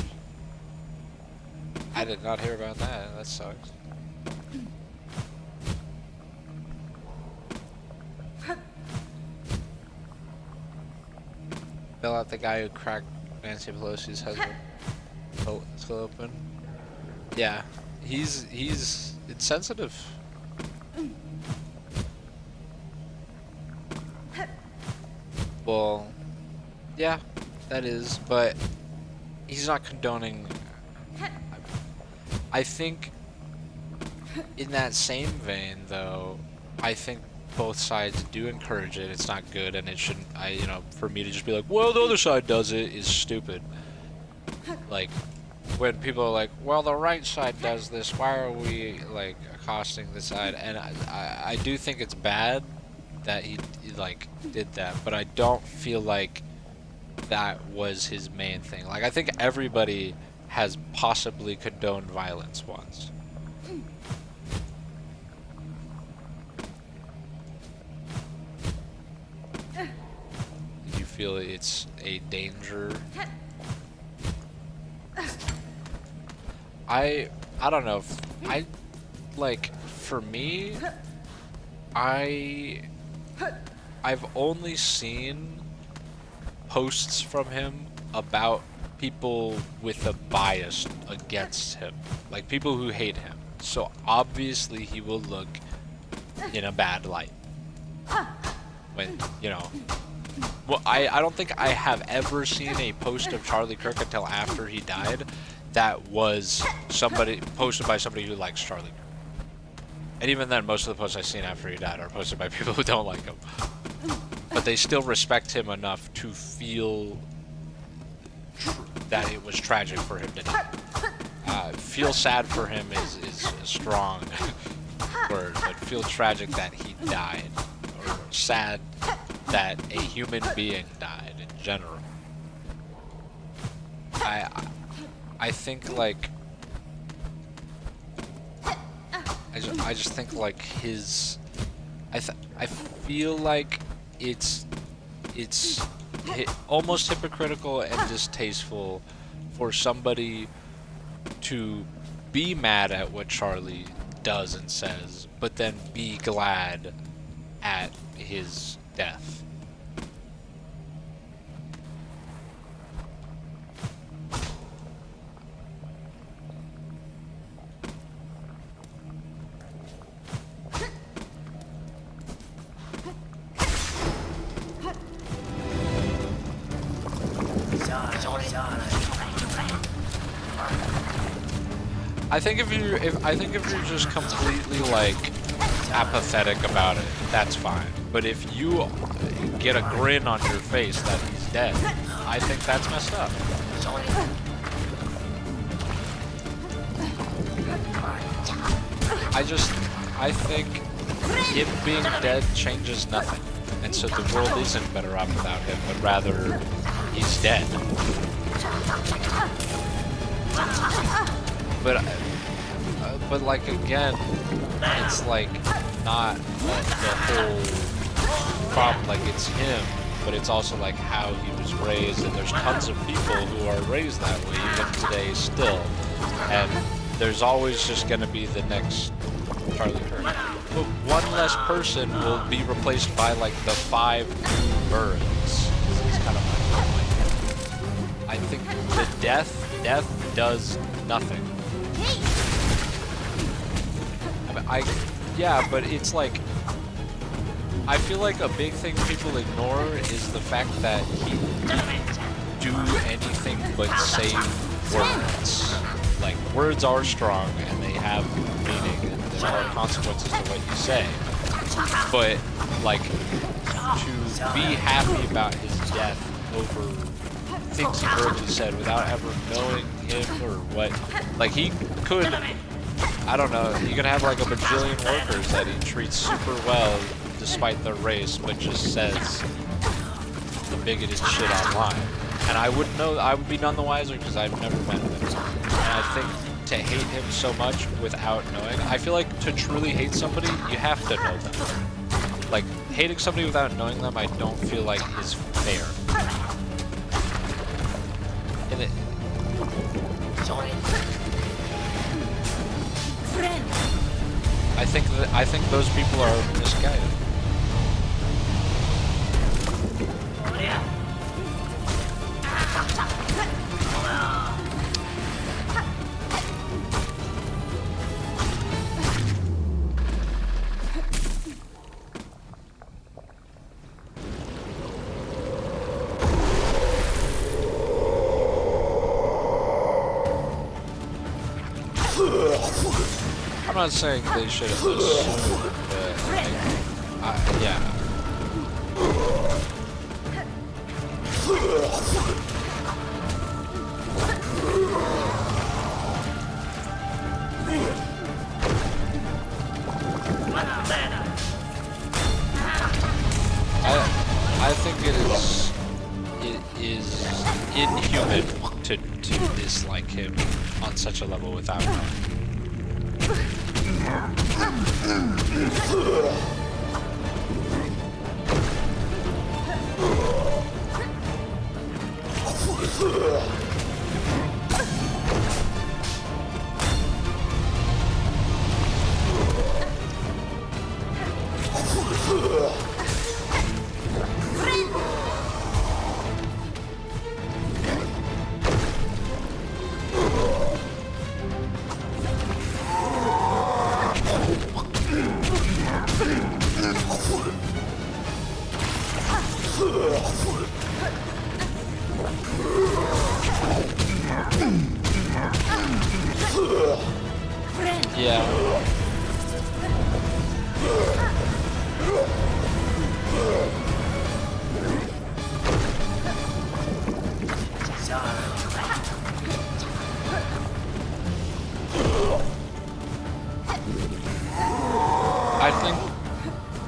I did not hear about that. That sucks. Fill out the guy who cracked Nancy Pelosi's husband. Oh, still open. Yeah, he's insensitive. Well, yeah, that is, but he's not condoning. I think in that same vein, though, I think both sides do encourage it. It's not good, and it shouldn't. For me to just be like, well, the other side does it is stupid. Like, when people are like, well, the right side does this, why are we, like, accosting the side? And I do think it's bad that he like, did that, but I don't feel like that was his main thing. Like, I think everybody has possibly condoned violence once. You feel it's a danger? I don't know. For me, I've only seen posts from him about people with a bias against him, like people who hate him. So obviously he will look in a bad light when, well, I don't think I have ever seen a post of Charlie Kirk until after he died that was posted by somebody who likes Charlie Kirk. And even then, most of the posts I've seen after he died are posted by people who don't like him. But they still respect him enough to feel that it was tragic for him to die. Feel sad for him is a strong word, but feel tragic that he died, or sad that a human being died in general. I think, like, I just think, like, I feel like it's almost hypocritical and distasteful for somebody to be mad at what Charlie does and says, but then be glad at his death. I think if you're just completely, like, apathetic about it, that's fine. But if you get a grin on your face that he's dead, I think that's messed up. I think him being dead changes nothing. And so the world isn't better off without him, but rather he's dead. But like, again, it's like not the whole problem. Like, it's him, but it's also like how he was raised, and there's tons of people who are raised that way even today still. And there's always just going to be the next Charlie Kirk. But one less person will be replaced by, like, the 5 new birds. It's kind of like, I think the death does nothing. Yeah, but it's like, I feel like a big thing people ignore is the fact that he didn't do anything but say words. Like, words are strong and they have meaning and there are consequences to what you say. But, like, to be happy about his death over things he verbally said without ever knowing him or what, like, he could, I don't know, he could have like a bajillion workers that he treats super well despite their race, but just says the bigoted shit online. And I wouldn't know, I would be none the wiser because I've never met him. And I think to hate him so much without knowing, I feel like to truly hate somebody, you have to know them. Like, hating somebody without knowing them, I don't feel like is fair. And it, I think those people are misguided. I'm not saying they should have assumed, but like, yeah. I think it is inhuman to dislike him on such a level without knowing. Yeah.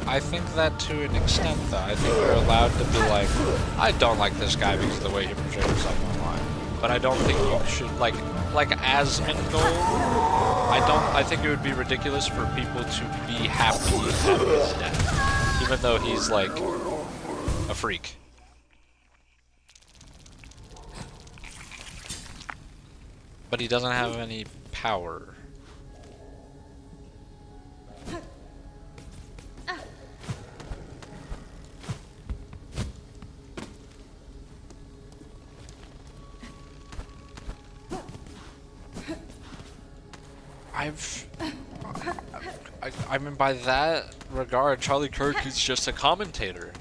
I think that to an extent, though. I think we're allowed to be like, I don't like this guy because of the way he portrays himself online. But I don't think you should, like Asmongold, I think it would be ridiculous for people to be happy at his death. Even though he's, like, a freak. But he doesn't have any power. I mean, by that regard, Charlie Kirk is just a commentator.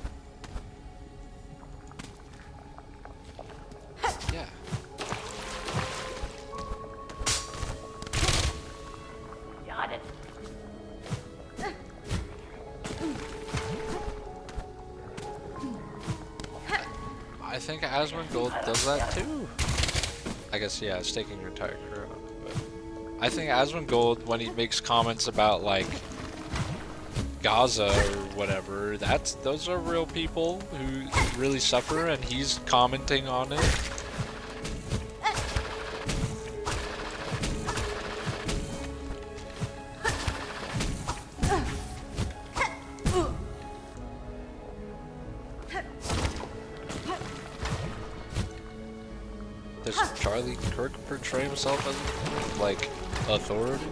Yeah. Got it. I think Asmongold does that too. I guess, yeah, staking your entire career on it, but I think Asmongold, when he makes comments about, like, Gaza or whatever, those are real people who really suffer, and he's commenting on it. Does Charlie Kirk portray himself as, like, authority?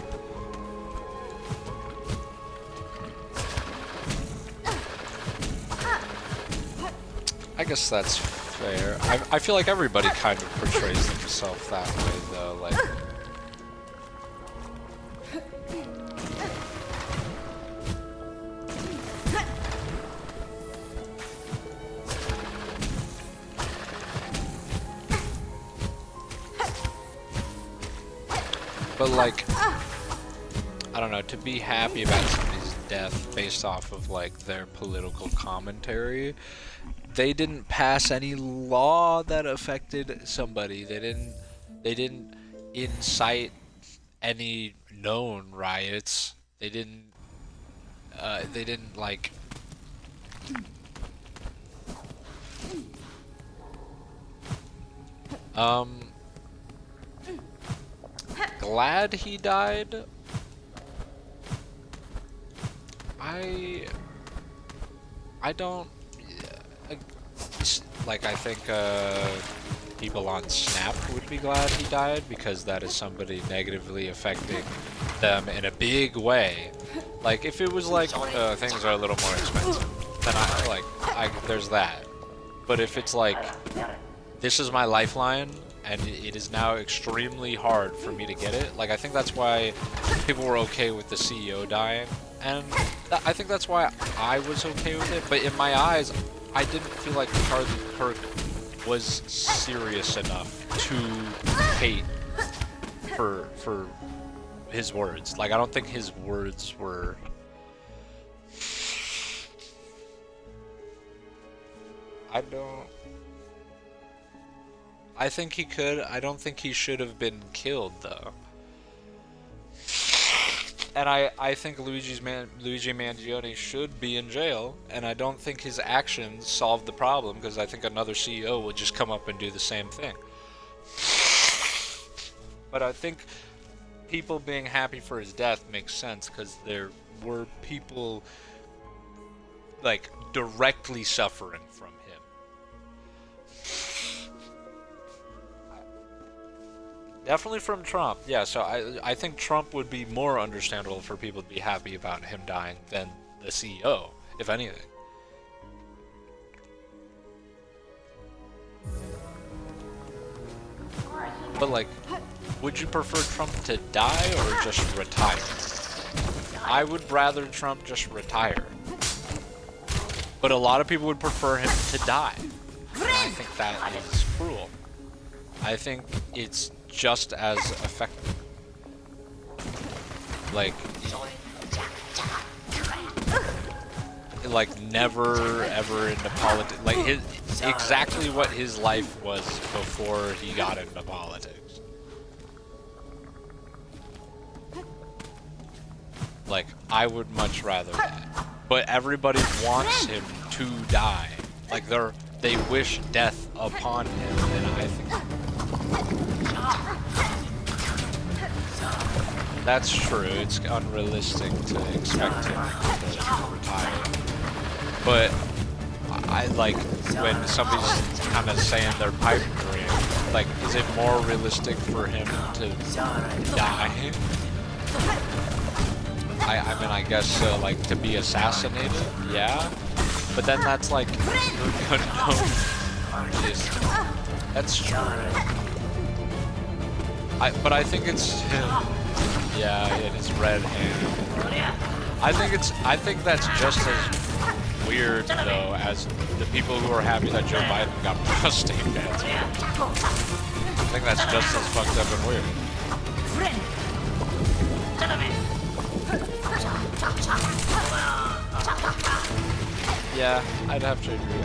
I guess that's fair. I feel like everybody kind of portrays themselves that way, though. Like, But like, I don't know, to be happy about somebody's death based off of like their political commentary, they didn't pass any law that affected somebody. They didn't incite any known riots. They didn't like glad he died. I don't like, I think people on Snap would be glad he died because that is somebody negatively affecting them in a big way. Like if it was like things are a little more expensive, then there's that. But if it's like, this is my lifeline and it is now extremely hard for me to get it, like I think that's why people were okay with the CEO dying, and I think that's why I was okay with it. But in my eyes, I didn't feel like Charlie Kirk was serious enough to hate for his words. Like I don't think his words were. I think he could. I don't think he should have been killed though. And I think Luigi Mangione should be in jail, and I don't think his actions solved the problem, because I think another CEO would just come up and do the same thing. But I think people being happy for his death makes sense, because there were people like directly suffering from him. Definitely from Trump, yeah, so I think Trump would be more understandable for people to be happy about him dying than the CEO, if anything. But like, would you prefer Trump to die or just retire? I would rather Trump just retire. But a lot of people would prefer him to die. And I think that is cruel. I think it's just as effective. Like never ever into politics. Like exactly what his life was before he got into politics. Like I would much rather that. But everybody wants him to die. Like they wish death upon him, and I think that's true. It's unrealistic to expect him to retire. But I like when somebody's kind of saying their pipe dream. Like, is it more realistic for him to die? I mean, I guess so. Like to be assassinated, yeah. But then that's like you're gonna know. That's true. But I think it's him. Yeah, it is red hand. I think that's just as weird though as the people who are happy that Joe Biden got prostate cancer. I think that's just as fucked up and weird. Yeah, I'd have to agree.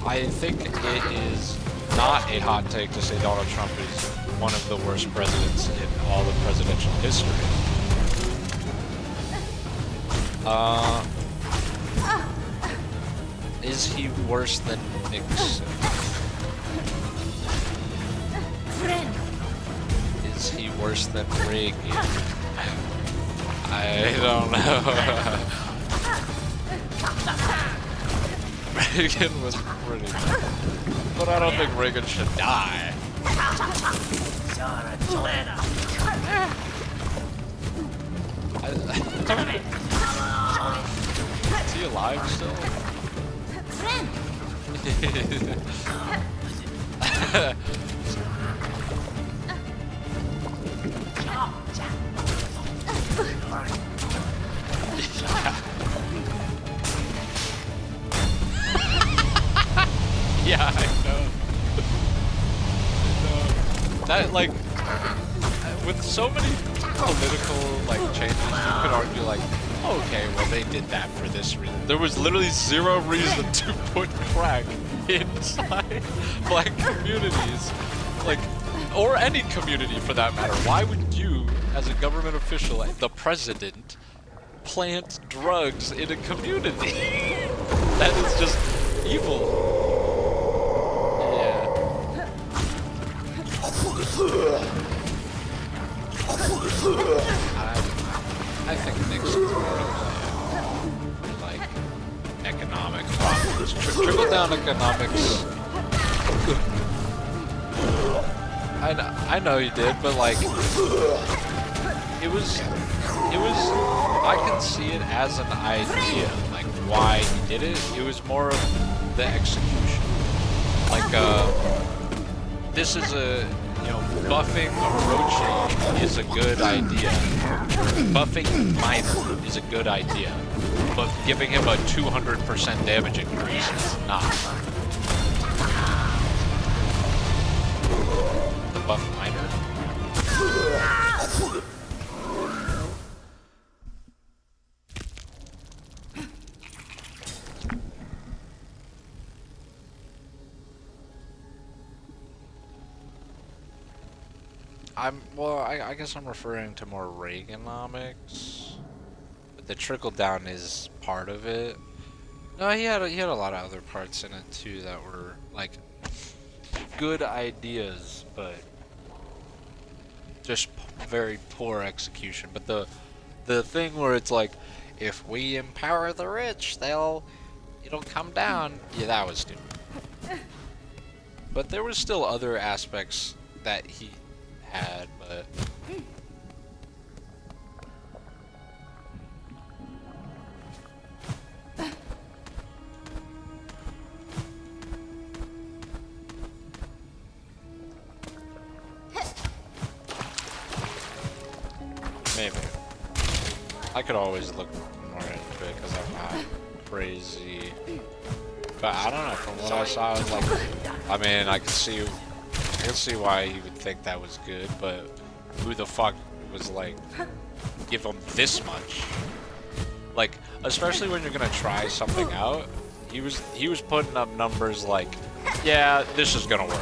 I think it is not a hot take to say Donald Trump is one of the worst presidents in all of presidential history. Is he worse than Nixon? Is he worse than Reagan? I don't know. Reagan was pretty bad. But I don't think Reagan should die. Is he alive still? Yeah, I know. That, like, with so many political like changes. You could argue like, okay, well they did that for this reason. There was literally zero reason to put crack inside black communities, like, or any community for that matter. Why would you, as a government official, the president, plant drugs in a community? That is just evil. Yeah. I think Nixon's more of like economic problems. Trickle down economics. I know you did, but like it was I can see it as an idea, like why he did it. It was more of the execution. Like this is a, you know, buffing Orochi is a good idea. Buffing Minor is a good idea. But giving him a 200% damage increase is not. The buff Minor? I guess I'm referring to more Reaganomics, but the trickle down is part of it. No, he had a lot of other parts in it too that were like good ideas, but just very poor execution. But the thing where it's like, if we empower the rich, it'll come down. Yeah, that was stupid. But there was still other aspects that he had, but maybe I could always look more into it because I'm not crazy. But I don't know. From what I saw, I was like, I mean, I can see why he would think that was good, but who the fuck was like, give him this much? Like, especially when you're gonna try something out, he was putting up numbers like, yeah, this is gonna work.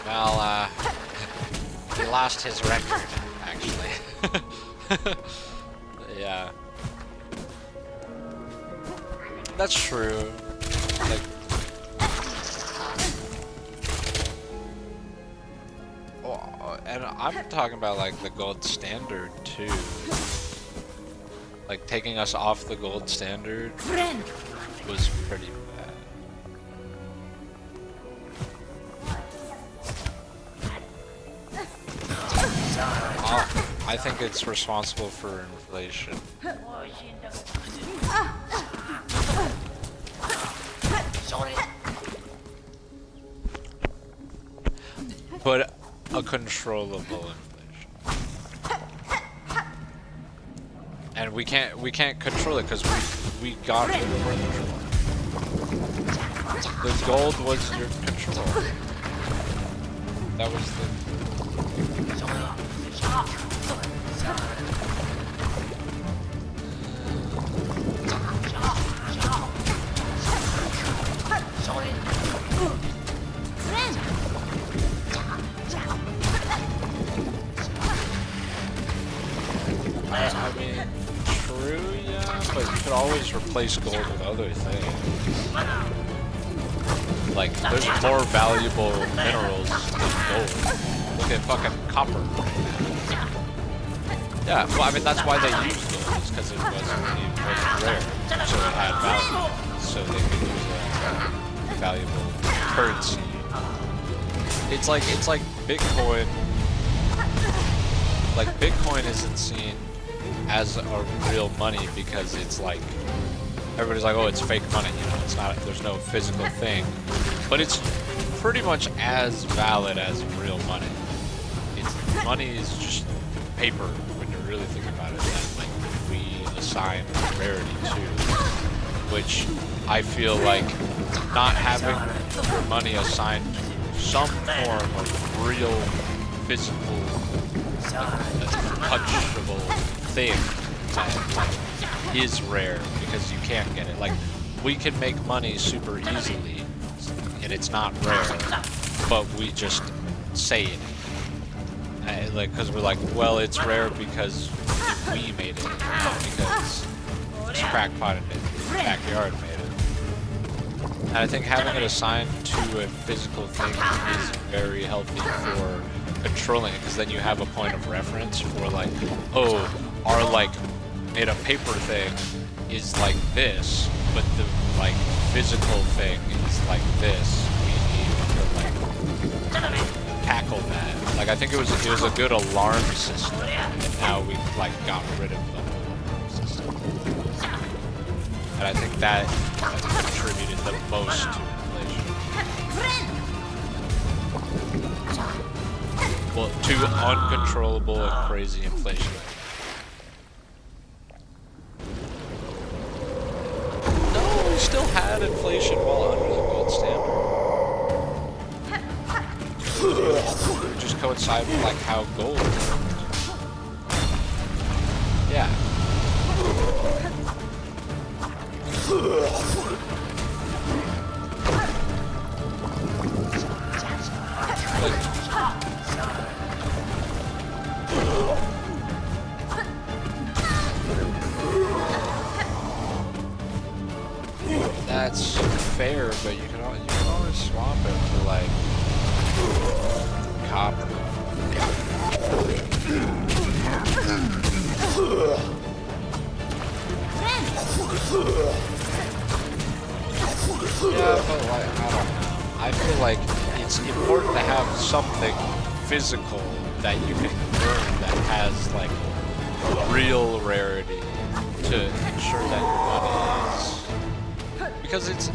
Well, he lost his record, actually. Yeah. That's true. Like, and I'm talking about like the gold standard too. Like taking us off the gold standard was pretty bad. I think it's responsible for inflation. But a controllable inflation. And we can't control it because we got it under control. The gold was your control. That was the I mean, true, yeah, but you could always replace gold with other things. Like, there's more valuable minerals than gold. Look at fucking copper. Yeah, well, I mean, that's why they used gold, is because it wasn't rare, so it had value. So they could use it as a valuable currency. It's like Bitcoin. Like, Bitcoin isn't seen as a real money because it's like, everybody's like, oh, it's fake money, you know, it's not, there's no physical thing. But it's pretty much as valid as real money. Money is just paper when you really think about it, that like we assign rarity to, which I feel like not having your money assigned to some form of real physical, touchable thing that like, is rare because you can't get it. Like, we can make money super easily, and it's not rare, but we just say it. Like, because we're like, well, it's rare because we made it, not because this crackpot in his backyard made it. And I think having it assigned to a physical thing is very healthy for controlling it, because then you have a point of reference for like, oh, our like made up paper thing is like this, but the like physical thing is like this. We need to like tackle that. Like, I think it was a good alarm system, and now we've like got rid of the whole alarm system. And I think that contributed the most to inflation. Well, to uncontrollable and crazy inflation. No, we still had inflation while under the gold standard. It just coincide with like how gold worked. Yeah. That's fair, but you can always swap it for like copper. Yeah, but like, I don't know. I feel like it's important to have something physical that you can earn that has like real rarity to ensure that your money is, because it's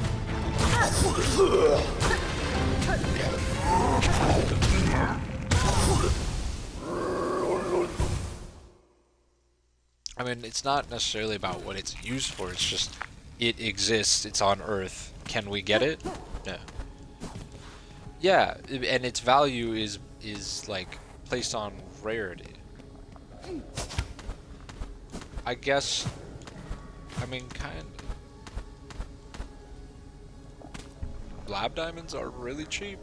I mean, it's not necessarily about what it's used for, it's just it exists, it's on Earth. Can we get it? No. Yeah, and its value is like placed on rarity. I guess, I mean, kind of. Lab diamonds are really cheap.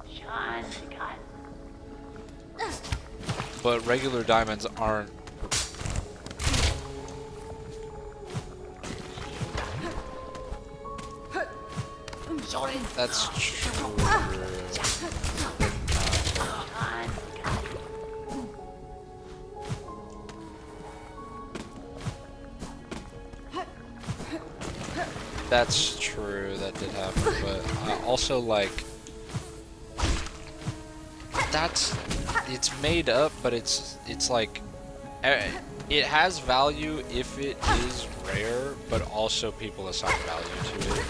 But regular diamonds aren't. That's true. That's true, that did happen, but also like, it's made up, but it's like, it has value if it is rare, but also people assign value to it.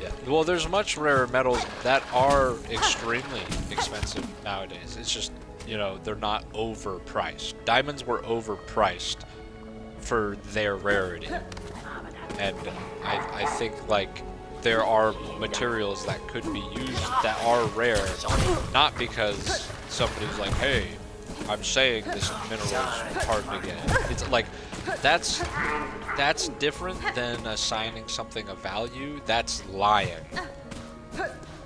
Yeah. Well, there's much rarer metals that are extremely expensive nowadays. It's just, you know, they're not overpriced. Diamonds were overpriced for their rarity. And I think, like, there are materials that could be used that are rare, not because somebody's like, hey, I'm saying this mineral is hard to get. It's like, that's different than assigning something a value. That's lying.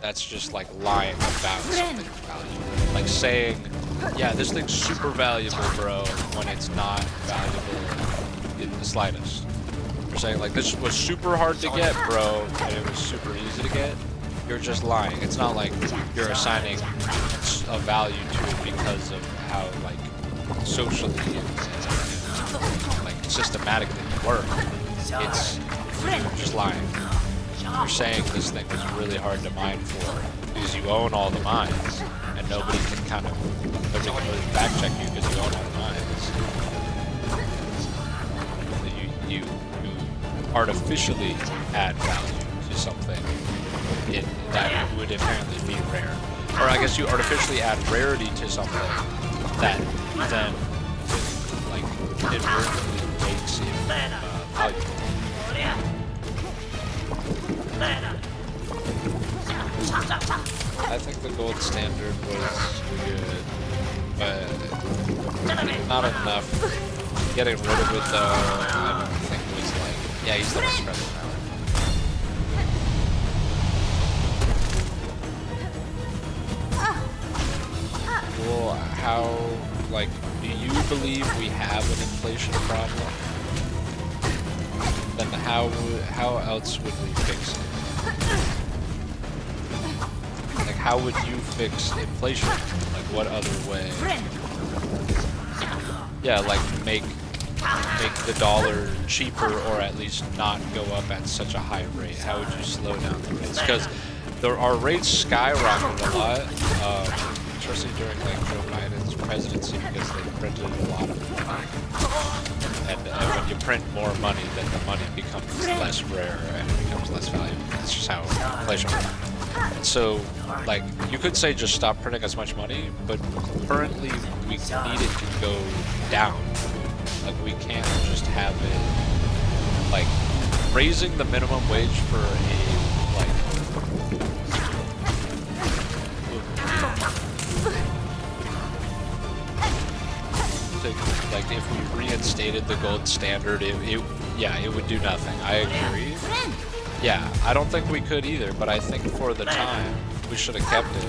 That's just like lying about something's value. Like saying, yeah, this thing's super valuable, bro, when it's not valuable in the slightest. You're saying like, this was super hard to get, bro, and it was super easy to get. You're just lying. It's not like you're assigning a value to it because of how like socially and like systematically you work. It's you're just lying. You're saying this thing was really hard to mine for because you own all the mines, and nobody can really fact check you because you own all the mines. You artificially add value to something that would apparently be rare. Or I guess you artificially add rarity to something that then like inadvertently makes it valuable. I think the gold standard was good, but not enough. Getting rid of it though, I don't think was like, yeah, he's the most credit now. Well, how, like, do you believe we have an inflation problem? Then how else would we fix it? Like, how would you fix inflation? Like, what other way? Yeah, like make the dollar cheaper, or at least not go up at such a high rate. How would you slow down the rates? Because our rates skyrocketed a lot, especially during like Joe Biden's presidency, because they printed a lot of money. And when you print more money, then the money becomes less rare and it becomes less valuable. That's just how inflation works. So, like, you could say just stop printing as much money, but currently we need it to go down. Like, we can't just have it, like, raising the minimum wage for a, like, like, if we reinstated the gold standard, yeah, it would do nothing. I agree. Yeah, I don't think we could either, but I think for the time, we should have kept it.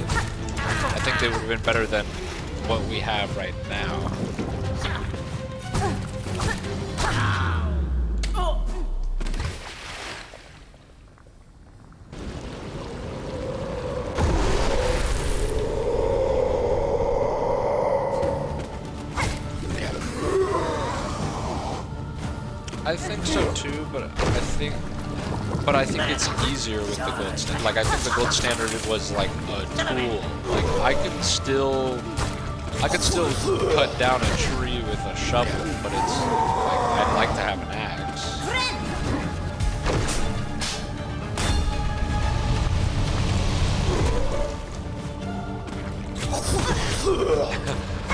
I think they would have been better than what we have right now. I think so too, but I think it's easier with the gold standard. Like, I think the gold standard was like a tool. Like, I could still cut down a tree with a shovel, but it's like, I'd like to have an axe.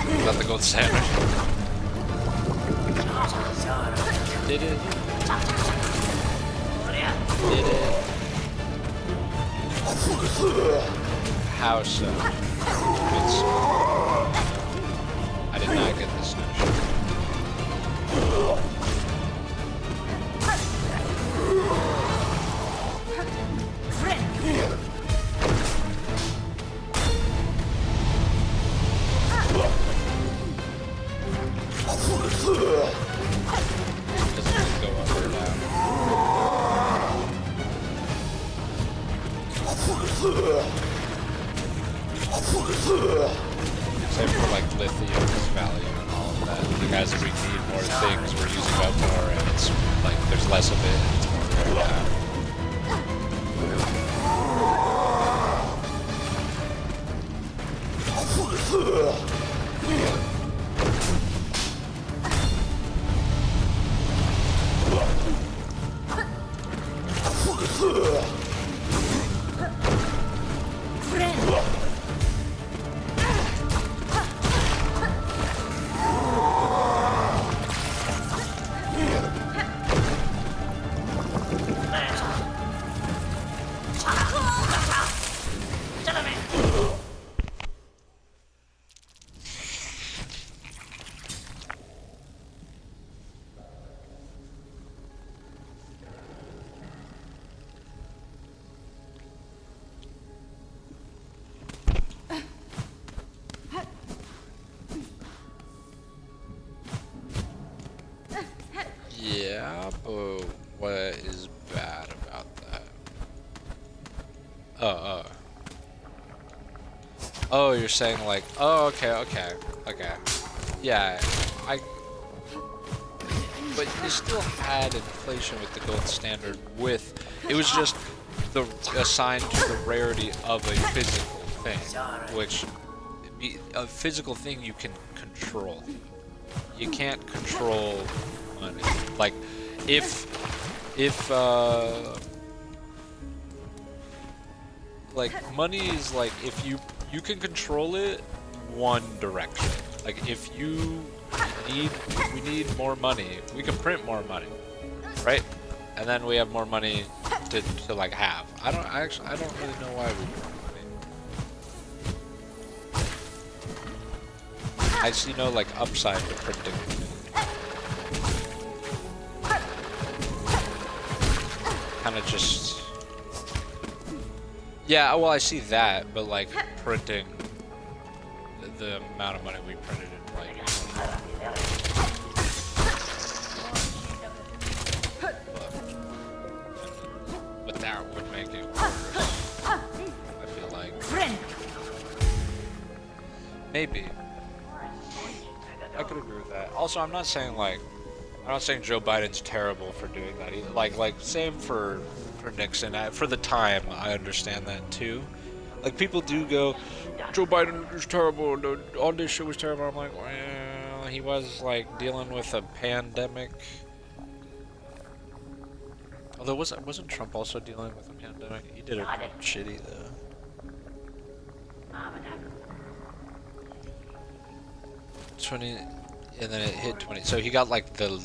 Is that the gold standard? Did it? Did it? How so? I did not get this notion. Doesn't it go up or down? Except for like lithium's value and all of that. Like, as we need more things, we're using up more, and it's like there's less of it, and it's more rare now. Yeah, but what is bad about that? Oh, you're saying like, oh, okay. Yeah, but you still had inflation with the gold standard it was just assigned to the rarity of a physical thing, which, a physical thing you can control. You can't control money. Like, like, money is like, if you can control it one direction. Like, if we need more money, we can print more money, right? And then we have more money to like have. I don't really know why we I see no like upside to printing. Kind of just yeah, well I see that, but like printing the amount of money we printed in like but that would make it worse. I feel like maybe I could agree with that. Also, I'm not saying Joe Biden's terrible for doing that either. Like same for Nixon. For the time, I understand that too. Like people do go, Joe Biden is terrible. All this shit was terrible. I'm like, well, he was like dealing with a pandemic. Although wasn't Trump also dealing with a pandemic? He did it shitty though. And then it hit 20. So he got like the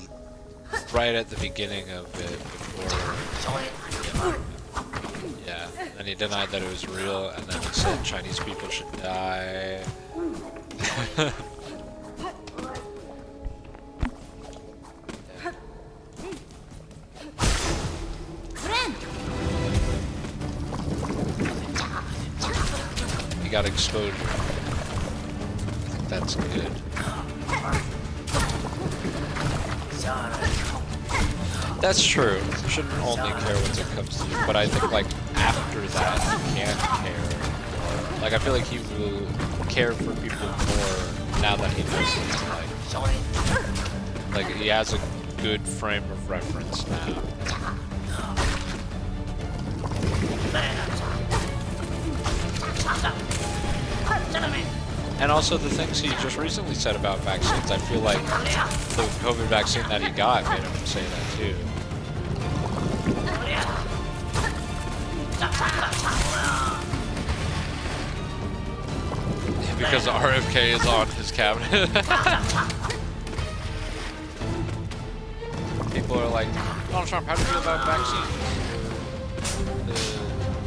right at the beginning of it before. Yeah, and he denied that it was real, and then he said Chinese people should die. He got exposure. I think that's good. That's true. You shouldn't only care when it comes to you, but I think like after that he can care. Like I feel like he will care for people more now that he knows what it's like. Like he has a good frame of reference now. And also the things he just recently said about vaccines, I feel like the COVID vaccine that he got made him say that too. Because RFK is on his cabinet. People are like, Donald Trump, how do you feel about vaccines?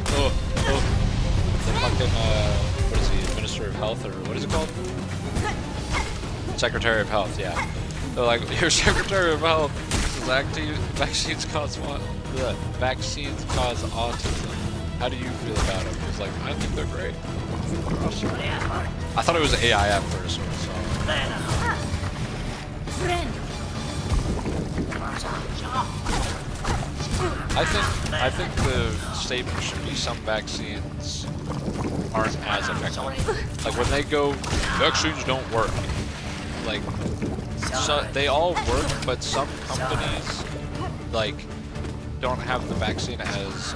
The fucking, what is he, Minister of Health, or what is it called? Secretary of Health, yeah. They're like, your Secretary of Health says vaccines cause what? Vaccines cause autism. How do you feel about them? He's like, I think they're great. I thought it was AI at first when I saw it. I think the statement should be some vaccines aren't as effective. Like when they go, vaccines don't work. Like, so they all work, but some companies like don't have the vaccine as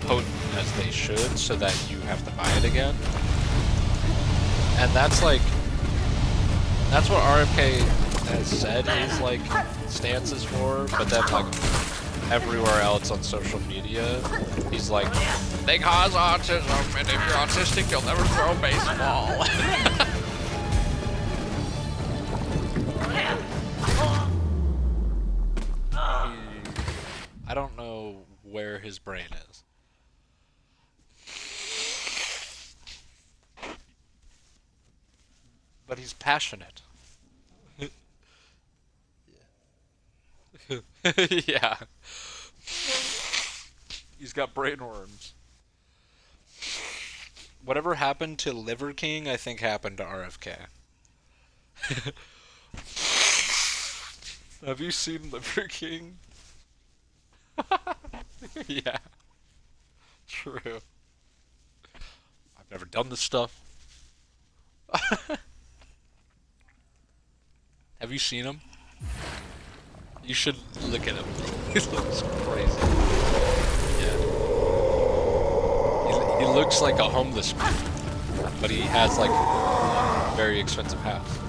potent as they should, so that you have to buy it again. And that's what RFK has said his like stance is for, but then like everywhere else on social media, he's like, they cause autism, and if you're autistic, you'll never throw a baseball. I don't know where his brain is. But he's passionate. Yeah. He's got brain worms. Whatever happened to Liver King, I think happened to RFK. Have you seen Liver King? Yeah. True. I've never done this stuff. Have you seen him? You should look at him. He looks crazy. Yeah. He looks like a homeless man, but he has like a very expensive house.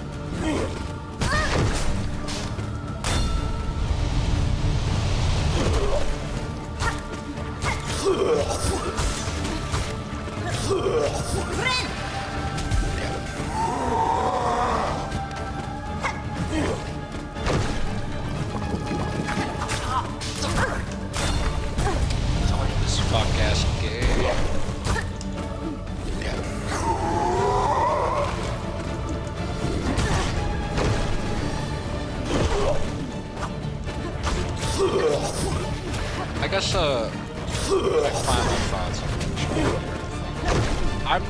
guess let me find my thoughts on it.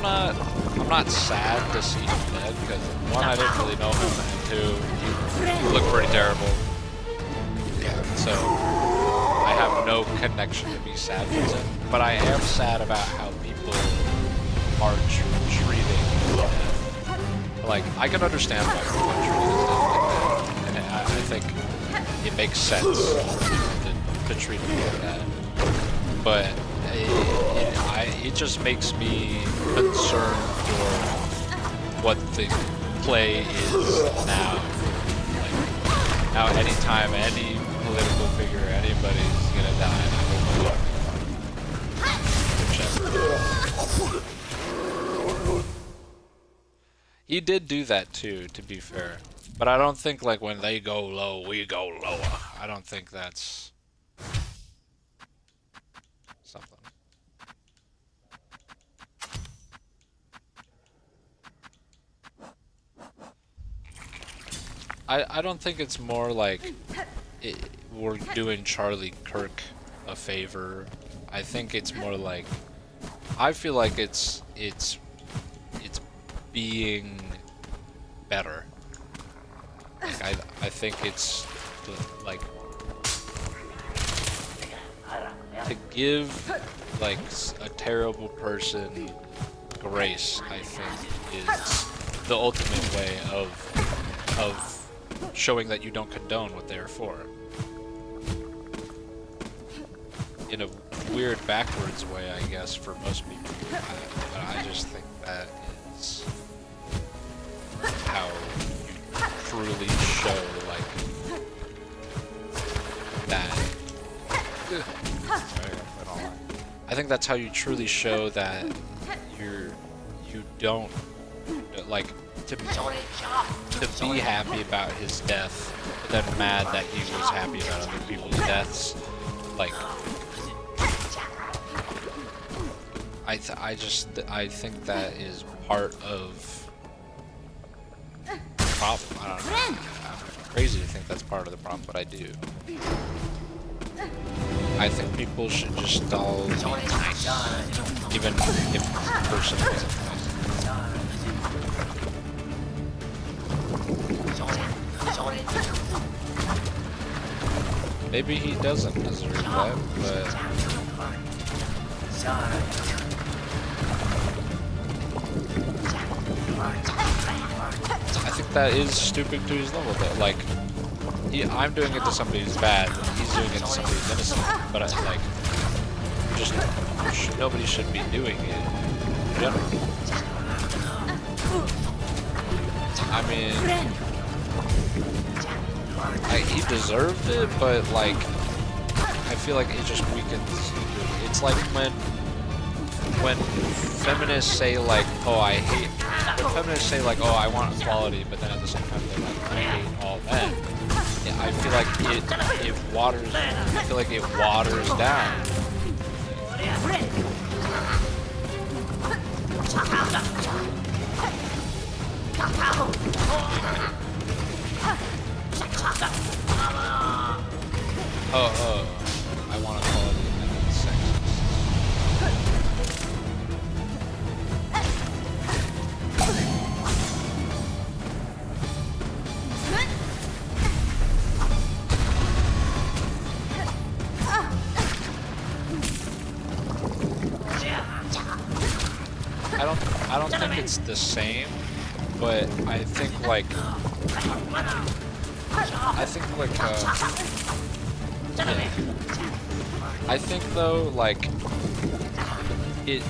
I'm not sad to see him dead, because one, I didn't really know him, and two, he looked pretty terrible. So I have no connection to be sad with him. But I am sad about how people are treating death. Like, I can understand why people are treating death like that, and I think it makes sense to treat it like that. But it just makes me concerned for what the play is now. Like, now anytime any political figure, anybody's gonna die, and I hope he did do that too, to be fair. But I don't think, like, when they go low, we go lower. I don't think that's something. I don't think it's more like we're doing Charlie Kirk a favor. I think it's more like, I feel like it's being better. Like, I think it's like to give like a terrible person grace. I think is the ultimate way of showing that you don't condone what they're for. In a weird backwards way, I guess, for most people. But I just think that is how you truly show, like, that. I think that's how you truly show that you don't, like, to be happy about his death, but then mad that he was happy about other people's deaths. Like, I think that is part of the problem. I don't know. I'm crazy to think that's part of the problem, but I do. I think people should just all be nice, even if the person isn't nice. Maybe he doesn't deserve that, but I think that is stupid to his level. That, like, I'm doing it to somebody who's bad, and he's doing it to somebody who's innocent. But nobody should be doing it in general. I mean, he deserved it, but, like, I feel like it just weakens. It's like when feminists say, like, oh, I hate. When feminists say, like, oh, I want equality, but then at the same time they're like, I hate all men. Yeah, I feel like it waters. I feel like it waters down. Oh, I want equality. I need sex. I don't think it's the same, but I think like I think though, like, it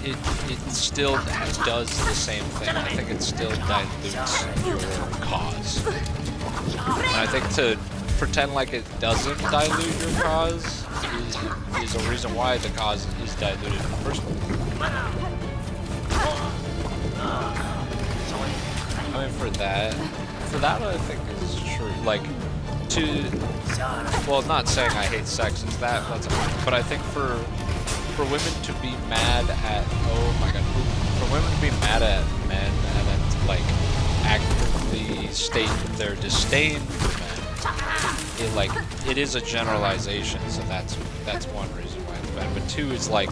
still does the same thing. I think it still dilutes your cause. And I think to pretend like it doesn't dilute your cause is a reason why the cause is diluted in the first place. I mean, for that I think is true. Like, well, not saying I hate sex, that's a point. But I think for women to be mad at, oh my god, for women to be mad at men and then to, like, actively state their disdain for men, it is a generalization. So that's one reason why bad, but two is like,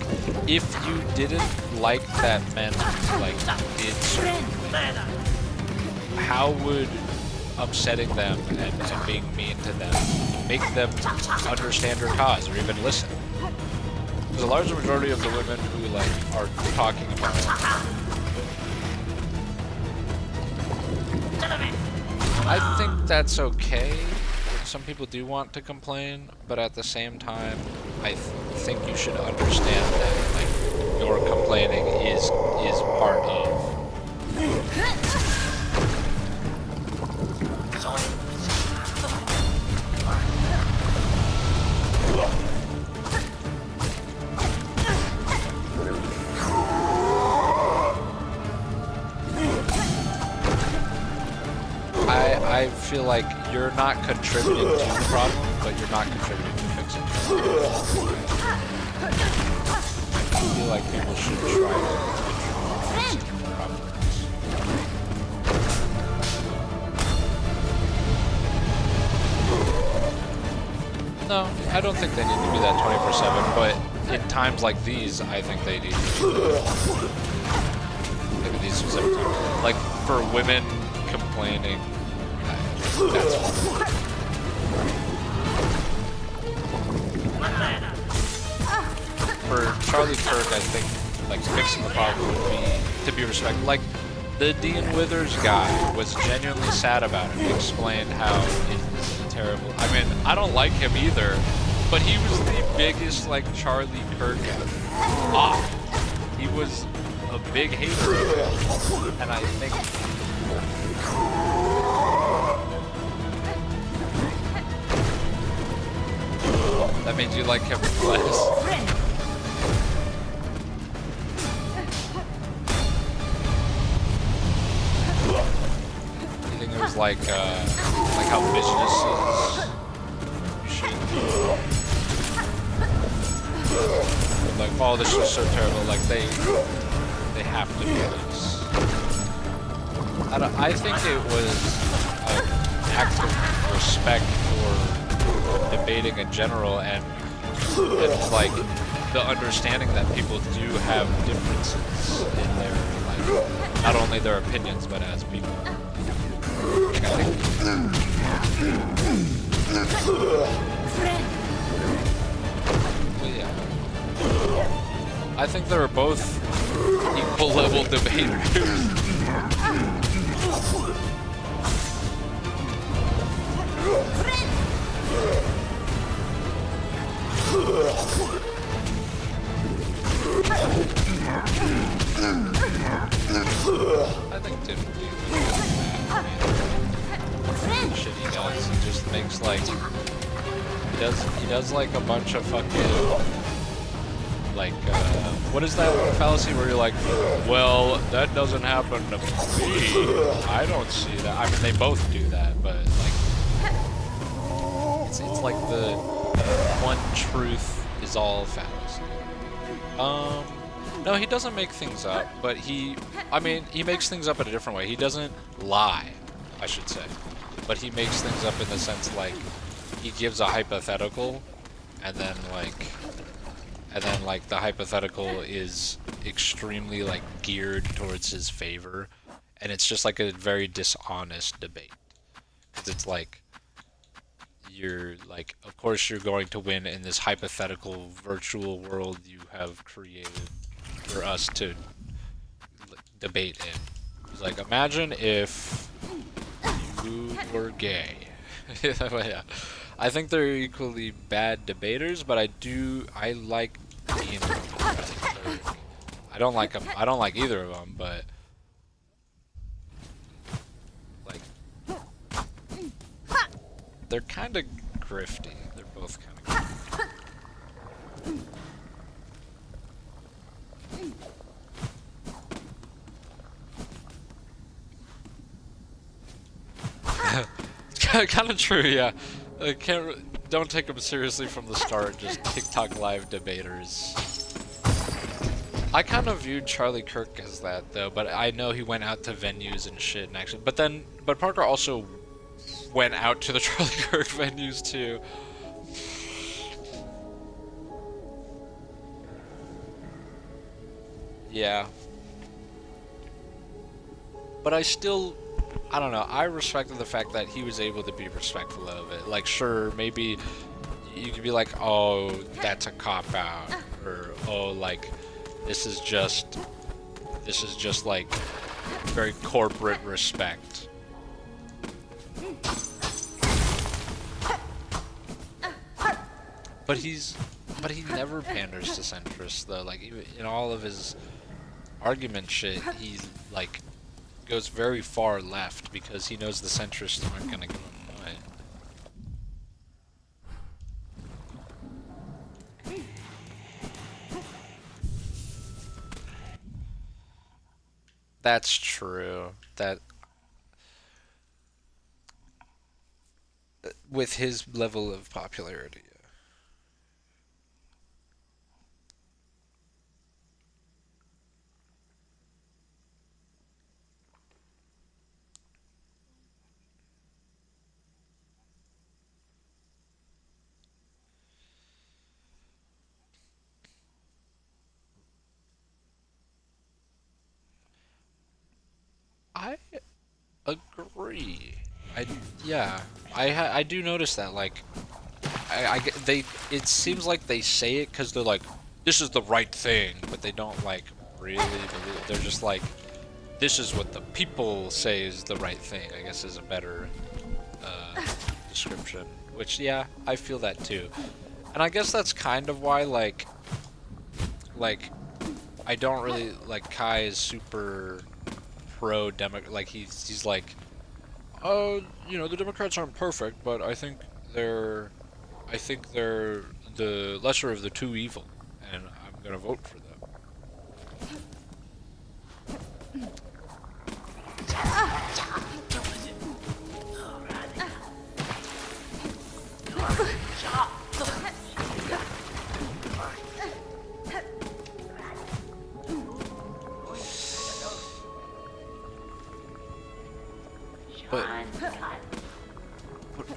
if you didn't like that men like did certain things, how would upsetting them and being mean to them make them understand your cause or even listen? There's a large majority of the women who like are talking about it. I think that's okay. Some people do want to complain, but at the same time, I think you should understand that like your complaining is part of. I feel like you're not contributing to the problem, but you're not contributing to fixing it. I feel like people should try to fix the problems. No, I don't think they need to be that 24/7, but in times like these, I think they need to be like these specific times. Like for women complaining. That's for Charlie Kirk, I think like fixing the problem would be to be respected. Like the Dean Withers guy was genuinely sad about it. He explained how it's terrible. I mean, I don't like him either, but he was the biggest like Charlie Kirk off. He was a big hater of it, and I think. That means you like him less. You think it was like how businesses should be. Like, oh, this is so terrible. Like they have to do this. I think it was an act of respect for debating in general and like the understanding that people do have differences in their like not only their opinions but as people. Like, I think they're both equal level debaters. I think Tim would do shit he does. He just makes like he does like a bunch of fucking like what is that fallacy where you're like, well, that doesn't happen to me. I don't see that. I mean, they both do that, but like it's like the one truth is all fallacy. No, he doesn't make things up, but he makes things up in a different way. He doesn't lie, I should say, but he makes things up in the sense like he gives a hypothetical, and then like the hypothetical is extremely like geared towards his favor, and it's just like a very dishonest debate, because it's like you're like, of course you're going to win in this hypothetical virtual world you have created for us to debate in. It's like, imagine if you were gay. Yeah. I think they're equally bad debaters, but I like Dean. I don't like them. I don't like either of them, but like they're kind of grifty. They're both kind of grifty. Kind of true, yeah. Don't take them seriously from the start. Just TikTok live debaters. I kind of viewed Charlie Kirk as that though, but I know he went out to venues and shit and actually. But Parker also went out to the Charlie Kirk venues too. Yeah. But I don't know, I respected the fact that he was able to be respectful of it. Like, sure, maybe you could be like, oh, that's a cop-out, or, oh, like, this is just like, very corporate respect. But he never panders to centrists, though. Like, even in all of his argument shit, he, like, goes very far left because he knows the centrists aren't gonna give him away. That's true. That with his level of popularity. I agree. I do notice that, like, it seems like they say it because they're like, this is the right thing, but they don't, like, really believe it. They're just like, this is what the people say is the right thing, I guess is a better description. Which, yeah, I feel that too. And I guess that's kind of why, like, I don't really, like, Kai is super pro-Democrat, like, he's like, oh, you know, the Democrats aren't perfect, but I think they're the lesser of the two evil, and I'm gonna vote for them.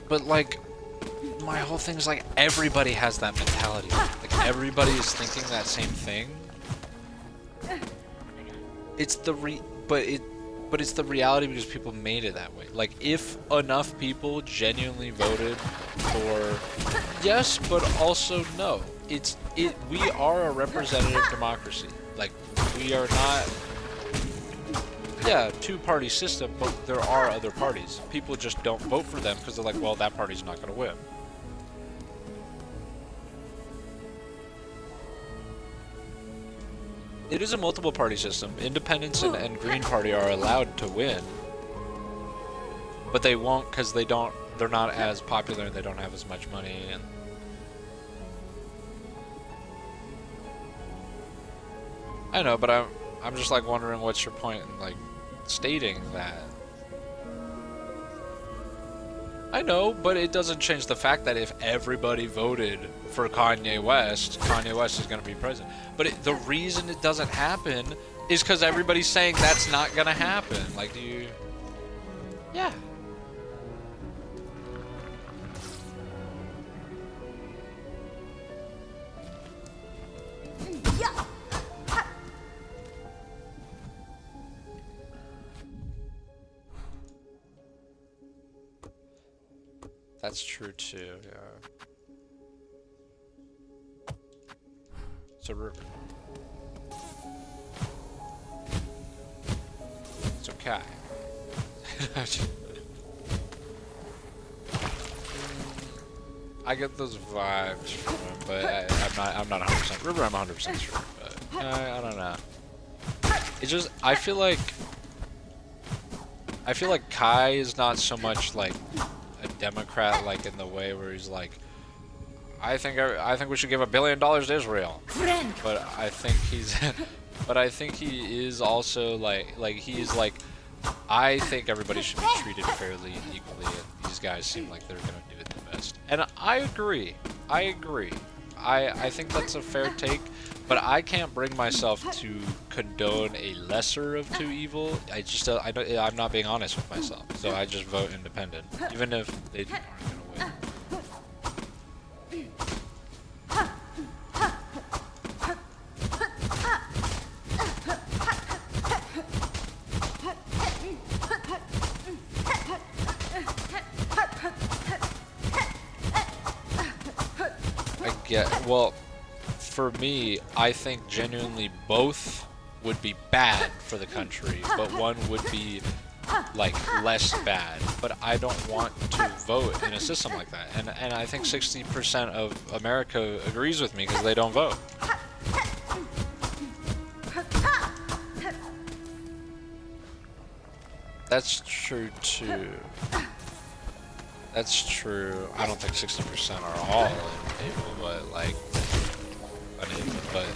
But like, my whole thing is like, everybody has that mentality. Like, everybody is thinking that same thing. It's but it's the reality because people made it that way. Like, if enough people genuinely voted for yes, but also no, we are a representative democracy. Like, we are not. Yeah, two-party system, but there are other parties. People just don't vote for them because they're like, well, that party's not going to win. It is a multiple-party system. Independents and Green Party are allowed to win, but they won't because they're not as popular and they don't have as much money. And I know, but I'm just like wondering what's your point in like stating that. I know, but it doesn't change the fact that if everybody voted for Kanye West is going to be president. But the reason it doesn't happen is because everybody's saying that's not going to happen. Like, do you... Yeah. That's true too, yeah. So it's okay. I get those vibes from him, but I'm not 100%. River, I'm 100% sure, but I don't know. It's just I feel like Kai is not so much like a Democrat, like in the way where he's like, I think we should give $1 billion to Israel. But I think he is also like he's like, I think everybody should be treated fairly and equally, and these guys seem like they're gonna do it the best. And I agree. I think that's a fair take, but I can't bring myself to condone a lesser of two evil. I'm not being honest with myself, so I just vote independent, even if they aren't gonna win. get, well, for me, I think genuinely both would be bad for the country, but one would be like less bad. But I don't want to vote in a system like that, and I think 60% of America agrees with me because they don't vote. That's true too. That's true. I don't think 60% are all unable, but like unable, but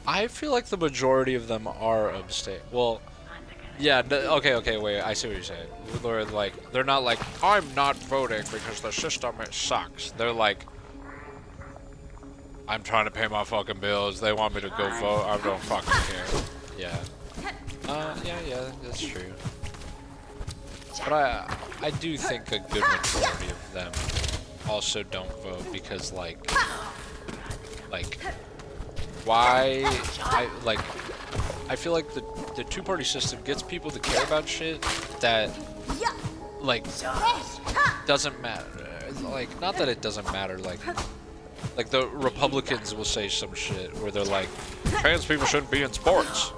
I feel like the majority of them are abstain. Well, yeah. Okay. Wait. I see what you're saying. They're like, they're not like, I'm not voting because the system it sucks. They're like, I'm trying to pay my fucking bills. They want me to go vote. I don't fucking care. Yeah. Yeah, that's true. But I do think a good majority of them also don't vote because like why I feel like the two-party system gets people to care about shit that like doesn't matter. Like, not that it doesn't matter, like the Republicans will say some shit where they're like, trans people shouldn't be in sports.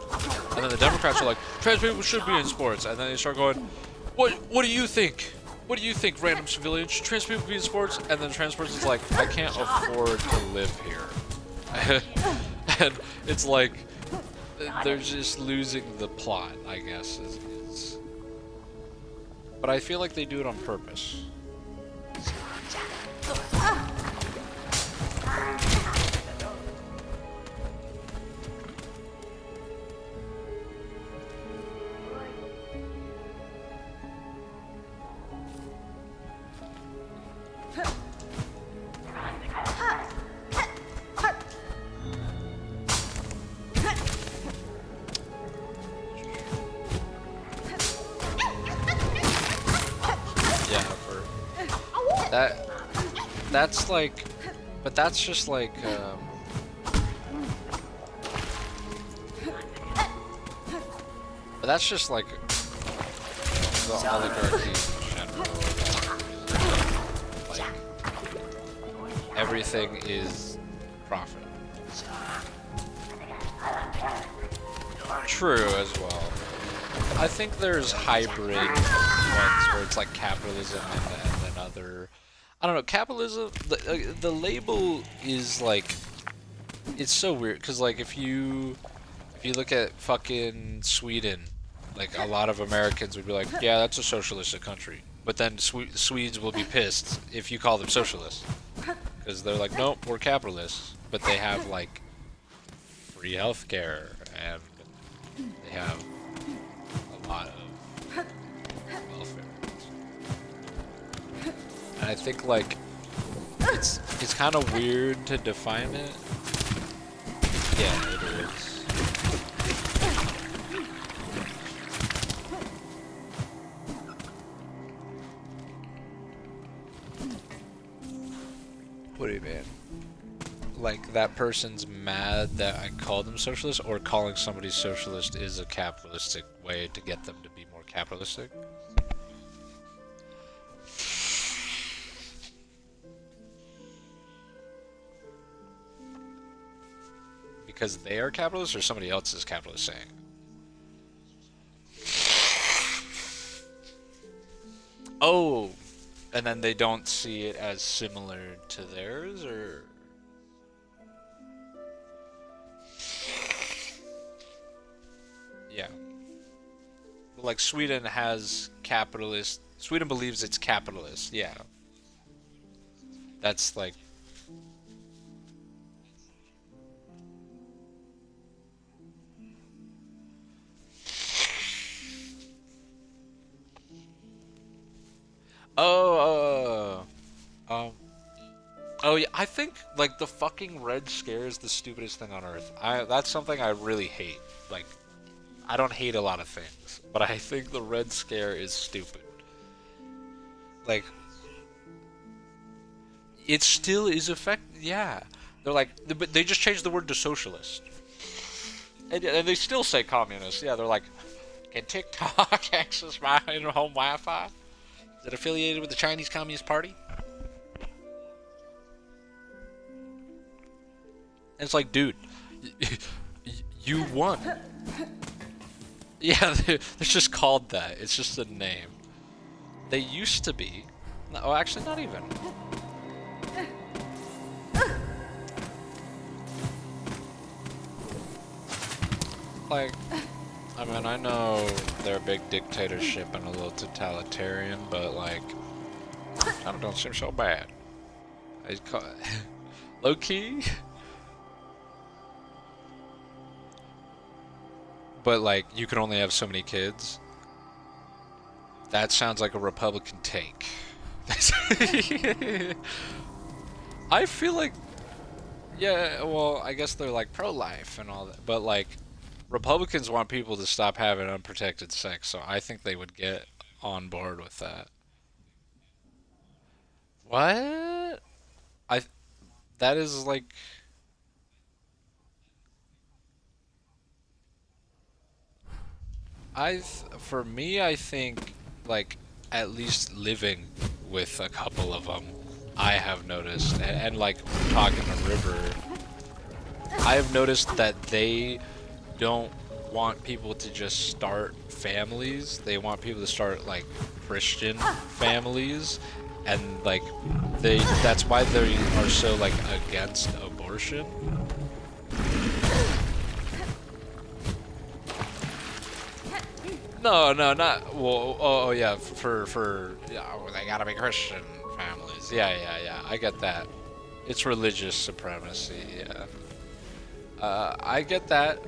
And then the Democrats are like, trans people should be in sports. And then they start going, what do you think? What do you think, random civilians? Should trans people be in sports? And then the trans person's like, I can't afford to live here. And it's like, they're just losing the plot, I guess. But I feel like they do it on purpose. That's like, but that's just like, but that's just like the oligarchy in general. Like, everything is profit. True as well. I think there's hybrid ones where it's like capitalism and then other. I don't know, capitalism, the label is like, it's so weird, because like if you look at fucking Sweden, like a lot of Americans would be like, yeah, that's a socialistic country, but then Swedes will be pissed if you call them socialists, because they're like, nope, we're capitalists, but they have like free healthcare, and they have a lot of welfare. And I think like it's kind of weird to define it. Yeah, it is. What do you mean? Like that person's mad that I called them socialist, or calling somebody socialist is a capitalistic way to get them to be more capitalistic? Because they are capitalists, or somebody else is capitalist saying? Oh, and then they don't see it as similar to theirs, or? Yeah. Like Sweden has capitalist. Sweden believes it's capitalist. Yeah. That's like. Oh yeah, I think like the fucking Red Scare is the stupidest thing on earth. That's something I really hate. Like, I don't hate a lot of things, but I think the Red Scare is stupid. Like, it still is yeah. They're like, but they just changed the word to socialist. And they still say communist. Yeah, they're like, can TikTok access my in-home Wi-Fi? Is it affiliated with the Chinese Communist Party? And it's like, dude, you won. Yeah, it's just called that. It's just a name. They used to be. No, oh, actually, not even. Like, I mean, I know they're a big dictatorship and a little totalitarian, but like, China don't seem so bad. I call low key. But like, you can only have so many kids. That sounds like a Republican take. I feel like, yeah, well, I guess they're like pro-life and all that, but like, Republicans want people to stop having unprotected sex, so I think they would get on board with that. What? That is like, for me, I think, like, at least living with a couple of them, I have noticed, and like, talking to River, I have noticed that they don't want people to just start families. They want people to start, like, Christian families, and, like, that's why they are so, like, against abortion. No, not, well, oh yeah, yeah, they gotta be Christian families. Yeah, I get that. It's religious supremacy, yeah. I get that,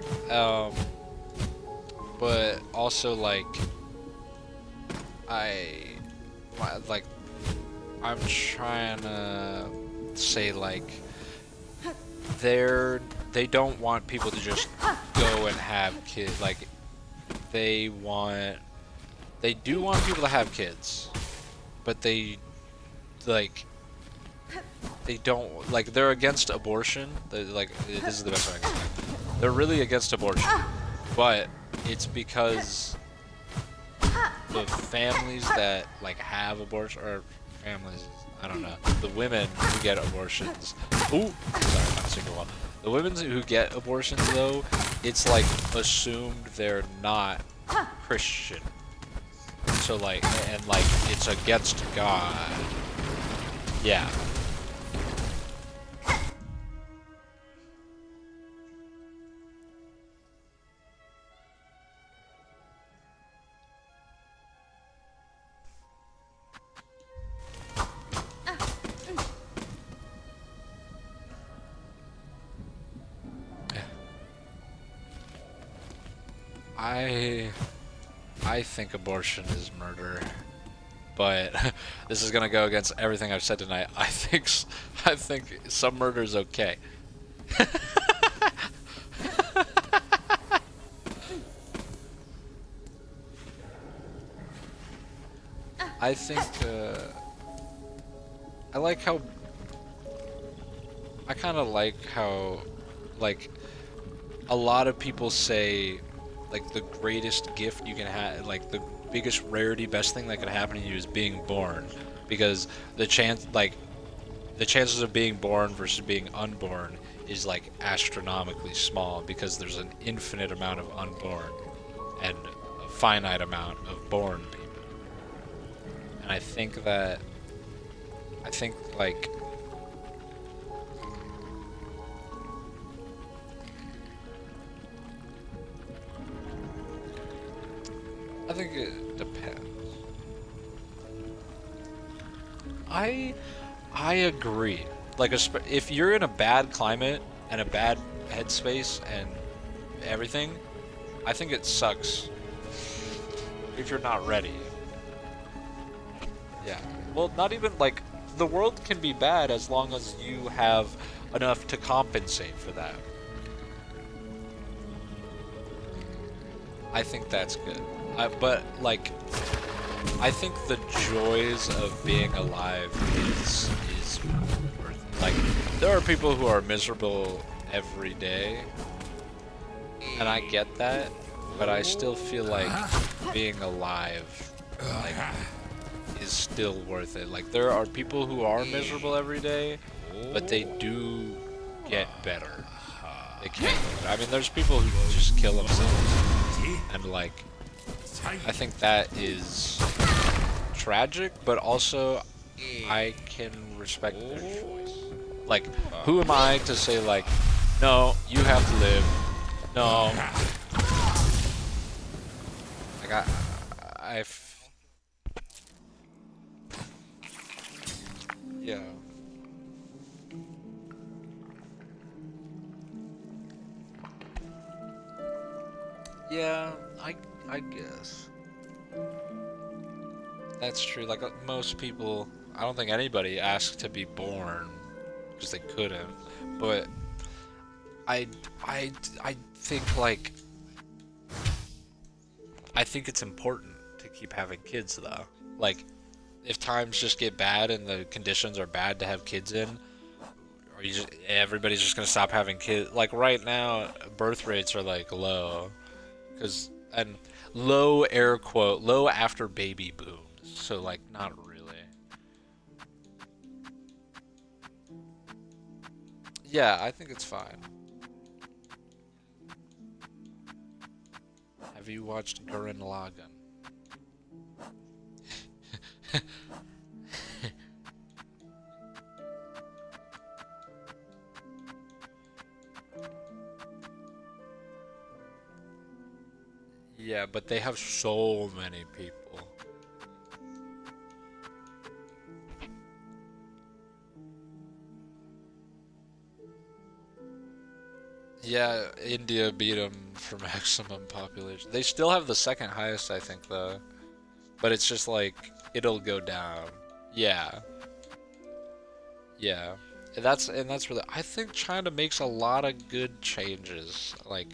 but also, like, I'm trying to say, like, they don't want people to just go and have kids. Like, they do want people to have kids, but they don't, like, they're against abortion. Like, this is the best way I can explain. They're really against abortion, but it's because the families that, like, have abortion, or families, I don't know, the women who get abortions. Ooh, sorry, not super well. The women who get abortions, though, it's like assumed they're not Christian. So, like, and like, it's against God. Yeah. I think abortion is murder, but this is gonna go against everything I've said tonight. I think some murder is okay. I think I kind of like how, like, a lot of people say, like, the greatest gift you can have, like, the biggest rarity, best thing that can happen to you is being born, because the chances of being born versus being unborn is, like, astronomically small, because there's an infinite amount of unborn and a finite amount of born people. And I think like, I think it depends. I agree. Like, if you're in a bad climate and a bad headspace and everything, I think it sucks if you're not ready. Yeah. Well, not even, like, the world can be bad as long as you have enough to compensate for that. I think that's good. But, like, I think the joys of being alive is worth it. Like, there are people who are miserable every day, and I get that, but I still feel like being alive, like, is still worth it. Like, there are people who are miserable every day, but they do get better. They can. I mean, there's people who just kill themselves, and like, I think that is tragic, but also I can respect their choice. Like, who am I to say like, no, you have to live. No. Like, yeah. Yeah, I guess. That's true. Like, most people, I don't think anybody asked to be born because they couldn't. But I think like, I think it's important to keep having kids though. Like, if times just get bad and the conditions are bad to have kids in, or everybody's just gonna stop having kids. Like right now, birth rates are like low, and low air quote low after baby booms. So like not really. Yeah, I think it's fine. Have you watched Gurren Lagann? Yeah, but they have so many people. Yeah, India beat them for maximum population. They still have the second highest, I think, though. But it's just like, it'll go down. Yeah. Yeah. And that's really, I think China makes a lot of good changes. Like,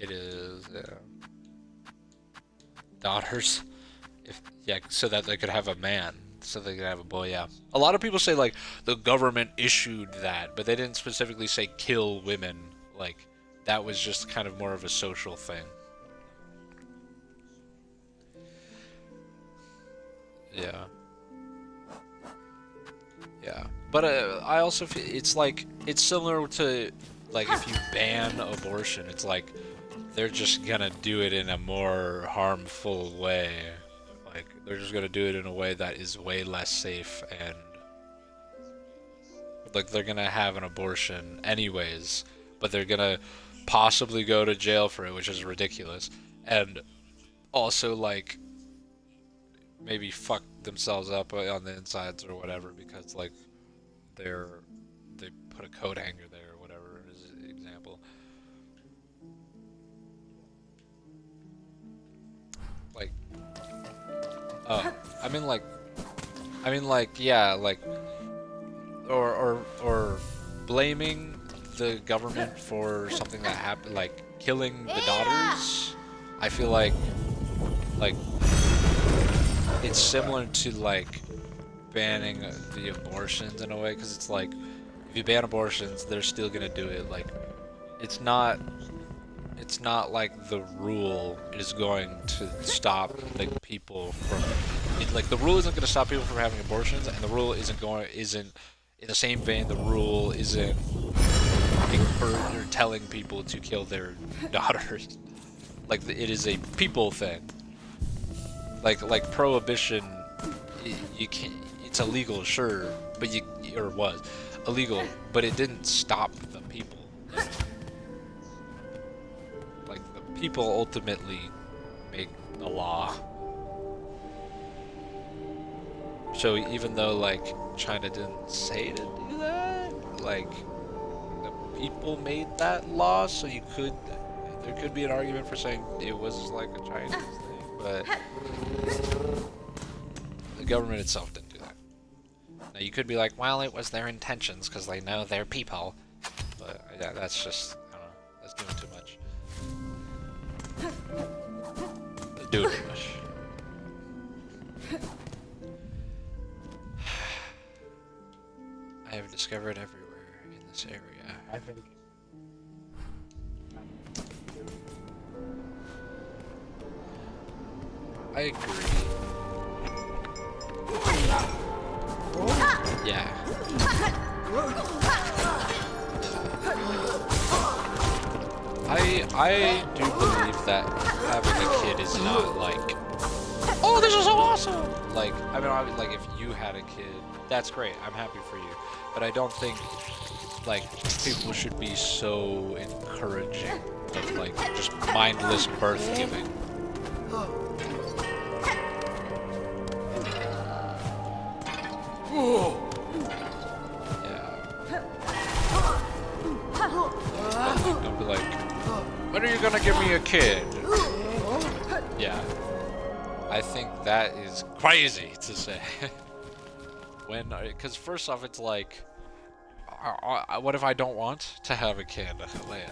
it is, yeah. Daughters. Yeah, so that they could have a man. So they could have a boy, yeah. A lot of people say, like, the government issued that, but they didn't specifically say kill women. Like, that was just kind of more of a social thing. Yeah. Yeah. But I also feel it's like, it's similar to, like, if you ban abortion, it's like, they're just gonna do it in a more harmful way. Like, they're just gonna do it in a way that is way less safe, and like, they're gonna have an abortion anyways, but they're gonna possibly go to jail for it, which is ridiculous, and also like maybe fuck themselves up on the insides or whatever because like they put a coat hanger there or whatever as an example. Like, oh, I mean like, yeah, like, or blaming the government for something that happened, like killing the daughters. I feel like it's similar to like banning the abortions in a way, because it's like, if you ban abortions, they're still gonna do it. Like, it's not like the rule is going to stop like people from like, the rule isn't going to stop people from having abortions, and the rule isn't in the same vein, the rule isn't or telling people to kill their daughters. Like, it is a people thing. Like prohibition, you can't, it's illegal, sure, but or was illegal, but it didn't stop the people. Like, the people ultimately make the law. So even though like China didn't say to do that, like, the people made that law, so there could be an argument for saying it was like a Chinese thing, but the government itself didn't do that. Now you could be like, well, it was their intentions because they know they're people, but yeah, that's just, I don't know, that's doing too much. That's doing too much. I have discovered everywhere in this area. I think I agree. Yeah. I do believe that having a kid is not like, oh, this is so awesome. Like, I mean, obviously, like if you had a kid, that's great. I'm happy for you. But I don't think like people should be so encouraging of like just mindless birth giving. Don't be like, when are you gonna give me a kid? Yeah. I think that is crazy to say. Because first off, it's like, what if I don't want to have a kid? Like,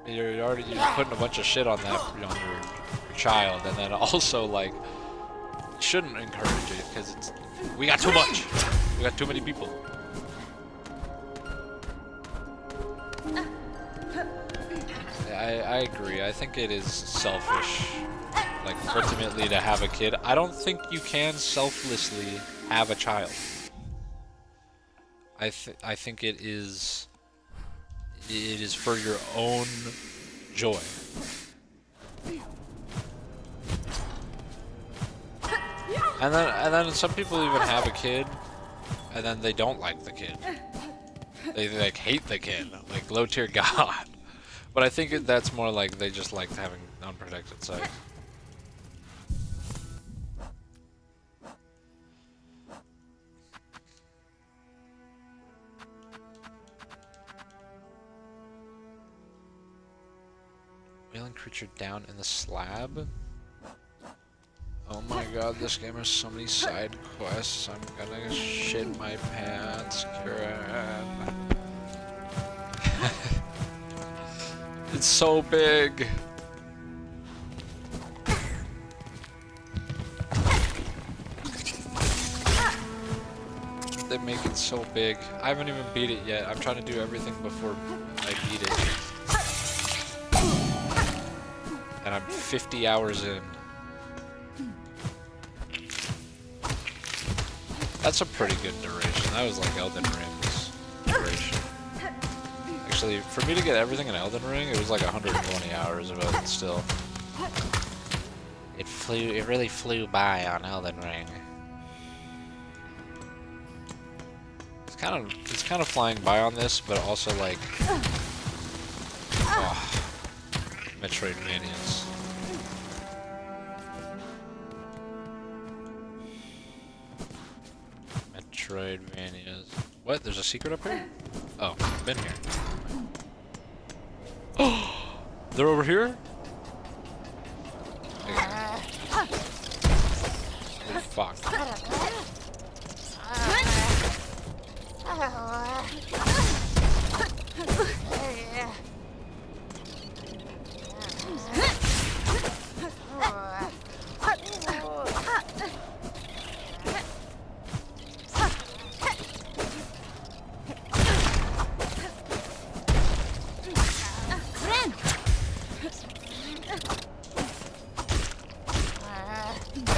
you're putting a bunch of shit on that on your child, and then also like, you shouldn't encourage it because we got too much. We got too many people. I agree. I think it is selfish, like, ultimately to have a kid. I don't think you can selflessly have a child. I think it is for your own joy. And then some people even have a kid, and then they don't like the kid. They like hate the kid, like low tier god. But I think that's more like they just like having unprotected sex. Wailing creature down in the slab? Oh my god, this game has so many side quests. I'm gonna shit my pants, Kieran. It's so big. They make it so big. I haven't even beat it yet. I'm trying to do everything before I beat it. And I'm 50 hours in. That's a pretty good duration. That was like Elden Ring's duration. Actually, for me to get everything in Elden Ring, it was like 120 hours of it still. It really flew by on Elden Ring. It's kind of flying by on this, but also like, oh, Metroidvanias. Metroidvanias. What? There's a secret up here? Oh, I've been here. Oh, they're over here? Okay. Oh, fuck.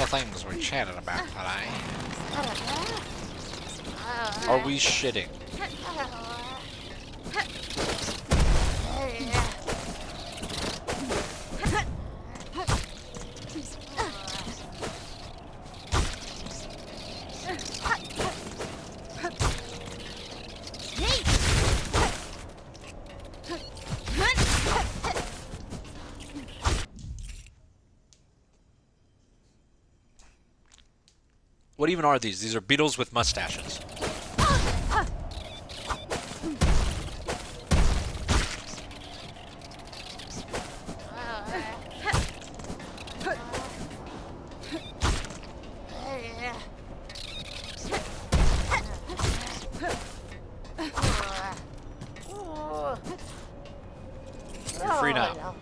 Things we're chatting about today. Are we shitting? What even are these? These are beetles with mustaches. You're free now.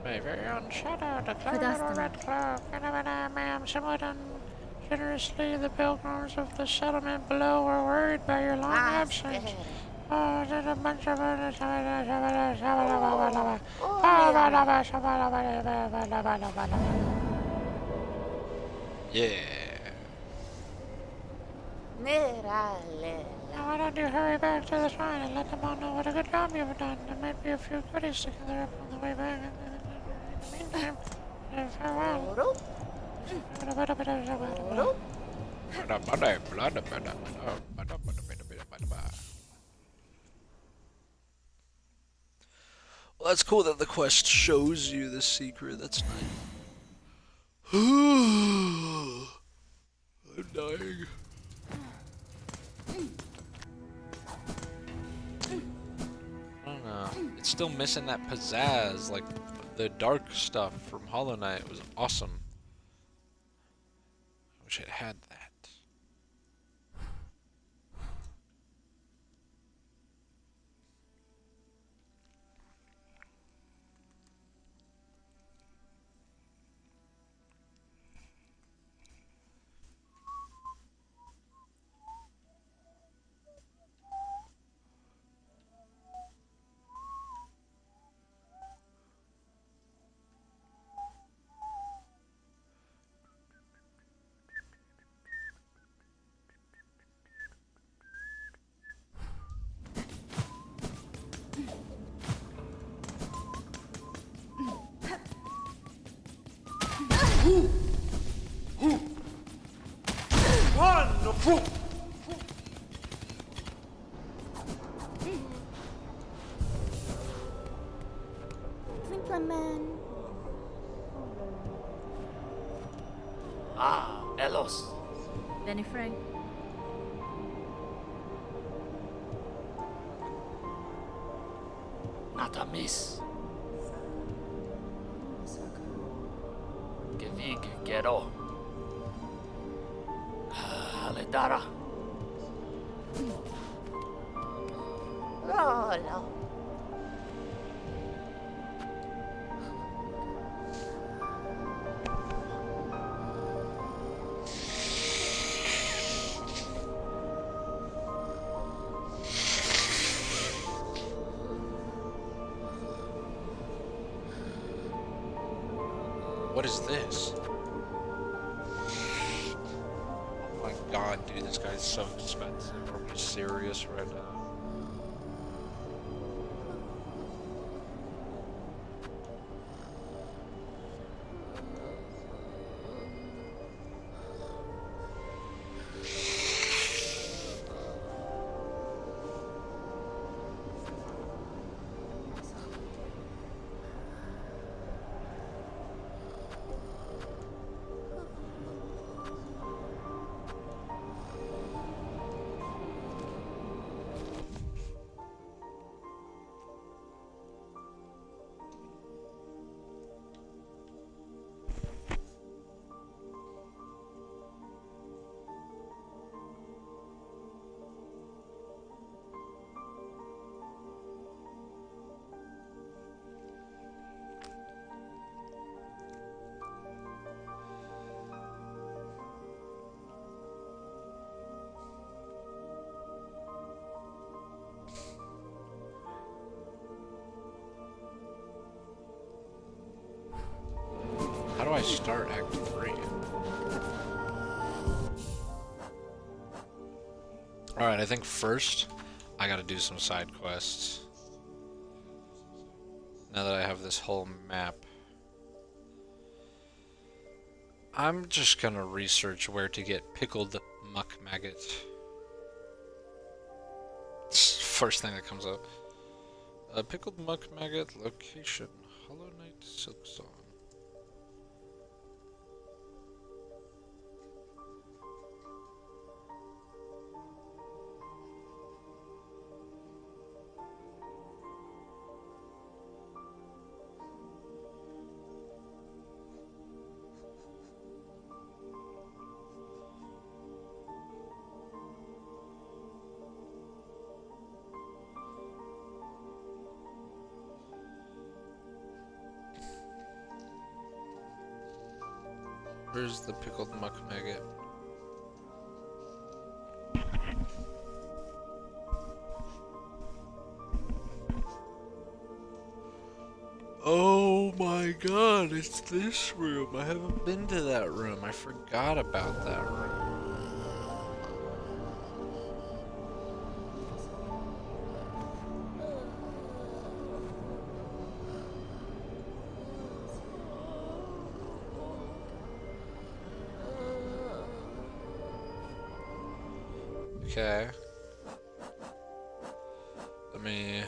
My very own shadow, the cloud of the red cloud. Ma'am, Simultan. Generously, the pilgrims of the settlement below were worried by your long absence. Yeah. Now why don't you hurry back to the shrine and let them all know what a good job you've done? There might be a few goodies to gather up on the way back. In the meantime, farewell. Well, that's cool that the quest shows you the secret. That's nice. I'm dying. I don't know. It's still missing that pizzazz. Like, the dark stuff from Hollow Knight was awesome. I wish it had that. Clement. Ah, Elos. Benny Frank. Not a miss. Gevig Gero. Aledara. Rolo. What is this? Oh my god, dude, this guy's so expensive. Are we serious right now? How do I start Act 3? Alright, I think first I gotta do some side quests. Now that I have this whole map. I'm just gonna research where to get pickled muck maggot. First thing that comes up. Pickled muck maggot location. Hollow Knight Silksong. Where's the pickled muck maggot? my god, it's this room. I haven't been to that room. I forgot about that room. Okay. Let me...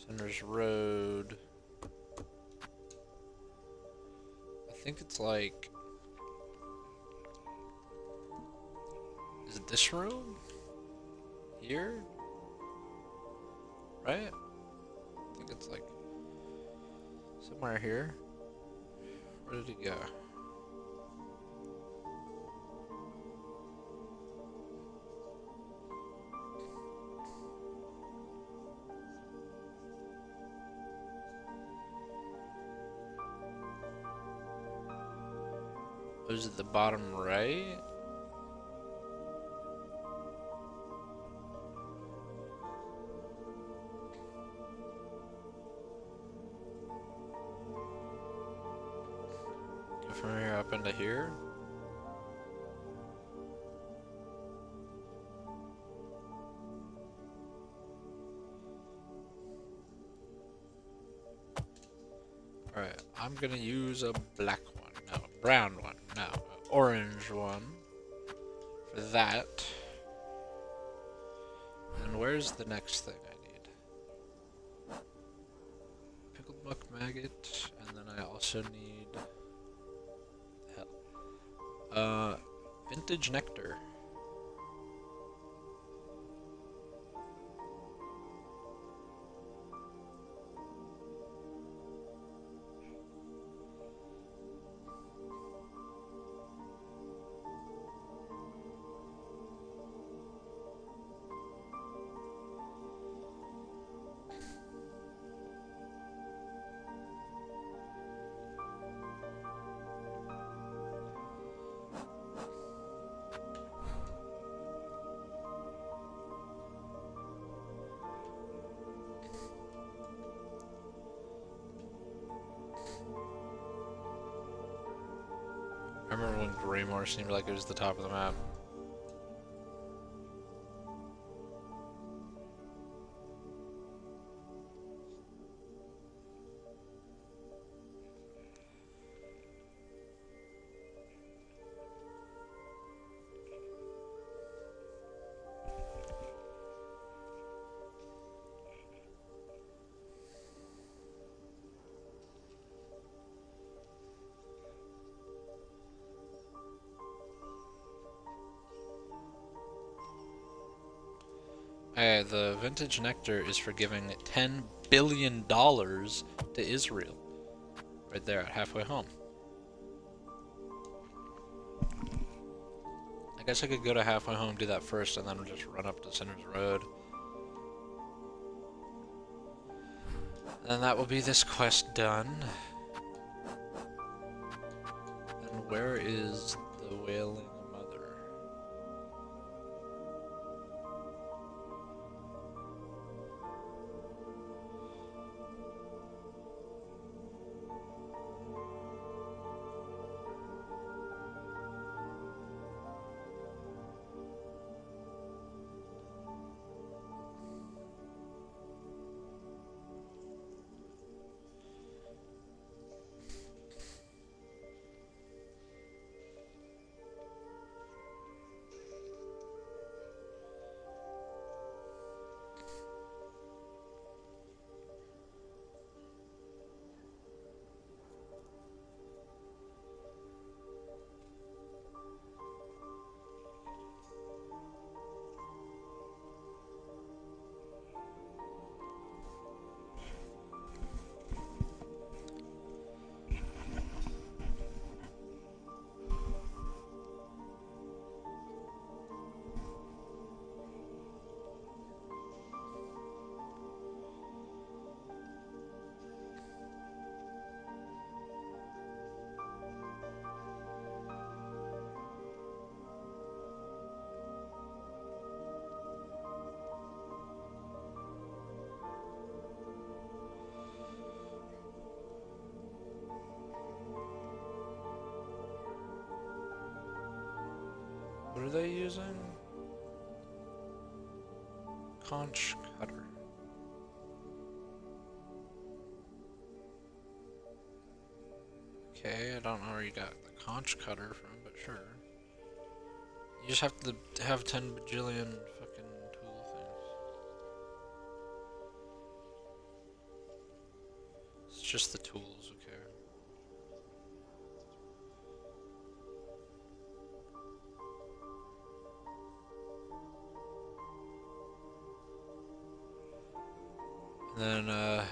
Centers Road. I think it's like... Is it this room? Here? Right? I think it's like... somewhere here. Where did it go? Was it the bottom right? Go from here up into here? Alright, I'm gonna use a black one. No, a brown one. No, an orange one. For that. And where's the next thing I need? Pickled muck maggot, and then I also need... vintage nectar. I remember when Greymore seemed like it was the top of the map. Hey, the vintage nectar is for giving $10 billion to Israel. Right there at halfway home. I guess I could go to halfway home, do that first, and then just run up to Centers Road. And that will be this quest done. And where is the Wailing Mother? What are they using? Conch cutter. Okay, I don't know where you got the conch cutter from, but sure. You just have to have 10 bajillion fucking tool things. It's just the tools, okay. And then,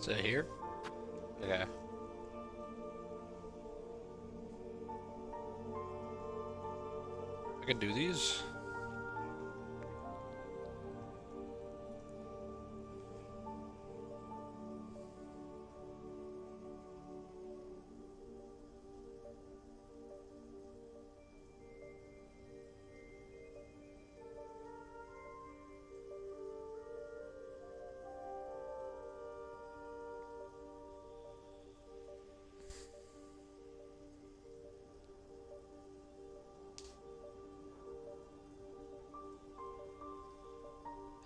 is it here? Okay. I can do these.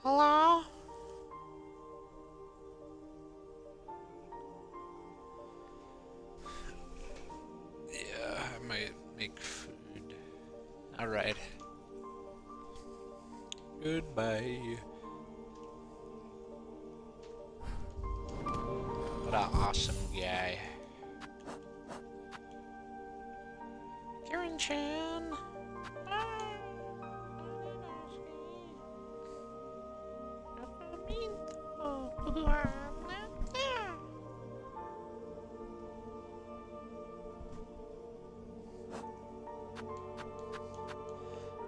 Hello? Yeah, I might make food. Alright. Goodbye. What an awesome guy. Karen-chan.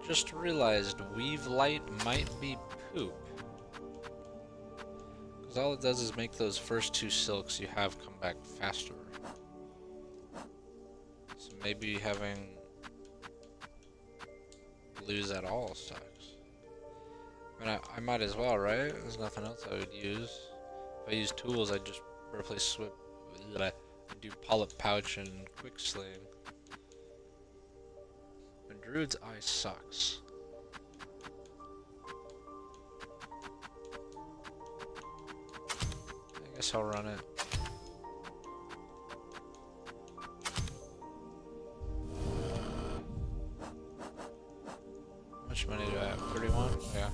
Just realized weave light might be poop. Because all it does is make those first 2 silks you have come back faster. So maybe having blues at all sucks. I mean, I might as well, right? There's nothing else I would use. If I use tools, I'd just replace I'd do polyp pouch and quick sling. And Druid's eye sucks. I guess I'll run it. How much money do I have? 31? Yeah.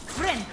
Friend.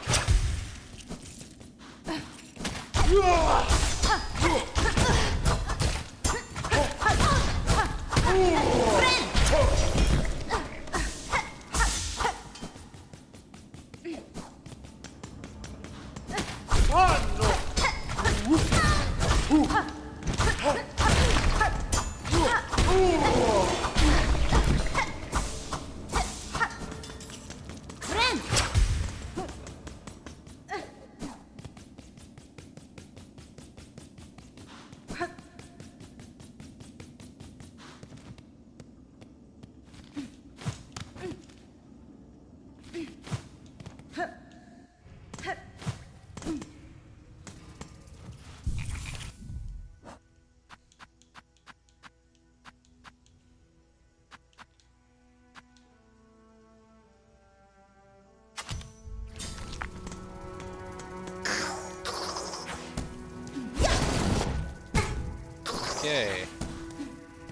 Okay.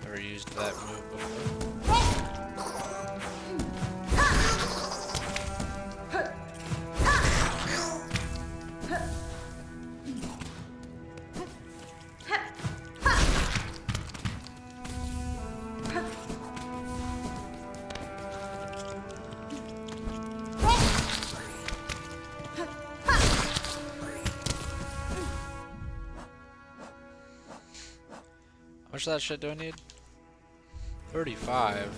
Never used that move before. How much of that shit do I need? 35.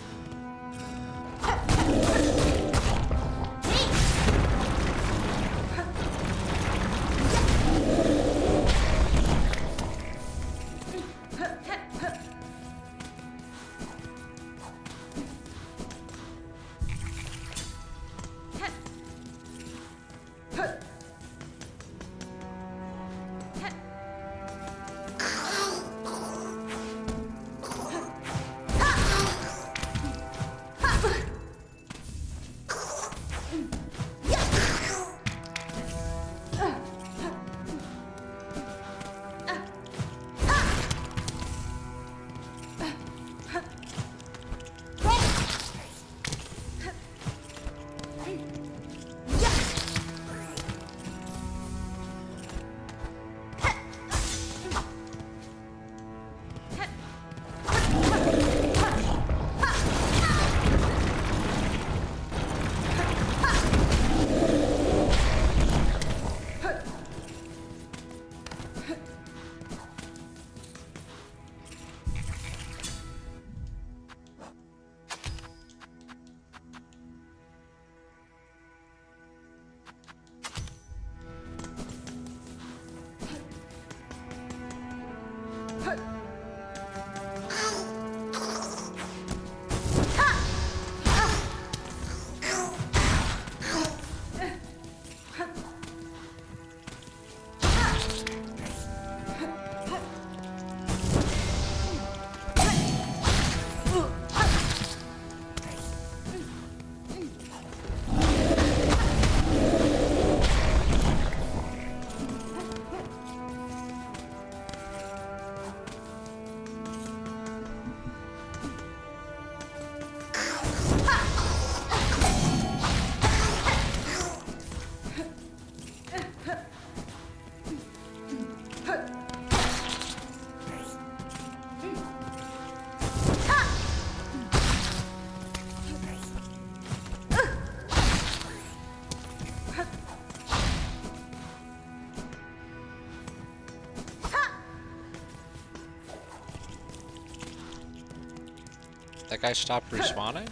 That guy stopped respawning?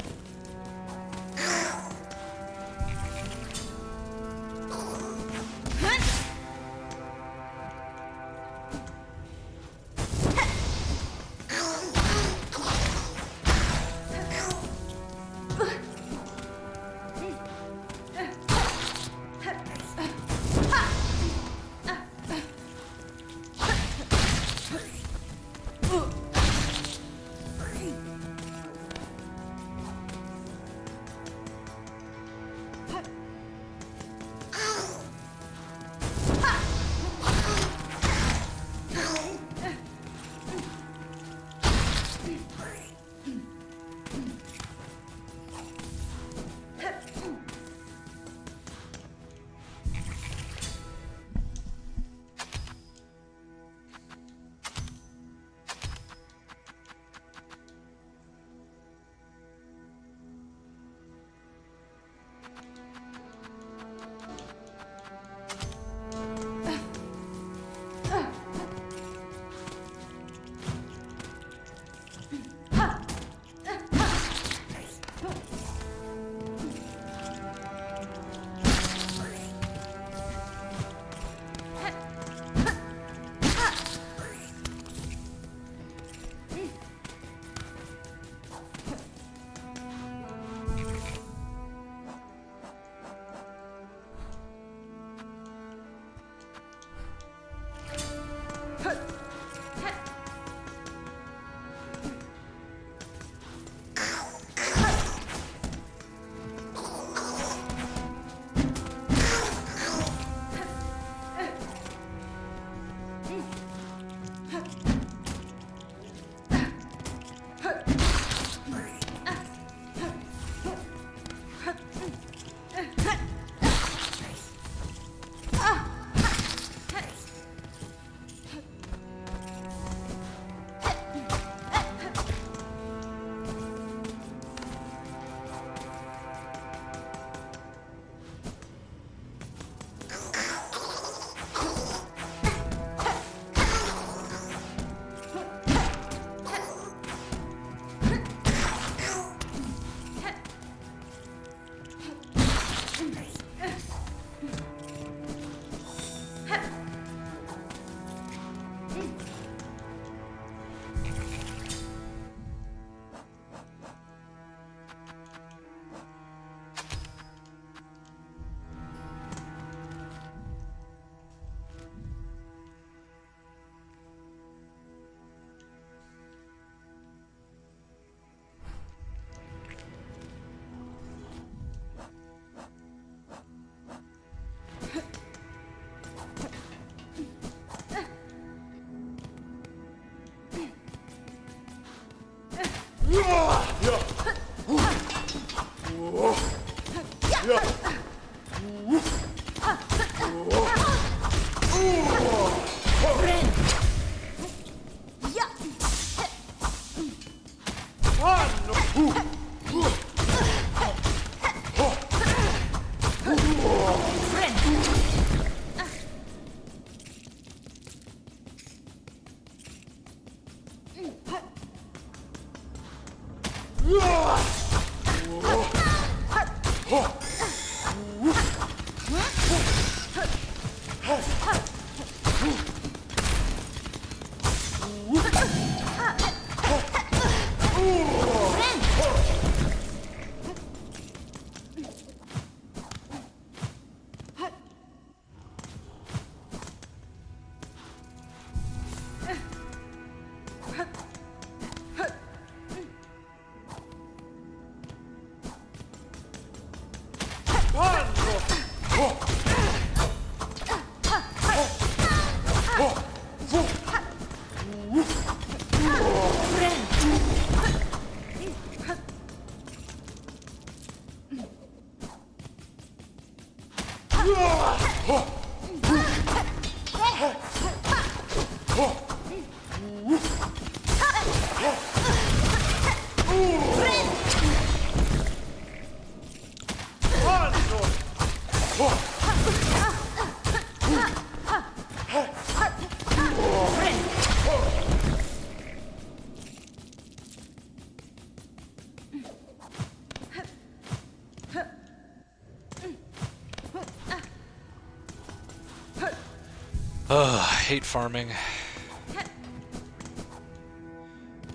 Ugh, I hate farming.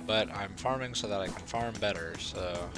But I'm farming so that I can farm better, so...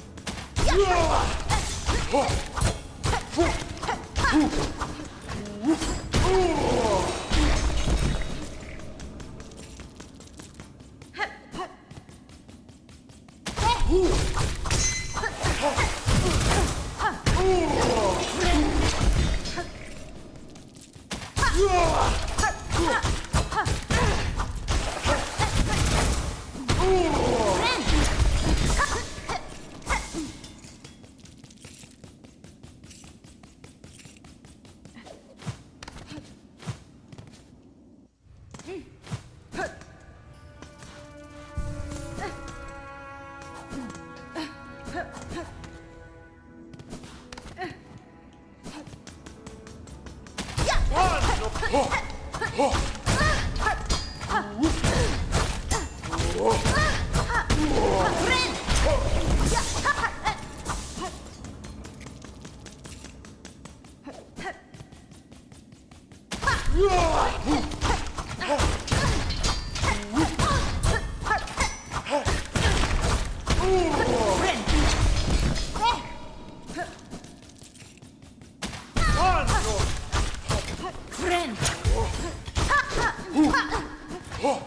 What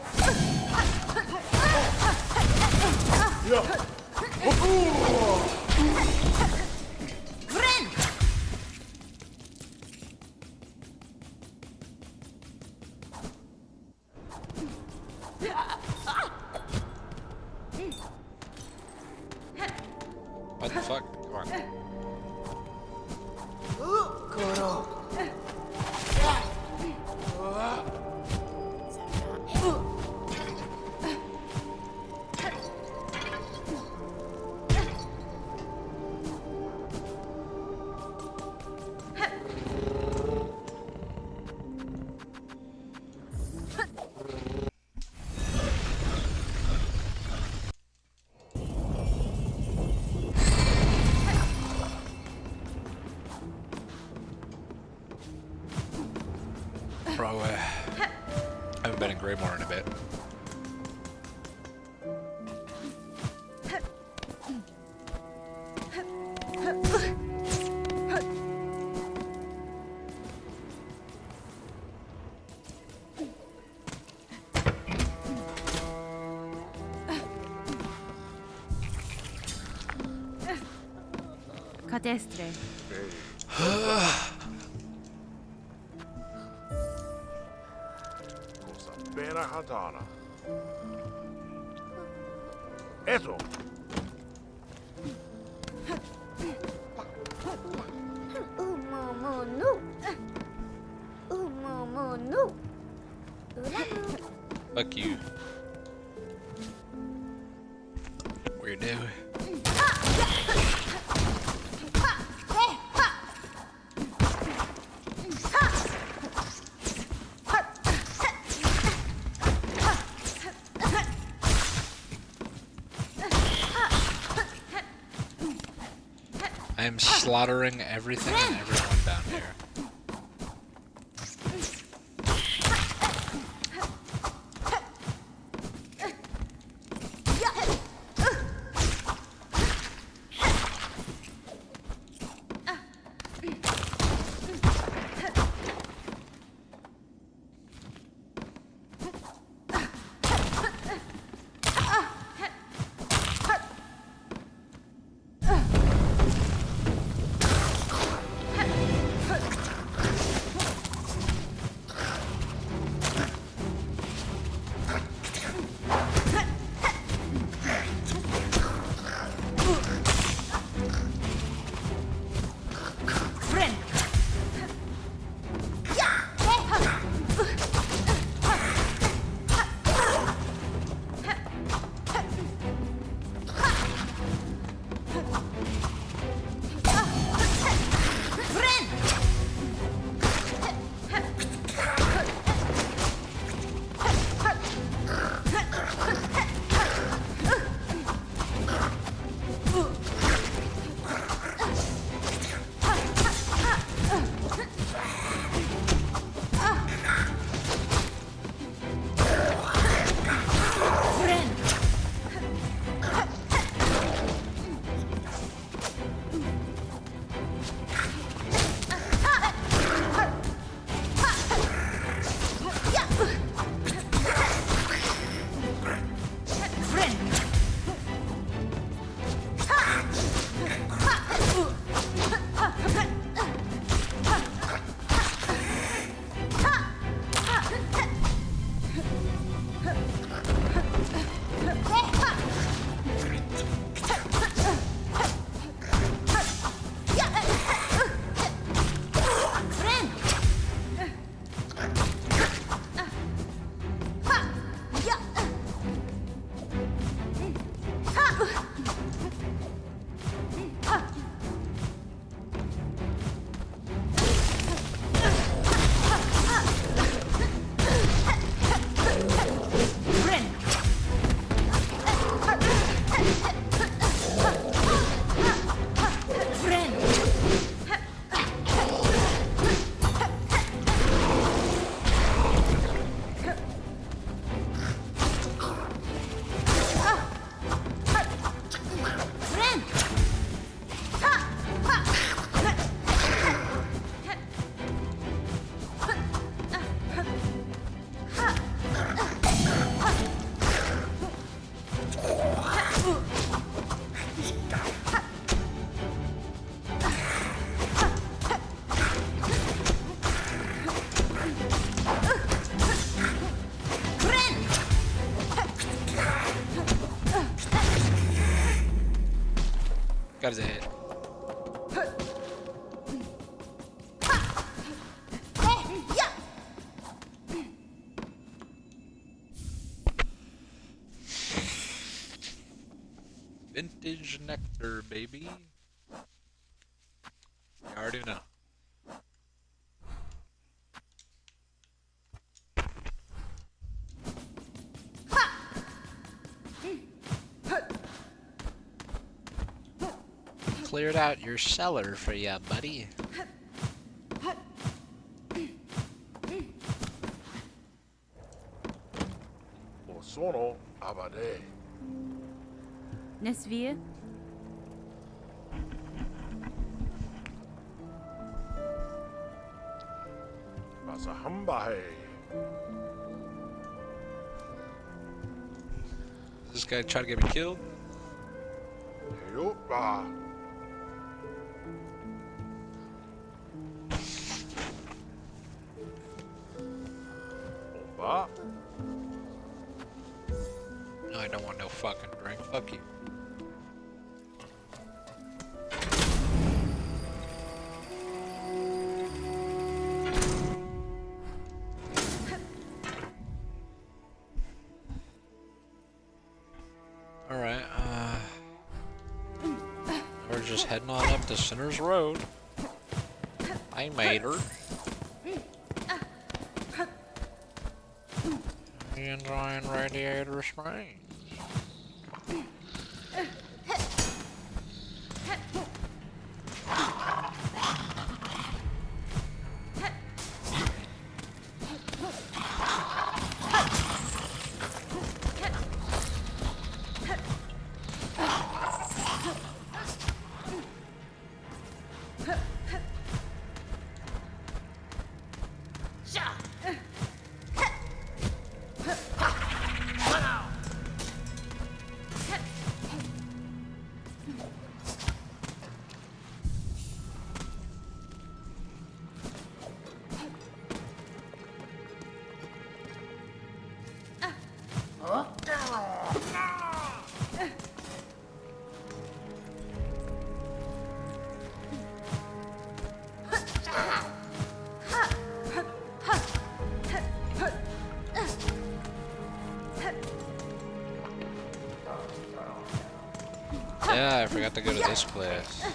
the fuck? Come on. Bro, I haven't been in Greymore in a bit. Cadestre. Cosa hadara. Eso. Fuck you. Weird dude. I am slaughtering everything and everyone down here. Got his head. Vintage nectar, baby. You already know. Cleared out your cellar for ya, buddy. Sono abade. Nesvia? Masahambahe. This guy trying to get me killed? Yopa. Opa. No, I don't want no fucking drink. Fuck you. Alright, we're just heading on up to Sinner's Road. I made her. Enjoying Radiator Springs. Yeah, I forgot to go to this place.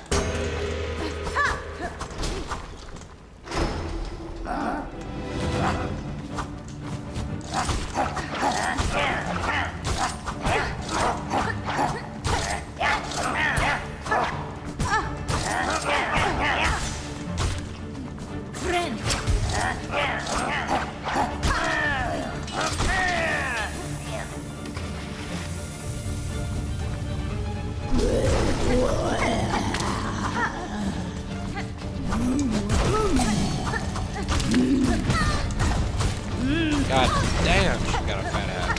God damn, she got a fat ass.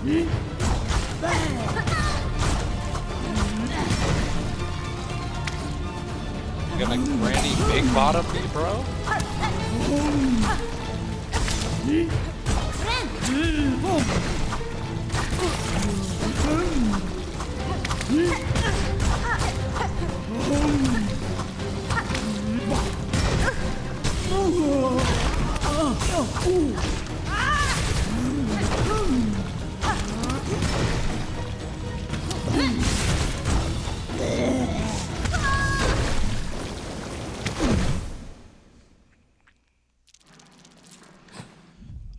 You gonna Granny Big Bottom me, bro?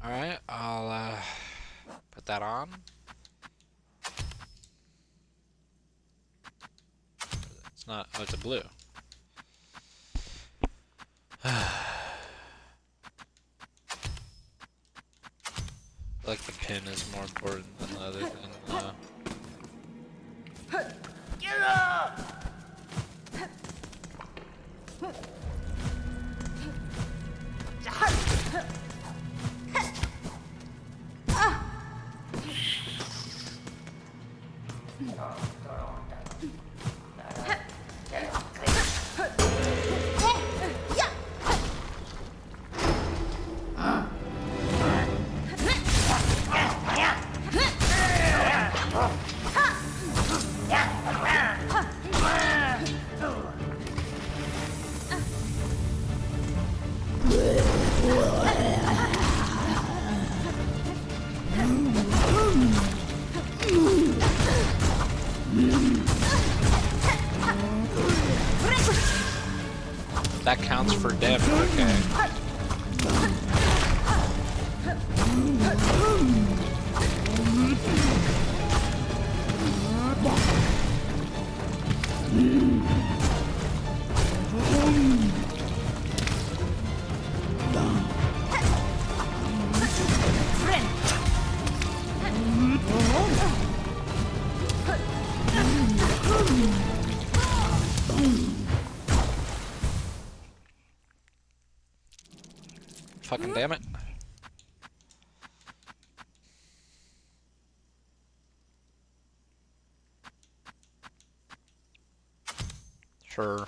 Alright, I'll put that on. It's not, oh, it's a blue. I feel like the pin is more important than the other thing. Get up! That counts for damage, okay. Fucking damn it. Sure.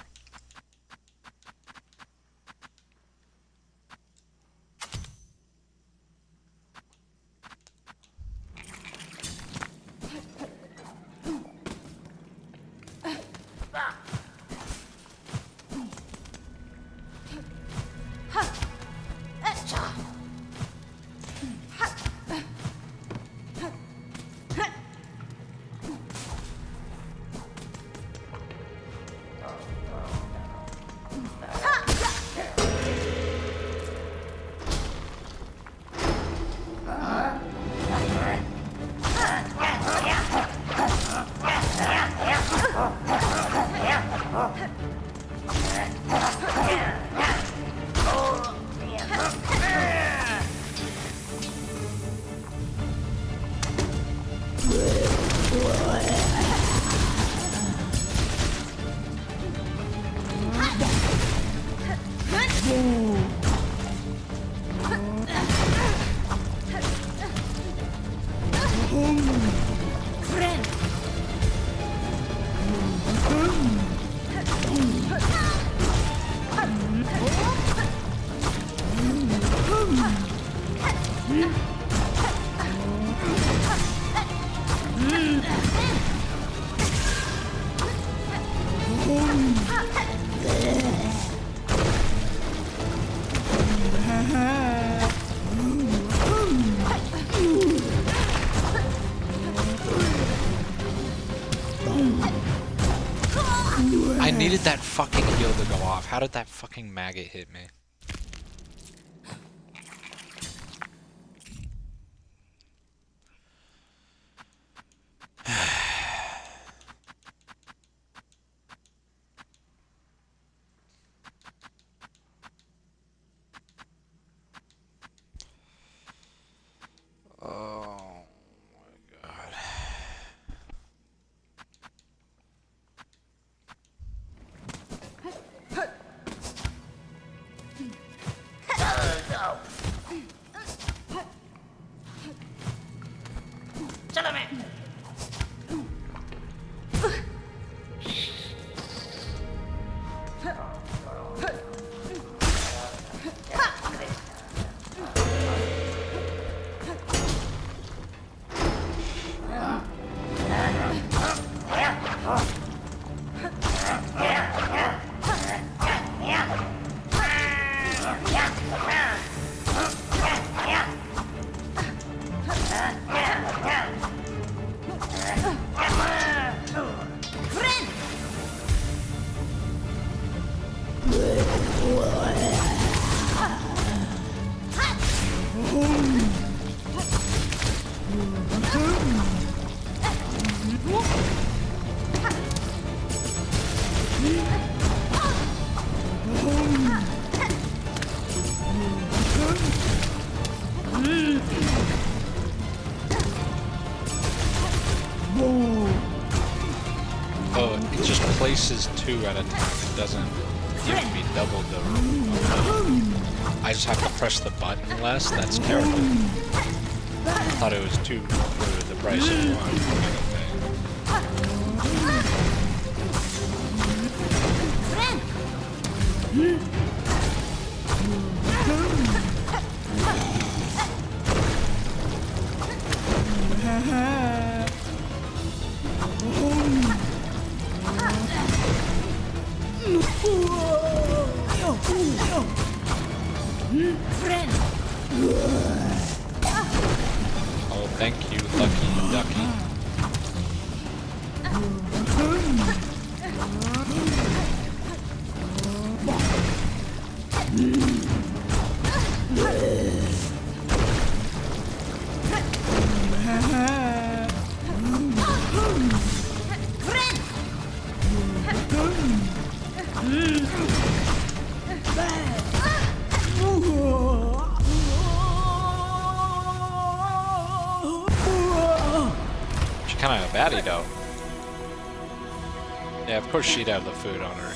I needed that fucking heal to go off. How did that fucking maggot hit me? Oh my god. Oh, it just places two at a time. It doesn't give me double the... I just have to press the button less? That's terrible. I thought it was two for the price of one kind of Oh, thank you, Lucky Ducky. She's kind of a baddie, though. Yeah, of course she'd have the food on her.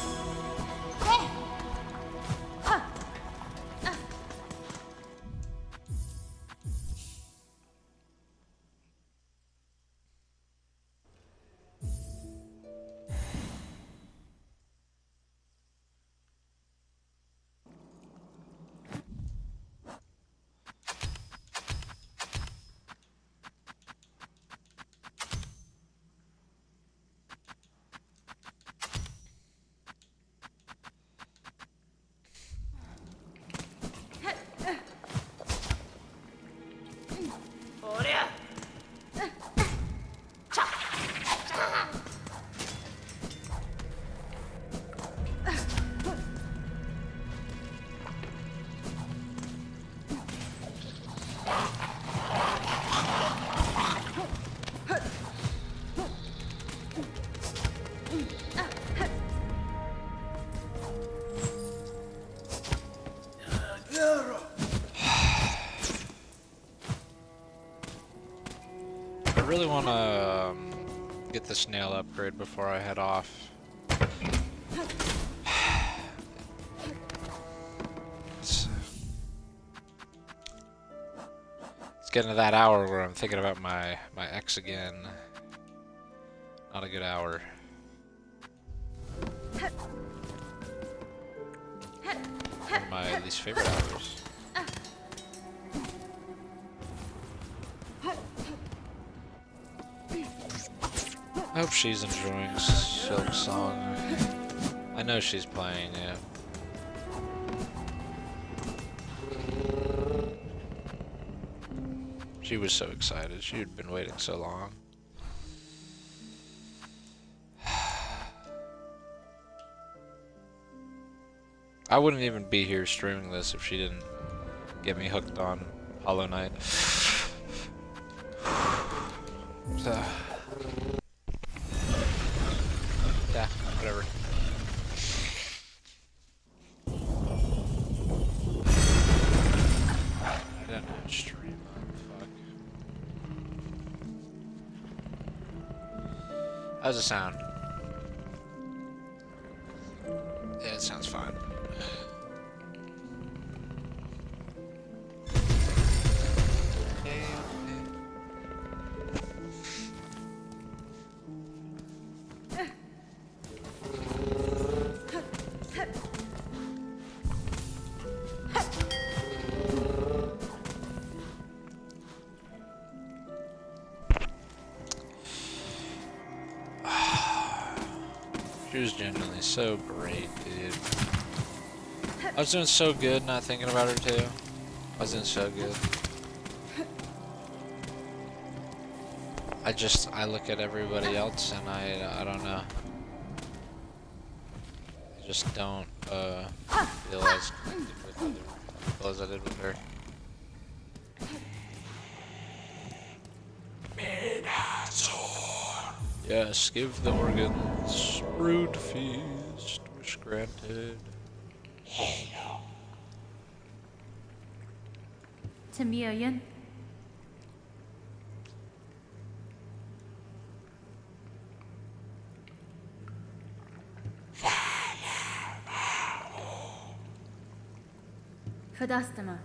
I really want to get the snail upgrade before I head off. It's getting to that hour where I'm thinking about my ex again. Not a good hour. One of my least favorite hours. I hope she's enjoying Silksong. I know she's playing it. She was so excited. She had been waiting so long. I wouldn't even be here streaming this if she didn't get me hooked on Hollow Knight. So, yeah, whatever. I didn't have stream on, fuck. How's it sound? Yeah, it sounds fine. She was genuinely so great, dude. I was doing so good not thinking about her too. I was doing so good. I look at everybody else and I don't know. I just don't feel as connected with other people as I did with her. Yes, give the organs. Rude feast, wish granted. Tamiyan. Fadastama.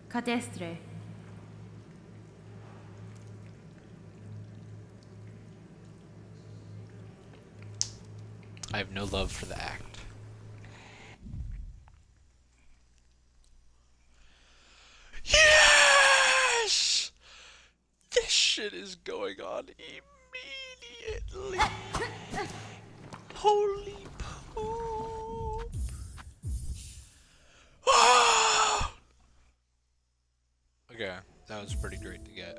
Cadestre. I have no love for the act. Yes! This shit is going on immediately. Holy poop. Okay, that was pretty great to get.